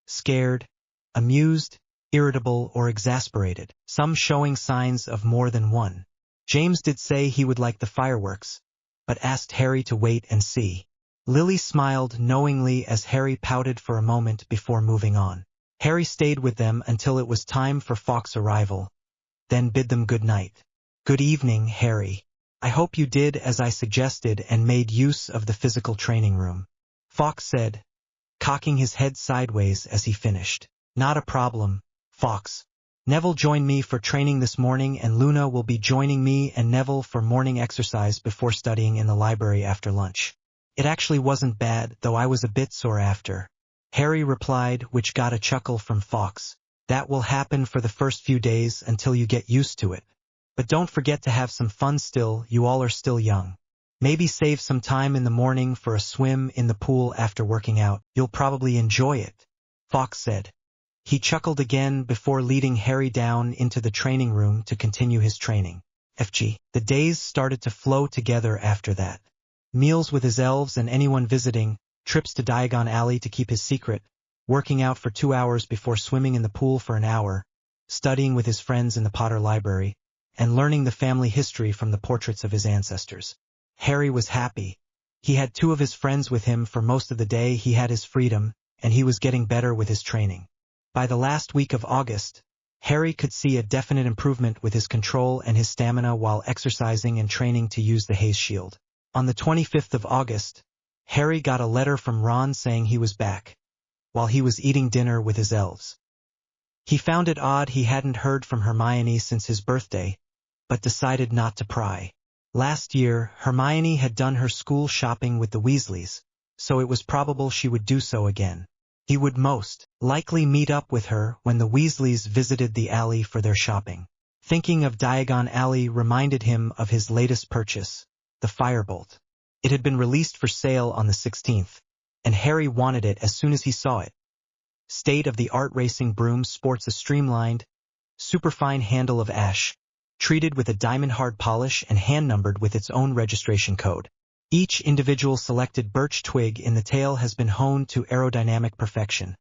scared, amused, irritable or exasperated, some showing signs of more than one. James did say he would like the fireworks, but asked Harry to wait and see. Lily smiled knowingly as Harry pouted for a moment before moving on. Harry stayed with them until it was time for Fawkes' arrival, then bid them good night. Good evening, Harry. I hope you did as I suggested and made use of the physical training room, Fawkes said, cocking his head sideways as he finished. Not a problem, Fawkes. Neville joined me for training this morning and Luna will be joining me and Neville for morning exercise before studying in the library after lunch. It actually wasn't bad, though I was a bit sore after, Harry replied, which got a chuckle from Fawkes. That will happen for the first few days until you get used to it. But don't forget to have some fun still, you all are still young. Maybe save some time in the morning for a swim in the pool after working out, you'll probably enjoy it, Fawkes said. He chuckled again before leading Harry down into the training room to continue his training. The days started to flow together after that. Meals with his elves and anyone visiting, trips to Diagon Alley to keep his secret, working out for 2 hours before swimming in the pool for an hour, studying with his friends in the Potter Library, and learning the family history from the portraits of his ancestors. Harry was happy. He had 2 of his friends with him for most of the day. He had his freedom, and he was getting better with his training. By the last week of August, Harry could see a definite improvement with his control and his stamina while exercising and training to use the Haze Shield. On the 25th of August, Harry got a letter from Ron saying he was back, while he was eating dinner with his elves. He found it odd he hadn't heard from Hermione since his birthday, but decided not to pry. Last year, Hermione had done her school shopping with the Weasleys, so it was probable she would do so again. He would most likely meet up with her when the Weasleys visited the alley for their shopping. Thinking of Diagon Alley reminded him of his latest purchase, the Firebolt. It had been released for sale on the 16th, and Harry wanted it as soon as he saw it. State-of-the-art racing broom sports a streamlined, superfine handle of ash, treated with a diamond-hard polish and hand-numbered with its own registration code. Each individual selected birch twig in the tail has been honed to aerodynamic perfection,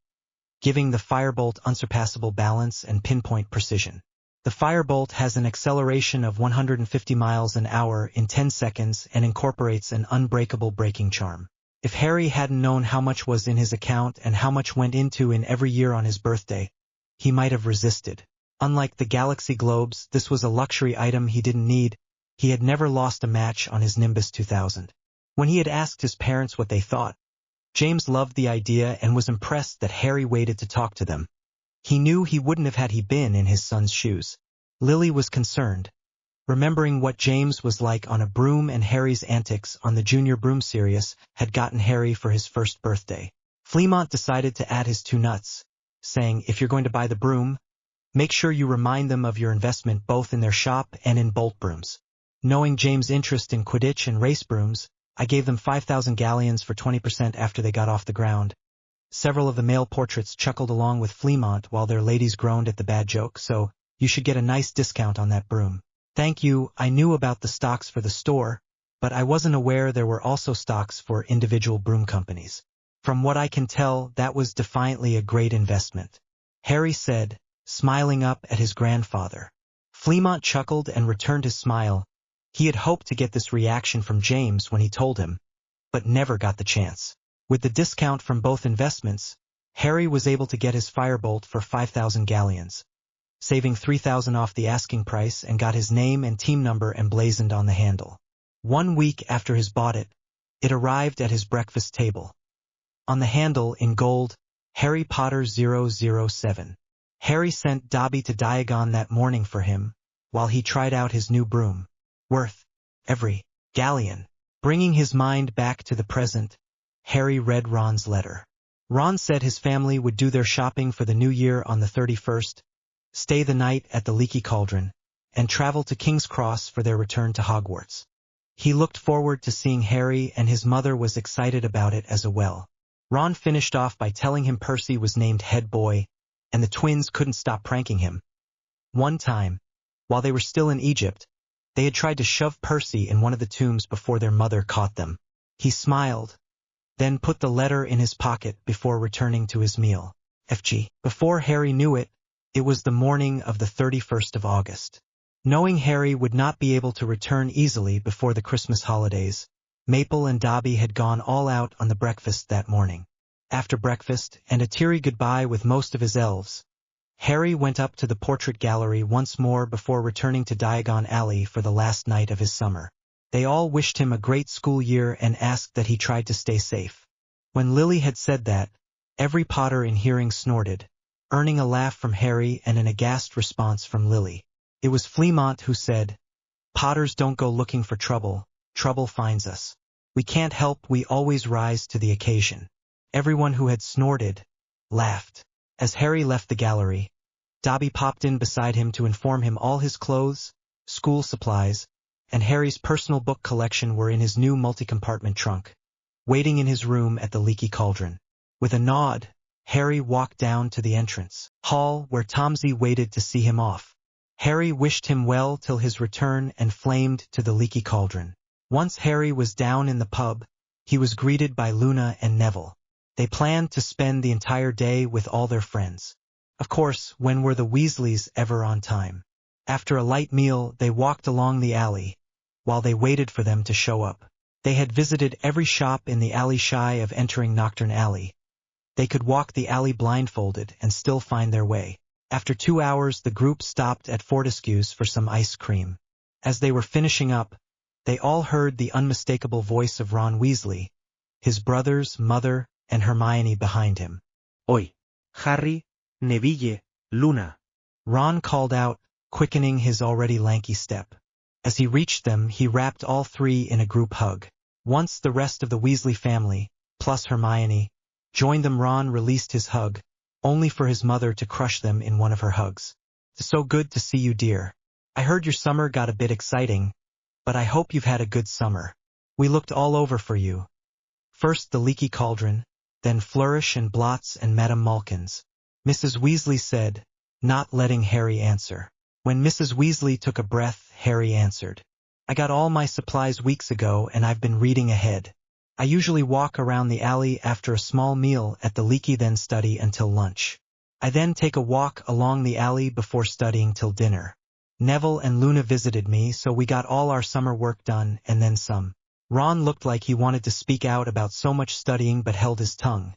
giving the Firebolt unsurpassable balance and pinpoint precision. The Firebolt has an acceleration of 150 miles an hour in 10 seconds and incorporates an unbreakable braking charm. If Harry hadn't known how much was in his account and how much went into in every year on his birthday, he might have resisted. Unlike the Galaxy Globes, this was a luxury item he didn't need. He had never lost a match on his Nimbus 2000. When he had asked his parents what they thought, James loved the idea and was impressed that Harry waited to talk to them. He knew he wouldn't have had he been in his son's shoes. Lily was concerned, remembering what James was like on a broom, and Harry's antics on the Junior Broom Sirius had gotten Harry for his first birthday. Fleamont decided to add his 2 nuts, saying, "If you're going to buy the broom, make sure you remind them of your investment both in their shop and in Bolt brooms." Knowing James' interest in Quidditch and race brooms, I gave them 5,000 galleons for 20% after they got off the ground. Several of the male portraits chuckled along with Fleamont while their ladies groaned at the bad joke, so you should get a nice discount on that broom. Thank you. I knew about the stocks for the store, but I wasn't aware there were also stocks for individual broom companies. From what I can tell, that was defiantly a great investment, Harry said, smiling up at his grandfather. Fleamont chuckled and returned his smile. He had hoped to get this reaction from James when he told him, but never got the chance. With the discount from both investments, Harry was able to get his Firebolt for 5,000 galleons, saving 3,000 off the asking price, and got his name and team number emblazoned on the handle. 1 week after he bought it, it arrived at his breakfast table. On the handle, in gold, Harry Potter 007. Harry sent Dobby to Diagon that morning for him, while he tried out his new broom. Worth every galleon. Bringing his mind back to the present, Harry read Ron's letter. Ron said his family would do their shopping for the new year on the 31st, stay the night at the Leaky Cauldron, and travel to King's Cross for their return to Hogwarts. He looked forward to seeing Harry, and his mother was excited about it as well. Ron finished off by telling him Percy was named head boy, and the twins couldn't stop pranking him. One time, while they were still in Egypt, they had tried to shove Percy in one of the tombs before their mother caught them. He smiled, then put the letter in his pocket before returning to his meal. FG. Before Harry knew it, it was the morning of the 31st of August. Knowing Harry would not be able to return easily before the Christmas holidays, Maple and Dobby had gone all out on the breakfast that morning. After breakfast, and a teary goodbye with most of his elves, Harry went up to the portrait gallery once more before returning to Diagon Alley for the last night of his summer. They all wished him a great school year and asked that he tried to stay safe. When Lily had said that, every Potter in hearing snorted, earning a laugh from Harry and an aghast response from Lily. It was Fleamont who said, "Potters don't go looking for trouble, trouble finds us. We can't help, we always rise to the occasion." Everyone who had snorted laughed. As Harry left the gallery, Dobby popped in beside him to inform him all his clothes, school supplies, and Harry's personal book collection were in his new multi-compartment trunk, waiting in his room at the Leaky Cauldron. With a nod, Harry walked down to the entrance hall where Tomsy waited to see him off. Harry wished him well till his return and flamed to the Leaky Cauldron. Once Harry was down in the pub, he was greeted by Luna and Neville. They planned to spend the entire day with all their friends. Of course, when were the Weasleys ever on time? After a light meal, they walked along the alley, while they waited for them to show up. They had visited every shop in the alley shy of entering Knockturn Alley. They could walk the alley blindfolded and still find their way. After 2 hours, the group stopped at Fortescue's for some ice cream. As they were finishing up, they all heard the unmistakable voice of Ron Weasley, his brothers, mother, and Hermione behind him. Oi, Harry, Neville, Luna. Ron called out, quickening his already lanky step. As he reached them, he wrapped all three in a group hug. Once the rest of the Weasley family, plus Hermione, joined them, Ron released his hug, only for his mother to crush them in one of her hugs. "So good to see you, dear." I heard your summer got a bit exciting, but I hope you've had a good summer. We looked all over for you. First the Leaky Cauldron, then Flourish and Blots and Madame Malkin's. Mrs. Weasley said, not letting Harry answer. When Mrs. Weasley took a breath, Harry answered. I got all my supplies weeks ago and I've been reading ahead. I usually walk around the alley after a small meal at the Leaky, then study until lunch. I then take a walk along the alley before studying till dinner. Neville and Luna visited me, so we got all our summer work done and then some. Ron looked like he wanted to speak out about so much studying but held his tongue.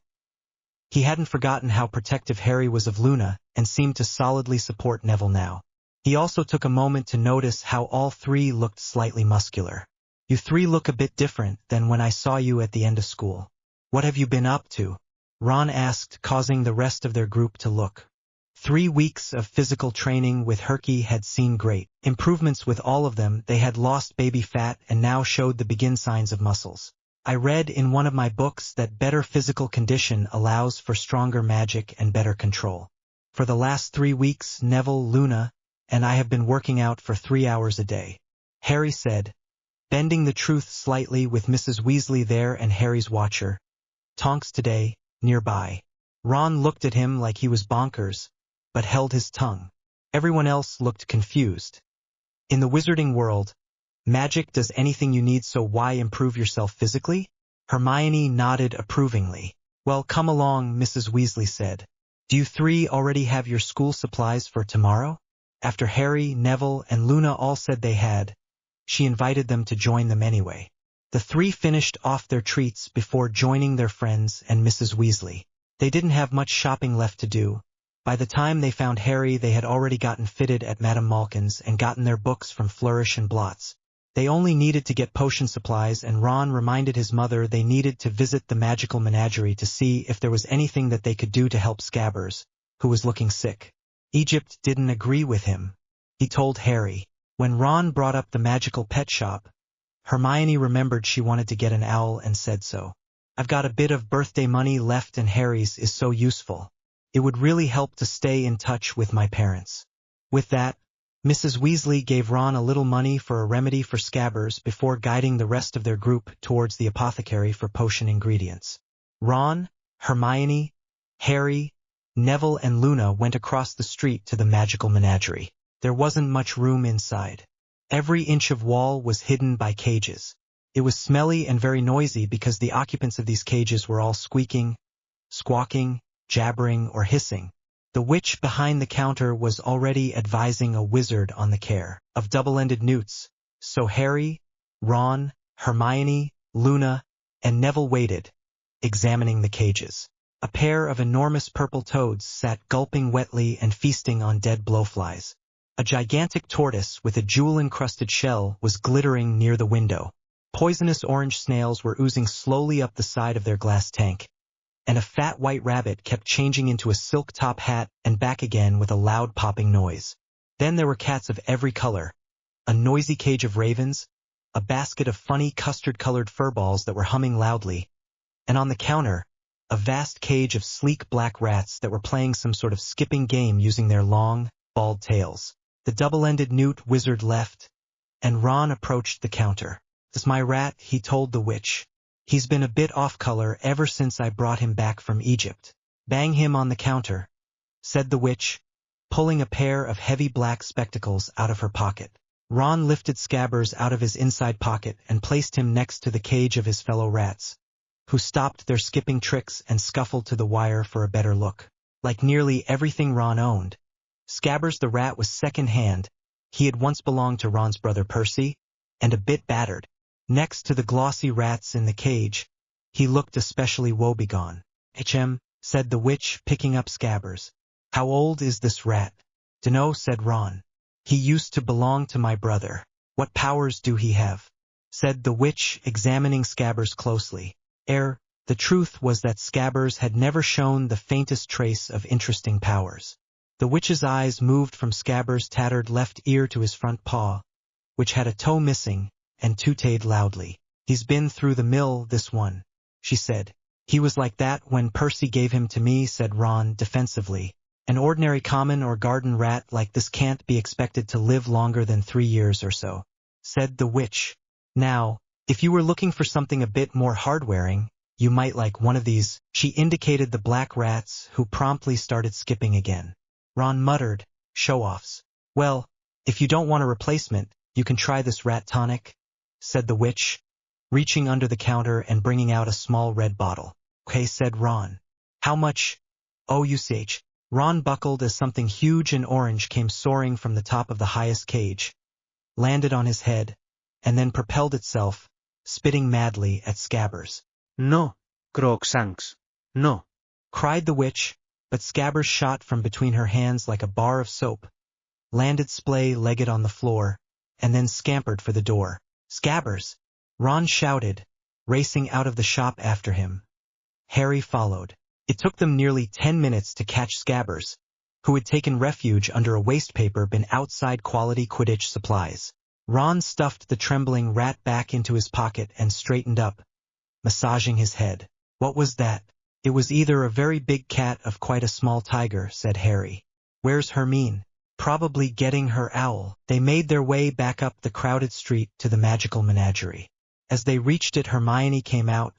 He hadn't forgotten how protective Harry was of Luna and seemed to solidly support Neville now. He also took a moment to notice how all three looked slightly muscular. You three look a bit different than when I saw you at the end of school. What have you been up to? Ron asked, causing the rest of their group to look. 3 weeks of physical training with Herky had seen great improvements with all of them. They had lost baby fat and now showed the begin signs of muscles. I read in one of my books that better physical condition allows for stronger magic and better control. For the last 3 weeks, Neville, Luna, and I have been working out for 3 hours a day. Harry said, bending the truth slightly with Mrs. Weasley there and Harry's watcher. Tonks today, nearby. Ron looked at him like he was bonkers, but held his tongue. Everyone else looked confused. In the wizarding world, magic does anything you need, so why improve yourself physically? Hermione nodded approvingly. Well, come along, Mrs. Weasley said. Do you three already have your school supplies for tomorrow? After Harry, Neville, and Luna all said they had, she invited them to join them anyway. The three finished off their treats before joining their friends and Mrs. Weasley. They didn't have much shopping left to do. By the time they found Harry, they had already gotten fitted at Madame Malkin's and gotten their books from Flourish and Blots. They only needed to get potion supplies, and Ron reminded his mother they needed to visit the magical Menagerie to see if there was anything that they could do to help Scabbers, who was looking sick. Egypt didn't agree with him. He told Harry. When Ron brought up the magical pet shop, Hermione remembered she wanted to get an owl and said so. I've got a bit of birthday money left and Harry's is so useful. It would really help to stay in touch with my parents. With that, Mrs. Weasley gave Ron a little money for a remedy for Scabbers before guiding the rest of their group towards the apothecary for potion ingredients. Ron, Hermione, Harry, Neville and Luna went across the street to the magical menagerie. There wasn't much room inside. Every inch of wall was hidden by cages. It was smelly and very noisy because the occupants of these cages were all squeaking, squawking, jabbering, or hissing. The witch behind the counter was already advising a wizard on the care of double-ended newts, so Harry, Ron, Hermione, Luna, and Neville waited, examining the cages. A pair of enormous purple toads sat gulping wetly and feasting on dead blowflies. A gigantic tortoise with a jewel-encrusted shell was glittering near the window. Poisonous orange snails were oozing slowly up the side of their glass tank, and a fat white rabbit kept changing into a silk top hat and back again with a loud popping noise. Then there were cats of every color, a noisy cage of ravens, a basket of funny custard-colored furballs that were humming loudly, and on the counter, a vast cage of sleek black rats that were playing some sort of skipping game using their long, bald tails. The double-ended newt wizard left, and Ron approached the counter. "This my rat," he told the witch. "He's been a bit off-color ever since I brought him back from Egypt." "Bang him on the counter," said the witch, pulling a pair of heavy black spectacles out of her pocket. Ron lifted Scabbers out of his inside pocket and placed him next to the cage of his fellow rats, who stopped their skipping tricks and scuffled to the wire for a better look. Like nearly everything Ron owned, Scabbers the rat was second-hand. He had once belonged to Ron's brother Percy, and a bit battered. Next to the glossy rats in the cage, he looked especially woebegone. "Hm," said the witch, picking up Scabbers. "How old is this rat?" "Dunno," said Ron. "He used to belong to my brother." "What powers do he have?" said the witch, examining Scabbers closely. The truth was that Scabbers had never shown the faintest trace of interesting powers. The witch's eyes moved from Scabbers' tattered left ear to his front paw, which had a toe missing, and tooted loudly. "He's been through the mill, this one," she said. "He was like that when Percy gave him to me," said Ron defensively. An ordinary common or garden rat like this can't be expected to live longer than 3 years or so, said the witch. Now, if you were looking for something a bit more hard-wearing, you might like one of these. She indicated the black rats, who promptly started skipping again. Ron muttered, show-offs. Well, if you don't want a replacement, you can try this rat tonic, said the witch, reaching under the counter and bringing out a small red bottle. Okay, said Ron. How much? Oh, UCH. Ron buckled as something huge and orange came soaring from the top of the highest cage, landed on his head, and then propelled itself, spitting madly at Scabbers. No, Crookshanks, no, cried the witch, but Scabbers shot from between her hands like a bar of soap, landed splay-legged on the floor, and then scampered for the door. Scabbers! Ron shouted, racing out of the shop after him. Harry followed. It took them nearly 10 minutes to catch Scabbers, who had taken refuge under a wastepaper bin outside Quality Quidditch Supplies. Ron stuffed the trembling rat back into his pocket and straightened up, massaging his head. What was that? It was either a very big cat or quite a small tiger, said Harry. Where's Hermine? Probably getting her owl. They made their way back up the crowded street to the magical menagerie. As they reached it, Hermione came out,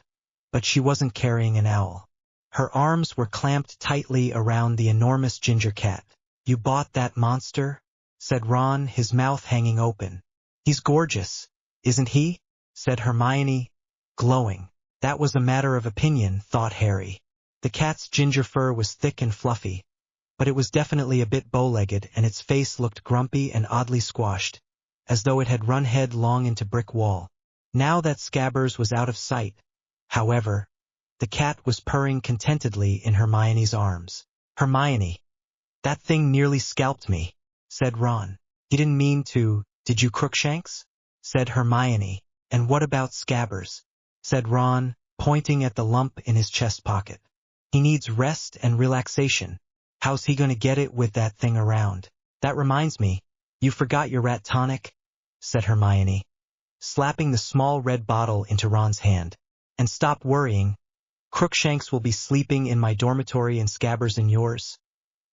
but she wasn't carrying an owl. Her arms were clamped tightly around the enormous ginger cat. You bought that monster? Said Ron, his mouth hanging open. He's gorgeous, isn't he? Said Hermione, glowing. That was a matter of opinion, thought Harry. The cat's ginger fur was thick and fluffy, but it was definitely a bit bow-legged, and its face looked grumpy and oddly squashed, as though it had run headlong into brick wall. Now that Scabbers was out of sight, however, the cat was purring contentedly in Hermione's arms. Hermione, that thing nearly scalped me, said Ron. He didn't mean to, did you, Crookshanks? Said Hermione. And what about Scabbers? Said Ron, pointing at the lump in his chest pocket. He needs rest and relaxation. How's he gonna get it with that thing around? That reminds me, you forgot your rat tonic, said Hermione, slapping the small red bottle into Ron's hand. And stop worrying. Crookshanks will be sleeping in my dormitory and Scabbers in yours.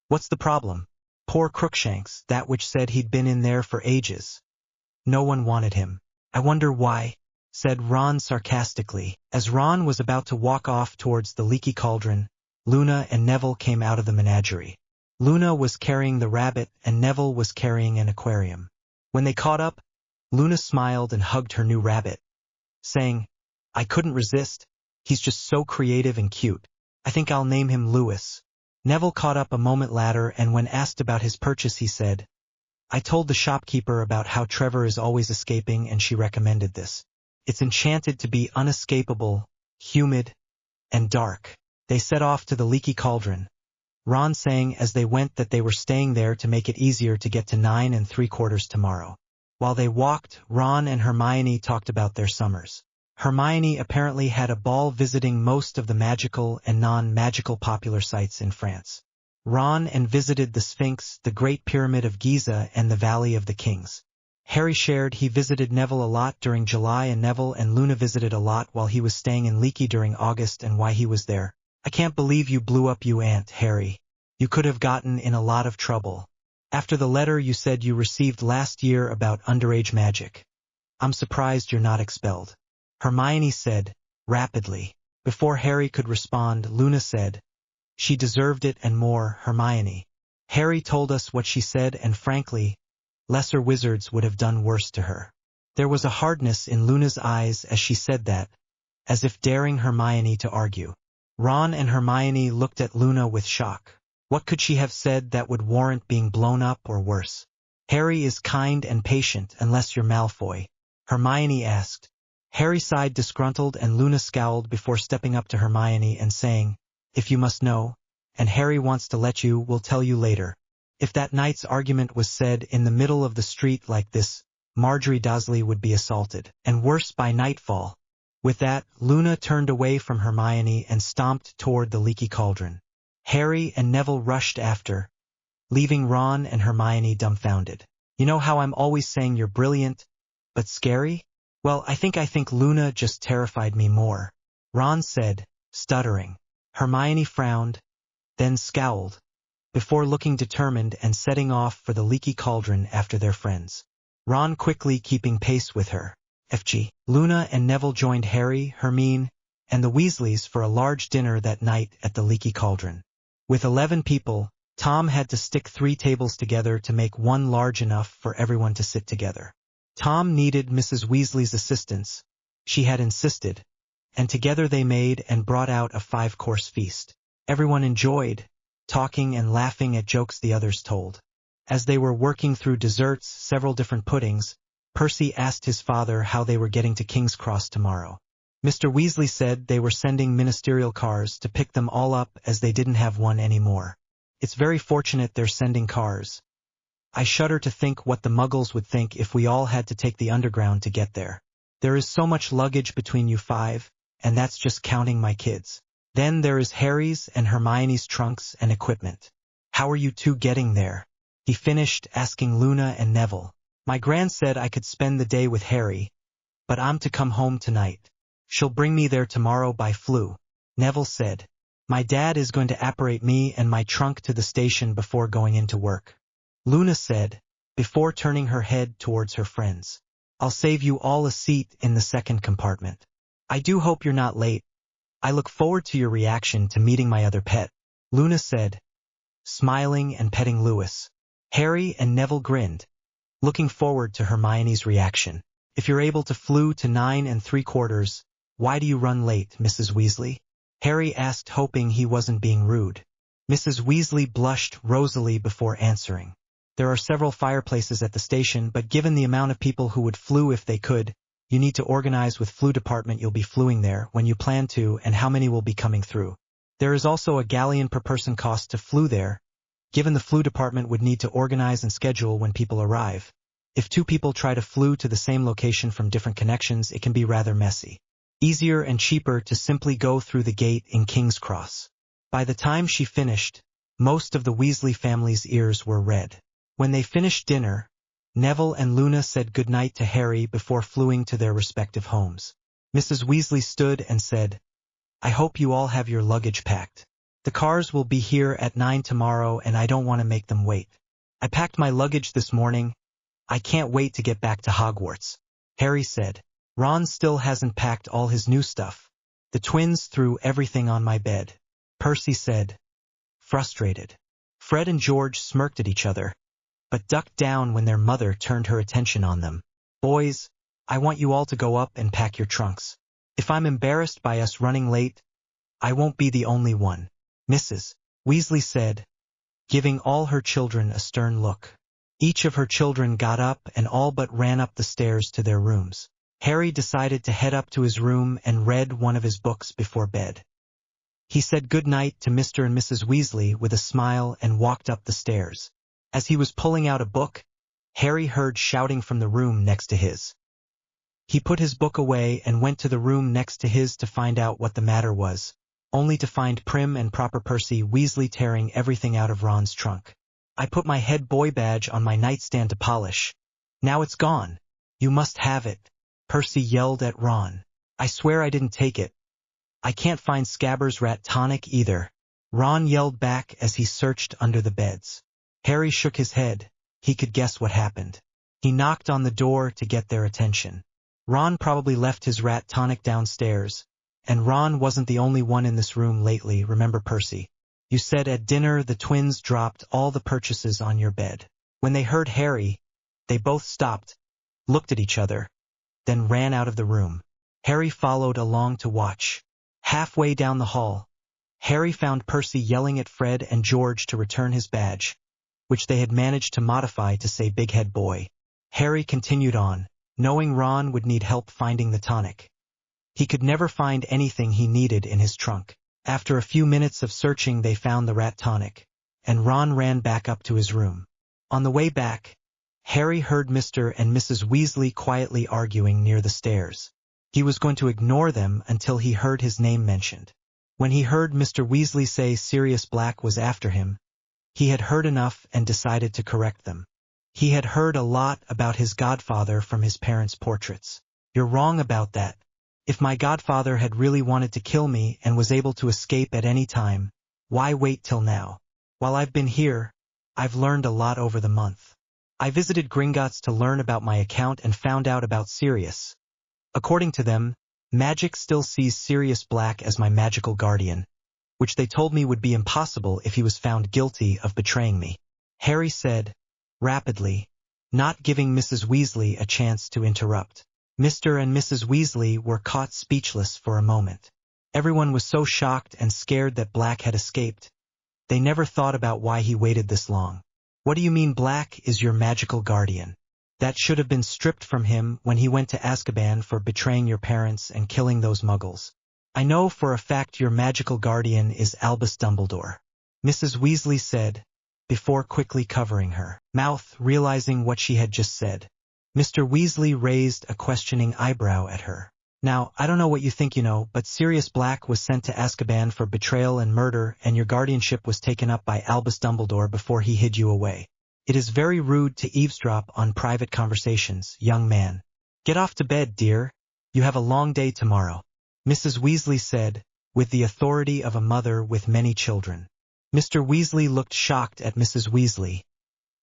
What's the problem? Poor Crookshanks, that witch said he'd been in there for ages. No one wanted him. I wonder why, said Ron sarcastically. As Ron was about to walk off towards the Leaky Cauldron, Luna and Neville came out of the menagerie. Luna was carrying the rabbit and Neville was carrying an aquarium. When they caught up, Luna smiled and hugged her new rabbit, saying, I couldn't resist. He's just so creative and cute. I think I'll name him Lewis. Neville caught up a moment later, and when asked about his purchase he said, I told the shopkeeper about how Trevor is always escaping and she recommended this. It's enchanted to be unescapable, humid, and dark. They set off to the Leaky Cauldron, Ron saying as they went that they were staying there to make it easier to get to 9 3/4 tomorrow. While they walked, Ron and Hermione talked about their summers. Hermione apparently had a ball visiting most of the magical and non-magical popular sites in France. Ron visited the Sphinx, the Great Pyramid of Giza, and the Valley of the Kings. Harry shared he visited Neville a lot during July, and Neville and Luna visited a lot while he was staying in Leaky during August. And why he was there. I can't believe you blew up you aunt, Harry. You could have gotten in a lot of trouble. After the letter you said you received last year about underage magic. I'm surprised you're not expelled. Hermione said, rapidly. Before Harry could respond, Luna said, she deserved it and more, Hermione. Harry told us what she said, and frankly, lesser wizards would have done worse to her. There was a hardness in Luna's eyes as she said that, as if daring Hermione to argue. Ron and Hermione looked at Luna with shock. What could she have said that would warrant being blown up or worse? Harry is kind and patient unless you're Malfoy, Hermione asked. Harry sighed disgruntled, and Luna scowled before stepping up to Hermione and saying, if you must know, and Harry wants to let you, we'll tell you later. If that night's argument was said in the middle of the street like this, Marjorie Dursley would be assaulted, and worse by nightfall. With that, Luna turned away from Hermione and stomped toward the Leaky Cauldron. Harry and Neville rushed after, leaving Ron and Hermione dumbfounded. You know how I'm always saying you're brilliant, but scary? Well, I think Luna just terrified me more, Ron said, stuttering. Hermione frowned, then scowled. before looking determined and setting off for the Leaky Cauldron after their friends. Ron quickly keeping pace with her. FG. Luna and Neville joined Harry, Hermione, and the Weasleys for a large dinner that night at the Leaky Cauldron. With 11 people, Tom had to stick 3 tables together to make one large enough for everyone to sit together. Tom needed Mrs. Weasley's assistance. She had insisted, and together they made and brought out a 5-course feast. Everyone enjoyed, talking and laughing at jokes the others told. As they were working through desserts, several different puddings, Percy asked his father how they were getting to King's Cross tomorrow. Mr. Weasley said they were sending ministerial cars to pick them all up as they didn't have one anymore. It's very fortunate they're sending cars. I shudder to think what the Muggles would think if we all had to take the underground to get there. There is so much luggage between you 5, and that's just counting my kids. Then there is Harry's and Hermione's trunks and equipment. How are you 2 getting there? He finished, asking Luna and Neville. My gran said I could spend the day with Harry, but I'm to come home tonight. She'll bring me there tomorrow by flu. Neville said. My dad is going to apparate me and my trunk to the station before going into work. Luna said, before turning her head towards her friends. I'll save you all a seat in the second compartment. I do hope you're not late. I look forward to your reaction to meeting my other pet, Luna said, smiling and petting Lewis. Harry and Neville grinned, looking forward to Hermione's reaction. If you're able to flew to 9 3/4, why do you run late, Mrs. Weasley? Harry asked, hoping he wasn't being rude. Mrs. Weasley blushed rosily before answering. There are several fireplaces at the station, but given the amount of people who would flew if they could, you need to organize with flu department you'll be fluing there, when you plan to, and how many will be coming through. There is also a galleon per person cost to flew there, given the flu department would need to organize and schedule when people arrive. If 2 people try to flew to the same location from different connections, it can be rather messy. Easier and cheaper to simply go through the gate in King's Cross. By the time she finished, most of the Weasley family's ears were red. When they finished dinner, Neville and Luna said goodnight to Harry before fluing to their respective homes. Mrs. Weasley stood and said, I hope you all have your luggage packed. The cars will be here at 9 tomorrow and I don't want to make them wait. I packed my luggage this morning. I can't wait to get back to Hogwarts, Harry said. Ron still hasn't packed all his new stuff. The twins threw everything on my bed, Percy said, frustrated. Fred and George smirked at each other, but ducked down when their mother turned her attention on them. Boys, I want you all to go up and pack your trunks. If I'm embarrassed by us running late, I won't be the only one, Mrs. Weasley said, giving all her children a stern look. Each of her children got up and all but ran up the stairs to their rooms. Harry decided to head up to his room and read one of his books before bed. He said good night to Mr. and Mrs. Weasley with a smile and walked up the stairs. As he was pulling out a book, Harry heard shouting from the room next to his. He put his book away and went to the room next to his to find out what the matter was, only to find prim and proper Percy Weasley tearing everything out of Ron's trunk. I put my head boy badge on my nightstand to polish. Now it's gone. You must have it, Percy yelled at Ron. I swear I didn't take it. I can't find Scabbers' rat tonic either, Ron yelled back as he searched under the beds. Harry shook his head. He could guess what happened. He knocked on the door to get their attention. Ron probably left his rat tonic downstairs, and Ron wasn't the only one in this room lately, remember Percy? You said at dinner the twins dropped all the purchases on your bed. When they heard Harry, they both stopped, looked at each other, then ran out of the room. Harry followed along to watch. Halfway down the hall, Harry found Percy yelling at Fred and George to return his badge, which they had managed to modify to say Big Head Boy. Harry continued on, knowing Ron would need help finding the tonic. He could never find anything he needed in his trunk. After a few minutes of searching they found the rat tonic, and Ron ran back up to his room. On the way back, Harry heard Mr. and Mrs. Weasley quietly arguing near the stairs. He was going to ignore them until he heard his name mentioned. When he heard Mr. Weasley say Sirius Black was after him, he had heard enough and decided to correct them. He had heard a lot about his godfather from his parents' portraits. You're wrong about that. If my godfather had really wanted to kill me and was able to escape at any time, why wait till now? While I've been here, I've learned a lot over the month. I visited Gringotts to learn about my account and found out about Sirius. According to them, magic still sees Sirius Black as my magical guardian, which they told me would be impossible if he was found guilty of betraying me. Harry said, rapidly, not giving Mrs. Weasley a chance to interrupt. Mr. and Mrs. Weasley were caught speechless for a moment. Everyone was so shocked and scared that Black had escaped. They never thought about why he waited this long. What do you mean Black is your magical guardian? That should have been stripped from him when he went to Azkaban for betraying your parents and killing those muggles. I know for a fact your magical guardian is Albus Dumbledore, Mrs. Weasley said, before quickly covering her mouth, realizing what she had just said. Mr. Weasley raised a questioning eyebrow at her. Now, I don't know what you think you know, but Sirius Black was sent to Azkaban for betrayal and murder, and your guardianship was taken up by Albus Dumbledore before he hid you away. It is very rude to eavesdrop on private conversations, young man. Get off to bed, dear. You have a long day tomorrow, Mrs. Weasley said, with the authority of a mother with many children. Mr. Weasley looked shocked at Mrs. Weasley.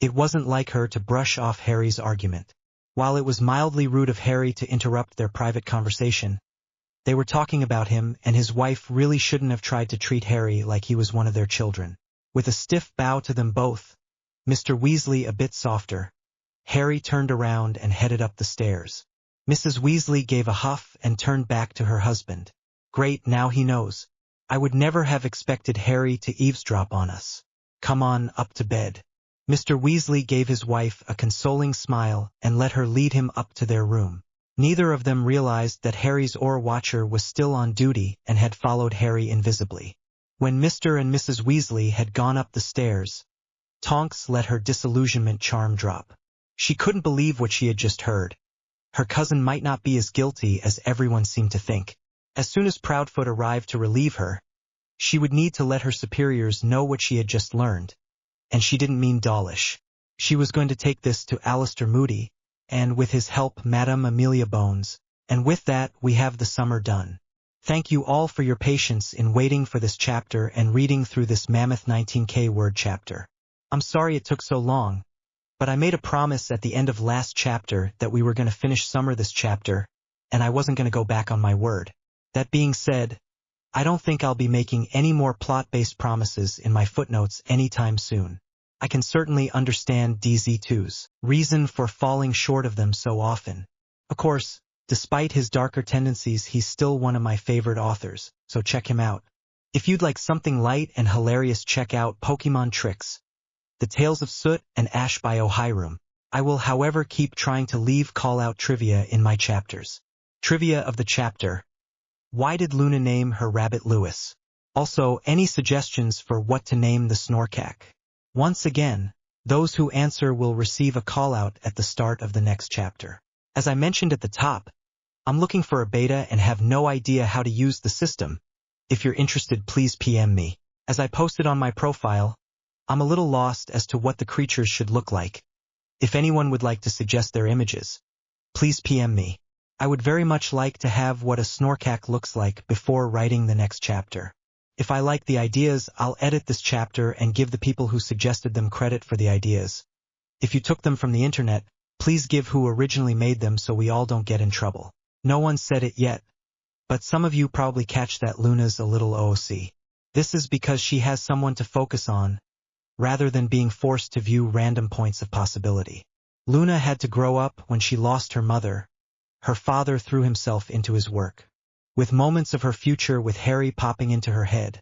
It wasn't like her to brush off Harry's argument. While it was mildly rude of Harry to interrupt their private conversation, they were talking about him, and his wife really shouldn't have tried to treat Harry like he was one of their children. With a stiff bow to them both, Mr. Weasley a bit softer, Harry turned around and headed up the stairs. Mrs. Weasley gave a huff and turned back to her husband. Great, now he knows. I would never have expected Harry to eavesdrop on us. Come on, up to bed. Mr. Weasley gave his wife a consoling smile and let her lead him up to their room. Neither of them realized that Harry's Orr watcher was still on duty and had followed Harry invisibly. When Mr. and Mrs. Weasley had gone up the stairs, Tonks let her disillusionment charm drop. She couldn't believe what she had just heard. Her cousin might not be as guilty as everyone seemed to think. As soon as Proudfoot arrived to relieve her, she would need to let her superiors know what she had just learned. And she didn't mean Dawlish. She was going to take this to Alistair Moody, and with his help Madame Amelia Bones, and with that we have the summer done. Thank you all for your patience in waiting for this chapter and reading through this mammoth 19K word chapter. I'm sorry it took so long, but I made a promise at the end of last chapter that we were going to finish summer this chapter, and I wasn't going to go back on my word. That being said, I don't think I'll be making any more plot-based promises in my footnotes anytime soon. I can certainly understand DZ2's reason for falling short of them so often. Of course, despite his darker tendencies, he's still one of my favorite authors, so check him out. If you'd like something light and hilarious, check out Pokemon Tricks, The Tales of Soot and Ash by Ohairum. I will, however, keep trying to leave call-out trivia in my chapters. Trivia of the chapter. Why did Luna name her rabbit Lewis? Also, any suggestions for what to name the Snorkack? Once again, those who answer will receive a call-out at the start of the next chapter. As I mentioned at the top, I'm looking for a beta and have no idea how to use the system. If you're interested, please PM me. As I posted on my profile, I'm a little lost as to what the creatures should look like. If anyone would like to suggest their images, please PM me. I would very much like to have what a Snorkack looks like before writing the next chapter. If I like the ideas, I'll edit this chapter and give the people who suggested them credit for the ideas. If you took them from the internet, please give who originally made them so we all don't get in trouble. No one said it yet, but some of you probably catch that Luna's a little OOC. This is because she has someone to focus on, rather than being forced to view random points of possibility. Luna had to grow up when she lost her mother. Her father threw himself into his work. With moments of her future with Harry popping into her head,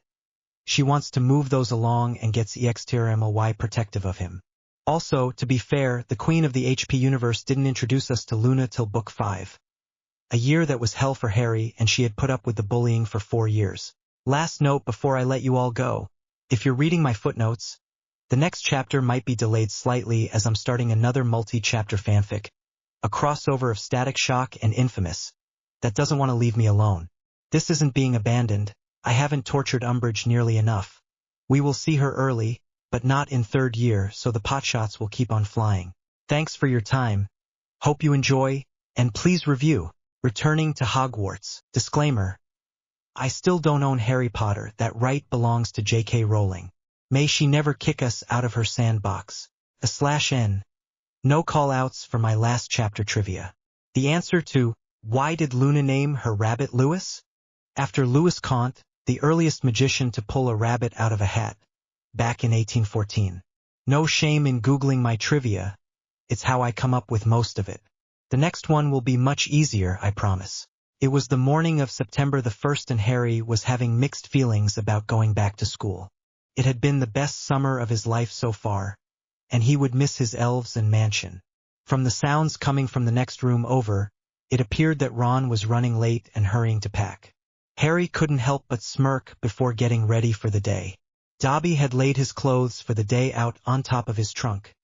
she wants to move those along and gets extremely protective of him. Also, to be fair, the Queen of the HP universe didn't introduce us to Luna till Book 5. A year that was hell for Harry, and she had put up with the bullying for 4 years. Last note before I let you all go. If you're reading my footnotes, the next chapter might be delayed slightly as I'm starting another multi-chapter fanfic. A crossover of Static Shock and Infamous, that doesn't want to leave me alone. This isn't being abandoned. I haven't tortured Umbridge nearly enough. We will see her early, but not in 3rd year, so the potshots will keep on flying. Thanks for your time. Hope you enjoy, and please review. Returning to Hogwarts. Disclaimer. I still don't own Harry Potter. That right belongs to J.K. Rowling. May she never kick us out of her sandbox. /N. No call-outs for my last chapter trivia. The answer to, why did Luna name her rabbit Louis? After Louis Comte, the earliest magician to pull a rabbit out of a hat, back in 1814. No shame in Googling my trivia, it's how I come up with most of it. The next one will be much easier, I promise. It was the morning of September the 1st and Harry was having mixed feelings about going back to school. It had been the best summer of his life so far, and he would miss his elves and mansion. From the sounds coming from the next room over, it appeared that Ron was running late and hurrying to pack. Harry couldn't help but smirk before getting ready for the day. Dobby had laid his clothes for the day out on top of his trunk,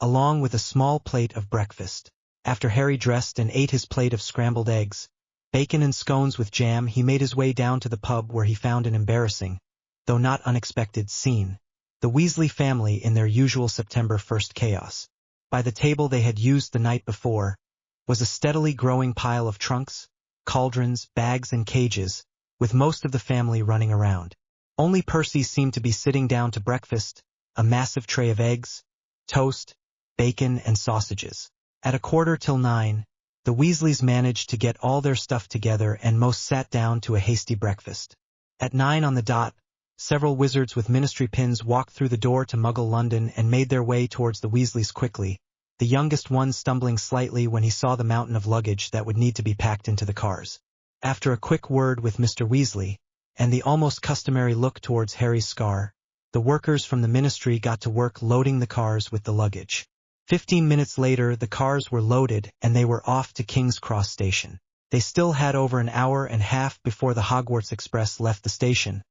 along with a small plate of breakfast. After Harry dressed and ate his plate of scrambled eggs, bacon and scones with jam, he made his way down to the pub where he found an embarrassing, though not unexpected, scene. The Weasley family in their usual September 1st chaos. By the table they had used the night before was a steadily growing pile of trunks, cauldrons, bags, and cages, with most of the family running around. Only Percy seemed to be sitting down to breakfast, a massive tray of eggs, toast, bacon, and sausages. At 9:15, the Weasleys managed to get all their stuff together and most sat down to a hasty breakfast. At 9 on the dot, several wizards with ministry pins walked through the door to Muggle London and made their way towards the Weasleys quickly, the youngest one stumbling slightly when he saw the mountain of luggage that would need to be packed into the cars. After a quick word with Mr. Weasley, and the almost customary look towards Harry's scar, the workers from the ministry got to work loading the cars with the luggage. 15 minutes later, the cars were loaded and they were off to King's Cross Station. They still had over an hour and a half before the Hogwarts Express left the station,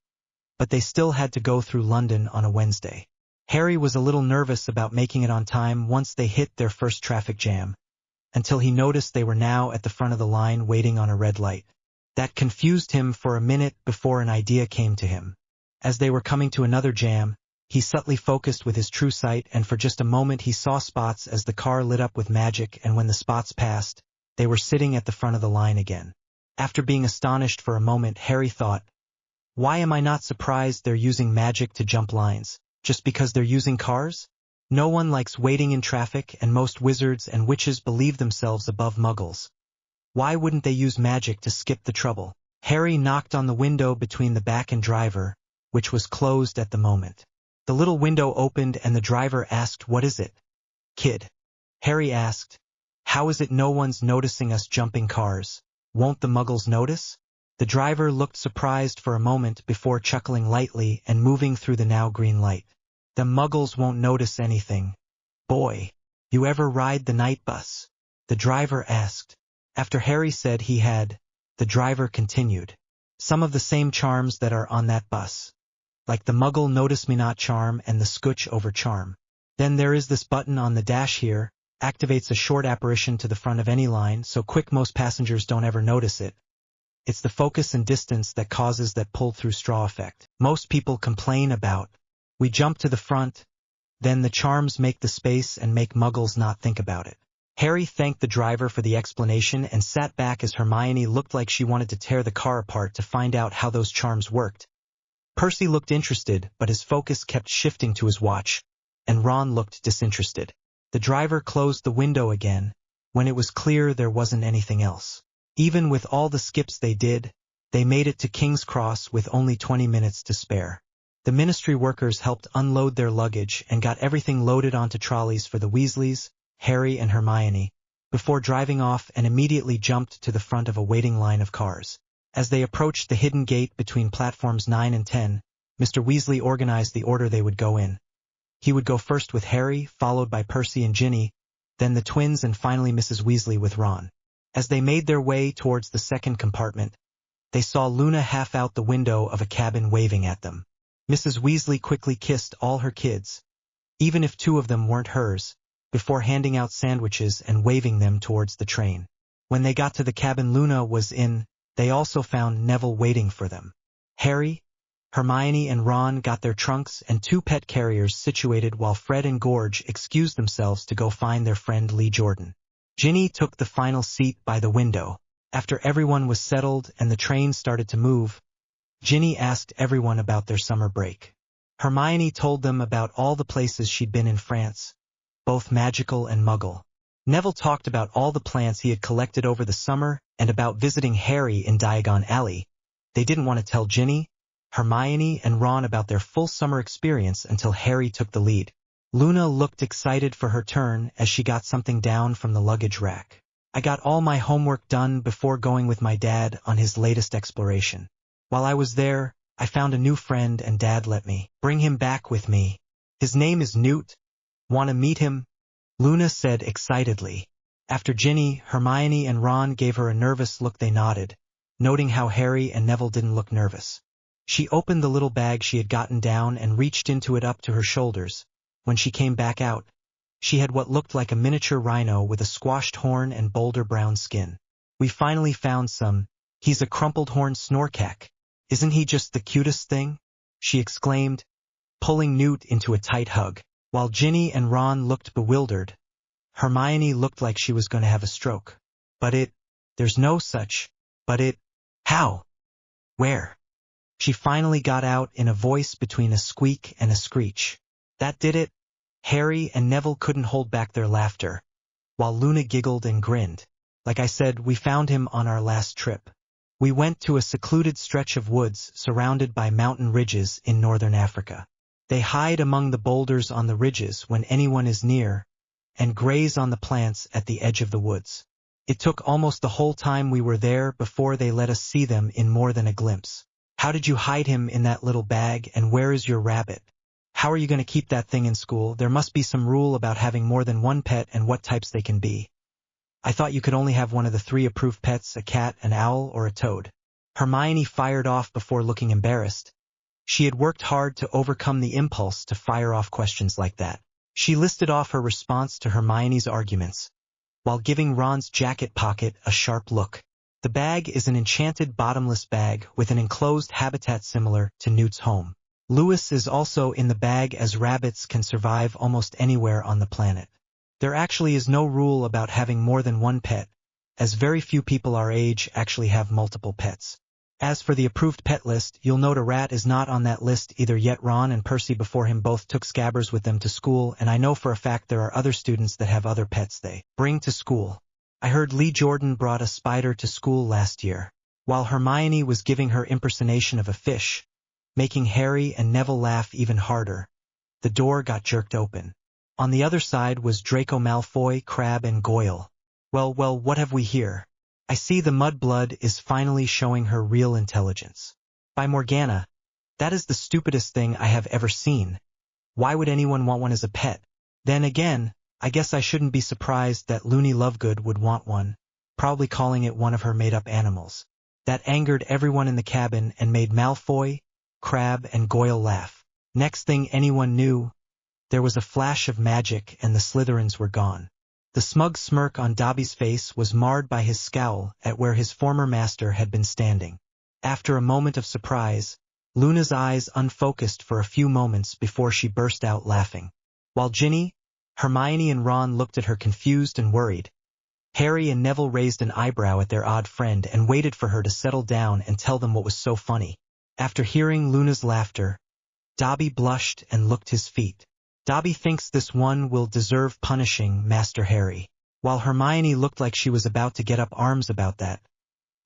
but they still had to go through London on a Wednesday. Harry was a little nervous about making it on time once they hit their first traffic jam, until he noticed they were now at the front of the line waiting on a red light. That confused him for a minute before an idea came to him. As they were coming to another jam, he subtly focused with his true sight, and for just a moment he saw spots as the car lit up with magic, and when the spots passed, they were sitting at the front of the line again. After being astonished for a moment, Harry thought, why am I not surprised they're using magic to jump lines? Just because they're using cars? No one likes waiting in traffic, and most wizards and witches believe themselves above muggles. Why wouldn't they use magic to skip the trouble? Harry knocked on the window between the back and driver, which was closed at the moment. The little window opened and the driver asked, what is it, kid? Harry asked, how is it no one's noticing us jumping cars? Won't the muggles notice? The driver looked surprised for a moment before chuckling lightly and moving through the now green light. The muggles won't notice anything. Boy, you ever ride the night bus? The driver asked. After Harry said he had, the driver continued. Some of the same charms that are on that bus. Like the Muggle Notice Me Not charm and the Scooch Over charm. Then there is this button on the dash here, activates a short apparition to the front of any line so quick most passengers don't ever notice it. It's the focus and distance that causes that pull-through straw effect most people complain about. We jump to the front, then the charms make the space and make Muggles not think about it. Harry thanked the driver for the explanation and sat back as Hermione looked like she wanted to tear the car apart to find out how those charms worked. Percy looked interested, but his focus kept shifting to his watch, and Ron looked disinterested. The driver closed the window again, when it was clear there wasn't anything else. Even with all the skips they did, they made it to King's Cross with only 20 minutes to spare. The ministry workers helped unload their luggage and got everything loaded onto trolleys for the Weasleys, Harry and Hermione, before driving off and immediately jumped to the front of a waiting line of cars. As they approached the hidden gate between platforms 9 and 10, Mr. Weasley organized the order they would go in. He would go first with Harry, followed by Percy and Ginny, then the twins and finally Mrs. Weasley with Ron. As they made their way towards the second compartment, they saw Luna half out the window of a cabin waving at them. Mrs. Weasley quickly kissed all her kids, even if 2 of them weren't hers, before handing out sandwiches and waving them towards the train. When they got to the cabin Luna was in, they also found Neville waiting for them. Harry, Hermione and Ron got their trunks and 2 pet carriers situated while Fred and George excused themselves to go find their friend Lee Jordan. Ginny took the final seat by the window. After everyone was settled and the train started to move, Ginny asked everyone about their summer break. Hermione told them about all the places she'd been in France, both magical and muggle. Neville talked about all the plants he had collected over the summer and about visiting Harry in Diagon Alley. They didn't want to tell Ginny, Hermione, and Ron about their full summer experience until Harry took the lead. Luna looked excited for her turn as she got something down from the luggage rack. I got all my homework done before going with my dad on his latest exploration. While I was there, I found a new friend and Dad let me bring him back with me. His name is Newt. Want to meet him? Luna said excitedly. After Ginny, Hermione, and Ron gave her a nervous look, they nodded, noting how Harry and Neville didn't look nervous. She opened the little bag she had gotten down and reached into it up to her shoulders. When she came back out, she had what looked like a miniature rhino with a squashed horn and boulder brown skin. We finally found some. He's a crumpled horn snorkack. Isn't he just the cutest thing? She exclaimed, pulling Newt into a tight hug. While Ginny and Ron looked bewildered, Hermione looked like she was going to have a stroke. There's no such, how? Where? She finally got out in a voice between a squeak and a screech. That did it. Harry and Neville couldn't hold back their laughter, while Luna giggled and grinned. Like I said, we found him on our last trip. We went to a secluded stretch of woods surrounded by mountain ridges in northern Africa. They hide among the boulders on the ridges when anyone is near, and graze on the plants at the edge of the woods. It took almost the whole time we were there before they let us see them in more than a glimpse. How did you hide him in that little bag, and where is your rabbit? How are you going to keep that thing in school? There must be some rule about having more than one pet and what types they can be. I thought you could only have one of the 3 approved pets, a cat, an owl, or a toad. Hermione fired off before looking embarrassed. She had worked hard to overcome the impulse to fire off questions like that. She listed off her response to Hermione's arguments, while giving Ron's jacket pocket a sharp look. The bag is an enchanted bottomless bag with an enclosed habitat similar to Newt's home. Lewis is also in the bag, as rabbits can survive almost anywhere on the planet. There actually is no rule about having more than one pet, as very few people our age actually have multiple pets. As for the approved pet list, you'll note a rat is not on that list either yet. Ron and Percy before him both took Scabbers with them to school, and I know for a fact there are other students that have other pets they bring to school. I heard Lee Jordan brought a spider to school last year, while Hermione was giving her impersonation of a fish, making Harry and Neville laugh even harder. The door got jerked open. On the other side was Draco Malfoy, Crabbe, and Goyle. Well, what have we here? I see the mudblood is finally showing her real intelligence. By Morgana, that is the stupidest thing I have ever seen. Why would anyone want one as a pet? Then again, I guess I shouldn't be surprised that Loony Lovegood would want one, probably calling it one of her made-up animals. That angered everyone in the cabin and made Malfoy, Crabbe, and Goyle laugh. Next thing anyone knew, there was a flash of magic and the Slytherins were gone. The smug smirk on Dobby's face was marred by his scowl at where his former master had been standing. After a moment of surprise, Luna's eyes unfocused for a few moments before she burst out laughing. While Ginny, Hermione, and Ron looked at her confused and worried, Harry and Neville raised an eyebrow at their odd friend and waited for her to settle down and tell them what was so funny. After hearing Luna's laughter, Dobby blushed and looked his feet. Dobby thinks this one will deserve punishing, Master Harry. While Hermione looked like she was about to get up arms about that,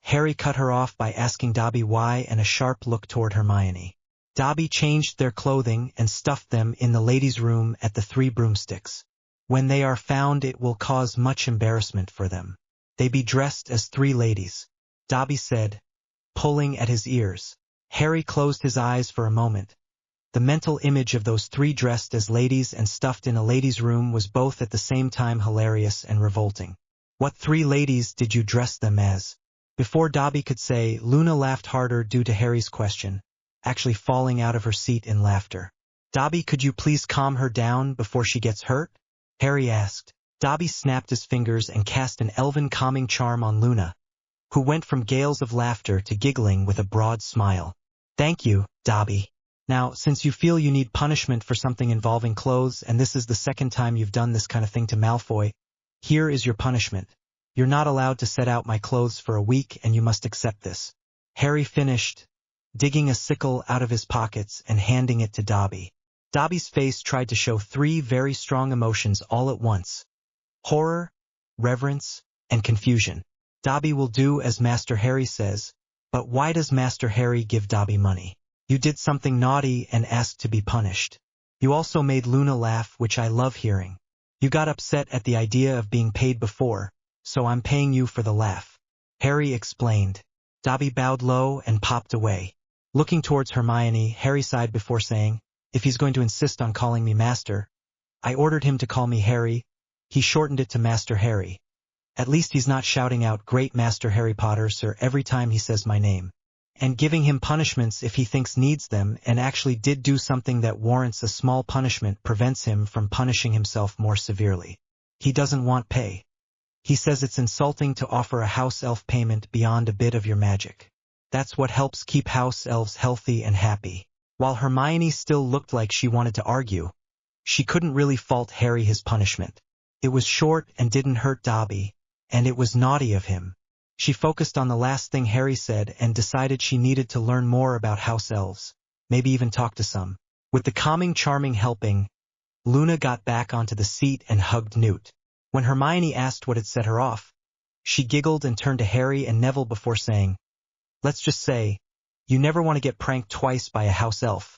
Harry cut her off by asking Dobby why and a sharp look toward Hermione. Dobby changed their clothing and stuffed them in the ladies' room at the 3 broomsticks. When they are found, it will cause much embarrassment for them. They be dressed as 3 ladies, Dobby said, pulling at his ears. Harry closed his eyes for a moment. The mental image of those 3 dressed as ladies and stuffed in a ladies' room was both at the same time hilarious and revolting. What 3 ladies did you dress them as? Before Dobby could say, Luna laughed harder due to Harry's question, actually falling out of her seat in laughter. Dobby, could you please calm her down before she gets hurt? Harry asked. Dobby snapped his fingers and cast an elven calming charm on Luna, who went from gales of laughter to giggling with a broad smile. Thank you, Dobby. Now, since you feel you need punishment for something involving clothes, and this is the second time you've done this kind of thing to Malfoy, here is your punishment. You're not allowed to set out my clothes for a week, and you must accept this. Harry finished, digging a sickle out of his pockets and handing it to Dobby. Dobby's face tried to show 3 very strong emotions all at once: horror, reverence, and confusion. Dobby will do as Master Harry says, but why does Master Harry give Dobby money? You did something naughty and asked to be punished. You also made Luna laugh, which I love hearing. You got upset at the idea of being paid before, so I'm paying you for the laugh, Harry explained. Dobby bowed low and popped away. Looking towards Hermione, Harry sighed before saying, if he's going to insist on calling me Master, I ordered him to call me Harry. He shortened it to Master Harry. At least he's not shouting out Great Master Harry Potter, sir, every time he says my name, and giving him punishments if he thinks needs them, and actually did do something that warrants a small punishment prevents him from punishing himself more severely. He doesn't want pay. He says it's insulting to offer a house elf payment beyond a bit of your magic. That's what helps keep house elves healthy and happy. While Hermione still looked like she wanted to argue, she couldn't really fault Harry his punishment. It was short and didn't hurt Dobby, and it was naughty of him. She focused on the last thing Harry said and decided she needed to learn more about house elves, maybe even talk to some. With the calming charming helping, Luna got back onto the seat and hugged Newt. When Hermione asked what had set her off, she giggled and turned to Harry and Neville before saying, let's just say, you never want to get pranked twice by a house elf.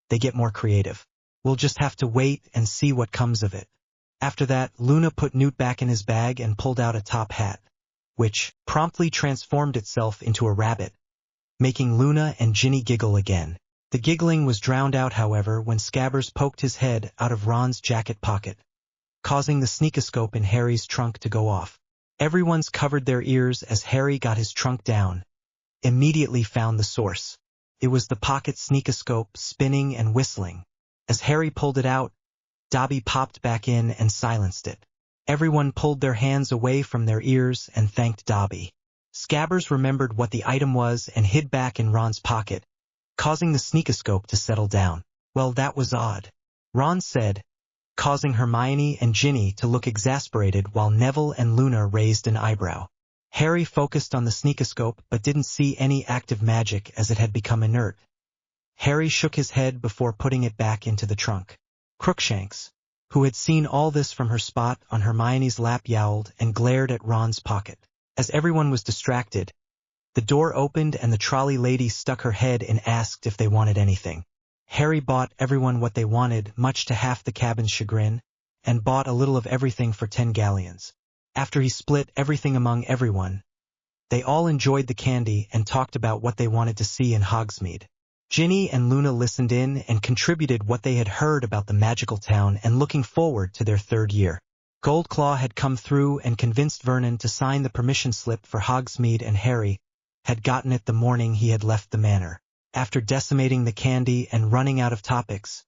They get more creative. We'll just have to wait and see what comes of it. After that, Luna put Newt back in his bag and pulled out a top hat, which promptly transformed itself into a rabbit, making Luna and Ginny giggle again. The giggling was drowned out, however, when Scabbers poked his head out of Ron's jacket pocket, causing the sneakoscope in Harry's trunk to go off. Everyone's covered their ears as Harry got his trunk down, immediately found the source. It was the pocket sneakoscope spinning and whistling. As Harry pulled it out, Dobby popped back in and silenced it. Everyone pulled their hands away from their ears and thanked Dobby. Scabbers remembered what the item was and hid back in Ron's pocket, causing the sneakoscope to settle down. Well, that was odd, Ron said, causing Hermione and Ginny to look exasperated while Neville and Luna raised an eyebrow. Harry focused on the sneakoscope but didn't see any active magic as it had become inert. Harry shook his head before putting it back into the trunk. Crookshanks, who had seen all this from her spot on Hermione's lap, yowled and glared at Ron's pocket. As everyone was distracted, the door opened and the trolley lady stuck her head and asked if they wanted anything. Harry bought everyone what they wanted, much to half the cabin's chagrin, and bought a little of everything for 10 galleons. After he split everything among everyone, they all enjoyed the candy and talked about what they wanted to see in Hogsmeade. Ginny and Luna listened in and contributed what they had heard about the magical town and looking forward to their 3rd year. Goldclaw had come through and convinced Vernon to sign the permission slip for Hogsmeade, and Harry had gotten it the morning he had left the manor. After decimating the candy and running out of topics,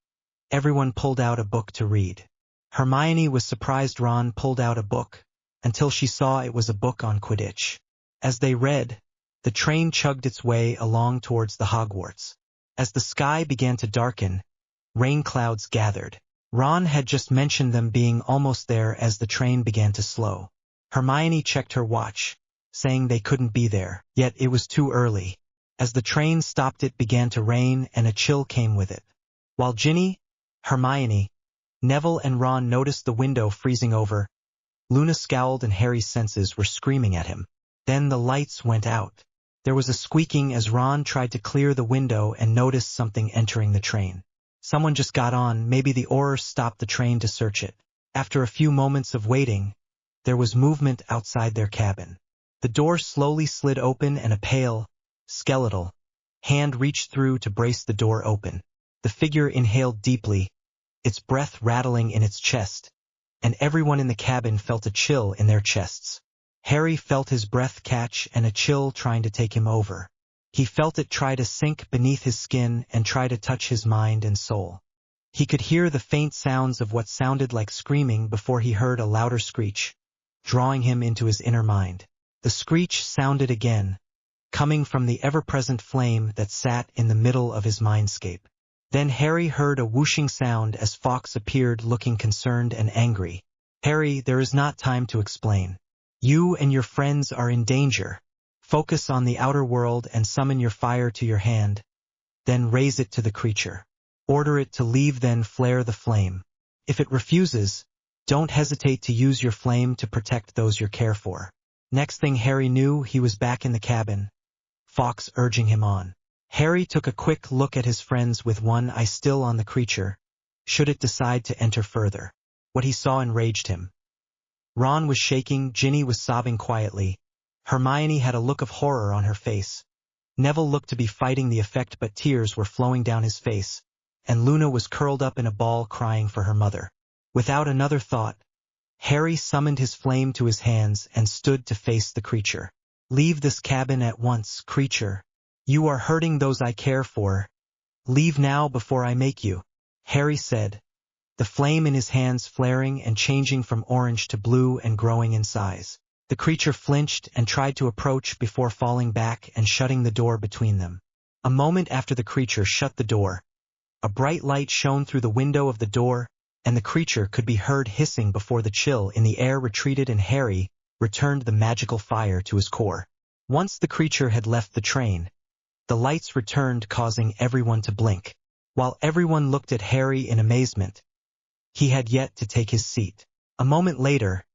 everyone pulled out a book to read. Hermione was surprised Ron pulled out a book, until she saw it was a book on Quidditch. As they read, the train chugged its way along towards the Hogwarts. As the sky began to darken, rain clouds gathered. Ron had just mentioned them being almost there as the train began to slow. Hermione checked her watch, saying they couldn't be there, yet it was too early. As the train stopped, it began to rain and a chill came with it. While Ginny, Hermione, Neville and Ron noticed the window freezing over, Luna scowled and Harry's senses were screaming at him. Then the lights went out. There was a squeaking as Ron tried to clear the window and noticed something entering the train. Someone just got on, maybe the orur stopped the train to search it. After a few moments of waiting, there was movement outside their cabin. The door slowly slid open and a pale, skeletal hand reached through to brace the door open. The figure inhaled deeply, its breath rattling in its chest, and everyone in the cabin felt a chill in their chests. Harry felt his breath catch and a chill trying to take him over. He felt it try to sink beneath his skin and try to touch his mind and soul. He could hear the faint sounds of what sounded like screaming before he heard a louder screech, drawing him into his inner mind. The screech sounded again, coming from the ever-present flame that sat in the middle of his mindscape. Then Harry heard a whooshing sound as Fawkes appeared, looking concerned and angry. "Harry, there is not time to explain. You and your friends are in danger. Focus on the outer world and summon your fire to your hand," then raise it to the creature. Order it to leave, then flare the flame. If it refuses, don't hesitate to use your flame to protect those you care for. Next thing Harry knew, he was back in the cabin, Fawkes urging him on. Harry took a quick look at his friends with one eye still on the creature, should it decide to enter further. What he saw enraged him. Ron was shaking, Ginny was sobbing quietly. Hermione had a look of horror on her face. Neville looked to be fighting the effect, but tears were flowing down his face, and Luna was curled up in a ball crying for her mother. Without another thought, Harry summoned his flame to his hands and stood to face the creature. Leave this cabin at once, creature. You are hurting those I care for. Leave now before I make you, Harry said, the flame in his hands flaring and changing from orange to blue and growing in size. The creature flinched and tried to approach before falling back and shutting the door between them. A moment after the creature shut the door, a bright light shone through the window of the door, and the creature could be heard hissing before the chill in the air retreated, and Harry returned the magical fire to his core. Once the creature had left the train, the lights returned, causing everyone to blink. While everyone looked at Harry in amazement, he had yet to take his seat. A moment later,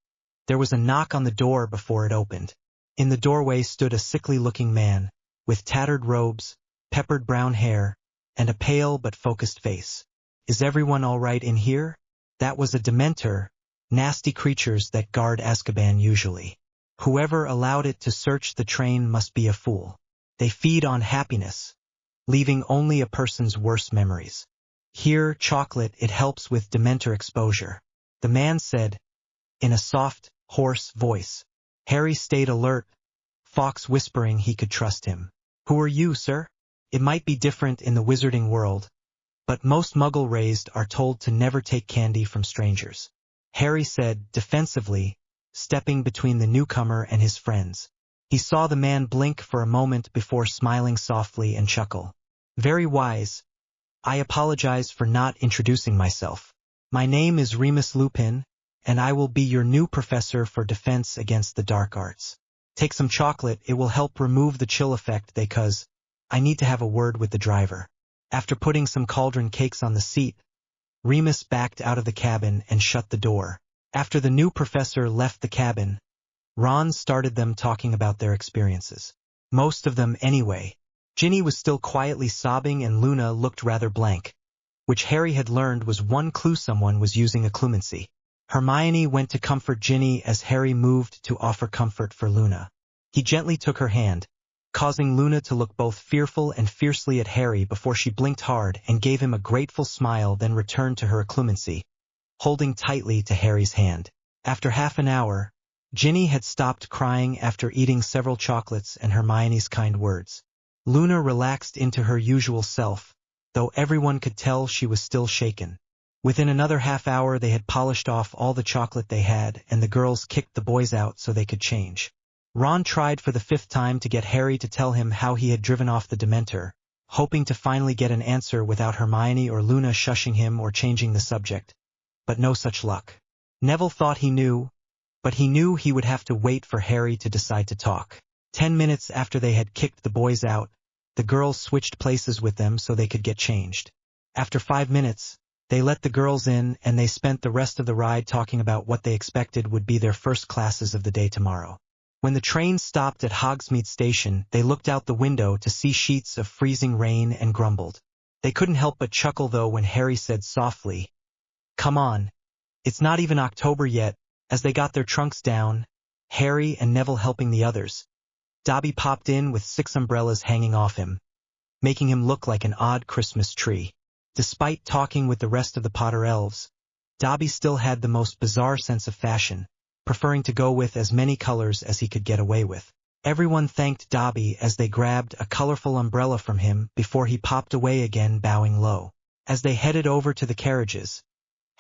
there was a knock on the door before it opened. In the doorway stood a sickly-looking man, with tattered robes, peppered brown hair, and a pale but focused face. Is everyone all right in here? That was a Dementor, nasty creatures that guard Azkaban usually. Whoever allowed it to search the train must be a fool. They feed on happiness, leaving only a person's worst memories. Here, chocolate, it helps with Dementor exposure, the man said, in a soft, hoarse voice. Harry stayed alert, Fawkes whispering he could trust him. Who are you, sir? It might be different in the wizarding world, but most Muggle-raised are told to never take candy from strangers, Harry said defensively, stepping between the newcomer and his friends. He saw the man blink for a moment before smiling softly and chuckle. Very wise. I apologize for not introducing myself. My name is Remus Lupin, and I will be your new professor for defense against the dark arts. Take some chocolate, it will help remove the chill effect because I need to have a word with the driver. After putting some cauldron cakes on the seat, Remus backed out of the cabin and shut the door. After the new professor left the cabin, Ron started them talking about their experiences. Most of them anyway. Ginny was still quietly sobbing and Luna looked rather blank, which Harry had learned was one clue someone was using a clumency. Hermione went to comfort Ginny as Harry moved to offer comfort for Luna. He gently took her hand, causing Luna to look both fearful and fiercely at Harry before she blinked hard and gave him a grateful smile, then returned to her clumency, holding tightly to Harry's hand. After half an hour, Ginny had stopped crying after eating several chocolates and Hermione's kind words. Luna relaxed into her usual self, though everyone could tell she was still shaken. Within another half hour they had polished off all the chocolate they had, and the girls kicked the boys out so they could change. Ron tried for the 5th time to get Harry to tell him how he had driven off the Dementor, hoping to finally get an answer without Hermione or Luna shushing him or changing the subject. But no such luck. Neville thought he knew, but he knew he would have to wait for Harry to decide to talk. 10 minutes after they had kicked the boys out, the girls switched places with them so they could get changed. After 5 minutes, they let the girls in and they spent the rest of the ride talking about what they expected would be their first classes of the day tomorrow. When the train stopped at Hogsme station, they looked out the window to see sheets of freezing rain and grumbled. They couldn't help but chuckle though when Harry said softly, "Come on, it's not even October yet." As they got their trunks down, Harry and Neville helping the others, Dobby popped in with 6 umbrellas hanging off him, making him look like an odd Christmas tree. Despite talking with the rest of the Potter elves, Dobby still had the most bizarre sense of fashion, preferring to go with as many colors as he could get away with. Everyone thanked Dobby as they grabbed a colorful umbrella from him before he popped away again, bowing low. As they headed over to the carriages,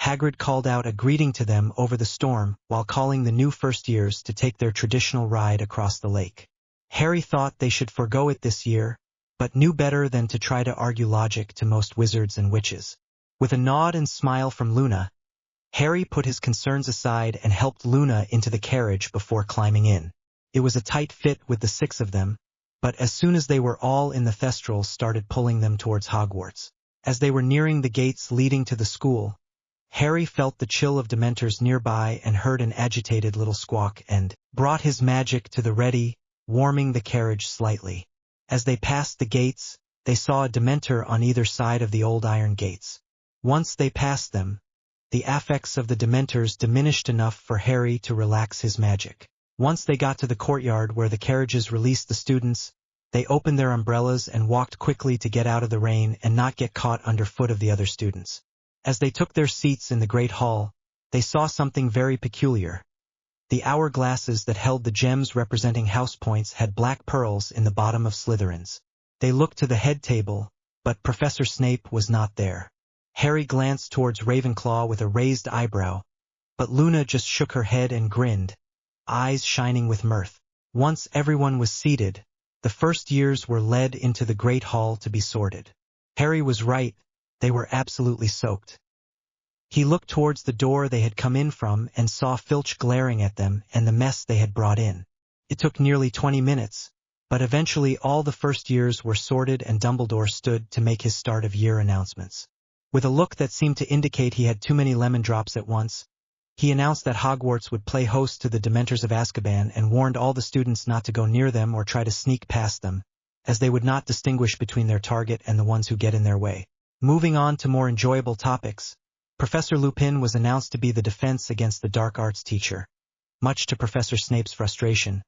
Hagrid called out a greeting to them over the storm while calling the new first years to take their traditional ride across the lake. Harry thought they should forgo it this year, but knew better than to try to argue logic to most wizards and witches. With a nod and smile from Luna, Harry put his concerns aside and helped Luna into the carriage before climbing in. It was a tight fit with the 6 of them, but as soon as they were all in the Thestrals started pulling them towards Hogwarts. As they were nearing the gates leading to the school, Harry felt the chill of Dementors nearby and heard an agitated little squawk and brought his magic to the ready, warming the carriage slightly. As they passed the gates, they saw a Dementor on either side of the old iron gates. Once they passed them, the affects of the Dementors diminished enough for Harry to relax his magic. Once they got to the courtyard where the carriages released the students, they opened their umbrellas and walked quickly to get out of the rain and not get caught underfoot of the other students. As they took their seats in the great hall, they saw something very peculiar. The hourglasses that held the gems representing house points had black pearls in the bottom of Slytherins. They looked to the head table, but Professor Snape was not there. Harry glanced towards Ravenclaw with a raised eyebrow, but Luna just shook her head and grinned, eyes shining with mirth. Once everyone was seated, the first years were led into the great hall to be sorted. Harry was right, they were absolutely soaked. He looked towards the door they had come in from and saw Filch glaring at them and the mess they had brought in. It took nearly 20 minutes, but eventually all the first years were sorted and Dumbledore stood to make his start-of-year announcements. With a look that seemed to indicate he had too many lemon drops at once, he announced that Hogwarts would play host to the Dementors of Azkaban and warned all the students not to go near them or try to sneak past them, as they would not distinguish between their target and the ones who get in their way. Moving on to more enjoyable topics, Professor Lupin was announced to be the defense against the dark arts teacher. Much to Professor Snape's frustration,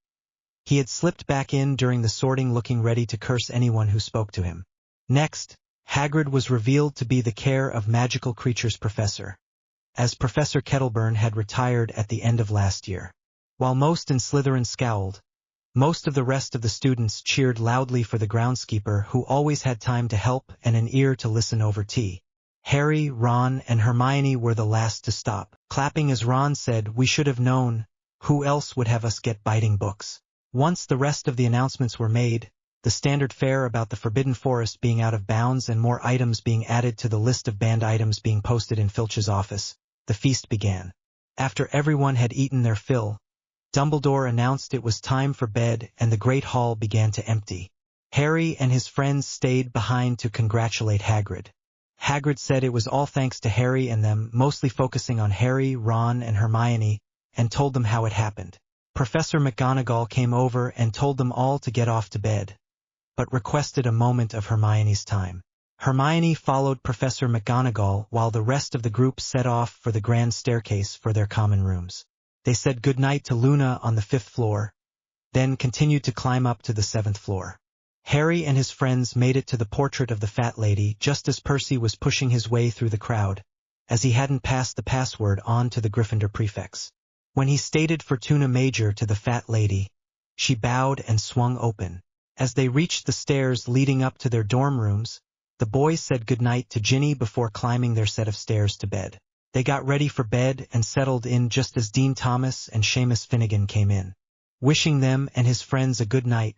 he had slipped back in during the sorting looking ready to curse anyone who spoke to him. Next, Hagrid was revealed to be the Care of Magical Creatures professor, as Professor Kettleburn had retired at the end of last year. While most in Slytherin scowled, most of the rest of the students cheered loudly for the groundskeeper who always had time to help and an ear to listen over tea. Harry, Ron, and Hermione were the last to stop, clapping as Ron said, "We should have known. Who else would have us get biting books?" Once the rest of the announcements were made, the standard fare about the Forbidden Forest being out of bounds and more items being added to the list of banned items being posted in Filch's office, the feast began. After everyone had eaten their fill, Dumbledore announced it was time for bed and the great hall began to empty. Harry and his friends stayed behind to congratulate Hagrid. Hagrid said it was all thanks to Harry and them, mostly focusing on Harry, Ron, and Hermione, and told them how it happened. Professor McGonagall came over and told them all to get off to bed, but requested a moment of Hermione's time. Hermione followed Professor McGonagall while the rest of the group set off for the grand staircase for their common rooms. They said goodnight to Luna on the 5th floor, then continued to climb up to the 7th floor. Harry and his friends made it to the portrait of the fat lady just as Percy was pushing his way through the crowd, as he hadn't passed the password on to the Gryffindor prefects. When he stated Fortuna Major to the fat lady, she bowed and swung open. As they reached the stairs leading up to their dorm rooms, the boys said goodnight to Ginny before climbing their set of stairs to bed. They got ready for bed and settled in just as Dean Thomas and Seamus Finnegan came in. Wishing them and his friends a good night,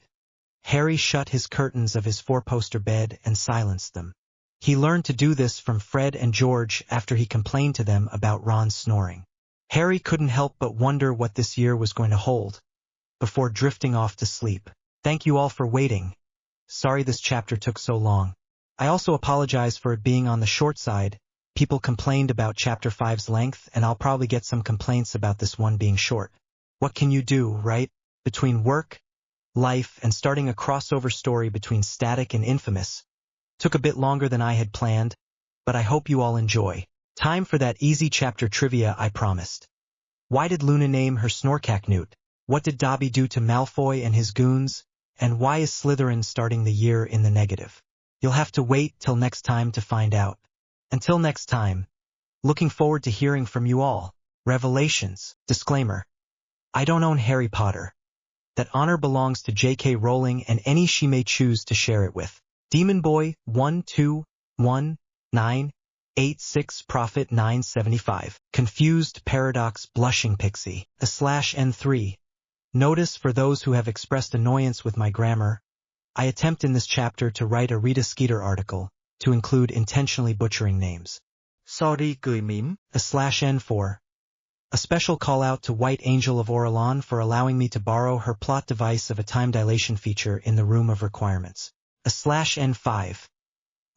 Harry shut his curtains of his four-poster bed and silenced them. He learned to do this from Fred and George after he complained to them about Ron's snoring. Harry couldn't help but wonder what this year was going to hold, before drifting off to sleep. Thank you all for waiting. Sorry this chapter took so long. I also apologize for it being on the short side. People complained about Chapter 5's length, and I'll probably get some complaints about this one being short. What can you do, right? Between work, life, and starting a crossover story between Static and Infamous. Took a bit longer than I had planned, but I hope you all enjoy. Time for that easy chapter trivia I promised. Why did Luna name her Snorkaknut? What did Dobby do to Malfoy and his goons? And why is Slytherin starting the year in the negative? You'll have to wait till next time to find out. Until next time, looking forward to hearing from you all. Revelations. Disclaimer. I don't own Harry Potter. That honor belongs to J.K. Rowling and any she may choose to share it with. Demon Boy 121986 Prophet 975. Confused Paradox Blushing Pixie. /N3. Notice for those who have expressed annoyance with my grammar, I attempt in this chapter to write a Rita Skeeter article, to include intentionally butchering names. Sorry cười mím. /N4. A special call-out to White Angel of Orulon for allowing me to borrow her plot device of a time dilation feature in the Room of Requirements. /N5.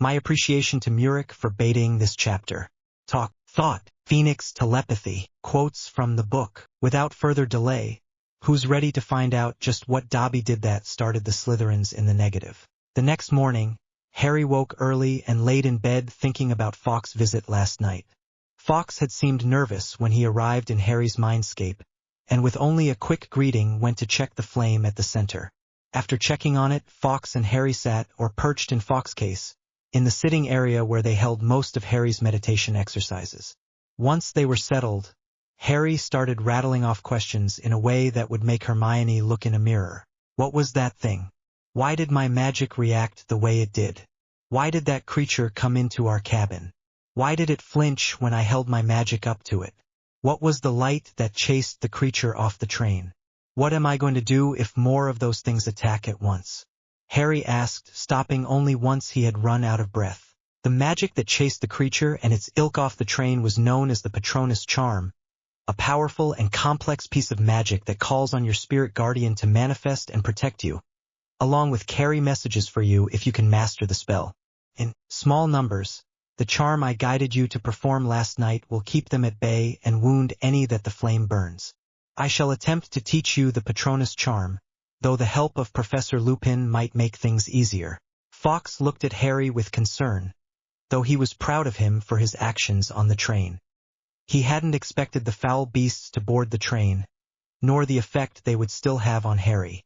My appreciation to Murik for baiting this chapter. Talk, thought, Phoenix telepathy, quotes from the book. Without further delay, who's ready to find out just what Dobby did that started the Slytherins in the negative? The next morning, Harry woke early and laid in bed thinking about Fawkes' visit last night. Fawkes had seemed nervous when he arrived in Harry's mindscape, and with only a quick greeting went to check the flame at the center. After checking on it, Fawkes and Harry sat, or perched in Fawkes' case, in the sitting area where they held most of Harry's meditation exercises. Once they were settled, Harry started rattling off questions in a way that would make Hermione look in a mirror. What was that thing? Why did my magic react the way it did? Why did that creature come into our cabin? Why did it flinch when I held my magic up to it? What was the light that chased the creature off the train? What am I going to do if more of those things attack at once? Harry asked, stopping only once he had run out of breath. The magic that chased the creature and its ilk off the train was known as the Patronus Charm, a powerful and complex piece of magic that calls on your spirit guardian to manifest and protect you, along with carry messages for you if you can master the spell. In small numbers, the charm I guided you to perform last night will keep them at bay and wound any that the flame burns. I shall attempt to teach you the Patronus Charm, though the help of Professor Lupin might make things easier. Fawkes looked at Harry with concern, though he was proud of him for his actions on the train. He hadn't expected the foul beasts to board the train, nor the effect they would still have on Harry.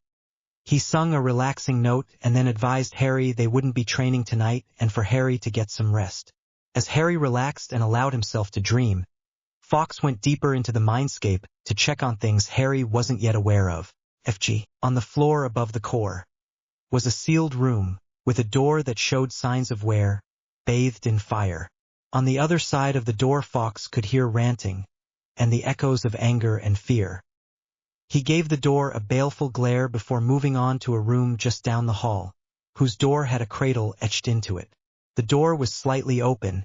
He sung a relaxing note and then advised Harry they wouldn't be training tonight and for Harry to get some rest. As Harry relaxed and allowed himself to dream, Fawkes went deeper into the mindscape to check on things Harry wasn't yet aware of. FG. On the floor above the core was a sealed room, with a door that showed signs of wear, bathed in fire. On the other side of the door Fawkes could hear ranting, and the echoes of anger and fear. He gave the door a baleful glare before moving on to a room just down the hall, whose door had a cradle etched into it. The door was slightly open,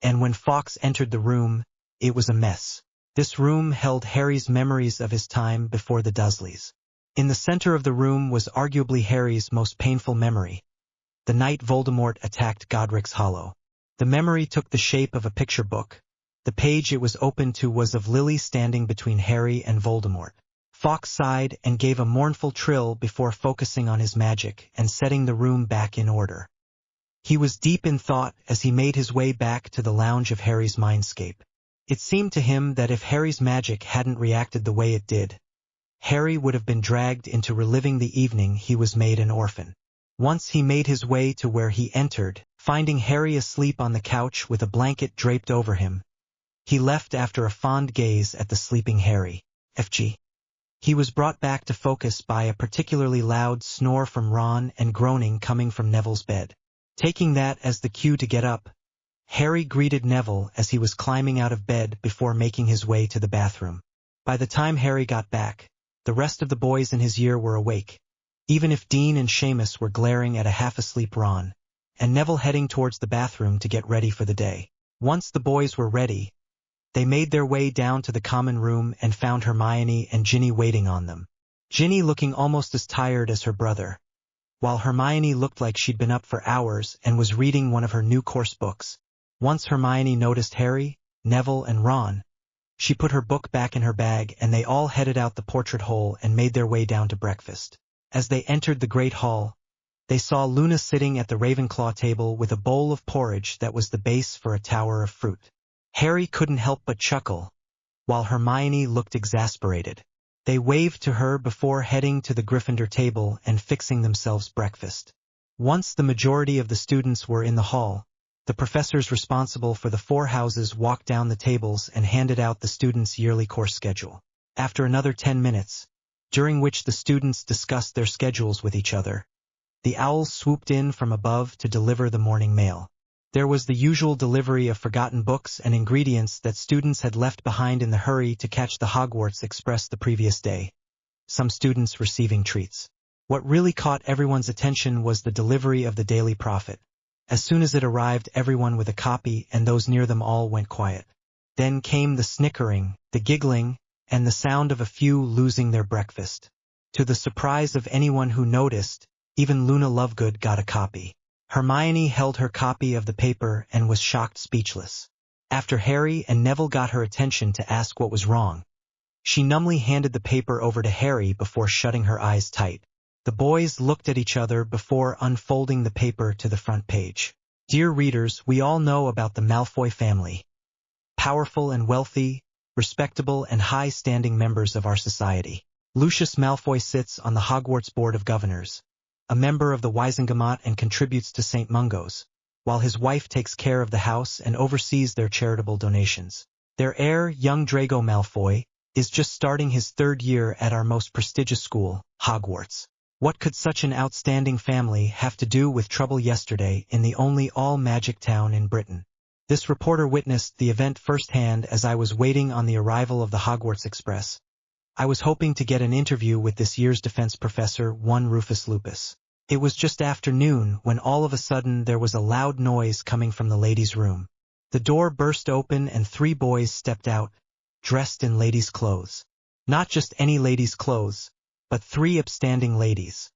and when Fawkes entered the room, it was a mess. This room held Harry's memories of his time before the Dursleys. In the center of the room was arguably Harry's most painful memory, the night Voldemort attacked Godric's Hollow. The memory took the shape of a picture book. The page it was open to was of Lily standing between Harry and Voldemort. Fawkes sighed and gave a mournful trill before focusing on his magic and setting the room back in order. He was deep in thought as he made his way back to the lounge of Harry's mindscape. It seemed to him that if Harry's magic hadn't reacted the way it did, Harry would have been dragged into reliving the evening he was made an orphan. Once he made his way to where he entered, finding Harry asleep on the couch with a blanket draped over him. He left after a fond gaze at the sleeping Harry. FG. He was brought back to focus by a particularly loud snore from Ron and groaning coming from Neville's bed. Taking that as the cue to get up, Harry greeted Neville as he was climbing out of bed before making his way to the bathroom. By the time Harry got back, the rest of the boys in his year were awake, even if Dean and Seamus were glaring at a half-asleep Ron, and Neville heading towards the bathroom to get ready for the day. Once the boys were ready, they made their way down to the common room and found Hermione and Ginny waiting on them. Ginny looking almost as tired as her brother, while Hermione looked like she'd been up for hours and was reading one of her new course books. Once Hermione noticed Harry, Neville, and Ron, she put her book back in her bag and they all headed out the portrait hole and made their way down to breakfast. As they entered the great hall, they saw Luna sitting at the Ravenclaw table with a bowl of porridge that was the base for a tower of fruit. Harry couldn't help but chuckle, while Hermione looked exasperated. They waved to her before heading to the Gryffindor table and fixing themselves breakfast. Once the majority of the students were in the hall, the professors responsible for the 4 houses walked down the tables and handed out the students' yearly course schedule. After another 10 minutes, during which the students discussed their schedules with each other, the owls swooped in from above to deliver the morning mail. There was the usual delivery of forgotten books and ingredients that students had left behind in the hurry to catch the Hogwarts Express the previous day, some students receiving treats. What really caught everyone's attention was the delivery of the Daily Prophet. As soon as it arrived, everyone with a copy and those near them all went quiet. Then came the snickering, the giggling, and the sound of a few losing their breakfast. To the surprise of anyone who noticed, even Luna Lovegood got a copy. Hermione held her copy of the paper and was shocked speechless. After Harry and Neville got her attention to ask what was wrong, she numbly handed the paper over to Harry before shutting her eyes tight. The boys looked at each other before unfolding the paper to the front page. Dear readers, we all know about the Malfoy family. Powerful and wealthy, respectable and high-standing members of our society. Lucius Malfoy sits on the Hogwarts Board of Governors, a member of the Wisengamot and contributes to St. Mungo's, while his wife takes care of the house and oversees their charitable donations. Their heir, young Draco Malfoy, is just starting his 3rd year at our most prestigious school, Hogwarts. What could such an outstanding family have to do with trouble yesterday in the only all-magic town in Britain? This reporter witnessed the event firsthand as I was waiting on the arrival of the Hogwarts Express. I was hoping to get an interview with this year's defense professor, one Rufus Lupus. It was just afternoon when all of a sudden there was a loud noise coming from the ladies' room. The door burst open and 3 boys stepped out, dressed in ladies' clothes. Not just any ladies' clothes, but 3 upstanding ladies.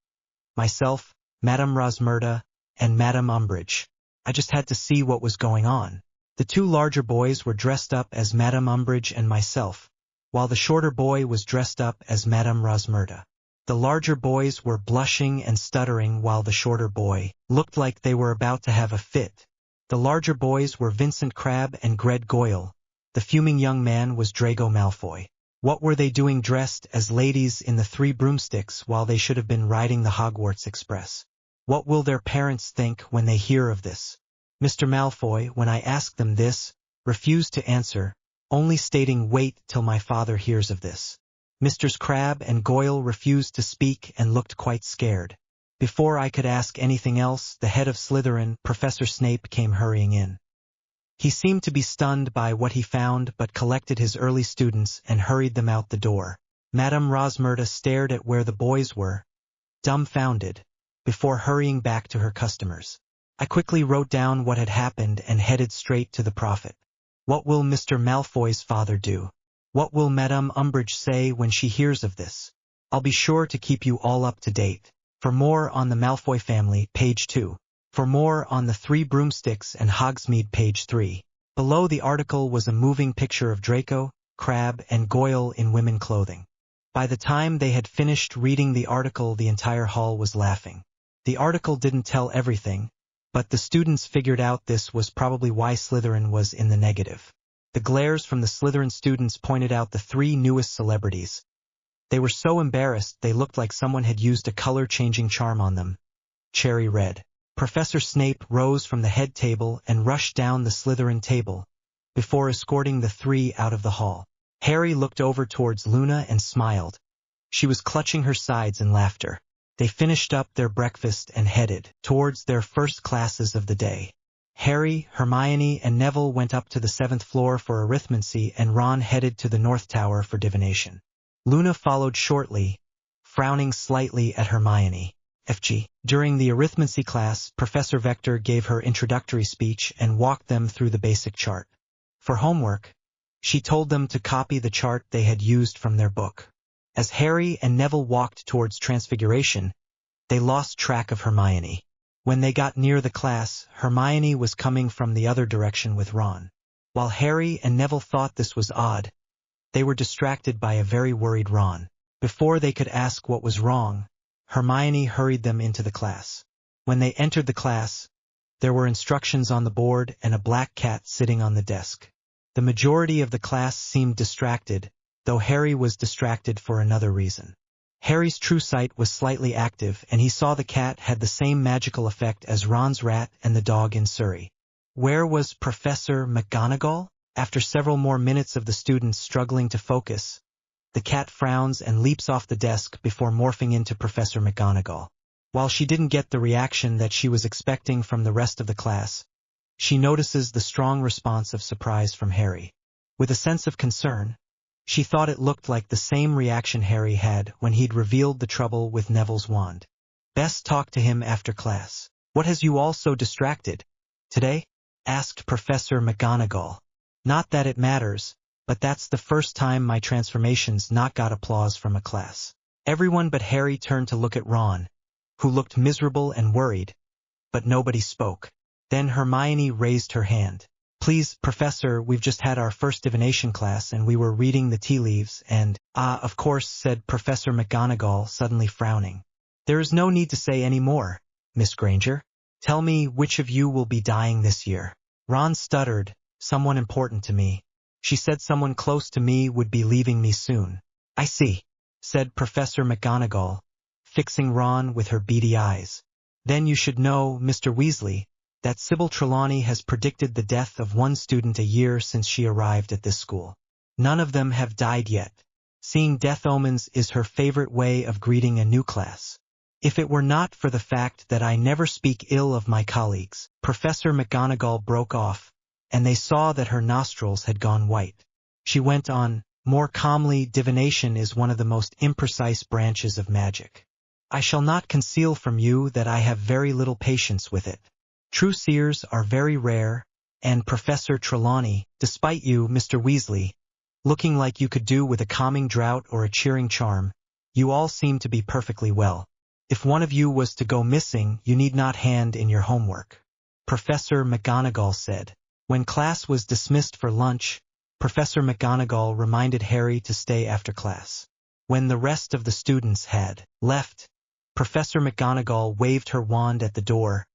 Myself, Madame Rosmerta, and Madame Umbridge. I just had to see what was going on. The 2 larger boys were dressed up as Madame Umbridge and myself, while the shorter boy was dressed up as Madame Rosmerta. The larger boys were blushing and stuttering while the shorter boy looked like they were about to have a fit. The larger boys were Vincent Crabbe and Gred Goyle. The fuming young man was Draco Malfoy. What were they doing dressed as ladies in the 3 broomsticks while they should have been riding the Hogwarts Express? What will their parents think when they hear of this? Mr. Malfoy, when I asked them this, refused to answer, only stating, "Wait till my father hears of this." Misters Crabbe and Goyle refused to speak and looked quite scared. Before I could ask anything else, the head of Slytherin, Professor Snape, came hurrying in. He seemed to be stunned by what he found but collected his early students and hurried them out the door. Madame Rosmerta stared at where the boys were, dumbfounded, before hurrying back to her customers. I quickly wrote down what had happened and headed straight to the prophet. What will Mr. Malfoy's father do? What will Madame Umbridge say when she hears of this? I'll be sure to keep you all up to date. For more on the Malfoy family, page 2. For more on the 3 broomsticks and Hogsmeade, page 3. Below the article was a moving picture of Draco, Crabbe, and Goyle in women clothing. By the time they had finished reading the article, the entire hall was laughing. The article didn't tell everything, but the students figured out this was probably why Slytherin was in the negative. The glares from the Slytherin students pointed out the 3 newest celebrities. They were so embarrassed they looked like someone had used a color-changing charm on them. Cherry red. Professor Snape rose from the head table and rushed down the Slytherin table, before escorting the 3 out of the hall. Harry looked over towards Luna and smiled. She was clutching her sides in laughter. They finished up their breakfast and headed towards their first classes of the day. Harry, Hermione, and Neville went up to the 7th floor for arithmancy, and Ron headed to the North Tower for divination. Luna followed shortly, frowning slightly at Hermione. FG. During the arithmancy class, Professor Vector gave her introductory speech and walked them through the basic chart. For homework, she told them to copy the chart they had used from their book. As Harry and Neville walked towards Transfiguration, they lost track of Hermione. When they got near the class, Hermione was coming from the other direction with Ron. While Harry and Neville thought this was odd, they were distracted by a very worried Ron. Before they could ask what was wrong, Hermione hurried them into the class. When they entered the class, there were instructions on the board and a black cat sitting on the desk. The majority of the class seemed distracted, though Harry was distracted for another reason. Harry's true sight was slightly active, and he saw the cat had the same magical effect as Ron's rat and the dog in Surrey. Where was Professor McGonagall? After several more minutes of the students struggling to focus, the cat frowns and leaps off the desk before morphing into Professor McGonagall. While she didn't get the reaction that she was expecting from the rest of the class, she notices the strong response of surprise from Harry. With a sense of concern, she thought it looked like the same reaction Harry had when he'd revealed the trouble with Neville's wand. Best talk to him after class. What has you all so distracted today? Asked Professor McGonagall. Not that it matters, but that's the first time my transformation's not got applause from a class. Everyone but Harry turned to look at Ron, who looked miserable and worried, but nobody spoke. Then Hermione raised her hand. Please, Professor, we've just had our first divination class and we were reading the tea leaves and, of course, said Professor McGonagall, suddenly frowning. There is no need to say any more, Miss Granger. Tell me which of you will be dying this year. Ron stuttered, someone important to me. She said someone close to me would be leaving me soon. I see, said Professor McGonagall, fixing Ron with her beady eyes. Then you should know, Mr. Weasley, that Sybil Trelawney has predicted the death of one student a year since she arrived at this school. None of them have died yet. Seeing death omens is her favorite way of greeting a new class. If it were not for the fact that I never speak ill of my colleagues, Professor McGonagall broke off, and they saw that her nostrils had gone white. She went on, more calmly, divination is one of the most imprecise branches of magic. I shall not conceal from you that I have very little patience with it. True seers are very rare, and Professor Trelawney, despite you, Mr. Weasley, looking like you could do with a calming draught or a cheering charm, you all seem to be perfectly well. If one of you was to go missing, you need not hand in your homework. Professor McGonagall said. When class was dismissed for lunch, Professor McGonagall reminded Harry to stay after class. When the rest of the students had left, Professor McGonagall waved her wand at the door,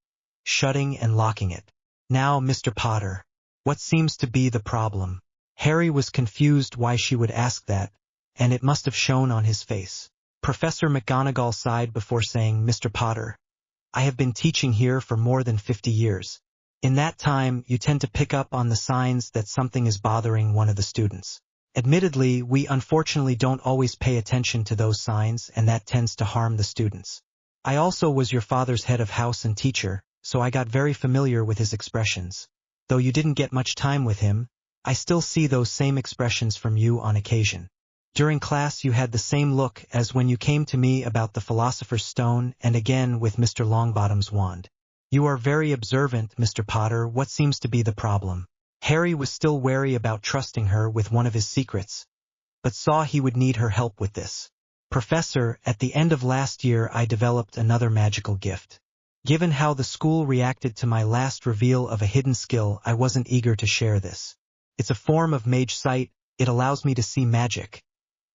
shutting and locking it. Now, Mr. Potter, what seems to be the problem? Harry was confused why she would ask that, and it must have shown on his face. Professor McGonagall sighed before saying, Mr. Potter, I have been teaching here for more than 50 years. In that time, you tend to pick up on the signs that something is bothering one of the students. Admittedly, we unfortunately don't always pay attention to those signs, and that tends to harm the students. I also was your father's head of house and teacher, so I got very familiar with his expressions. Though you didn't get much time with him, I still see those same expressions from you on occasion. During class you had the same look as when you came to me about the Philosopher's Stone and again with Mr. Longbottom's wand. You are very observant, Mr. Potter. What seems to be the problem? Harry was still wary about trusting her with one of his secrets, but saw he would need her help with this. Professor, at the end of last year I developed another magical gift. Given how the school reacted to my last reveal of a hidden skill, I wasn't eager to share this. It's a form of mage sight. It allows me to see magic.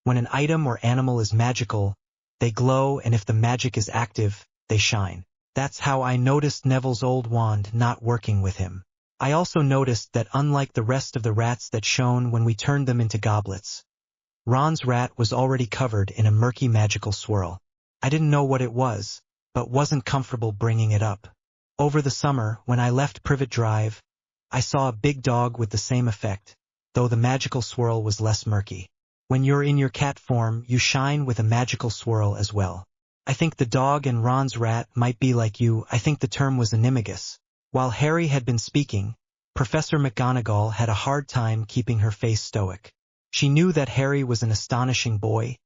When an item or animal is magical, they glow, and if the magic is active, they shine. That's how I noticed Neville's old wand not working with him. I also noticed that unlike the rest of the rats that shone when we turned them into goblets, Ron's rat was already covered in a murky magical swirl. I didn't know what it was, but wasn't comfortable bringing it up. Over the summer, when I left Privet Drive, I saw a big dog with the same effect, though the magical swirl was less murky. When you're in your cat form, you shine with a magical swirl as well. I think the dog and Ron's rat might be like you. I think the term was animagus. While Harry had been speaking, Professor McGonagall had a hard time keeping her face stoic. She knew that Harry was an astonishing boy,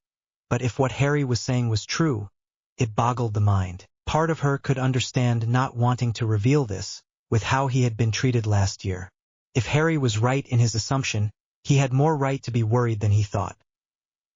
but if what Harry was saying was true, it boggled the mind. Part of her could understand not wanting to reveal this, with how he had been treated last year. If Harry was right in his assumption, he had more right to be worried than he thought.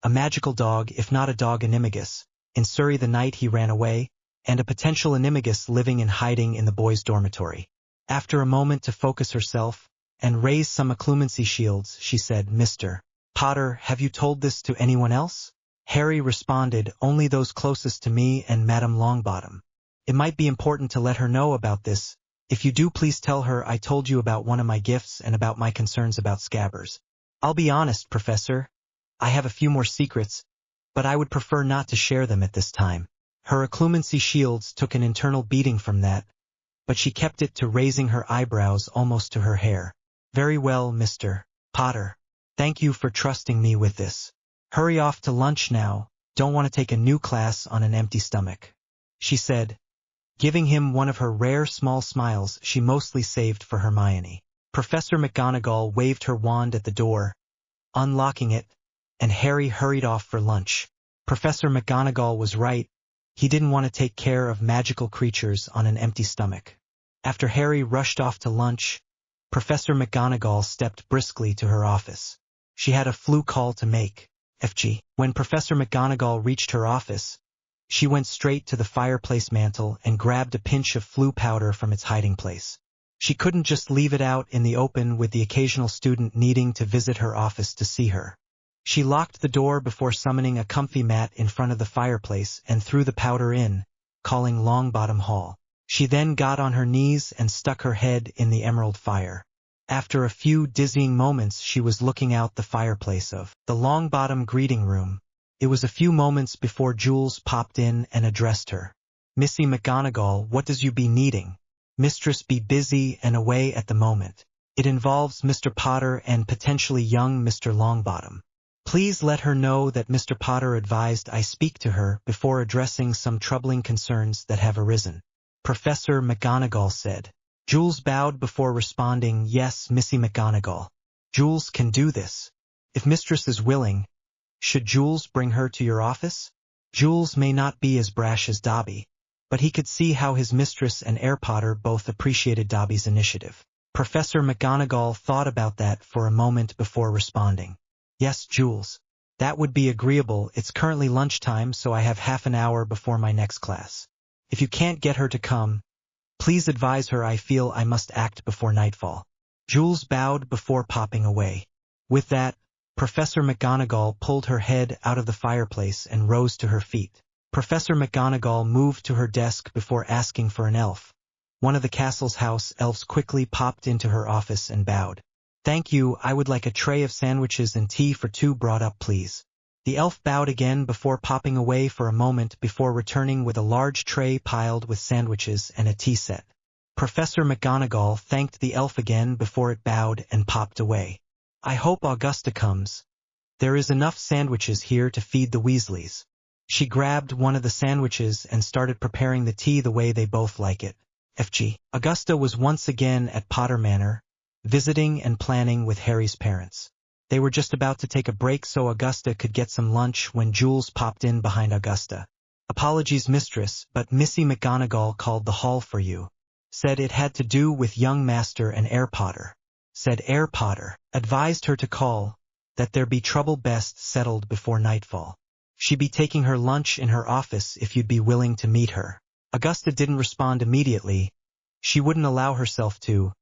A magical dog, if not a dog animagus, in Surrey the night he ran away, and a potential animagus living in hiding in the boys' dormitory. After a moment to focus herself, and raise some occlumency shields, she said, Mr. Potter, have you told this to anyone else? Harry responded, only those closest to me and Madame Longbottom. It might be important to let her know about this. If you do, please tell her I told you about one of my gifts and about my concerns about scabbers. I'll be honest, Professor. I have a few more secrets, but I would prefer not to share them at this time. Her occlumency shields took an internal beating from that, but she kept it to raising her eyebrows almost to her hair. Very well, Mr. Potter. Thank you for trusting me with this. Hurry off to lunch now. Don't want to take a new class on an empty stomach, she said, giving him one of her rare small smiles she mostly saved for Hermione. Professor McGonagall waved her wand at the door, unlocking it, and Harry hurried off for lunch. Professor McGonagall was right. He didn't want to take care of magical creatures on an empty stomach. After Harry rushed off to lunch, Professor McGonagall stepped briskly to her office. She had a flu call to make. FG. When Professor McGonagall reached her office, she went straight to the fireplace mantle and grabbed a pinch of flu powder from its hiding place. She couldn't just leave it out in the open with the occasional student needing to visit her office to see her. She locked the door before summoning a comfy mat in front of the fireplace and threw the powder in, calling Longbottom Hall. She then got on her knees and stuck her head in the emerald fire. After a few dizzying moments she was looking out the fireplace of the Longbottom greeting room. It was a few moments before Jules popped in and addressed her. "Missy McGonagall, what does you be needing? Mistress be busy and away at the moment. It involves Mr. Potter and potentially young Mr. Longbottom. Please let her know that Mr. Potter advised I speak to her before addressing some troubling concerns that have arisen," Professor McGonagall said. Jules bowed before responding, "Yes, Missy McGonagall. Jules can do this. If Mistress is willing, should Jules bring her to your office?" Jules may not be as brash as Dobby, but he could see how his mistress and Heir Potter both appreciated Dobby's initiative. Professor McGonagall thought about that for a moment before responding. "Yes, Jules. That would be agreeable. It's currently lunchtime, so I have half an hour before my next class. If you can't get her to come, please advise her I feel I must act before nightfall." Jules bowed before popping away. With that, Professor McGonagall pulled her head out of the fireplace and rose to her feet. Professor McGonagall moved to her desk before asking for an elf. One of the castle's house elves quickly popped into her office and bowed. "Thank you, I would like a tray of sandwiches and tea for 2 brought up, please." The elf bowed again before popping away for a moment before returning with a large tray piled with sandwiches and a tea set. Professor McGonagall thanked the elf again before it bowed and popped away. "I hope Augusta comes. There is enough sandwiches here to feed the Weasleys." She grabbed one of the sandwiches and started preparing the tea the way they both like it. FG. Augusta was once again at Potter Manor, visiting and planning with Harry's parents. They were just about to take a break so Augusta could get some lunch when Jules popped in behind Augusta. "Apologies, mistress, but Missy McGonagall called the hall for you. Said it had to do with young master and Heir Potter. Said Heir Potter advised her to call, that there be trouble best settled before nightfall. She be taking her lunch in her office if you'd be willing to meet her." Augusta didn't respond immediately. She wouldn't allow herself to,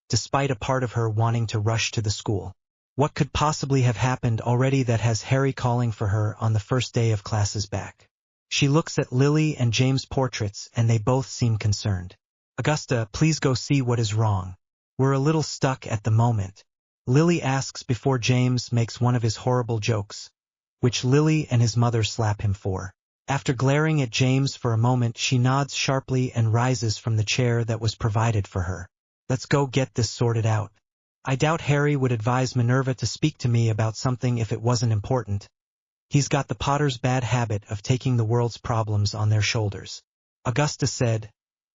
despite a part of her wanting to rush to the school. What could possibly have happened already that has Harry calling for her on the first day of classes back? She looks at Lily and James' portraits and they both seem concerned. "Augusta, please go see what is wrong. We're a little stuck at the moment," Lily asks before James makes one of his horrible jokes, which Lily and his mother slap him for. After glaring at James for a moment, she nods sharply and rises from the chair that was provided for her. "Let's go get this sorted out. I doubt Harry would advise Minerva to speak to me about something if it wasn't important. He's got the Potters' bad habit of taking the world's problems on their shoulders," Augusta said,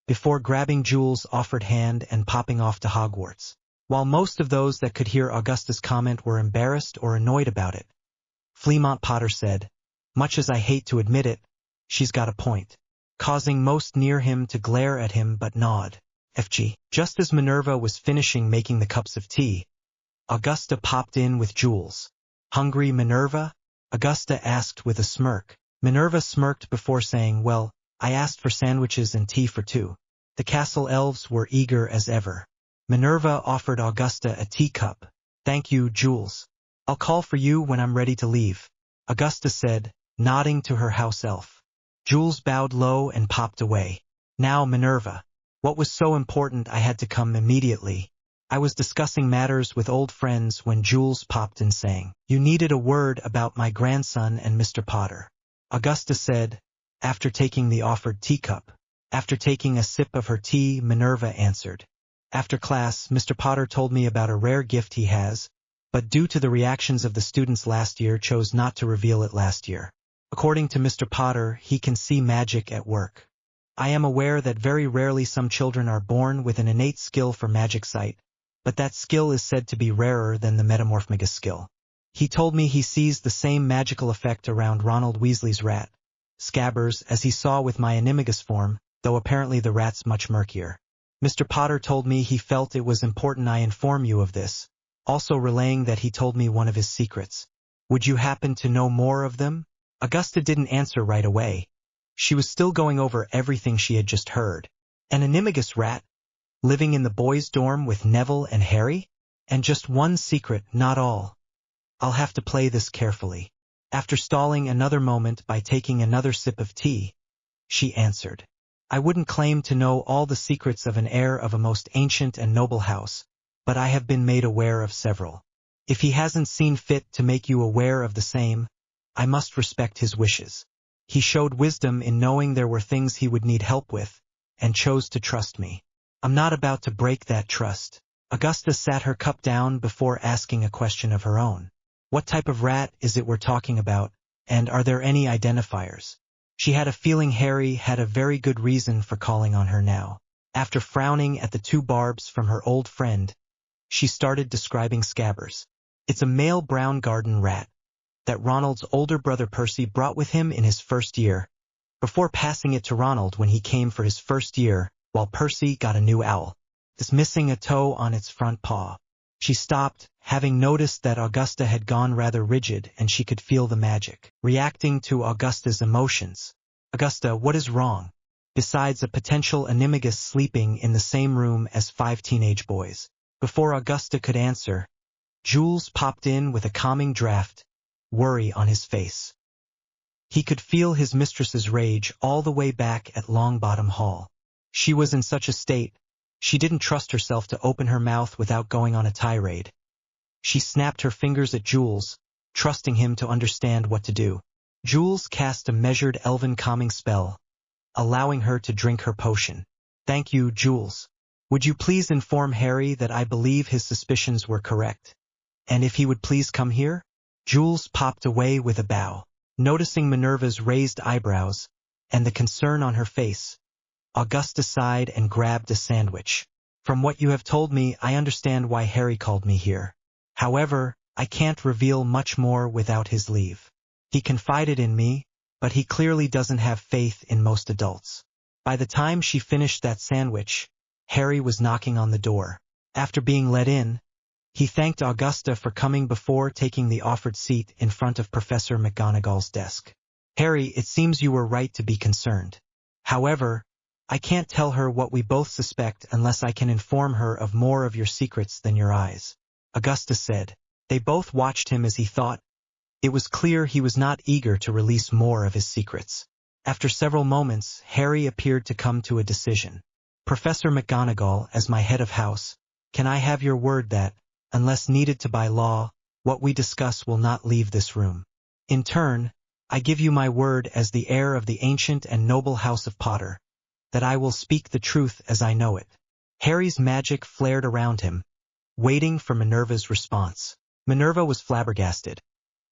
before grabbing Jules' offered hand and popping off to Hogwarts. While most of those that could hear Augusta's comment were embarrassed or annoyed about it, Fleamont Potter said, "Much as I hate to admit it, she's got a point," causing most near him to glare at him but nod. FG. Just as Minerva was finishing making the cups of tea, Augusta popped in with Jules. "Hungry, Minerva?" Augusta asked with a smirk. Minerva smirked before saying, "Well, I asked for sandwiches and tea for 2. The castle elves were eager as ever. Minerva offered Augusta a teacup. "Thank you, Jules. I'll call for you when I'm ready to leave," Augusta said, nodding to her house elf. Jules bowed low and popped away. "Now, Minerva. What was so important I had to come immediately? I was discussing matters with old friends when Jules popped in saying, 'You needed a word about my grandson and Mr. Potter,'" Augusta said, after taking the offered teacup. After taking a sip of her tea, Minerva answered, "After class, Mr. Potter told me about a rare gift he has, but due to the reactions of the students last year chose not to reveal it last year. According to Mr. Potter, he can see magic at work. I am aware that very rarely some children are born with an innate skill for magic sight, but that skill is said to be rarer than the metamorphmagus skill. He told me he sees the same magical effect around Ronald Weasley's rat, Scabbers, as he saw with my animagus form, though apparently the rat's much murkier. Mr. Potter told me he felt it was important I inform you of this, also relaying that he told me one of his secrets. Would you happen to know more of them? Augusta didn't answer right away. She was still going over everything she had just heard. An animagus rat? Living in the boys' dorm with Neville and Harry? And just one secret, not all. I'll have to play this carefully. After stalling another moment by taking another sip of tea, she answered. I wouldn't claim to know all the secrets of an heir of a most ancient and noble house, but I have been made aware of several. If he hasn't seen fit to make you aware of the same, I must respect his wishes. He showed wisdom in knowing there were things he would need help with, and chose to trust me. I'm not about to break that trust. Augusta sat her cup down before asking a question of her own. What type of rat is it we're talking about, and are there any identifiers? She had a feeling Harry had a very good reason for calling on her now. After frowning at the two barbs from her old friend, she started describing Scabbers. It's a male brown garden rat that Ronald's older brother Percy brought with him in his first year, before passing it to Ronald when he came for his first year, while Percy got a new owl. It's missing a toe on its front paw. She stopped, having noticed that Augusta had gone rather rigid and she could feel the magic reacting to Augusta's emotions. Augusta, what is wrong? Besides a potential animagus sleeping in the same room as 5 teenage boys. Before Augusta could answer, Jules popped in with a calming draft, worry on his face. He could feel his mistress's rage all the way back at Longbottom Hall. She was in such a state, she didn't trust herself to open her mouth without going on a tirade. She snapped her fingers at Jules, trusting him to understand what to do. Jules cast a measured elven calming spell, allowing her to drink her potion. Thank you, Jules. Would you please inform Harry that I believe his suspicions were correct? And if he would please come here? Jules popped away with a bow. Noticing Minerva's raised eyebrows and the concern on her face, Augusta sighed and grabbed a sandwich. From what you have told me, I understand why Harry called me here. However, I can't reveal much more without his leave. He confided in me, but he clearly doesn't have faith in most adults. By the time she finished that sandwich, Harry was knocking on the door. After being let in, he thanked Augusta for coming before taking the offered seat in front of Professor McGonagall's desk. Harry, it seems you were right to be concerned. However, I can't tell her what we both suspect unless I can inform her of more of your secrets than your eyes. Augusta said. They both watched him as he thought. It was clear he was not eager to release more of his secrets. After several moments, Harry appeared to come to a decision. Professor McGonagall, as my head of house, can I have your word that, unless needed to by law, what we discuss will not leave this room? In turn, I give you my word as the heir of the ancient and noble house of Potter, that I will speak the truth as I know it. Harry's magic flared around him, waiting for Minerva's response. Minerva was flabbergasted.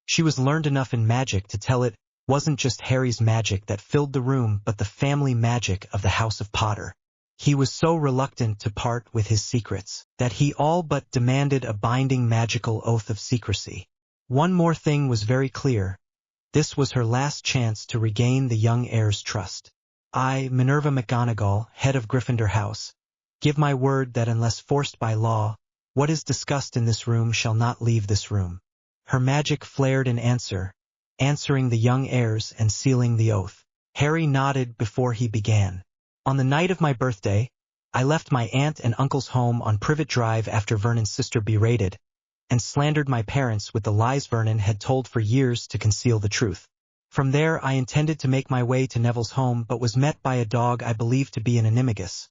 She was learned enough in magic to tell it wasn't just Harry's magic that filled the room but the family magic of the House of Potter. He was so reluctant to part with his secrets that he all but demanded a binding magical oath of secrecy. One more thing was very clear. This was her last chance to regain the young heir's trust. I, Minerva McGonagall, head of Gryffindor House, give my word that unless forced by law, what is discussed in this room shall not leave this room. Her magic flared in answer, answering the young heirs and sealing the oath. Harry nodded before he began. On the night of my birthday, I left my aunt and uncle's home on Privet Drive after Vernon's sister berated and slandered my parents with the lies Vernon had told for years to conceal the truth. From there I intended to make my way to Neville's home but was met by a dog I believed to be an animagus.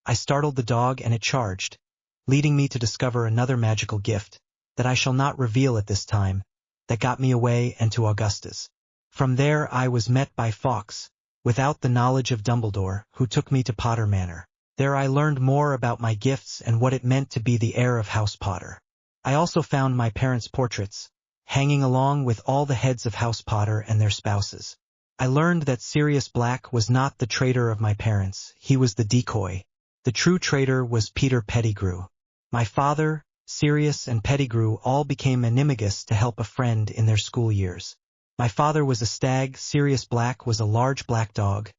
I startled the dog and it charged, leading me to discover another magical gift that I shall not reveal at this time, that got me away and to Augusta's. From there I was met by Fawkes, without the knowledge of Dumbledore, who took me to Potter Manor. There I learned more about my gifts and what it meant to be the heir of House Potter. I also found my parents' portraits, hanging along with all the heads of House Potter and their spouses. I learned that Sirius Black was not the traitor of my parents, he was the decoy. The true traitor was Peter Pettigrew. My father, Sirius, and Pettigrew all became animagus to help a friend in their school years. My father was a stag, Sirius Black was a large black dog,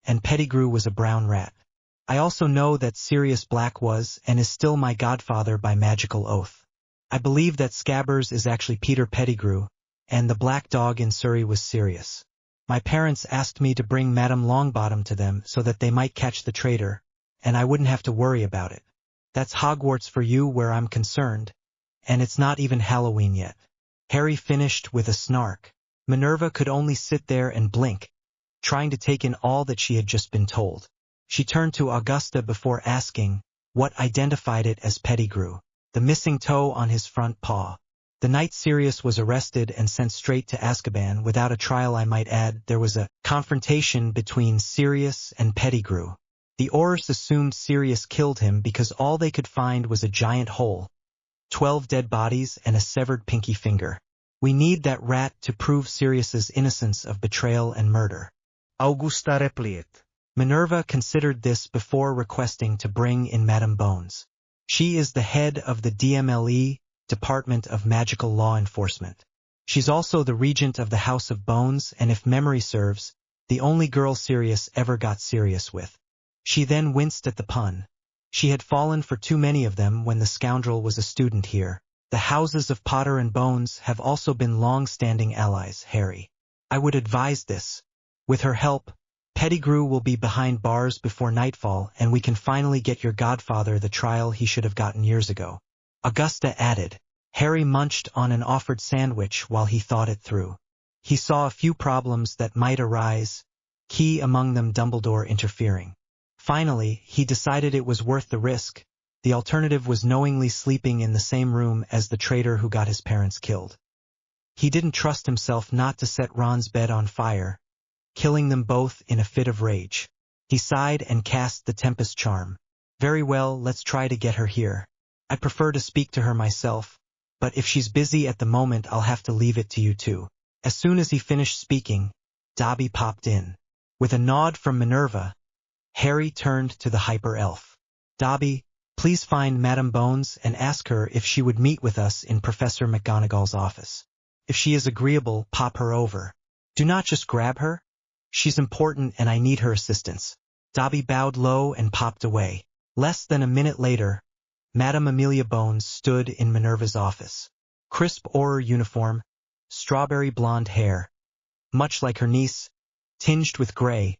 and Pettigrew was a brown rat. I also know that Sirius Black was and is still my godfather by magical oath. I believe that Scabbers is actually Peter Pettigrew, and the black dog in Surrey was Sirius. My parents asked me to bring Madame Longbottom to them so that they might catch the traitor, and I wouldn't have to worry about it. That's Hogwarts for you where I'm concerned, and it's not even Halloween yet. Harry finished with a snark. Minerva could only sit there and blink, trying to take in all that she had just been told. She turned to Augusta before asking, what identified it as Pettigrew? The missing toe on his front paw. The night Sirius was arrested and sent straight to Azkaban without a trial, I might add, there was a confrontation between Sirius and Pettigrew. The Aurors assumed Sirius killed him because all they could find was a giant hole, 12 dead bodies and a severed pinky finger. We need that rat to prove Sirius's innocence of betrayal and murder. Augusta replied. Minerva considered this before requesting to bring in Madame Bones. She is the head of the DMLE, Department of Magical Law Enforcement. She's also the regent of the House of Bones and, if memory serves, the only girl Sirius ever got serious with. She then winced at the pun. She had fallen for too many of them when the scoundrel was a student here. The houses of Potter and Bones have also been long-standing allies, Harry. I would advise this. With her help, Pettigrew will be behind bars before nightfall, and we can finally get your godfather the trial he should have gotten years ago. Augusta added. Harry munched on an offered sandwich while he thought it through. He saw a few problems that might arise, key among them Dumbledore interfering. Finally, he decided it was worth the risk. The alternative was knowingly sleeping in the same room as the traitor who got his parents killed. He didn't trust himself not to set Ron's bed on fire, killing them both in a fit of rage. He sighed and cast the Tempest Charm. Very well, let's try to get her here. I prefer to speak to her myself, but if she's busy at the moment I'll have to leave it to you two. As soon as he finished speaking, Dobby popped in. With a nod from Minerva, Harry turned to the hyper-elf. Dobby, please find Madame Bones and ask her if she would meet with us in Professor McGonagall's office. If she is agreeable, pop her over. Do not just grab her. She's important and I need her assistance. Dobby bowed low and popped away. Less than a minute later, Madame Amelia Bones stood in Minerva's office. Crisp orur uniform, strawberry blonde hair, much like her niece, tinged with gray,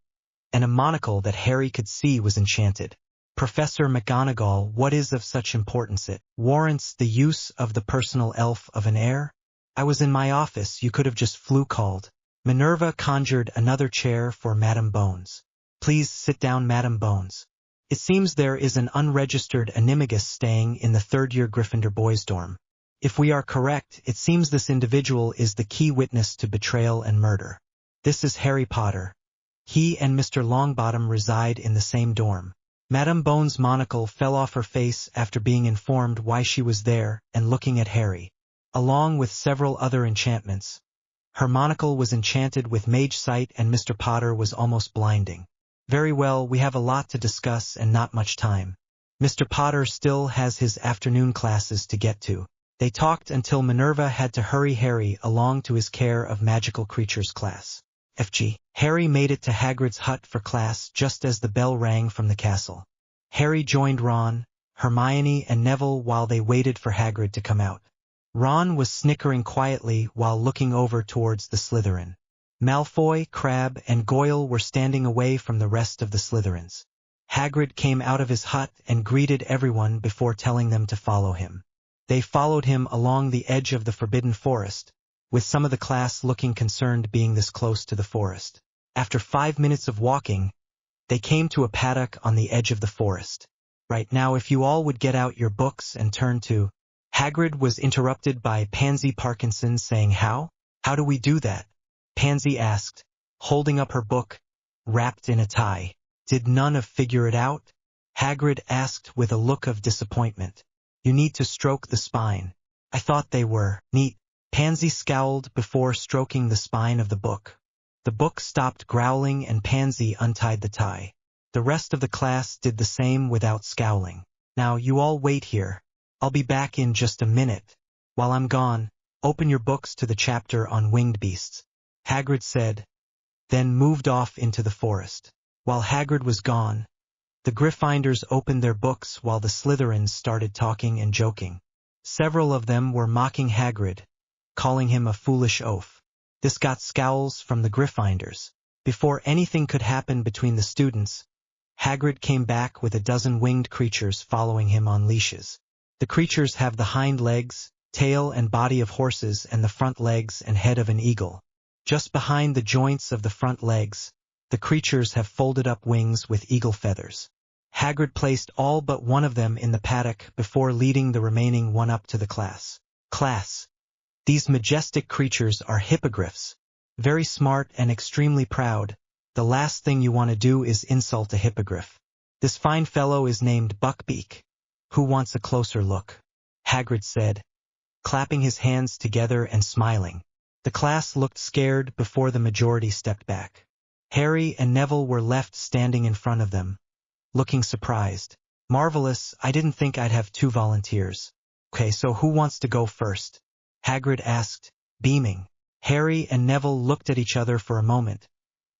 and a monocle that Harry could see was enchanted. Professor McGonagall, what is of such importance it warrants the use of the personal elf of an heir? I was in my office, you could have just flew called. Minerva conjured another chair for Madame Bones. Please sit down, Madame Bones. It seems there is an unregistered animagus staying in the third-year Gryffindor boys' dorm. If we are correct, it seems this individual is the key witness to betrayal and murder. This is Harry Potter. He and Mr. Longbottom reside in the same dorm. Madame Bones' monocle fell off her face after being informed why she was there and looking at Harry. Along with several other enchantments, her monocle was enchanted with mage sight and Mr. Potter was almost blinding. Very well, we have a lot to discuss and not much time. Mr. Potter still has his afternoon classes to get to. They talked until Minerva had to hurry Harry along to his Care of Magical Creatures class. FG. Harry made it to Hagrid's hut for class just as the bell rang from the castle. Harry joined Ron, Hermione, and Neville while they waited for Hagrid to come out. Ron was snickering quietly while looking over towards the Slytherin. Malfoy, Crabbe, and Goyle were standing away from the rest of the Slytherins. Hagrid came out of his hut and greeted everyone before telling them to follow him. They followed him along the edge of the Forbidden Forest, with some of the class looking concerned being this close to the forest. After 5 minutes of walking, they came to a paddock on the edge of the forest. Right now, if you all would get out your books and turn to... Hagrid was interrupted by Pansy Parkinson saying, How do we do that? Pansy asked, holding up her book, wrapped in a tie. Did none of figure it out? Hagrid asked with a look of disappointment. You need to stroke the spine. I thought they were neat. Pansy scowled before stroking the spine of the book. The book stopped growling and Pansy untied the tie. The rest of the class did the same without scowling. Now you all wait here. I'll be back in just a minute. While I'm gone, open your books to the chapter on winged beasts. Hagrid said, then moved off into the forest. While Hagrid was gone, The Gryffindors opened their books while the Slytherins started talking and joking. Several of them were mocking Hagrid, calling him a foolish oaf. This got scowls from the Gryffindors. Before anything could happen between the students, Hagrid came back with a dozen winged creatures following him on leashes. The creatures have the hind legs, tail and body of horses and the front legs and head of an eagle. Just behind the joints of the front legs, the creatures have folded up wings with eagle feathers. Hagrid placed all but one of them in the paddock before leading the remaining one up to the class. Class. These majestic creatures are hippogriffs. Very smart and extremely proud. The last thing you want to do is insult a hippogriff. This fine fellow is named Buckbeak. Who wants a closer look? Hagrid said, clapping his hands together and smiling. The class looked scared before the majority stepped back. Harry and Neville were left standing in front of them, looking surprised. Marvelous, I didn't think I'd have 2 volunteers. Okay, so who wants to go first? Hagrid asked, beaming. Harry and Neville looked at each other for a moment,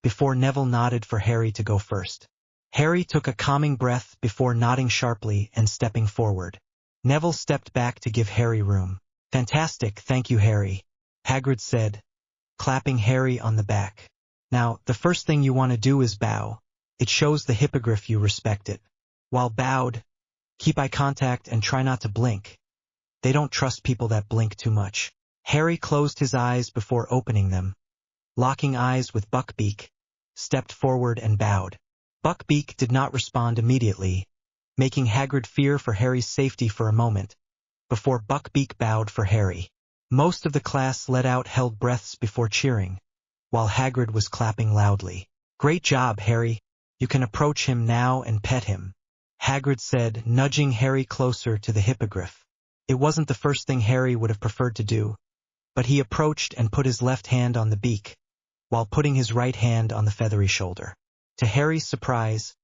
before Neville nodded for Harry to go first. Harry took a calming breath before nodding sharply and stepping forward. Neville stepped back to give Harry room. Fantastic, thank you, Harry, Hagrid said, clapping Harry on the back. Now, the first thing you want to do is bow. It shows the hippogriff you respect it. While bowed, keep eye contact and try not to blink. They don't trust people that blink too much. Harry closed his eyes before opening them. Locking eyes with Buckbeak, stepped forward and bowed. Buckbeak did not respond immediately, making Hagrid fear for Harry's safety for a moment, before Buckbeak bowed for Harry. Most of the class let out held breaths before cheering, while Hagrid was clapping loudly. Great job, Harry. You can approach him now and pet him, Hagrid said, nudging Harry closer to the hippogriff. It wasn't the first thing Harry would have preferred to do, but he approached and put his left hand on the beak, while putting his right hand on the feathery shoulder. To Harry's surprise,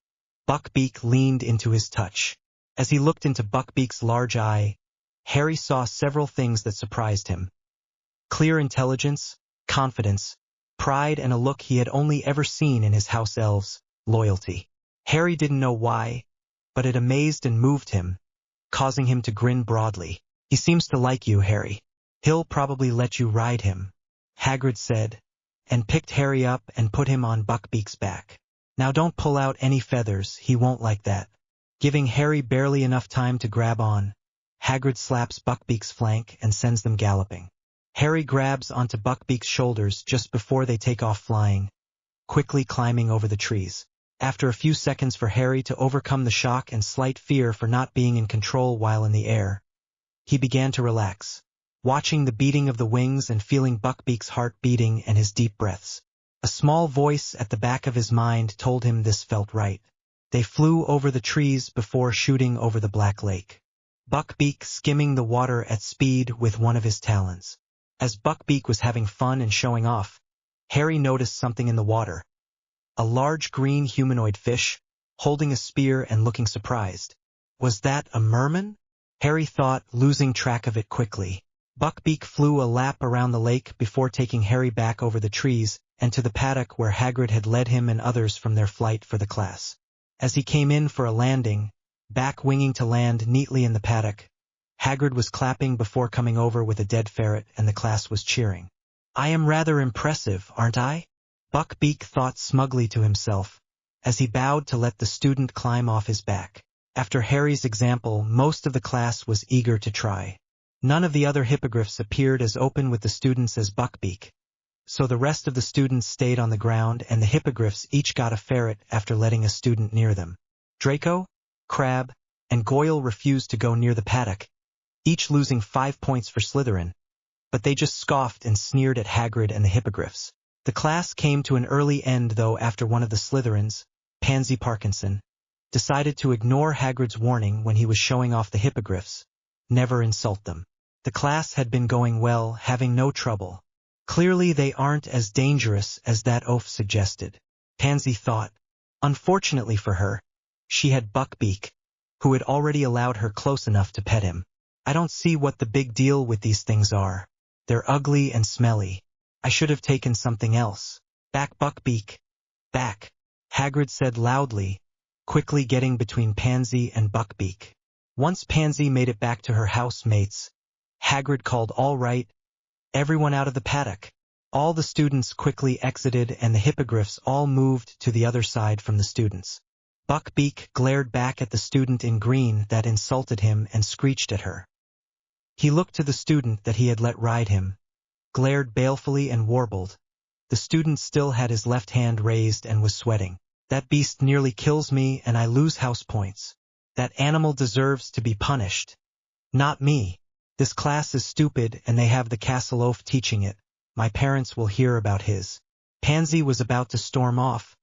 Buckbeak leaned into his touch. As he looked into Buckbeak's large eye, Harry saw several things that surprised him. Clear intelligence, confidence, pride and a look he had only ever seen in his house elves, loyalty. Harry didn't know why, but it amazed and moved him, causing him to grin broadly. He seems to like you, Harry. He'll probably let you ride him, Hagrid said, and picked Harry up and put him on Buckbeak's back. Now don't pull out any feathers, he won't like that. Giving Harry barely enough time to grab on, Hagrid slaps Buckbeak's flank and sends them galloping. Harry grabs onto Buckbeak's shoulders just before they take off flying, quickly climbing over the trees. After a few seconds for Harry to overcome the shock and slight fear for not being in control while in the air, he began to relax, watching the beating of the wings and feeling Buckbeak's heart beating and his deep breaths. A small voice at the back of his mind told him this felt right. They flew over the trees before shooting over the Black Lake, Buckbeak skimming the water at speed with one of his talons. As Buckbeak was having fun and showing off, Harry noticed something in the water. A large green humanoid fish, holding a spear and looking surprised. Was that a merman? Harry thought, losing track of it quickly. Buckbeak flew a lap around the lake before taking Harry back over the trees and to the paddock where Hagrid had led him and others from their flight for the class. As he came in for a landing, back winging to land neatly in the paddock, Hagrid was clapping before coming over with a dead ferret and the class was cheering. I am rather impressive, aren't I? Buckbeak thought smugly to himself, as he bowed to let the student climb off his back. After Harry's example, most of the class was eager to try. None of the other hippogriffs appeared as open with the students as Buckbeak, so the rest of the students stayed on the ground and the hippogriffs each got a ferret after letting a student near them. Draco, Crab, and Goyle refused to go near the paddock, each losing 5 points for Slytherin, but they just scoffed and sneered at Hagrid and the hippogriffs. The class came to an early end though after one of the Slytherins, Pansy Parkinson, decided to ignore Hagrid's warning when he was showing off the hippogriffs. Never insult them. The class had been going well, having no trouble. Clearly they aren't as dangerous as that oaf suggested, Pansy thought. Unfortunately for her, she had Buckbeak, who had already allowed her close enough to pet him. I don't see what the big deal with these things are. They're ugly and smelly. I should have taken something else. Back, Buckbeak. Back, Hagrid said loudly, quickly getting between Pansy and Buckbeak. Once Pansy made it back to her housemates, Hagrid called, "All right, everyone out of the paddock." All the students quickly exited and the hippogriffs all moved to the other side from the students. Buckbeak glared back at the student in green that insulted him and screeched at her. He looked to the student that he had let ride him, glared balefully and warbled. The student still had his left hand raised and was sweating. "That beast nearly kills me and I lose house points. That animal deserves to be punished. Not me. This class is stupid and they have the castle oaf teaching it. My parents will hear about his." Pansy was about to storm off,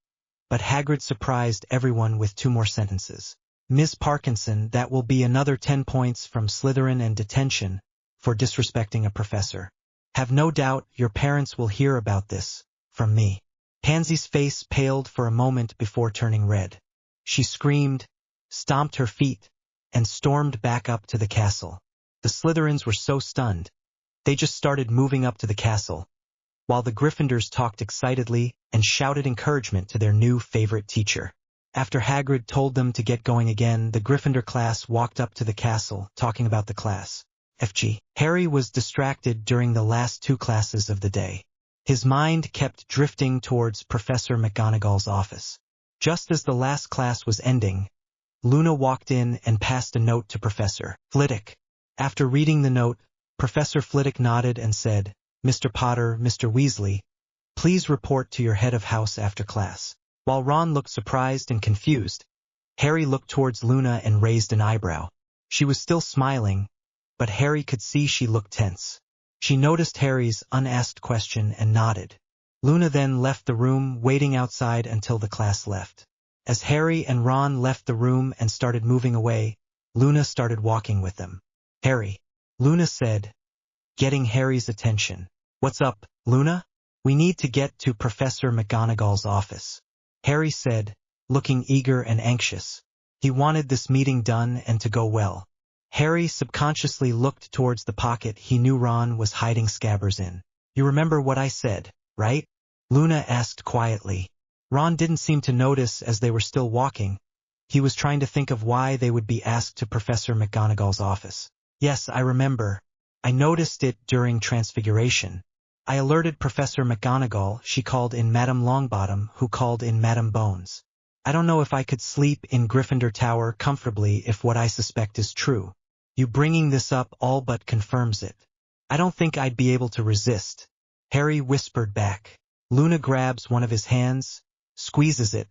but Hagrid surprised everyone with 2 more sentences. "Miss Parkinson, that will be another 10 points from Slytherin and detention for disrespecting a professor. Have no doubt your parents will hear about this from me." Pansy's face paled for a moment before turning red. She screamed, stomped her feet, and stormed back up to the castle. The Slytherins were so stunned, they just started moving up to the castle, while the Gryffindors talked excitedly and shouted encouragement to their new favorite teacher. After Hagrid told them to get going again, the Gryffindor class walked up to the castle, talking about the class. FG. Harry was distracted during the last 2 classes of the day. His mind kept drifting towards Professor McGonagall's office. Just as the last class was ending, Luna walked in and passed a note to Professor Flitwick. After reading the note, Professor Flitwick nodded and said, "Mr. Potter, Mr. Weasley, please report to your head of house after class." While Ron looked surprised and confused, Harry looked towards Luna and raised an eyebrow. She was still smiling, but Harry could see she looked tense. She noticed Harry's unasked question and nodded. Luna then left the room, waiting outside until the class left. As Harry and Ron left the room and started moving away, Luna started walking with them. "Harry," Luna said, getting Harry's attention. "What's up, Luna?" "We need to get to Professor McGonagall's office," Harry said, looking eager and anxious. He wanted this meeting done and to go well. Harry subconsciously looked towards the pocket he knew Ron was hiding Scabbers in. "You remember what I said, right?" Luna asked quietly. Ron didn't seem to notice as they were still walking. He was trying to think of why they would be asked to Professor McGonagall's office. "Yes, I remember. I noticed it during Transfiguration. I alerted Professor McGonagall, she called in Madame Longbottom, who called in Madame Bones. I don't know if I could sleep in Gryffindor Tower comfortably if what I suspect is true. You bringing this up all but confirms it. I don't think I'd be able to resist," Harry whispered back. Luna grabs one of his hands, squeezes it,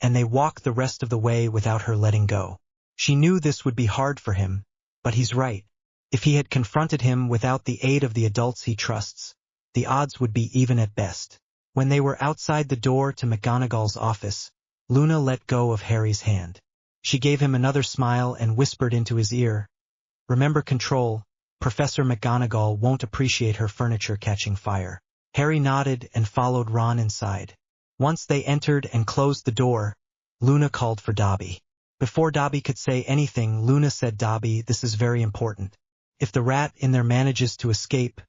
and they walk the rest of the way without her letting go. She knew this would be hard for him, but he's right. If he had confronted him without the aid of the adults he trusts, the odds would be even at best. When they were outside the door to McGonagall's office, Luna let go of Harry's hand. She gave him another smile and whispered into his ear, "Remember control. Professor McGonagall won't appreciate her furniture catching fire." Harry nodded and followed Ron inside. Once they entered and closed the door, Luna called for Dobby. Before Dobby could say anything, Luna said, "Dobby, this is very important. If the rat in there manages to escape,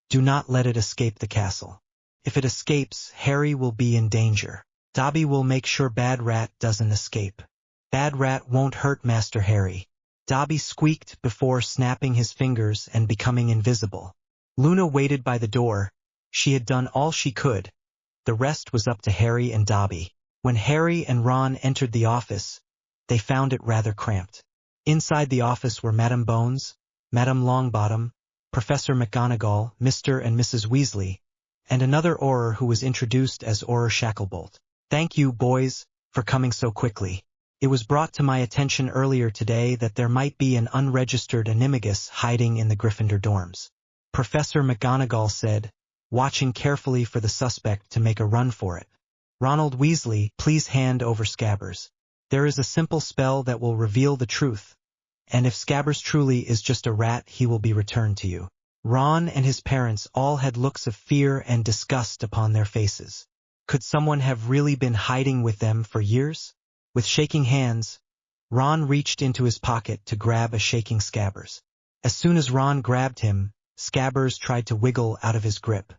do not let it escape the castle. If it escapes, Harry will be in danger. Dobby will make sure Bad Rat doesn't escape. Bad Rat won't hurt Master Harry." Dobby squeaked before snapping his fingers and becoming invisible. Luna waited by the door. She had done all she could. The rest was up to Harry and Dobby. When Harry and Ron entered the office, they found it rather cramped. Inside the office were Madame Bones, Madame Longbottom, Professor McGonagall, Mr. and Mrs. Weasley, and another orur who was introduced as Orur Shacklebolt. "Thank you, boys, for coming so quickly. It was brought to my attention earlier today that there might be an unregistered animagus hiding in the Gryffindor dorms," Professor McGonagall said, watching carefully for the suspect to make a run for it. "Ronald Weasley, please hand over Scabbers. There is a simple spell that will reveal the truth, and if Scabbers truly is just a rat, he will be returned to you." Ron and his parents all had looks of fear and disgust upon their faces. Could someone have really been hiding with them for years? With shaking hands, Ron reached into his pocket to grab a shaking Scabbers. As soon as Ron grabbed him, Scabbers tried to wiggle out of his grip.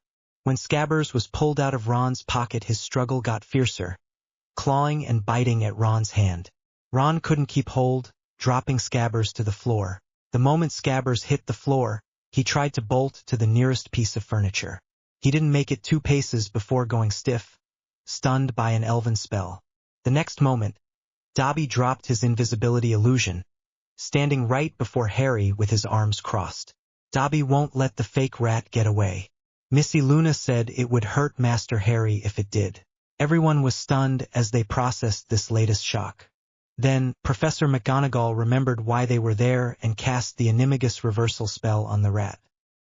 When Scabbers was pulled out of Ron's pocket, his struggle got fiercer, clawing and biting at Ron's hand. Ron couldn't keep hold, dropping Scabbers to the floor. The moment Scabbers hit the floor, he tried to bolt to the nearest piece of furniture. He didn't make it 2 paces before going stiff, stunned by an elven spell. The next moment, Dobby dropped his invisibility illusion, standing right before Harry with his arms crossed. Dobby won't let the fake rat get away. Missy Luna said it would hurt Master Harry if it did. Everyone was stunned as they processed this latest shock. Then, Professor McGonagall remembered why they were there and cast the Animagus reversal spell on the rat.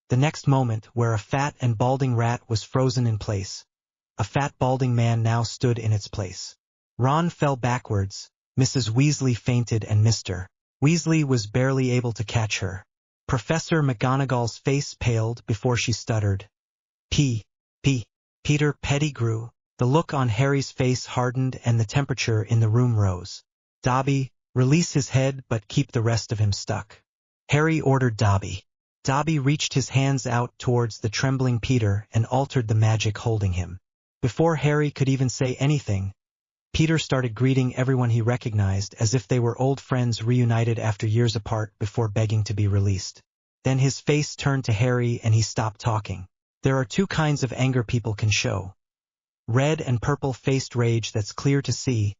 The next moment, where a fat and balding rat was frozen in place, a fat balding man now stood in its place. Ron fell backwards, Mrs. Weasley fainted and Mr. Weasley was barely able to catch her. Professor McGonagall's face paled before she stuttered. Peter Pettigrew. The look on Harry's face hardened and the temperature in the room rose. Dobby, release his head but keep the rest of him stuck. Harry ordered Dobby. Dobby reached his hands out towards the trembling Peter and altered the magic holding him. Before Harry could even say anything, Peter started greeting everyone he recognized as if they were old friends reunited after years apart before begging to be released. Then his face turned to Harry and he stopped talking. There are 2 kinds of anger people can show. Red and purple-faced rage that's clear to see,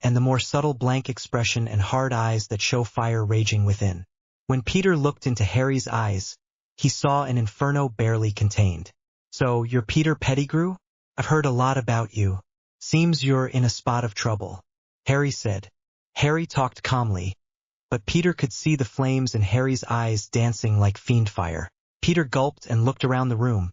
and the more subtle blank expression and hard eyes that show fire raging within. When Peter looked into Harry's eyes, he saw an inferno barely contained. So, you're Peter Pettigrew? I've heard a lot about you. Seems you're in a spot of trouble, Harry said. Harry talked calmly, but Peter could see the flames in Harry's eyes dancing like fiend fire. Peter gulped and looked around the room,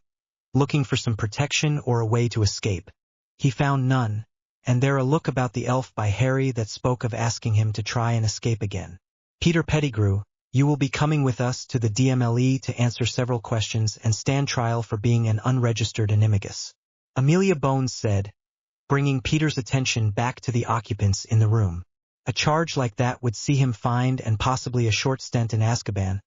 looking for some protection or a way to escape. He found none, and there a look about the elf by Harry that spoke of asking him to try and escape again. Peter Pettigrew, you will be coming with us to the DMLE to answer several questions and stand trial for being an unregistered animagus, Amelia Bones said, bringing Peter's attention back to the occupants in the room. A charge like that would see him fined and possibly a short stint in Azkaban.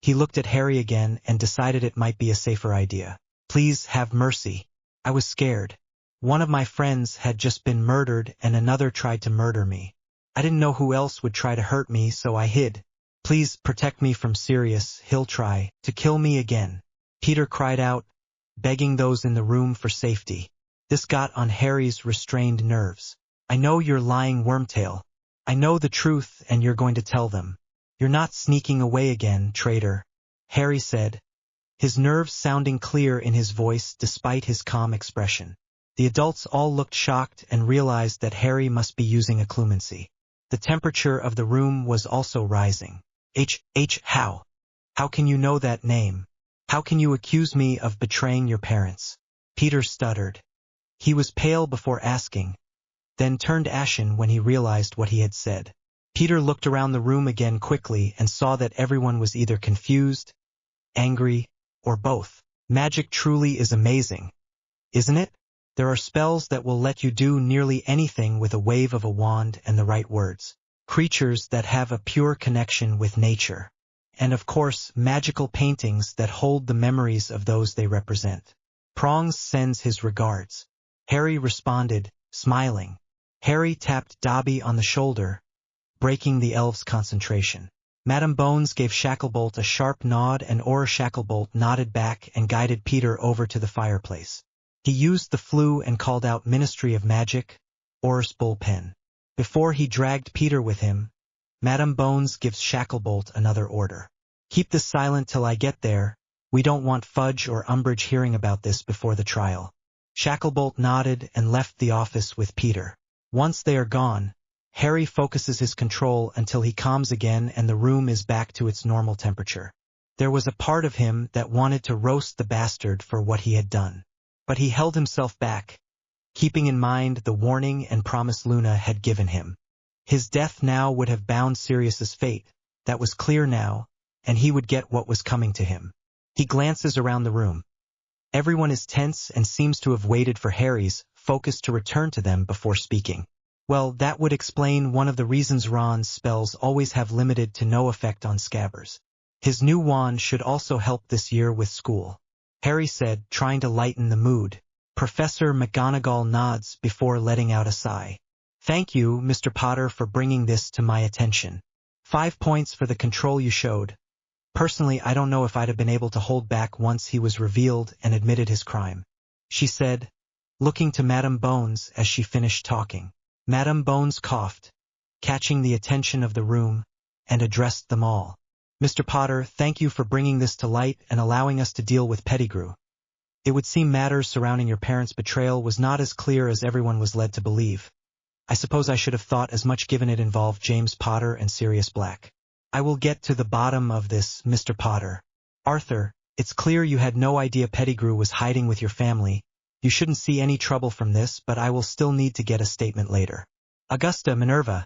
He looked at Harry again and decided it might be a safer idea. Please have mercy. I was scared. One of my friends had just been murdered and another tried to murder me. I didn't know who else would try to hurt me, so I hid. Please protect me from Sirius, he'll try to kill me again. Peter cried out, begging those in the room for safety. This got on Harry's restrained nerves. I know you're lying, Wormtail. I know the truth and you're going to tell them. You're not sneaking away again, traitor, Harry said, his nerves sounding clear in his voice despite his calm expression. The adults all looked shocked and realized that Harry must be using occlumency. The temperature of the room was also rising. How? How can you know that name? How can you accuse me of betraying your parents? Peter stuttered. He was pale before asking, then turned ashen when he realized what he had said. Peter looked around the room again quickly and saw that everyone was either confused, angry, or both. Magic truly is amazing, isn't it? There are spells that will let you do nearly anything with a wave of a wand and the right words. Creatures that have a pure connection with nature. And of course, magical paintings that hold the memories of those they represent. Prongs sends his regards. Harry responded, smiling. Harry tapped Dobby on the shoulder, breaking the elf's concentration. Madame Bones gave Shacklebolt a sharp nod and Orur Shacklebolt nodded back and guided Peter over to the fireplace. He used the flue and called out Ministry of Magic, Orur's bullpen. Before he dragged Peter with him, Madame Bones gives Shacklebolt another order. Keep this silent till I get there. We don't want Fudge or Umbridge hearing about this before the trial. Shacklebolt nodded and left the office with Peter. Once they are gone, Harry focuses his control until he calms again and the room is back to its normal temperature. There was a part of him that wanted to roast the bastard for what he had done. But he held himself back, keeping in mind the warning and promise Luna had given him. His death now would have bound Sirius's fate, that was clear now, and he would get what was coming to him. He glances around the room. Everyone is tense and seems to have waited for Harry's focus to return to them before speaking. Well, that would explain one of the reasons Ron's spells always have limited to no effect on Scabbers. His new wand should also help this year with school, Harry said, trying to lighten the mood. Professor McGonagall nods before letting out a sigh. Thank you, Mr. Potter, for bringing this to my attention. 5 points for the control you showed. Personally, I don't know if I'd have been able to hold back once he was revealed and admitted his crime," she said, looking to Madame Bones as she finished talking. Madame Bones coughed, catching the attention of the room, and addressed them all. "Mr. Potter, thank you for bringing this to light and allowing us to deal with Pettigrew. It would seem matters surrounding your parents' betrayal was not as clear as everyone was led to believe. I suppose I should have thought as much given it involved James Potter and Sirius Black. I will get to the bottom of this, Mr. Potter. Arthur, it's clear you had no idea Pettigrew was hiding with your family. You shouldn't see any trouble from this, but I will still need to get a statement later. Augusta, Minerva,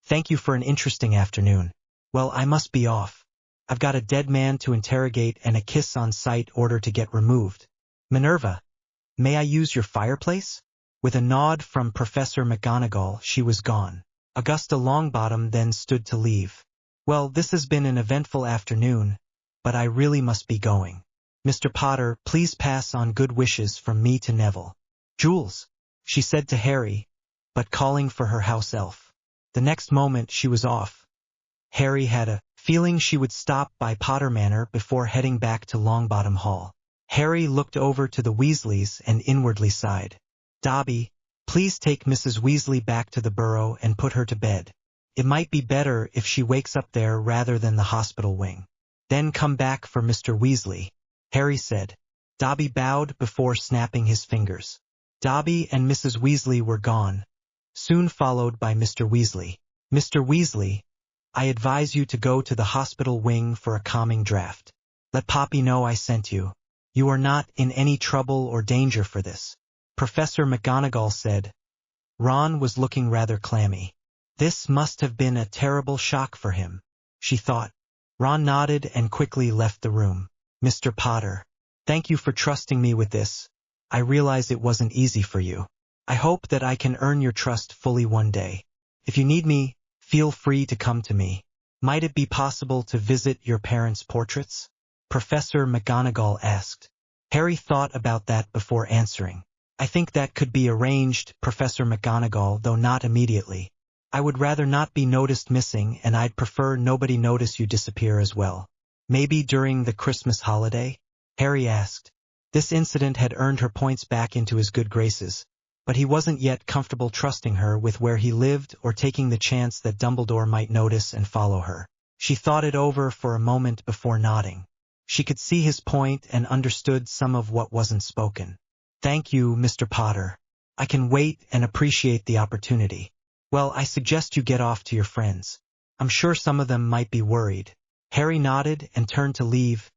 thank you for an interesting afternoon. Well, I must be off. I've got a dead man to interrogate and a kiss on sight order to get removed. Minerva, may I use your fireplace? With a nod from Professor McGonagall, she was gone. Augusta Longbottom then stood to leave. Well, this has been an eventful afternoon, but I really must be going. Mr. Potter, please pass on good wishes from me to Neville. Jules, she said to Harry, but calling for her house elf. The next moment she was off. Harry had a feeling she would stop by Potter Manor before heading back to Longbottom Hall. Harry looked over to the Weasleys and inwardly sighed. Dobby, please take Mrs. Weasley back to the burrow and put her to bed. It might be better if she wakes up there rather than the hospital wing. Then come back for Mr. Weasley, Harry said. Dobby bowed before snapping his fingers. Dobby and Mrs. Weasley were gone, soon followed by Mr. Weasley. Mr. Weasley, I advise you to go to the hospital wing for a calming draft. Let Poppy know I sent you. You are not in any trouble or danger for this, Professor McGonagall said. Ron was looking rather clammy. This must have been a terrible shock for him, she thought. Ron nodded and quickly left the room. Mr. Potter, thank you for trusting me with this. I realize it wasn't easy for you. I hope that I can earn your trust fully one day. If you need me, feel free to come to me. Might it be possible to visit your parents' portraits? Professor McGonagall asked. Harry thought about that before answering. I think that could be arranged, Professor McGonagall, though not immediately. I would rather not be noticed missing, and I'd prefer nobody notice you disappear as well. Maybe during the Christmas holiday? Harry asked. This incident had earned her points back into his good graces, but he wasn't yet comfortable trusting her with where he lived or taking the chance that Dumbledore might notice and follow her. She thought it over for a moment before nodding. She could see his point and understood some of what wasn't spoken. Thank you, Mr. Potter. I can wait and appreciate the opportunity. Well, I suggest you get off to your friends. I'm sure some of them might be worried. Harry nodded and turned to leave,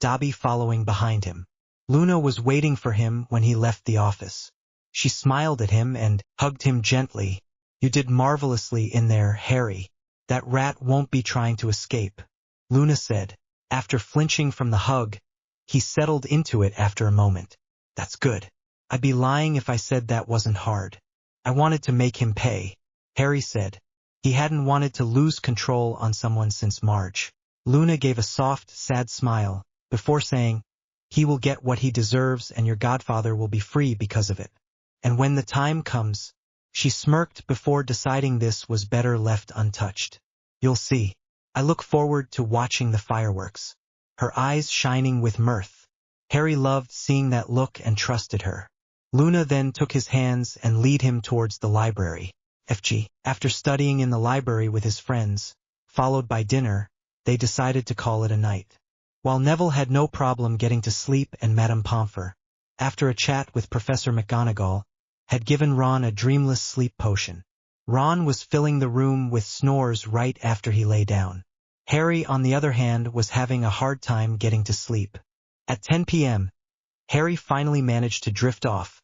Dobby following behind him. Luna was waiting for him when he left the office. She smiled at him and hugged him gently. You did marvelously in there, Harry. That rat won't be trying to escape, Luna said. After flinching from the hug, he settled into it after a moment. That's good. I'd be lying if I said that wasn't hard. I wanted to make him pay, Harry said. He hadn't wanted to lose control on someone since Marge. Luna gave a soft, sad smile, before saying, he will get what he deserves and your godfather will be free because of it. And when the time comes, she smirked before deciding this was better left untouched. You'll see. I look forward to watching the fireworks. Her eyes shining with mirth. Harry loved seeing that look and trusted her. Luna then took his hands and led him towards the library. After studying in the library with his friends, followed by dinner, they decided to call it a night. While Neville had no problem getting to sleep and Madame Pomfrey, after a chat with Professor McGonagall, had given Ron a dreamless sleep potion. Ron was filling the room with snores right after he lay down. Harry, on the other hand, was having a hard time getting to sleep. At 10 p.m., Harry finally managed to drift off,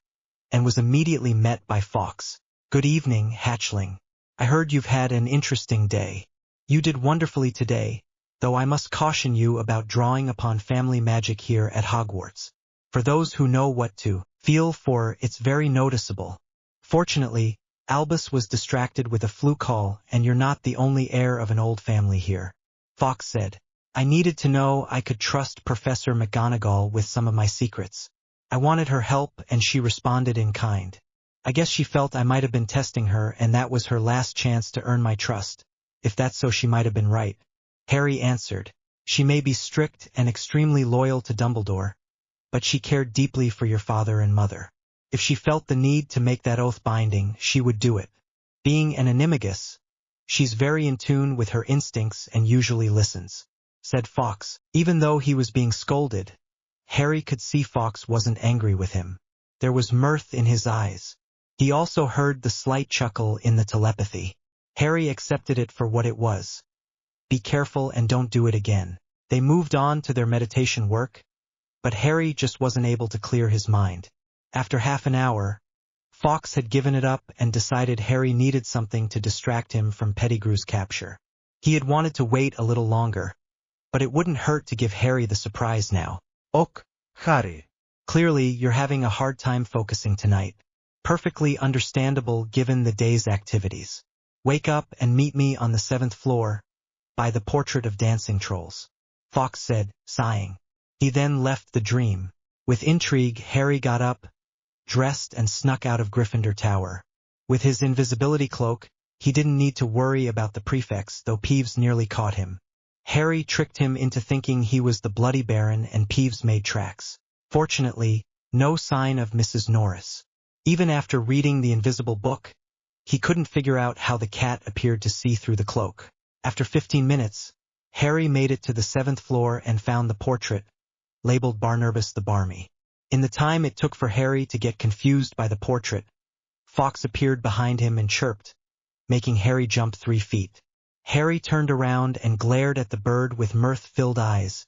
and was immediately met by Fawkes. Good evening, hatchling. I heard you've had an interesting day. You did wonderfully today, though I must caution you about drawing upon family magic here at Hogwarts. For those who know what to feel for, it's very noticeable. Fortunately, Albus was distracted with a flu call, and you're not the only heir of an old family here, Fawkes said. I needed to know I could trust Professor McGonagall with some of my secrets. I wanted her help, and she responded in kind. I guess she felt I might have been testing her and that was her last chance to earn my trust. If that's so, she might have been right. Harry answered. She may be strict and extremely loyal to Dumbledore, but she cared deeply for your father and mother. If she felt the need to make that oath binding, she would do it. Being an animagus, she's very in tune with her instincts and usually listens, said Fawkes. Even though he was being scolded, Harry could see Fawkes wasn't angry with him. There was mirth in his eyes. He also heard the slight chuckle in the telepathy. Harry accepted it for what it was. Be careful and don't do it again. They moved on to their meditation work, but Harry just wasn't able to clear his mind. After half an hour, Fawkes had given it up and decided Harry needed something to distract him from Pettigrew's capture. He had wanted to wait a little longer, but it wouldn't hurt to give Harry the surprise now. Ok, Harry. Clearly, you're having a hard time focusing tonight. Perfectly understandable given the day's activities. Wake up and meet me on the 7th floor, by the portrait of dancing trolls, Fawkes said, sighing. He then left the dream. With intrigue, Harry got up, dressed and snuck out of Gryffindor Tower. With his invisibility cloak, he didn't need to worry about the prefects, though Peeves nearly caught him. Harry tricked him into thinking he was the Bloody Baron and Peeves made tracks. Fortunately, no sign of Mrs. Norris. Even after reading the invisible book, he couldn't figure out how the cat appeared to see through the cloak. After 15 minutes, Harry made it to the 7th floor and found the portrait, labeled Barnabas the Barmy. In the time it took for Harry to get confused by the portrait, Fawkes appeared behind him and chirped, making Harry jump 3 feet. Harry turned around and glared at the bird with mirth-filled eyes,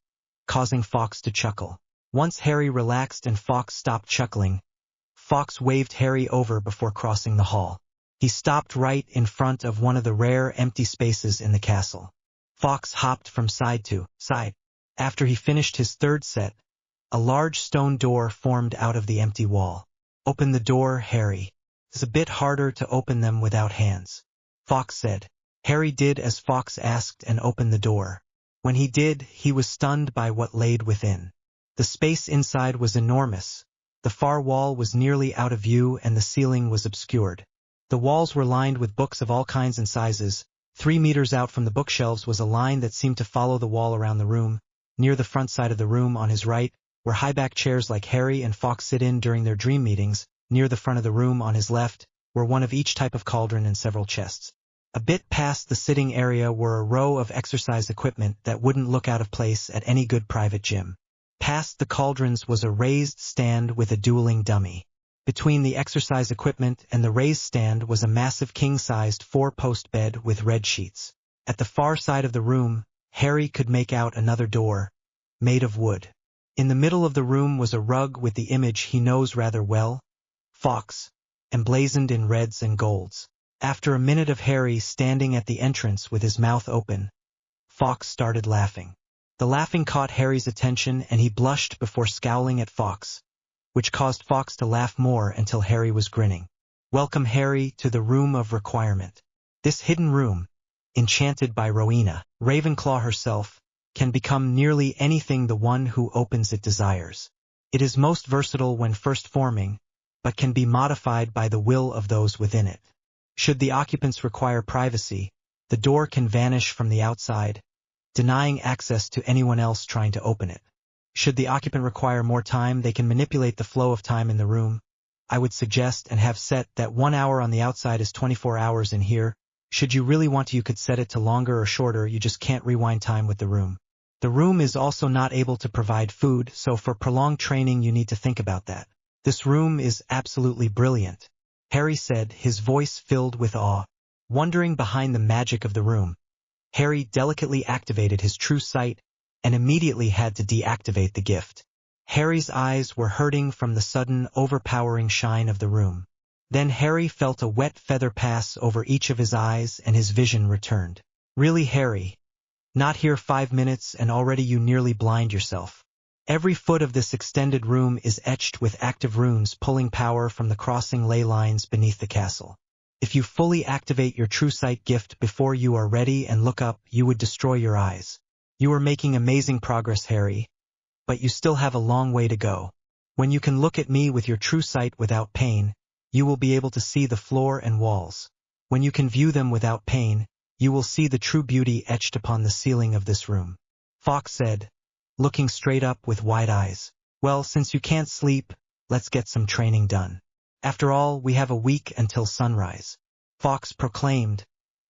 causing Fawkes to chuckle. Once Harry relaxed and Fawkes stopped chuckling, Fawkes waved Harry over before crossing the hall. He stopped right in front of one of the rare empty spaces in the castle. Fawkes hopped from side to side. After he finished his 3rd set, a large stone door formed out of the empty wall. Open the door, Harry. It's a bit harder to open them without hands, Fawkes said. Harry did as Fawkes asked and opened the door. When he did, he was stunned by what laid within. The space inside was enormous. The far wall was nearly out of view and the ceiling was obscured. The walls were lined with books of all kinds and sizes. 3 meters out from the bookshelves was a line that seemed to follow the wall around the room. Near the front side of the room on his right were high-back chairs like Harry and Fawkes sit in during their dream meetings. Near the front of the room on his left were one of each type of cauldron and several chests. A bit past the sitting area were a row of exercise equipment that wouldn't look out of place at any good private gym. Past the cauldrons was a raised stand with a dueling dummy. Between the exercise equipment and the raised stand was a massive king-sized 4-post bed with red sheets. At the far side of the room, Harry could make out another door, made of wood. In the middle of the room was a rug with the image he knows rather well, Fawkes, emblazoned in reds and golds. After a minute of Harry standing at the entrance with his mouth open, Fawkes started laughing. The laughing caught Harry's attention and he blushed before scowling at Fawkes, which caused Fawkes to laugh more until Harry was grinning. Welcome, Harry, to the Room of Requirement. This hidden room, enchanted by Rowena, Ravenclaw herself, can become nearly anything the one who opens it desires. It is most versatile when first forming, but can be modified by the will of those within it. Should the occupants require privacy, the door can vanish from the outside, denying access to anyone else trying to open it. Should the occupant require more time, they can manipulate the flow of time in the room. I would suggest and have set that 1 hour on the outside is 24 hours in here. Should you really want to, you could set it to longer or shorter, you just can't rewind time with the room. The room is also not able to provide food, so for prolonged training you need to think about that. This room is absolutely brilliant, Harry said, his voice filled with awe. Wondering behind the magic of the room, Harry delicately activated his true sight and immediately had to deactivate the gift. Harry's eyes were hurting from the sudden, overpowering shine of the room. Then Harry felt a wet feather pass over each of his eyes and his vision returned. Really, Harry? Not here 5 minutes and already you nearly blind yourself. Every foot of this extended room is etched with active runes pulling power from the crossing ley lines beneath the castle. If you fully activate your true sight gift before you are ready and look up, you would destroy your eyes. You are making amazing progress, Harry, but you still have a long way to go. When you can look at me with your true sight without pain, you will be able to see the floor and walls. When you can view them without pain, you will see the true beauty etched upon the ceiling of this room. Fawkes said, looking straight up with wide eyes. Well, since you can't sleep, let's get some training done. After all, we have a week until sunrise, Fawkes proclaimed,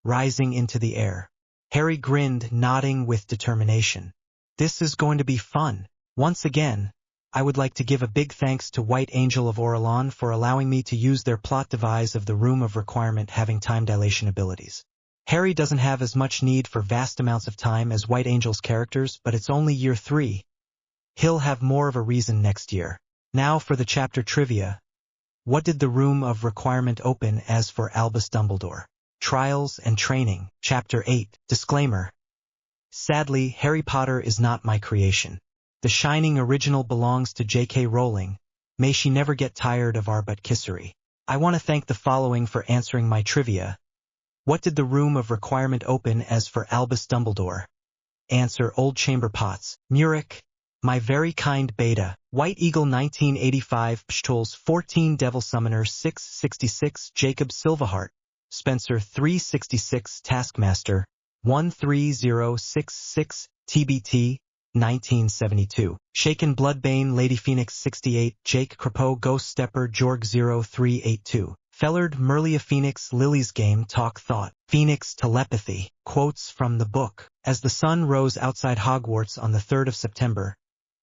rising into the air. Harry grinned, nodding with determination. This is going to be fun. Once again, I would like to give a big thanks to White Angel of Orulon for allowing me to use their plot device of the Room of Requirement having time dilation abilities. Harry doesn't have as much need for vast amounts of time as White Angel's characters, but it's only year 3. He'll have more of a reason next year. Now for the chapter trivia. What did the Room of Requirement open as for Albus Dumbledore? Trials and Training, Chapter 8. Disclaimer. Sadly, Harry Potter is not my creation. The shining original belongs to J.K. Rowling. May she never get tired of our butt-kissery. I want to thank the following for answering my trivia. What did the Room of Requirement open as for Albus Dumbledore? Answer: Old Chamber Pots. Muric. My Very Kind Beta. White Eagle 1985. Pshtools 14. Devil Summoner 666. Jacob Silverheart. Spencer 366. Taskmaster 13066. TBT 1972. Shaken Bloodbane Lady Phoenix 68. Jake Crapeau Ghost Stepper Jorg 0382. Fellard Merlia Phoenix Lily's Game Talk Thought. Phoenix Telepathy. Quotes from the book. As the sun rose outside Hogwarts on the 3rd of September,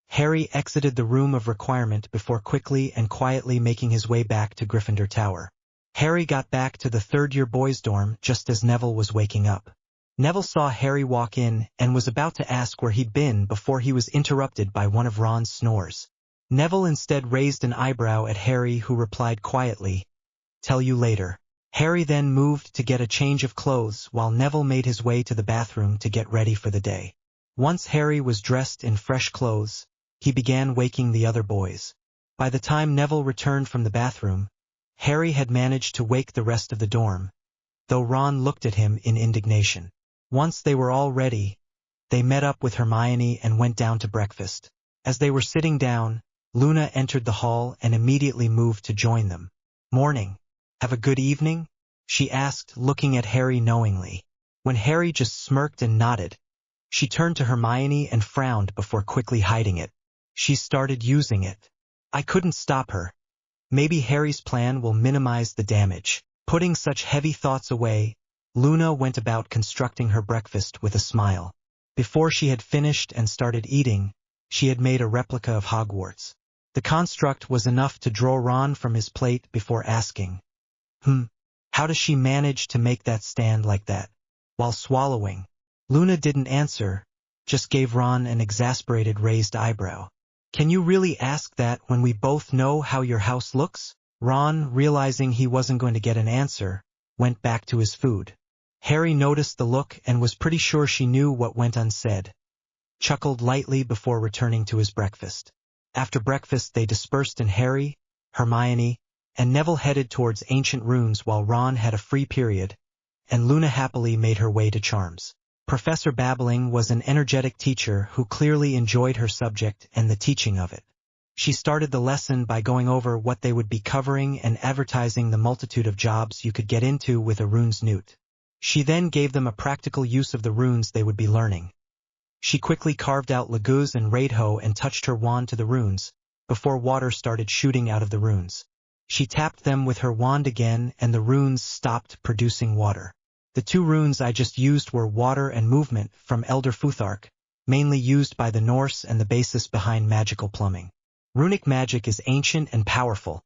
Harry exited the Room of Requirement before quickly and quietly making his way back to Gryffindor Tower. Harry got back to the third-year boys' dorm just as Neville was waking up. Neville saw Harry walk in and was about to ask where he'd been before he was interrupted by one of Ron's snores. Neville instead raised an eyebrow at Harry, who replied quietly, "Tell you later." Harry then moved to get a change of clothes while Neville made his way to the bathroom to get ready for the day. Once Harry was dressed in fresh clothes, he began waking the other boys. By the time Neville returned from the bathroom, Harry had managed to wake the rest of the dorm, though Ron looked at him in indignation. Once they were all ready, they met up with Hermione and went down to breakfast. As they were sitting down, Luna entered the hall and immediately moved to join them. "Morning. Have a good evening?" she asked, looking at Harry knowingly. When Harry just smirked and nodded, she turned to Hermione and frowned before quickly hiding it. She started using it. I couldn't stop her. Maybe Harry's plan will minimize the damage. Putting such heavy thoughts away, Luna went about constructing her breakfast with a smile. Before she had finished and started eating, she had made a replica of Hogwarts. The construct was enough to draw Ron from his plate before asking, how does she manage to make that stand like that?" While swallowing, Luna didn't answer, just gave Ron an exasperated raised eyebrow. "Can you really ask that when we both know how your house looks?" Ron, realizing he wasn't going to get an answer, went back to his food. Harry noticed the look and was pretty sure she knew what went unsaid, chuckled lightly before returning to his breakfast. After breakfast they dispersed and Harry, Hermione, and Neville headed towards ancient runes while Ron had a free period, and Luna happily made her way to Charms. Professor Babbling was an energetic teacher who clearly enjoyed her subject and the teaching of it. She started the lesson by going over what they would be covering and advertising the multitude of jobs you could get into with a runes newt. She then gave them a practical use of the runes they would be learning. She quickly carved out Laguz and Raidho and touched her wand to the runes, before water started shooting out of the runes. She tapped them with her wand again and the runes stopped producing water. The two runes I just used were Water and Movement from Elder Futhark, mainly used by the Norse and the basis behind magical plumbing. Runic magic is ancient and powerful,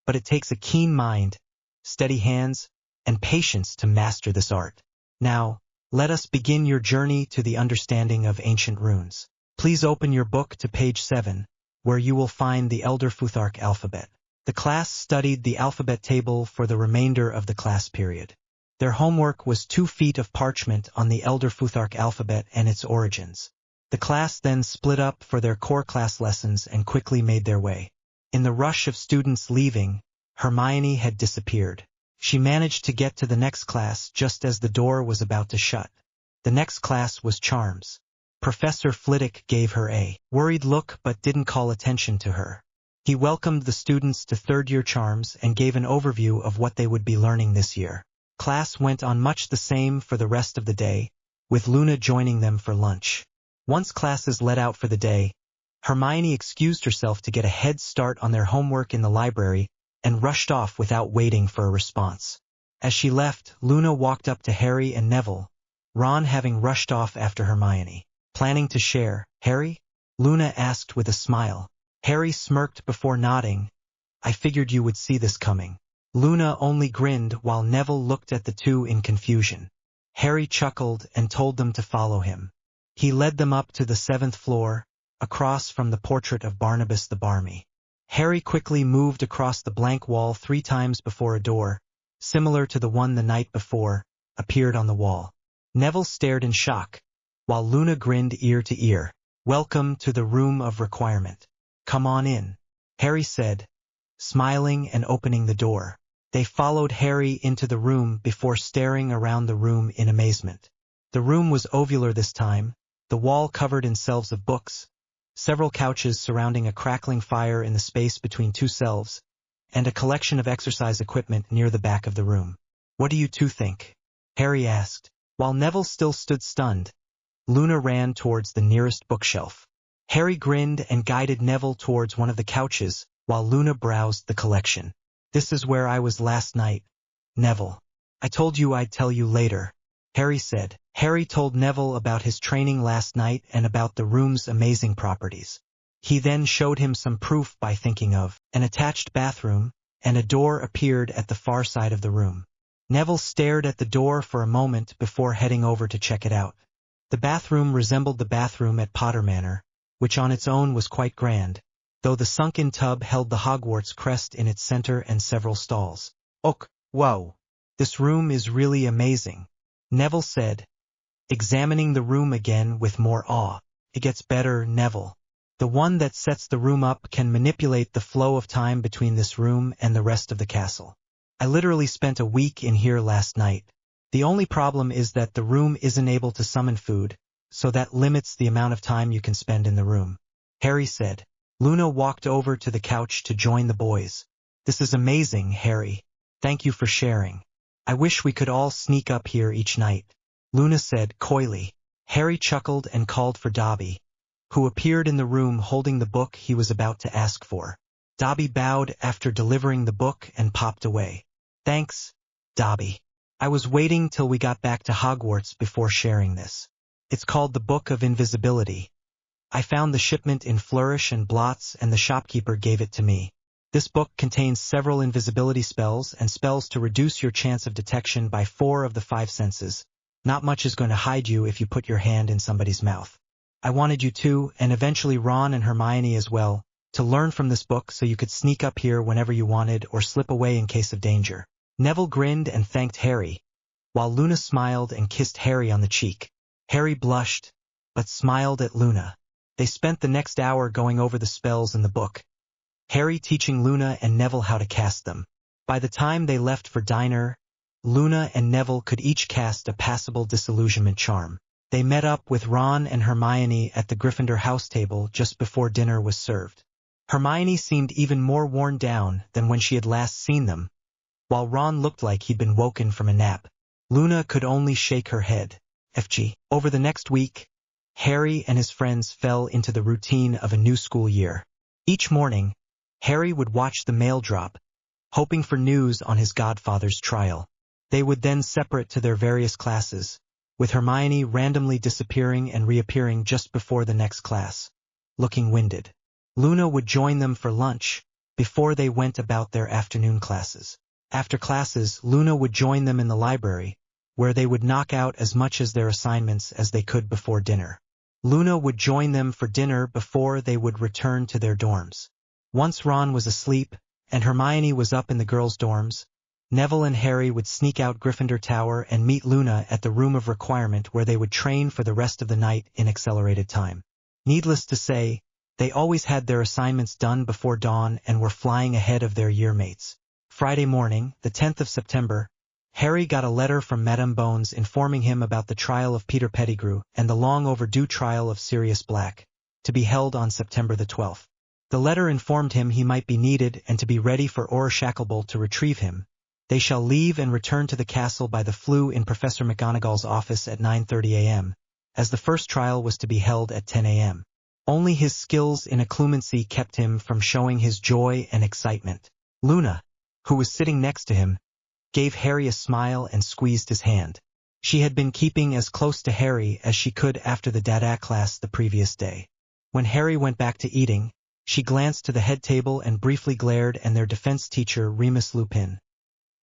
but it takes a keen mind, steady hands, and patience to master this art. Now, let us begin your journey to the understanding of ancient runes. Please open your book to page 7, where you will find the Elder Futhark alphabet. The class studied the alphabet table for the remainder of the class period. Their homework was 2 feet of parchment on the Elder Futhark alphabet and its origins. The class then split up for their core class lessons and quickly made their way. In the rush of students leaving, Hermione had disappeared. She managed to get to the next class just as the door was about to shut. The next class was Charms. Professor Flitwick gave her a worried look but didn't call attention to her. He welcomed the students to third-year charms and gave an overview of what they would be learning this year. Class went on much the same for the rest of the day, with Luna joining them for lunch. Once classes let out for the day, Hermione excused herself to get a head start on their homework in the library and rushed off without waiting for a response. As she left, Luna walked up to Harry and Neville, Ron having rushed off after Hermione. "Planning to share, Harry?" Luna asked with a smile. Harry smirked before nodding. "I figured you would see this coming." Luna only grinned while Neville looked at the two in confusion. Harry chuckled and told them to follow him. He led them up to the 7th floor, across from the portrait of Barnabas the Barmy. Harry quickly moved across the blank wall 3 times before a door, similar to the one the night before, appeared on the wall. Neville stared in shock, while Luna grinned ear to ear. "Welcome to the Room of Requirement. Come on in," Harry said, smiling and opening the door. They followed Harry into the room before staring around the room in amazement. The room was ovular this time, the wall covered in shelves of books, several couches surrounding a crackling fire in the space between 2 shelves, and a collection of exercise equipment near the back of the room. "What do you two think?" Harry asked. While Neville still stood stunned, Luna ran towards the nearest bookshelf. Harry grinned and guided Neville towards one of the couches, while Luna browsed the collection. "This is where I was last night, Neville. I told you I'd tell you later," Harry said. Harry told Neville about his training last night and about the room's amazing properties. He then showed him some proof by thinking of an attached bathroom, and a door appeared at the far side of the room. Neville stared at the door for a moment before heading over to check it out. The bathroom resembled the bathroom at Potter Manor, which on its own was quite grand, though the sunken tub held the Hogwarts crest in its center and several stalls. Ok, wow. "This room is really amazing," Neville said, examining the room again with more awe. "It gets better, Neville. The one that sets the room up can manipulate the flow of time between this room and the rest of the castle. I literally spent a week in here last night. The only problem is that the room isn't able to summon food, so that limits the amount of time you can spend in the room," Harry said. Luna walked over to the couch to join the boys. "This is amazing, Harry. Thank you for sharing. I wish we could all sneak up here each night," Luna said coyly. Harry chuckled and called for Dobby, who appeared in the room holding the book he was about to ask for. Dobby bowed after delivering the book and popped away. "Thanks, Dobby. I was waiting till we got back to Hogwarts before sharing this. It's called the Book of Invisibility. I found the shipment in Flourish and Blots and the shopkeeper gave it to me. This book contains several invisibility spells and spells to reduce your chance of detection by 4 of the 5 senses. Not much is going to hide you if you put your hand in somebody's mouth. I wanted you two, and eventually Ron and Hermione as well, to learn from this book so you could sneak up here whenever you wanted or slip away in case of danger." Neville grinned and thanked Harry, while Luna smiled and kissed Harry on the cheek. Harry blushed, but smiled at Luna. They spent the next hour going over the spells in the book, Harry teaching Luna and Neville how to cast them. By the time they left for dinner, Luna and Neville could each cast a passable disillusionment charm. They met up with Ron and Hermione at the Gryffindor house table just before dinner was served. Hermione seemed even more worn down than when she had last seen them, while Ron looked like he'd been woken from a nap. Luna could only shake her head. FG. Over the next week, Harry and his friends fell into the routine of a new school year. Each morning, Harry would watch the mail drop, hoping for news on his godfather's trial. They would then separate to their various classes, with Hermione randomly disappearing and reappearing just before the next class, looking winded. Luna would join them for lunch, before they went about their afternoon classes. After classes, Luna would join them in the library, where they would knock out as much as their assignments as they could before dinner. Luna would join them for dinner before they would return to their dorms. Once Ron was asleep, and Hermione was up in the girls' dorms, Neville and Harry would sneak out Gryffindor Tower and meet Luna at the Room of Requirement where they would train for the rest of the night in accelerated time. Needless to say, they always had their assignments done before dawn and were flying ahead of their year mates. Friday morning, the 10th of September, Harry got a letter from Madame Bones informing him about the trial of Peter Pettigrew and the long overdue trial of Sirius Black, to be held on September the 12th. The letter informed him he might be needed and to be ready for orur to retrieve him. They shall leave and return to the castle by the flue in Professor McGonagall's office at 9:30 a.m., as the first trial was to be held at 10 a.m. Only his skills in occlumency kept him from showing his joy and excitement. Luna, who was sitting next to him, gave Harry a smile and squeezed his hand. She had been keeping as close to Harry as she could after the Dada class the previous day. When Harry went back to eating, she glanced to the head table and briefly glared at their defense teacher Remus Lupin.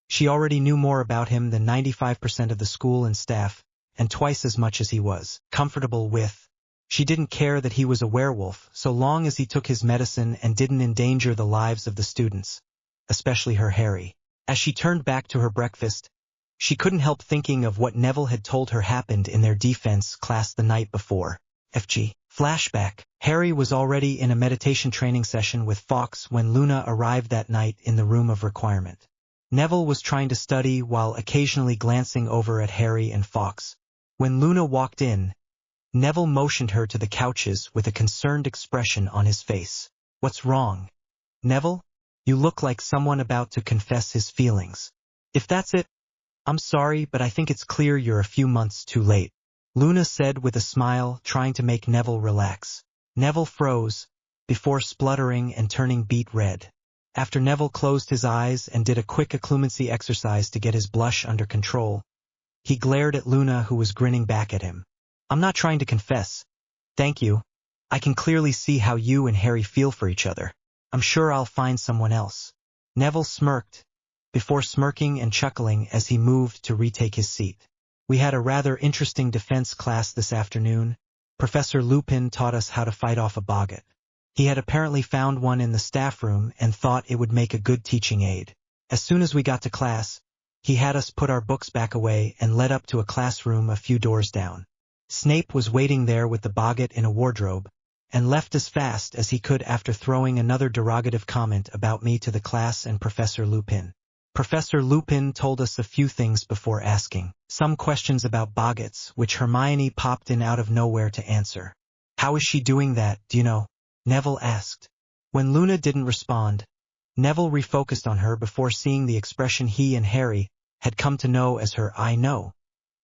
She already knew more about him than 95% of the school and staff, and twice as much as he was comfortable with. She didn't care that he was a werewolf, so long as he took his medicine and didn't endanger the lives of the students, especially her Harry. As she turned back to her breakfast, she couldn't help thinking of what Neville had told her happened in their defense class the night before. FG. Flashback. Harry was already in a meditation training session with Fawkes when Luna arrived that night in the room of requirement. Neville was trying to study while occasionally glancing over at Harry and Fawkes. When Luna walked in, Neville motioned her to the couches with a concerned expression on his face. "What's wrong, Neville? You look like someone about to confess his feelings." "If that's it, I'm sorry, but I think it's clear you're a few months too late," Luna said with a smile, trying to make Neville relax. Neville froze, before spluttering and turning beet red. After Neville closed his eyes and did a quick occlumency exercise to get his blush under control, he glared at Luna, who was grinning back at him. "I'm not trying to confess. Thank you. I can clearly see how you and Harry feel for each other. I'm sure I'll find someone else." Neville smirked, before smirking and chuckling as he moved to retake his seat. "We had a rather interesting defense class this afternoon. Professor Lupin taught us how to fight off a boggart. He had apparently found one in the staff room and thought it would make a good teaching aid. As soon as we got to class, he had us put our books back away and led up to a classroom a few doors down. Snape was waiting there with the boggart in a wardrobe, and left as fast as he could after throwing another derogative comment about me to the class and Professor Lupin. Professor Lupin told us a few things before asking some questions about boggarts, which Hermione popped in out of nowhere to answer. How is she doing that, do you know? Neville asked. When Luna didn't respond, Neville refocused on her before seeing the expression he and Harry had come to know as her "I know,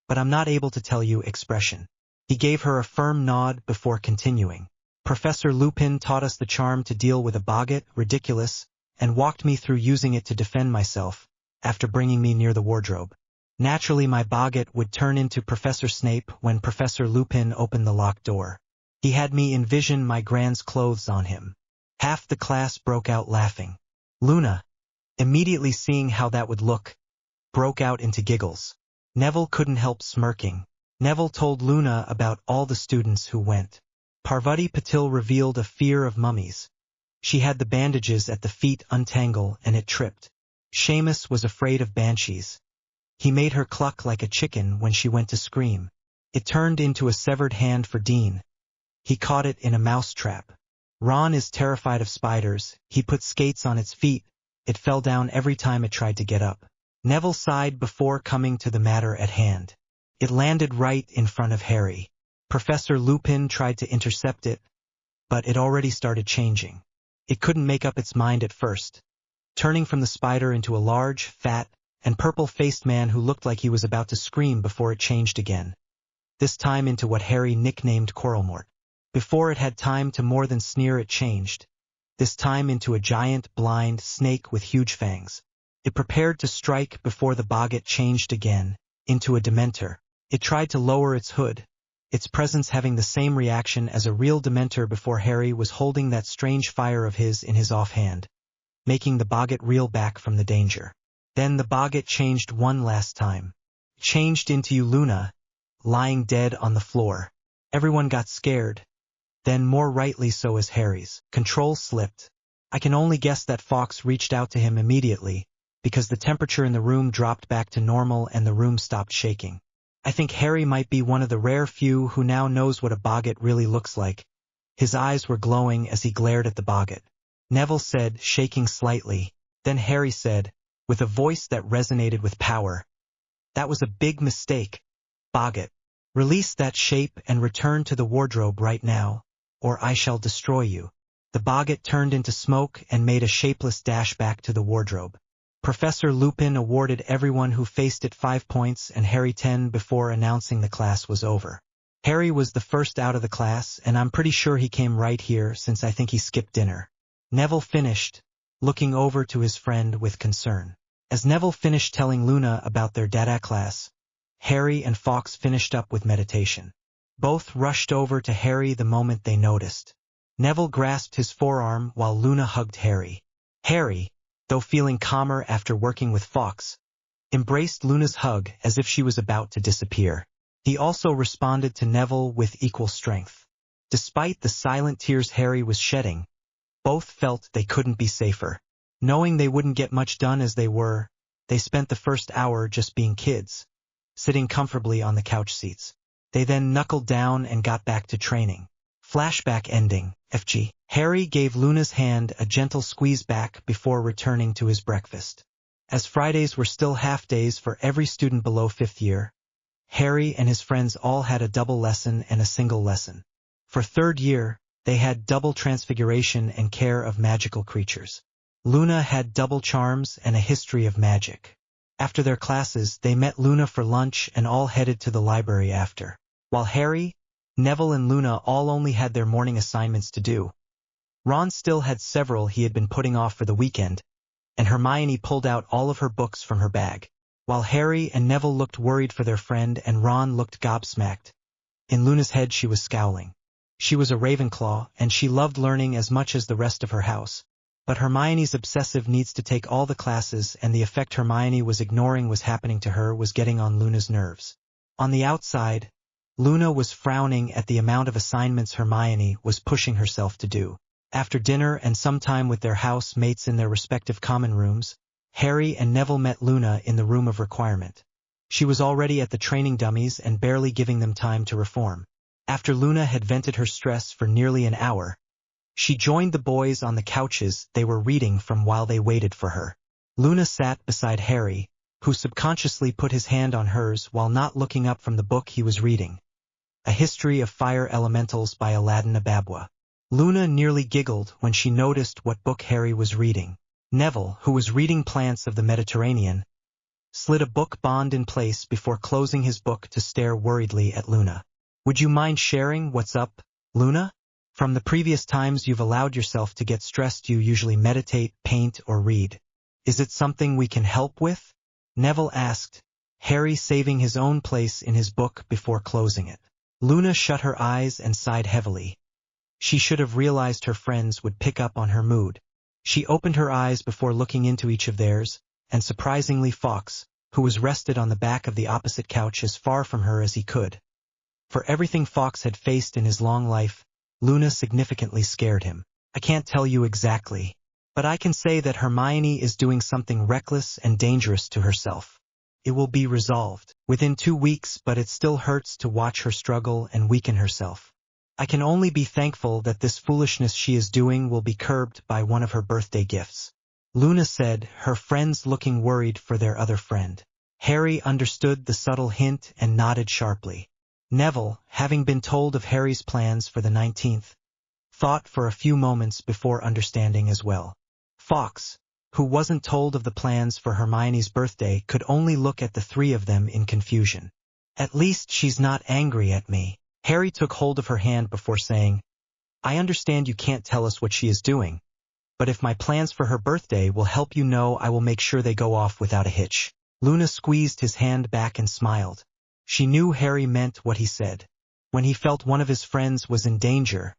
but I'm not able to tell you" expression. He gave her a firm nod before continuing. Professor Lupin taught us the charm to deal with a boggart, ridiculous, and walked me through using it to defend myself, after bringing me near the wardrobe. Naturally my boggart would turn into Professor Snape when Professor Lupin opened the locked door. He had me envision my grand's clothes on him. Half the class broke out laughing. Luna, immediately seeing how that would look, broke out into giggles. Neville couldn't help smirking. Neville told Luna about all the students who went. Parvati Patil revealed a fear of mummies. She had the bandages at the feet untangle and it tripped. Seamus was afraid of banshees. He made her cluck like a chicken when she went to scream. It turned into a severed hand for Dean. He caught it in a mouse trap. Ron is terrified of spiders. He put skates on its feet. It fell down every time it tried to get up. Neville sighed before coming to the matter at hand. It landed right in front of Harry. Professor Lupin tried to intercept it, but it already started changing. It couldn't make up its mind at first, turning from the spider into a large, fat, and purple-faced man who looked like he was about to scream before it changed again. This time into what Harry nicknamed Coralmort. Before it had time to more than sneer, it changed. This time into a giant, blind snake with huge fangs. It prepared to strike before the boggart changed again, into a Dementor. It tried to lower its hood, its presence having the same reaction as a real Dementor before Harry was holding that strange fire of his in his offhand, making the boggart reel back from the danger. Then the boggart changed one last time. Changed into you, Luna, lying dead on the floor. Everyone got scared. Then more rightly so as Harry's control slipped. I can only guess that Fawkes reached out to him immediately, because the temperature in the room dropped back to normal and the room stopped shaking. I think Harry might be one of the rare few who now knows what a boggart really looks like. His eyes were glowing as he glared at the boggart. Neville said, shaking slightly. Then Harry said, with a voice that resonated with power, "That was a big mistake, boggart. Release that shape and return to the wardrobe right now, or I shall destroy you." The boggart turned into smoke and made a shapeless dash back to the wardrobe. Professor Lupin awarded everyone who faced it 5 points and Harry 10 before announcing the class was over. Harry was the first out of the class, and I'm pretty sure he came right here since I think he skipped dinner. Neville finished, looking over to his friend with concern. As Neville finished telling Luna about their data class, Harry and Fawkes finished up with meditation. Both rushed over to Harry the moment they noticed. Neville grasped his forearm while Luna hugged Harry. Harry, though feeling calmer after working with Fawkes, embraced Luna's hug as if she was about to disappear. He also responded to Neville with equal strength. Despite the silent tears Harry was shedding, both felt they couldn't be safer. Knowing they wouldn't get much done as they were, they spent the first hour just being kids, sitting comfortably on the couch seats. They then knuckled down and got back to training. Flashback ending, FG. Harry gave Luna's hand a gentle squeeze back before returning to his breakfast. As Fridays were still half-days for every student below 5th year, Harry and his friends all had a double lesson and a single lesson. For 3rd year, they had double transfiguration and care of magical creatures. Luna had double charms and a history of magic. After their classes, they met Luna for lunch and all headed to the library after. While Harry, Neville and Luna all only had their morning assignments to do, Ron still had several he had been putting off for the weekend, and Hermione pulled out all of her books from her bag. While Harry and Neville looked worried for their friend and Ron looked gobsmacked, in Luna's head she was scowling. She was a Ravenclaw, and she loved learning as much as the rest of her house. But Hermione's obsessive needs to take all the classes and the effect Hermione was ignoring was happening to her was getting on Luna's nerves. On the outside, Luna was frowning at the amount of assignments Hermione was pushing herself to do. After dinner and some time with their house mates in their respective common rooms, Harry and Neville met Luna in the room of requirement. She was already at the training dummies and barely giving them time to reform. After Luna had vented her stress for nearly an hour, she joined the boys on the couches they were reading from while they waited for her. Luna sat beside Harry, who subconsciously put his hand on hers while not looking up from the book he was reading. A History of Fire Elementals by Aladdin Ababwa. Luna nearly giggled when she noticed what book Harry was reading. Neville, who was reading Plants of the Mediterranean, slid a book bond in place before closing his book to stare worriedly at Luna. "Would you mind sharing what's up, Luna? From the previous times you've allowed yourself to get stressed, you usually meditate, paint, or read. Is it something we can help with?" Neville asked, Harry saving his own place in his book before closing it. Luna shut her eyes and sighed heavily. She should have realized her friends would pick up on her mood. She opened her eyes before looking into each of theirs, and surprisingly Fawkes, who was rested on the back of the opposite couch as far from her as he could. For everything Fawkes had faced in his long life, Luna significantly scared him. "I can't tell you exactly, but I can say that Hermione is doing something reckless and dangerous to herself. It will be resolved within 2 weeks, but it still hurts to watch her struggle and weaken herself. I can only be thankful that this foolishness she is doing will be curbed by one of her birthday gifts," Luna said, her friends looking worried for their other friend. Harry understood the subtle hint and nodded sharply. Neville, having been told of Harry's plans for the 19th, thought for a few moments before understanding as well. Fawkes, who wasn't told of the plans for Hermione's birthday, could only look at the three of them in confusion. "At least she's not angry at me." Harry took hold of her hand before saying, "I understand you can't tell us what she is doing, but if my plans for her birthday will help you know, I will make sure they go off without a hitch." Luna squeezed his hand back and smiled. She knew Harry meant what he said. When he felt one of his friends was in danger,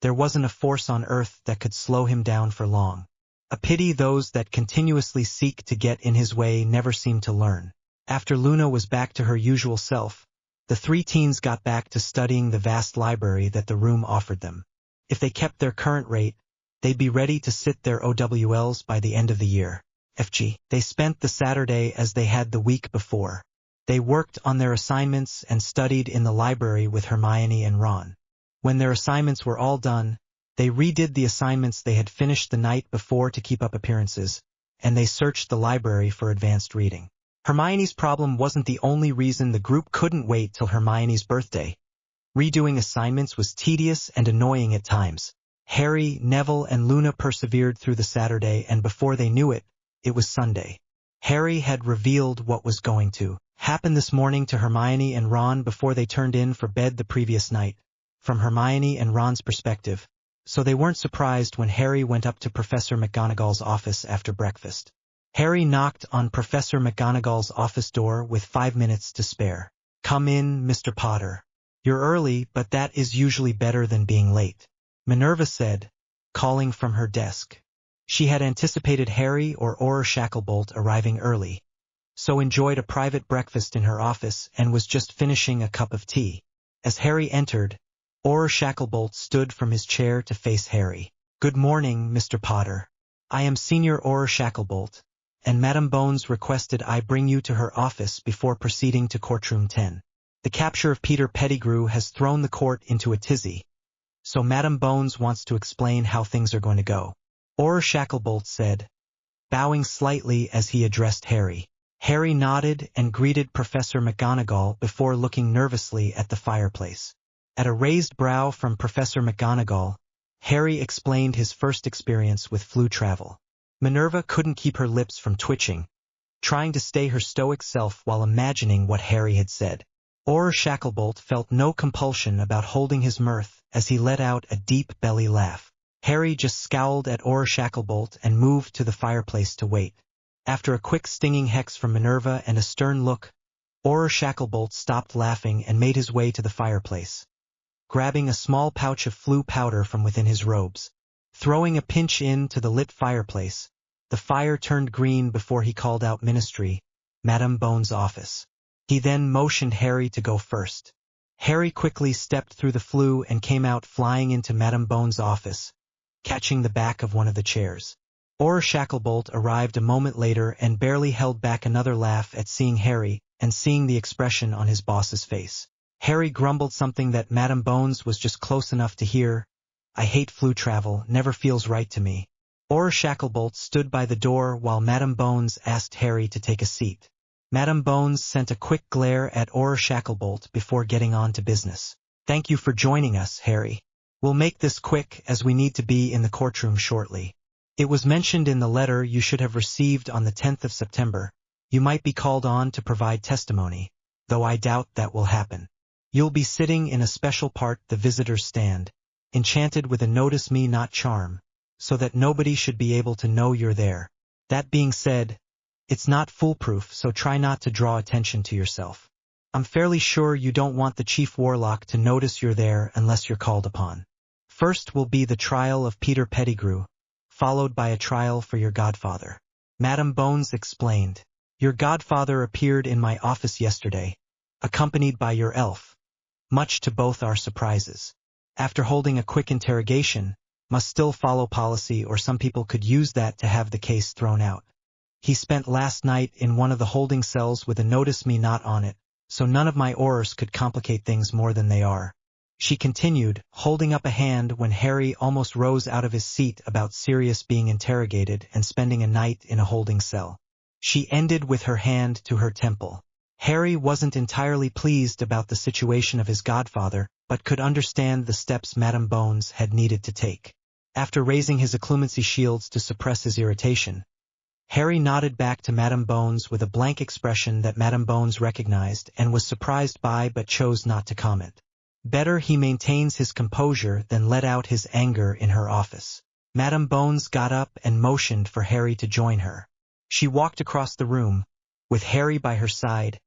there wasn't a force on earth that could slow him down for long. A pity those that continuously seek to get in his way never seem to learn. After Luna was back to her usual self, the 3 teens got back to studying the vast library that the room offered them. If they kept their current rate, they'd be ready to sit their OWLs by the end of the year. FG. They spent the Saturday as they had the week before. They worked on their assignments and studied in the library with Hermione and Ron. When their assignments were all done, they redid the assignments they had finished the night before to keep up appearances, and they searched the library for advanced reading. Hermione's problem wasn't the only reason the group couldn't wait till Hermione's birthday. Redoing assignments was tedious and annoying at times. Harry, Neville, and Luna persevered through the Saturday, and before they knew it, it was Sunday. Harry had revealed what was going to happen this morning to Hermione and Ron before they turned in for bed the previous night, from Hermione and Ron's perspective, so they weren't surprised when Harry went up to Professor McGonagall's office after breakfast. Harry knocked on Professor McGonagall's office door with 5 minutes to spare. "Come in, Mr. Potter. You're early, but that is usually better than being late," Minerva said, calling from her desk. She had anticipated Harry or Orur Shacklebolt arriving early, so enjoyed a private breakfast in her office and was just finishing a cup of tea. As Harry entered, Orur Shacklebolt stood from his chair to face Harry. "Good morning, Mr. Potter. I am Senior Orur Shacklebolt, and Madame Bones requested I bring you to her office before proceeding to courtroom 10. The capture of Peter Pettigrew has thrown the court into a tizzy, so Madame Bones wants to explain how things are going to go," Orur Shacklebolt said, bowing slightly as he addressed Harry. Harry nodded and greeted Professor McGonagall before looking nervously at the fireplace. At a raised brow from Professor McGonagall, Harry explained his first experience with flu travel. Minerva couldn't keep her lips from twitching, trying to stay her stoic self while imagining what Harry had said. Orur Shacklebolt felt no compulsion about holding his mirth as he let out a deep belly laugh. Harry just scowled at Orur Shacklebolt and moved to the fireplace to wait. After a quick stinging hex from Minerva and a stern look, Orur Shacklebolt stopped laughing and made his way to the fireplace, grabbing a small pouch of flu powder from within his robes. Throwing a pinch into the lit fireplace, the fire turned green before he called out Ministry, Madame Bones' office. He then motioned Harry to go first. Harry quickly stepped through the flue and came out flying into Madame Bones' office, catching the back of one of the chairs. Orur Shacklebolt arrived a moment later and barely held back another laugh at seeing Harry and seeing the expression on his boss's face. Harry grumbled something that Madame Bones was just close enough to hear. "I hate flu travel, never feels right to me." Orur Shacklebolt stood by the door while Madame Bones asked Harry to take a seat. Madame Bones sent a quick glare at Orur Shacklebolt before getting on to business. "Thank you for joining us, Harry. We'll make this quick as we need to be in the courtroom shortly. It was mentioned in the letter you should have received on the 10th of September. You might be called on to provide testimony, though I doubt that will happen. You'll be sitting in a special part, the visitor's stand, enchanted with a notice me not charm, so that nobody should be able to know you're there. That being said, it's not foolproof, so try not to draw attention to yourself. I'm fairly sure you don't want the Chief Warlock to notice you're there unless you're called upon. First will be the trial of Peter Pettigrew, followed by a trial for your godfather." Madame Bones explained. "Your godfather appeared in my office yesterday, accompanied by your elf, much to both our surprises. After holding a quick interrogation, must still follow policy, or some people could use that to have the case thrown out. He spent last night in one of the holding cells with a notice me not on it, so none of my orurs could complicate things more than they are," she continued, holding up a hand when Harry almost rose out of his seat about Sirius being interrogated and spending a night in a holding cell. She ended with her hand to her temple. Harry wasn't entirely pleased about the situation of his godfather, but could understand the steps Madame Bones had needed to take. After raising his occlumency shields to suppress his irritation, Harry nodded back to Madame Bones with a blank expression that Madame Bones recognized and was surprised by but chose not to comment. Better he maintains his composure than let out his anger in her office. Madame Bones got up and motioned for Harry to join her. She walked across the room, with Harry by her side,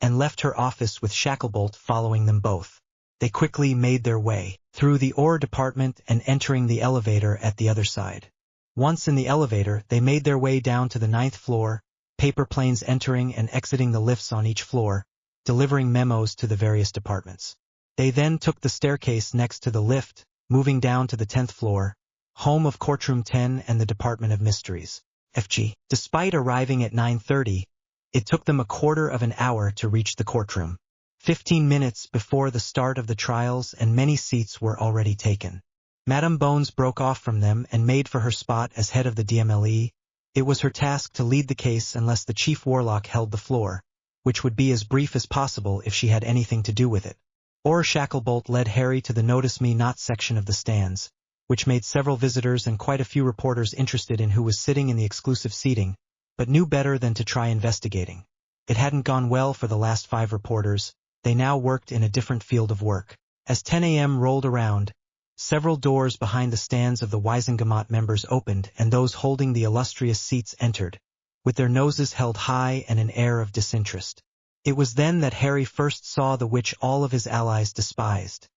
and left her office with Shacklebolt following them both. They quickly made their way through the orur department and entering the elevator at the other side. Once in the elevator, they made their way down to the 9th floor, paper planes entering and exiting the lifts on each floor, delivering memos to the various departments. They then took the staircase next to the lift, moving down to the 10th floor, home of Courtroom 10 and the Department of Mysteries, FG. Despite arriving at 9:30, it took them a quarter of an hour to reach the courtroom. 15 minutes before the start of the trials, and many seats were already taken. Madame Bones broke off from them and made for her spot as head of the DMLE. It was her task to lead the case unless the Chief Warlock held the floor, which would be as brief as possible if she had anything to do with it. Orur Shacklebolt led Harry to the Notice Me Not section of the stands, which made several visitors and quite a few reporters interested in who was sitting in the exclusive seating, but knew better than to try investigating. It hadn't gone well for the last 5 reporters. They now worked in a different field of work. As 10 a.m. rolled around, several doors behind the stands of the Wisengamot members opened and those holding the illustrious seats entered, with their noses held high and an air of disinterest. It was then that Harry first saw the witch all of his allies despised.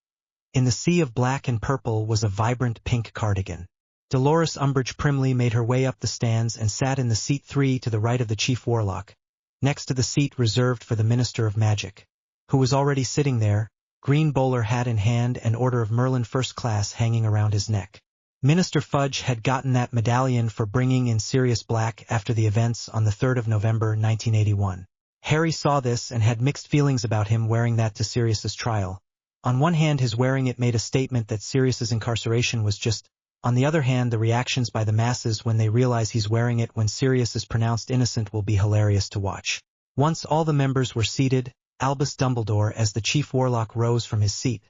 In the sea of black and purple was a vibrant pink cardigan. Dolores Umbridge primly made her way up the stands and sat in the seat 3 to the right of the chief warlock, next to the seat reserved for the Minister of Magic, who was already sitting there, green bowler hat in hand and Order of Merlin First Class hanging around his neck. Minister Fudge had gotten that medallion for bringing in Sirius Black after the events on the 3rd of November 1981. Harry saw this and had mixed feelings about him wearing that to Sirius's trial. On one hand, his wearing it made a statement that Sirius's incarceration was just. On the other hand, the reactions by the masses when they realize he's wearing it when Sirius is pronounced innocent will be hilarious to watch. Once all the members were seated, Albus Dumbledore, as the chief warlock, rose from his seat.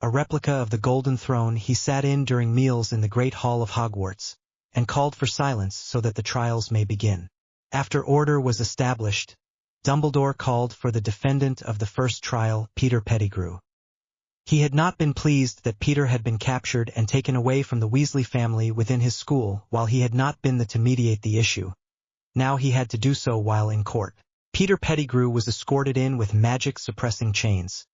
A replica of the golden throne he sat in during meals in the Great Hall of Hogwarts, and called for silence so that the trials may begin. After order was established, Dumbledore called for the defendant of the first trial, Peter Pettigrew. He had not been pleased that Peter had been captured and taken away from the Weasley family within his school while he had not been there to mediate the issue. Now he had to do so while in court. Peter Pettigrew was escorted in with magic-suppressing chains.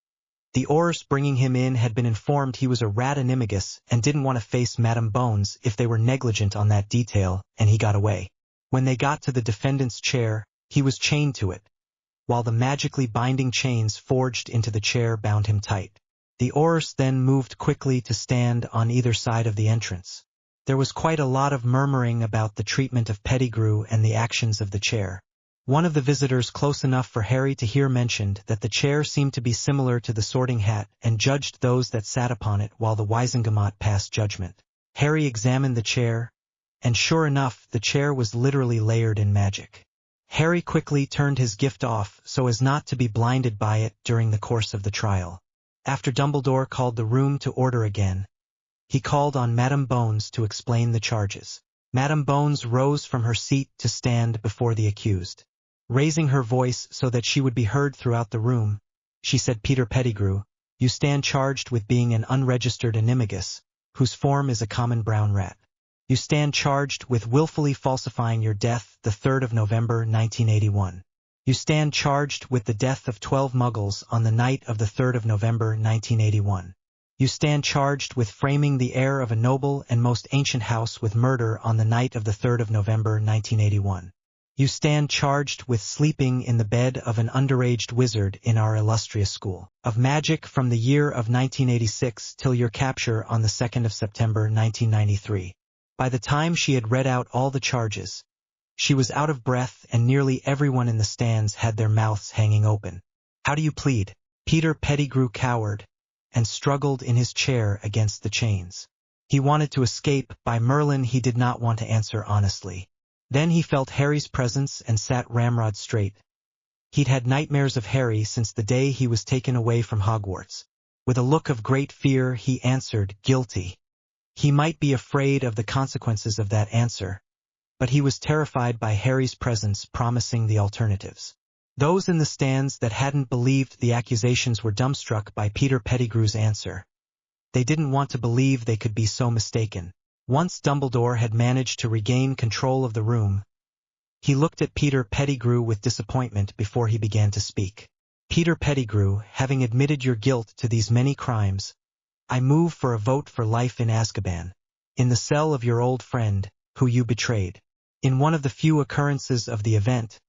The orurs bringing him in had been informed he was a rat animagus and didn't want to face Madame Bones if they were negligent on that detail, and he got away. When they got to the defendant's chair, he was chained to it, while the magically binding chains forged into the chair bound him tight. The orurs then moved quickly to stand on either side of the entrance. There was quite a lot of murmuring about the treatment of Pettigrew and the actions of the chair. One of the visitors close enough for Harry to hear mentioned that the chair seemed to be similar to the Sorting Hat and judged those that sat upon it while the Wisengamot passed judgment. Harry examined the chair, and sure enough, the chair was literally layered in magic. Harry quickly turned his gift off so as not to be blinded by it during the course of the trial. After Dumbledore called the room to order again, he called on Madame Bones to explain the charges. Madame Bones rose from her seat to stand before the accused. Raising her voice so that she would be heard throughout the room, she said, "Peter Pettigrew, you stand charged with being an unregistered animagus, whose form is a common brown rat. You stand charged with willfully falsifying your death the 3rd of November 1981. You stand charged with the death of 12 Muggles on the night of the 3rd of November 1981. You stand charged with framing the heir of a noble and most ancient house with murder on the night of the 3rd of November 1981. You stand charged with sleeping in the bed of an underaged wizard in our illustrious school of magic from the year of 1986 till your capture on the 2nd of September 1993. By the time she had read out all the charges, she was out of breath and nearly everyone in the stands had their mouths hanging open. How do you plead? Peter Pettigrew cowered and struggled in his chair against the chains. He wanted to escape. By Merlin, he did not want to answer honestly. Then he felt Harry's presence and sat ramrod straight. He'd had nightmares of Harry since the day he was taken away from Hogwarts. With a look of great fear, he answered, "Guilty." He might be afraid of the consequences of that answer, but he was terrified by Harry's presence promising the alternatives. Those in the stands that hadn't believed the accusations were dumbstruck by Peter Pettigrew's answer. They didn't want to believe they could be so mistaken. Once Dumbledore had managed to regain control of the room, he looked at Peter Pettigrew with disappointment before he began to speak. "Peter Pettigrew, having admitted your guilt to these many crimes, I move for a vote for life in Azkaban, in the cell of your old friend, who you betrayed." In one of the few occurrences of the event,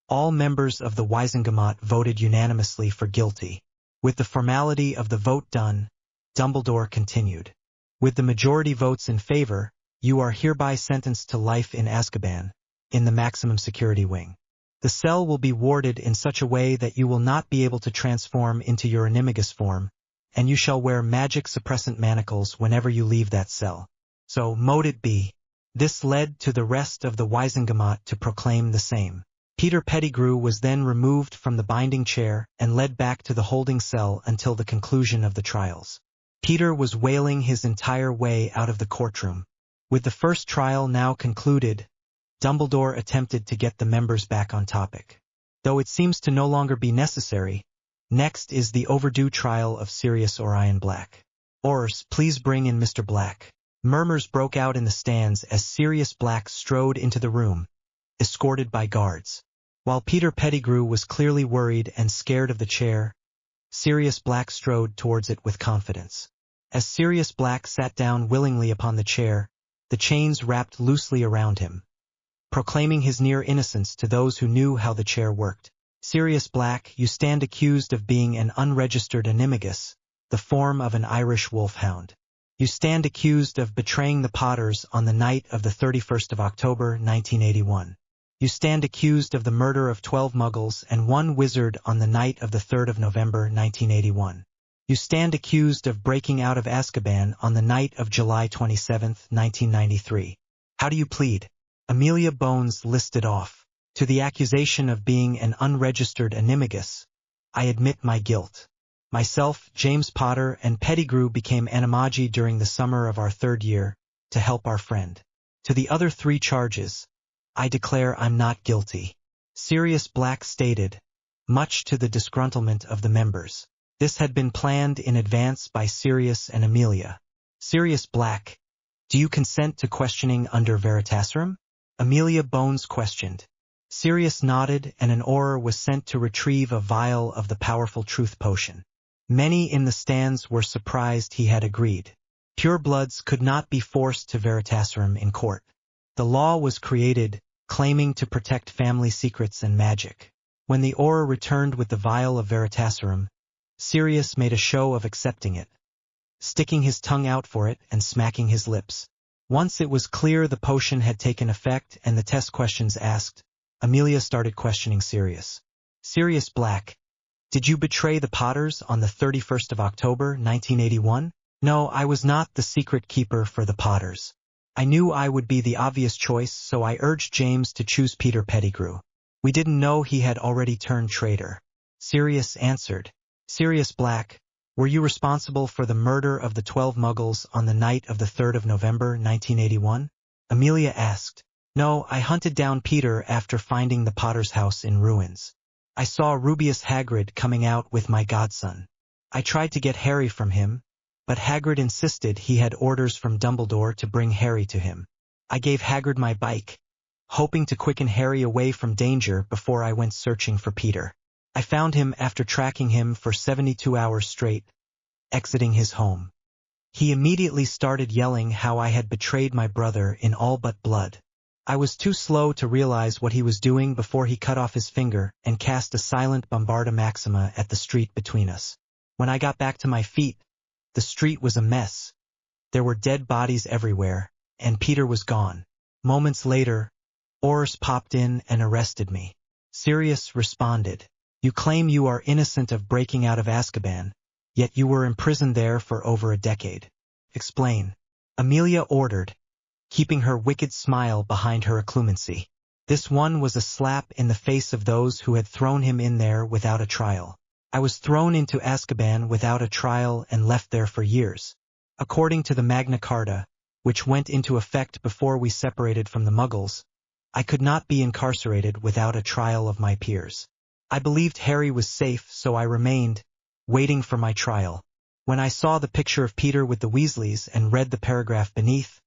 all members of the Wisengamot voted unanimously for guilty. With the formality of the vote done, Dumbledore continued. "With the majority votes in favor, you are hereby sentenced to life in Azkaban, in the maximum security wing. The cell will be warded in such a way that you will not be able to transform into your animagus form, and you shall wear magic suppressant manacles whenever you leave that cell. So mote it be." This led to the rest of the Wisengamot to proclaim the same. Peter Pettigrew was then removed from the binding chair and led back to the holding cell until the conclusion of the trials. Peter was wailing his entire way out of the courtroom. With the first trial now concluded, Dumbledore attempted to get the members back on topic. Though it seems to no longer be necessary, next is the overdue trial of Sirius Black. Orurs, please bring in Mr. Black. Murmurs broke out in the stands as Sirius Black strode into the room, escorted by guards. While Peter Pettigrew was clearly worried and scared of the chair, Sirius Black strode towards it with confidence. As Sirius Black sat down willingly upon the chair, the chains wrapped loosely around him, proclaiming his near innocence to those who knew how the chair worked. Sirius Black, you stand accused of being an unregistered animagus, the form of an Irish wolfhound. You stand accused of betraying the Potters on the night of the 31st of October, 1981. You stand accused of the murder of 12 Muggles and 1 wizard on the night of the 3rd of November, 1981. You stand accused of breaking out of Azkaban on the night of July 27, 1993. How do you plead? Amelia Bones listed off. To the accusation of being an unregistered animagus, I admit my guilt. Myself, James Potter, and Pettigrew became animagi during the summer of our 3rd year to help our friend. To the other 3 charges, I declare I'm not guilty. Sirius Black stated, much to the disgruntlement of the members. This had been planned in advance by Sirius and Amelia. Sirius Black, do you consent to questioning under Veritaserum? Amelia Bones questioned. Sirius nodded, and an orur was sent to retrieve a vial of the powerful truth potion. Many in the stands were surprised he had agreed. Purebloods could not be forced to Veritaserum in court. The law was created, claiming to protect family secrets and magic. When the orur returned with the vial of Veritaserum, Sirius made a show of accepting it, sticking his tongue out for it and smacking his lips. Once it was clear the potion had taken effect and the test questions asked, Amelia started questioning Sirius. Sirius Black, did you betray the Potters on the 31st of October, 1981? No, I was not the secret keeper for the Potters. I knew I would be the obvious choice, so I urged James to choose Peter Pettigrew. We didn't know he had already turned traitor. Sirius answered. Sirius Black, were you responsible for the murder of the 12 Muggles on the night of the 3rd of November, 1981? Amelia asked. No, I hunted down Peter after finding the Potter's house in ruins. I saw Rubeus Hagrid coming out with my godson. I tried to get Harry from him, but Hagrid insisted he had orders from Dumbledore to bring Harry to him. I gave Hagrid my bike, hoping to quicken Harry away from danger before I went searching for Peter. I found him after tracking him for 72 hours straight, exiting his home. He immediately started yelling how I had betrayed my brother in all but blood. I was too slow to realize what he was doing before he cut off his finger and cast a silent Bombarda Maxima at the street between us. When I got back to my feet, the street was a mess. There were dead bodies everywhere, and Peter was gone. Moments later, Orurs popped in and arrested me. Sirius responded. You claim you are innocent of breaking out of Azkaban, yet you were imprisoned there for over a decade. Explain. Amelia ordered, keeping her wicked smile behind her occlumency. This one was a slap in the face of those who had thrown him in there without a trial. I was thrown into Azkaban without a trial and left there for years. According to the Magna Carta, which went into effect before we separated from the Muggles, I could not be incarcerated without a trial of my peers. I believed Harry was safe, so I remained, waiting for my trial. When I saw the picture of Peter with the Weasleys and read the paragraph beneath,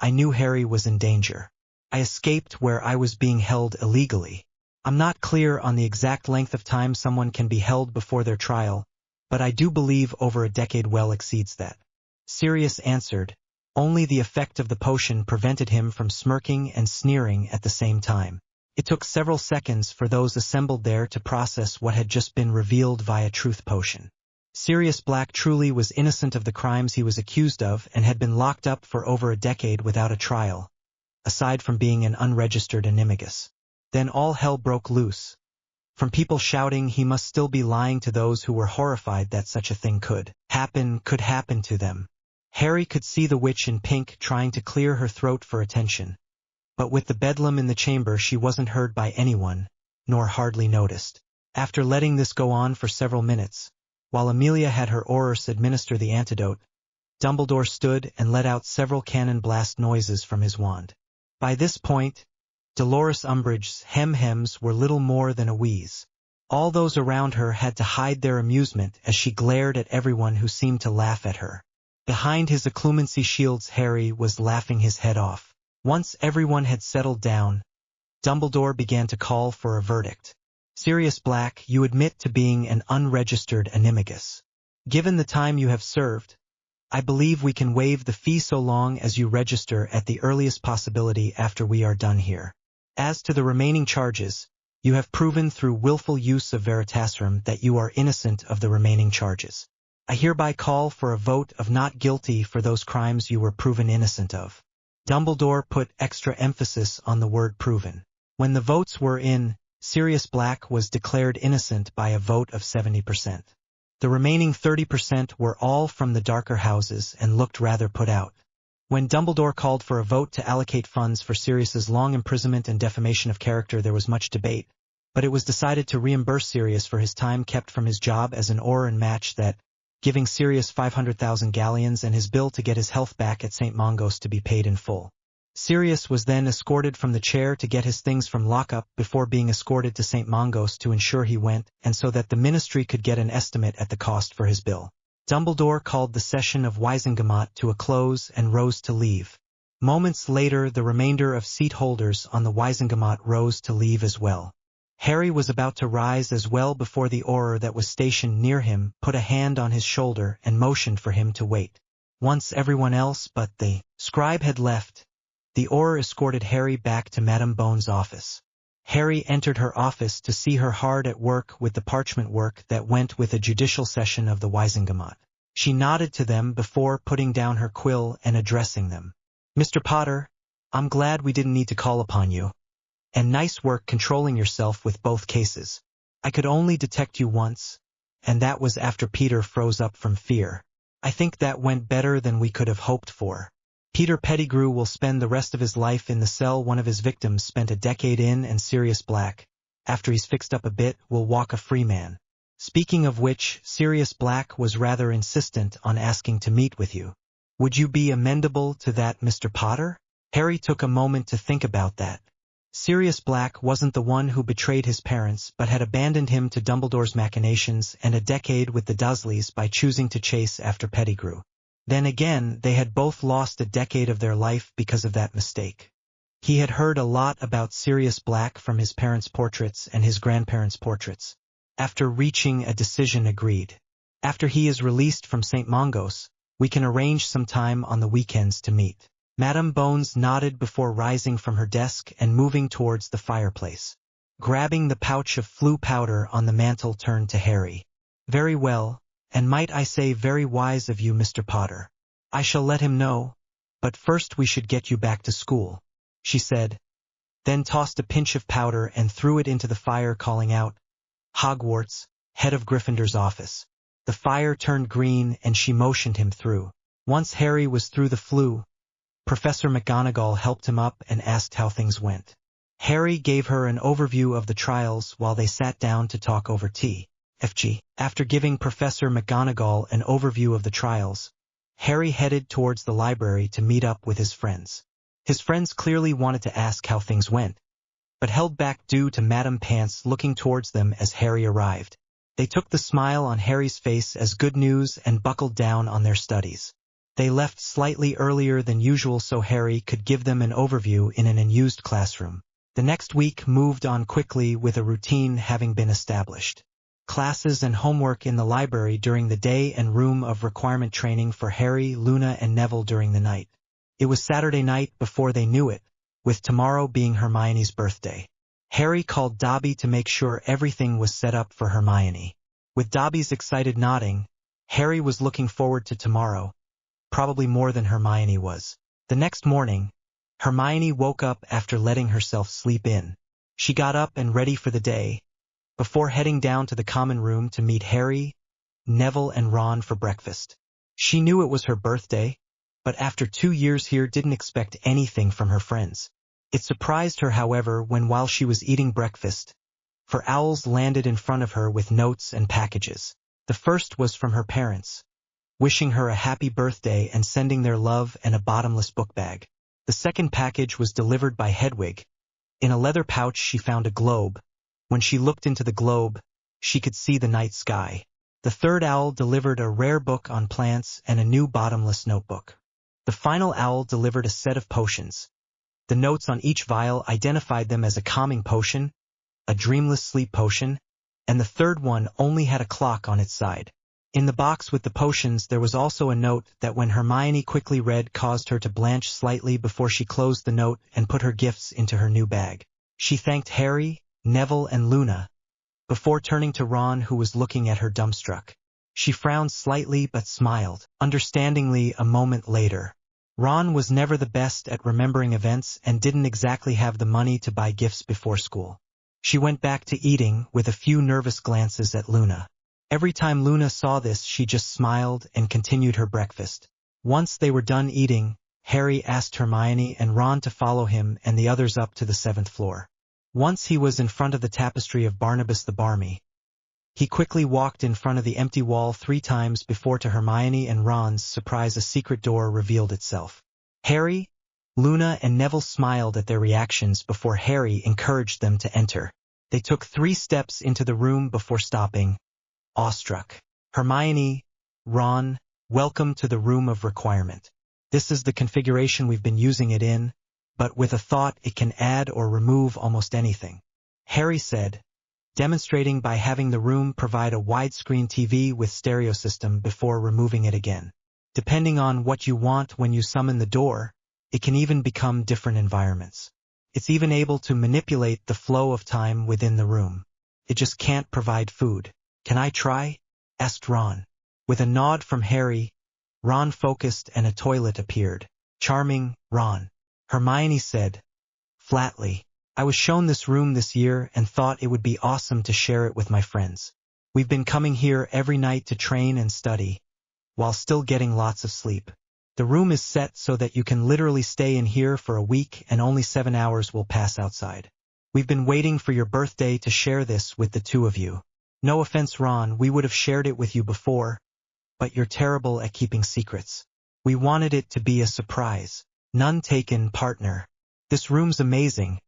I knew Harry was in danger. I escaped where I was being held illegally. I'm not clear on the exact length of time someone can be held before their trial, but I do believe over a decade well exceeds that. Sirius answered. Only the effect of the potion prevented him from smirking and sneering at the same time. It took several seconds for those assembled there to process what had just been revealed via truth potion. Sirius Black truly was innocent of the crimes he was accused of and had been locked up for over a decade without a trial, aside from being an unregistered animagus. Then all hell broke loose. From people shouting he must still be lying to those who were horrified that such a thing could happen to them. Harry could see the witch in pink trying to clear her throat for attention. But with the bedlam in the chamber she wasn't heard by anyone, nor hardly noticed. After letting this go on for several minutes, while Amelia had her Orurs administer the antidote, Dumbledore stood and let out several cannon blast noises from his wand. By this point, Dolores Umbridge's hem-hems were little more than a wheeze. All those around her had to hide their amusement as she glared at everyone who seemed to laugh at her. Behind his occlumency shields, Harry was laughing his head off. Once everyone had settled down, Dumbledore began to call for a verdict. Sirius Black, you admit to being an unregistered animagus. Given the time you have served, I believe we can waive the fee so long as you register at the earliest possibility after we are done here. As to the remaining charges, you have proven through willful use of Veritaserum that you are innocent of the remaining charges. I hereby call for a vote of not guilty for those crimes you were proven innocent of. Dumbledore put extra emphasis on the word proven. When the votes were in, Sirius Black was declared innocent by a vote of 70%. The remaining 30% were all from the darker houses and looked rather put out. When Dumbledore called for a vote to allocate funds for Sirius's long imprisonment and defamation of character, there was much debate, but it was decided to reimburse Sirius for his time kept from his job as an orur and match that, giving Sirius 500,000 galleons and his bill to get his health back at St. Mongos to be paid in full. Sirius was then escorted from the chair to get his things from lockup before being escorted to St. Mongos to ensure he went, and so that the ministry could get an estimate at the cost for his bill. Dumbledore called the session of Wisengamot to a close and rose to leave. Moments later, the remainder of seat holders on the Wisengamot rose to leave as well. Harry was about to rise as well before the orur that was stationed near him put a hand on his shoulder and motioned for him to wait. Once everyone else but the scribe had left, the orur escorted Harry back to Madame Bone's office. Harry entered her office to see her hard at work with the parchment work that went with a judicial session of the Wisengamot. She nodded to them before putting down her quill and addressing them. Mr. Potter, I'm glad we didn't need to call upon you. And nice work controlling yourself with both cases. I could only detect you once, and that was after Peter froze up from fear. I think that went better than we could have hoped for. Peter Pettigrew will spend the rest of his life in the cell one of his victims spent a decade in, and Sirius Black, after he's fixed up a bit, will walk a free man. Speaking of which, Sirius Black was rather insistent on asking to meet with you. Would you be amenable to that, Mr. Potter? Harry took a moment to think about that. Sirius Black wasn't the one who betrayed his parents but had abandoned him to Dumbledore's machinations and a decade with the Dursleys by choosing to chase after Pettigrew. Then again, they had both lost a decade of their life because of that mistake. He had heard a lot about Sirius Black from his parents' portraits and his grandparents' portraits. After reaching a decision, agreed. After he is released from St. Mongos, we can arrange some time on the weekends to meet. Madame Bones nodded before rising from her desk and moving towards the fireplace. Grabbing the pouch of flu powder on the mantel, turned to Harry. Very well. And might I say very wise of you, Mr. Potter. I shall let him know, but first we should get you back to school, she said, then tossed a pinch of powder and threw it into the fire, calling out, Hogwarts, head of Gryffindor's office. The fire turned green and she motioned him through. Once Harry was through the flue, Professor McGonagall helped him up and asked how things went. Harry gave her an overview of the trials while they sat down to talk over tea. FG. After giving Professor McGonagall an overview of the trials, Harry headed towards the library to meet up with his friends. His friends clearly wanted to ask how things went, but held back due to Madame Pants looking towards them as Harry arrived. They took the smile on Harry's face as good news and buckled down on their studies. They left slightly earlier than usual so Harry could give them an overview in an unused classroom. The next week moved on quickly with a routine having been established. Classes and homework in the library during the day and room of requirement training for Harry, Luna, and Neville during the night. It was Saturday night before they knew it, with tomorrow being Hermione's birthday. Harry called Dobby to make sure everything was set up for Hermione. With Dobby's excited nodding, Harry was looking forward to tomorrow, probably more than Hermione was. The next morning, Hermione woke up after letting herself sleep in. She got up and ready for the day, before heading down to the common room to meet Harry, Neville, and Ron for breakfast. She knew it was her birthday, but after 2 years here didn't expect anything from her friends. It surprised her, however, when while she was eating breakfast, 4 owls landed in front of her with notes and packages. The first was from her parents, wishing her a happy birthday and sending their love and a bottomless book bag. The second package was delivered by Hedwig. In a leather pouch she found a globe. When she looked into the globe, she could see the night sky. The third owl delivered a rare book on plants and a new bottomless notebook. The final owl delivered a set of potions. The notes on each vial identified them as a calming potion, a dreamless sleep potion, and the third one only had a clock on its side. In the box with the potions there was also a note that when Hermione quickly read caused her to blanch slightly before she closed the note and put her gifts into her new bag. She thanked Harry, Neville, and Luna, before turning to Ron, who was looking at her dumbstruck. She frowned slightly but smiled, understandingly a moment later. Ron was never the best at remembering events and didn't exactly have the money to buy gifts before school. She went back to eating, with a few nervous glances at Luna. Every time Luna saw this she just smiled and continued her breakfast. Once they were done eating, Harry asked Hermione and Ron to follow him and the others up to the 7th floor. Once he was in front of the tapestry of Barnabas the Barmy. He quickly walked in front of the empty wall 3 times before to Hermione and Ron's surprise a secret door revealed itself. Harry, Luna and Neville smiled at their reactions before Harry encouraged them to enter. They took 3 steps into the room before stopping, awestruck. Hermione, Ron, welcome to the room of requirement. This is the configuration we've been using it in, but with a thought it can add or remove almost anything. Harry said, demonstrating by having the room provide a widescreen TV with stereo system before removing it again. Depending on what you want when you summon the door, it can even become different environments. It's even able to manipulate the flow of time within the room. It just can't provide food. Can I try? Asked Ron. With a nod from Harry, Ron focused and a toilet appeared. Charming, Ron. Hermione said, flatly. I was shown this room this year and thought it would be awesome to share it with my friends. We've been coming here every night to train and study, while still getting lots of sleep. The room is set so that you can literally stay in here for a week and only 7 hours will pass outside. We've been waiting for your birthday to share this with the 2 of you. No offense, Ron, we would have shared it with you before, but you're terrible at keeping secrets. We wanted it to be a surprise. None taken, partner. This room's amazing.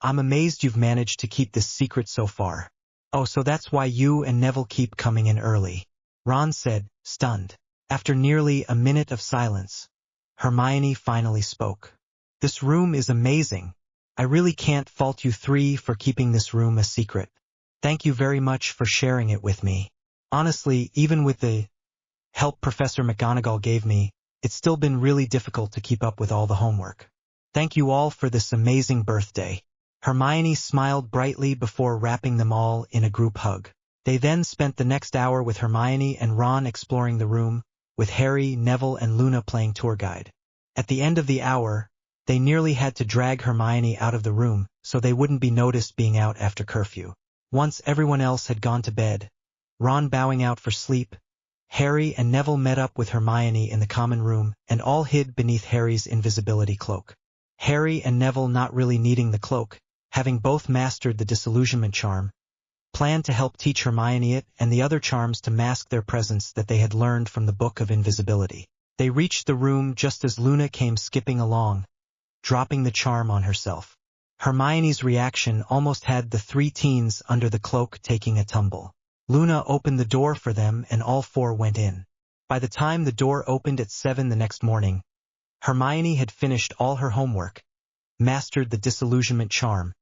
I'm amazed you've managed to keep this secret so far. Oh, so that's why you and Neville keep coming in early, Ron said, stunned. After nearly a minute of silence, Hermione finally spoke. This room is amazing. I really can't fault you 3 for keeping this room a secret. Thank you very much for sharing it with me. Honestly, even with the help Professor McGonagall gave me, it's still been really difficult to keep up with all the homework. Thank you all for this amazing birthday. Hermione smiled brightly before wrapping them all in a group hug. They then spent the next hour with Hermione and Ron exploring the room, with Harry, Neville, and Luna playing tour guide. At the end of the hour, they nearly had to drag Hermione out of the room so they wouldn't be noticed being out after curfew. Once everyone else had gone to bed, Ron bowing out for sleep, Harry and Neville met up with Hermione in the common room and all hid beneath Harry's invisibility cloak. Harry and Neville, not really needing the cloak, having both mastered the disillusionment charm, planned to help teach Hermione it and the other charms to mask their presence that they had learned from the Book of Invisibility. They reached the room just as Luna came skipping along, dropping the charm on herself. Hermione's reaction almost had the 3 teens under the cloak taking a tumble. Luna opened the door for them and all 4 went in. By the time the door opened at 7 the next morning, Hermione had finished all her homework, mastered the disillusionment charm,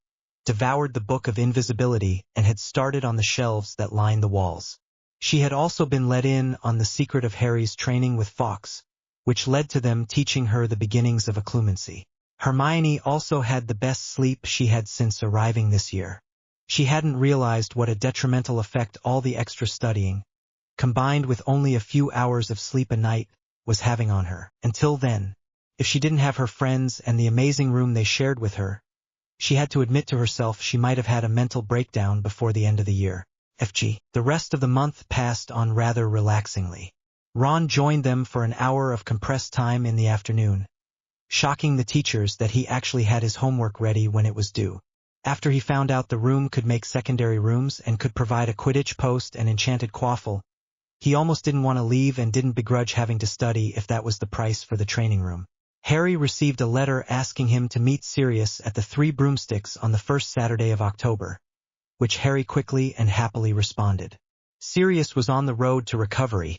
devoured the Book of Invisibility, and had started on the shelves that lined the walls. She had also been let in on the secret of Harry's training with Fawkes, which led to them teaching her the beginnings of occlumency. Hermione also had the best sleep she had since arriving this year. She hadn't realized what a detrimental effect all the extra studying, combined with only a few hours of sleep a night, was having on her. Until then, if she didn't have her friends and the amazing room they shared with her, she had to admit to herself she might have had a mental breakdown before the end of the year. FG. The rest of the month passed on rather relaxingly. Ron joined them for an hour of compressed time in the afternoon, shocking the teachers that he actually had his homework ready when it was due. After he found out the room could make secondary rooms and could provide a Quidditch post and enchanted quaffle, He almost didn't want to leave and didn't begrudge having to study if that was the price for the training room. Harry received a letter asking him to meet Sirius at the Three Broomsticks on the first Saturday of October, which Harry quickly and happily responded. Sirius was on the road to recovery,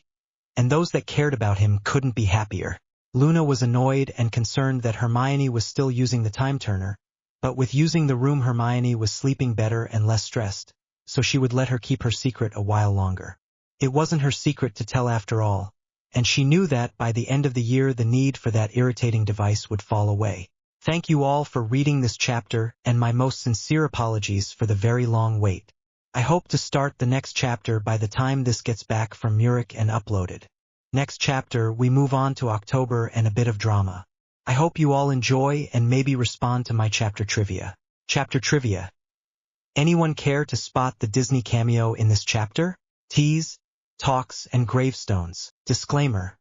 and those that cared about him couldn't be happier. Luna was annoyed and concerned that Hermione was still using the time turner, but with using the room Hermione was sleeping better and less stressed, so she would let her keep her secret a while longer. It wasn't her secret to tell after all, and she knew that by the end of the year the need for that irritating device would fall away. Thank you all for reading this chapter, and my most sincere apologies for the very long wait. I hope to start the next chapter by the time this gets back from Muric and uploaded. Next chapter we move on to October and a bit of drama. I hope you all enjoy and maybe respond to my chapter trivia. Chapter trivia. Anyone care to spot the Disney cameo in this chapter? Teas, talks, and gravestones. Disclaimer.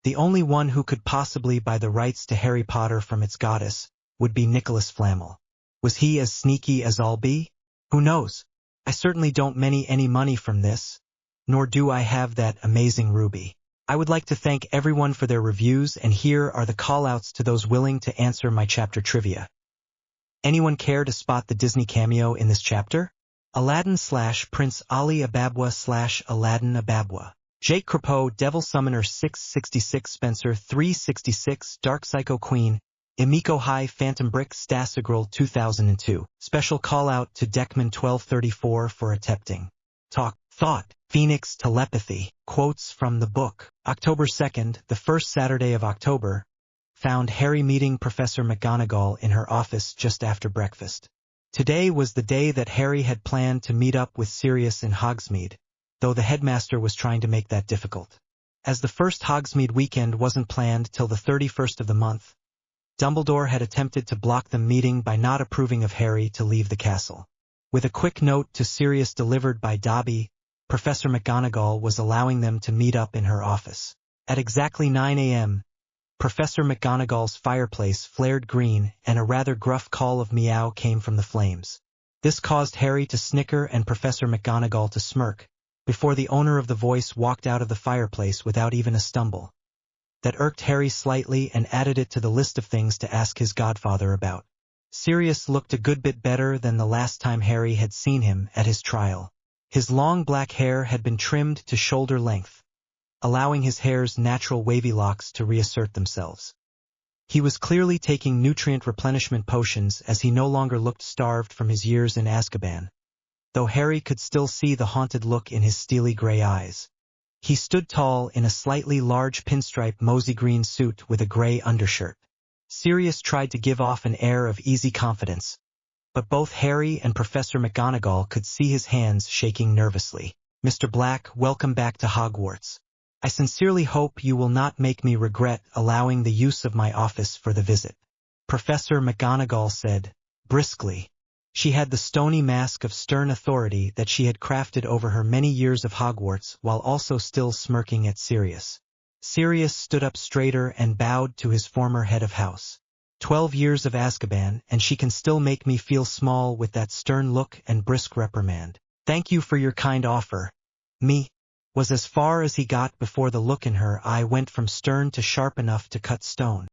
The only one who could possibly buy the rights to Harry Potter from its goddess would be Nicholas Flamel. Was he as sneaky as all be? Who knows? I certainly don't any money from this, nor do I have that amazing ruby. I would like to thank everyone for their reviews, and here are the callouts to those willing to answer my chapter trivia. Anyone care to spot the Disney cameo in this chapter? Aladdin/Prince Ali Ababwa/Aladdin Ababwa. Jake Crapeau, Devil Summoner 666, Spencer 366, Dark Psycho Queen, Emiko High, Phantom Brick, Stasigirl 2002. Special call-out to Deckman 1234 for attempting. Talk, thought, Phoenix telepathy. Quotes from the book. October 2nd, the first Saturday of October, found Harry meeting Professor McGonagall in her office just after breakfast. Today was the day that Harry had planned to meet up with Sirius in Hogsmeade, though the headmaster was trying to make that difficult. As the first Hogsmeade weekend wasn't planned till the 31st of the month, Dumbledore had attempted to block the meeting by not approving of Harry to leave the castle. With a quick note to Sirius delivered by Dobby, Professor McGonagall was allowing them to meet up in her office. At exactly 9 a.m., Professor McGonagall's fireplace flared green and a rather gruff call of meow came from the flames. This caused Harry to snicker and Professor McGonagall to smirk, before the owner of the voice walked out of the fireplace without even a stumble. That irked Harry slightly and added it to the list of things to ask his godfather about. Sirius looked a good bit better than the last time Harry had seen him at his trial. His long black hair had been trimmed to shoulder length, allowing his hair's natural wavy locks to reassert themselves. He was clearly taking nutrient replenishment potions as he no longer looked starved from his years in Azkaban, though Harry could still see the haunted look in his steely gray eyes. He stood tall in a slightly large pinstripe mosey green suit with a gray undershirt. Sirius tried to give off an air of easy confidence, but both Harry and Professor McGonagall could see his hands shaking nervously. Mr. Black, welcome back to Hogwarts. I sincerely hope you will not make me regret allowing the use of my office for the visit, Professor McGonagall said, briskly. She had the stony mask of stern authority that she had crafted over her many years of Hogwarts while also still smirking at Sirius. Sirius stood up straighter and bowed to his former head of house. 12 years of Azkaban, and she can still make me feel small with that stern look and brisk reprimand. Thank you for your kind offer. Me, was as far as he got before the look in her eye went from stern to sharp enough to cut stone.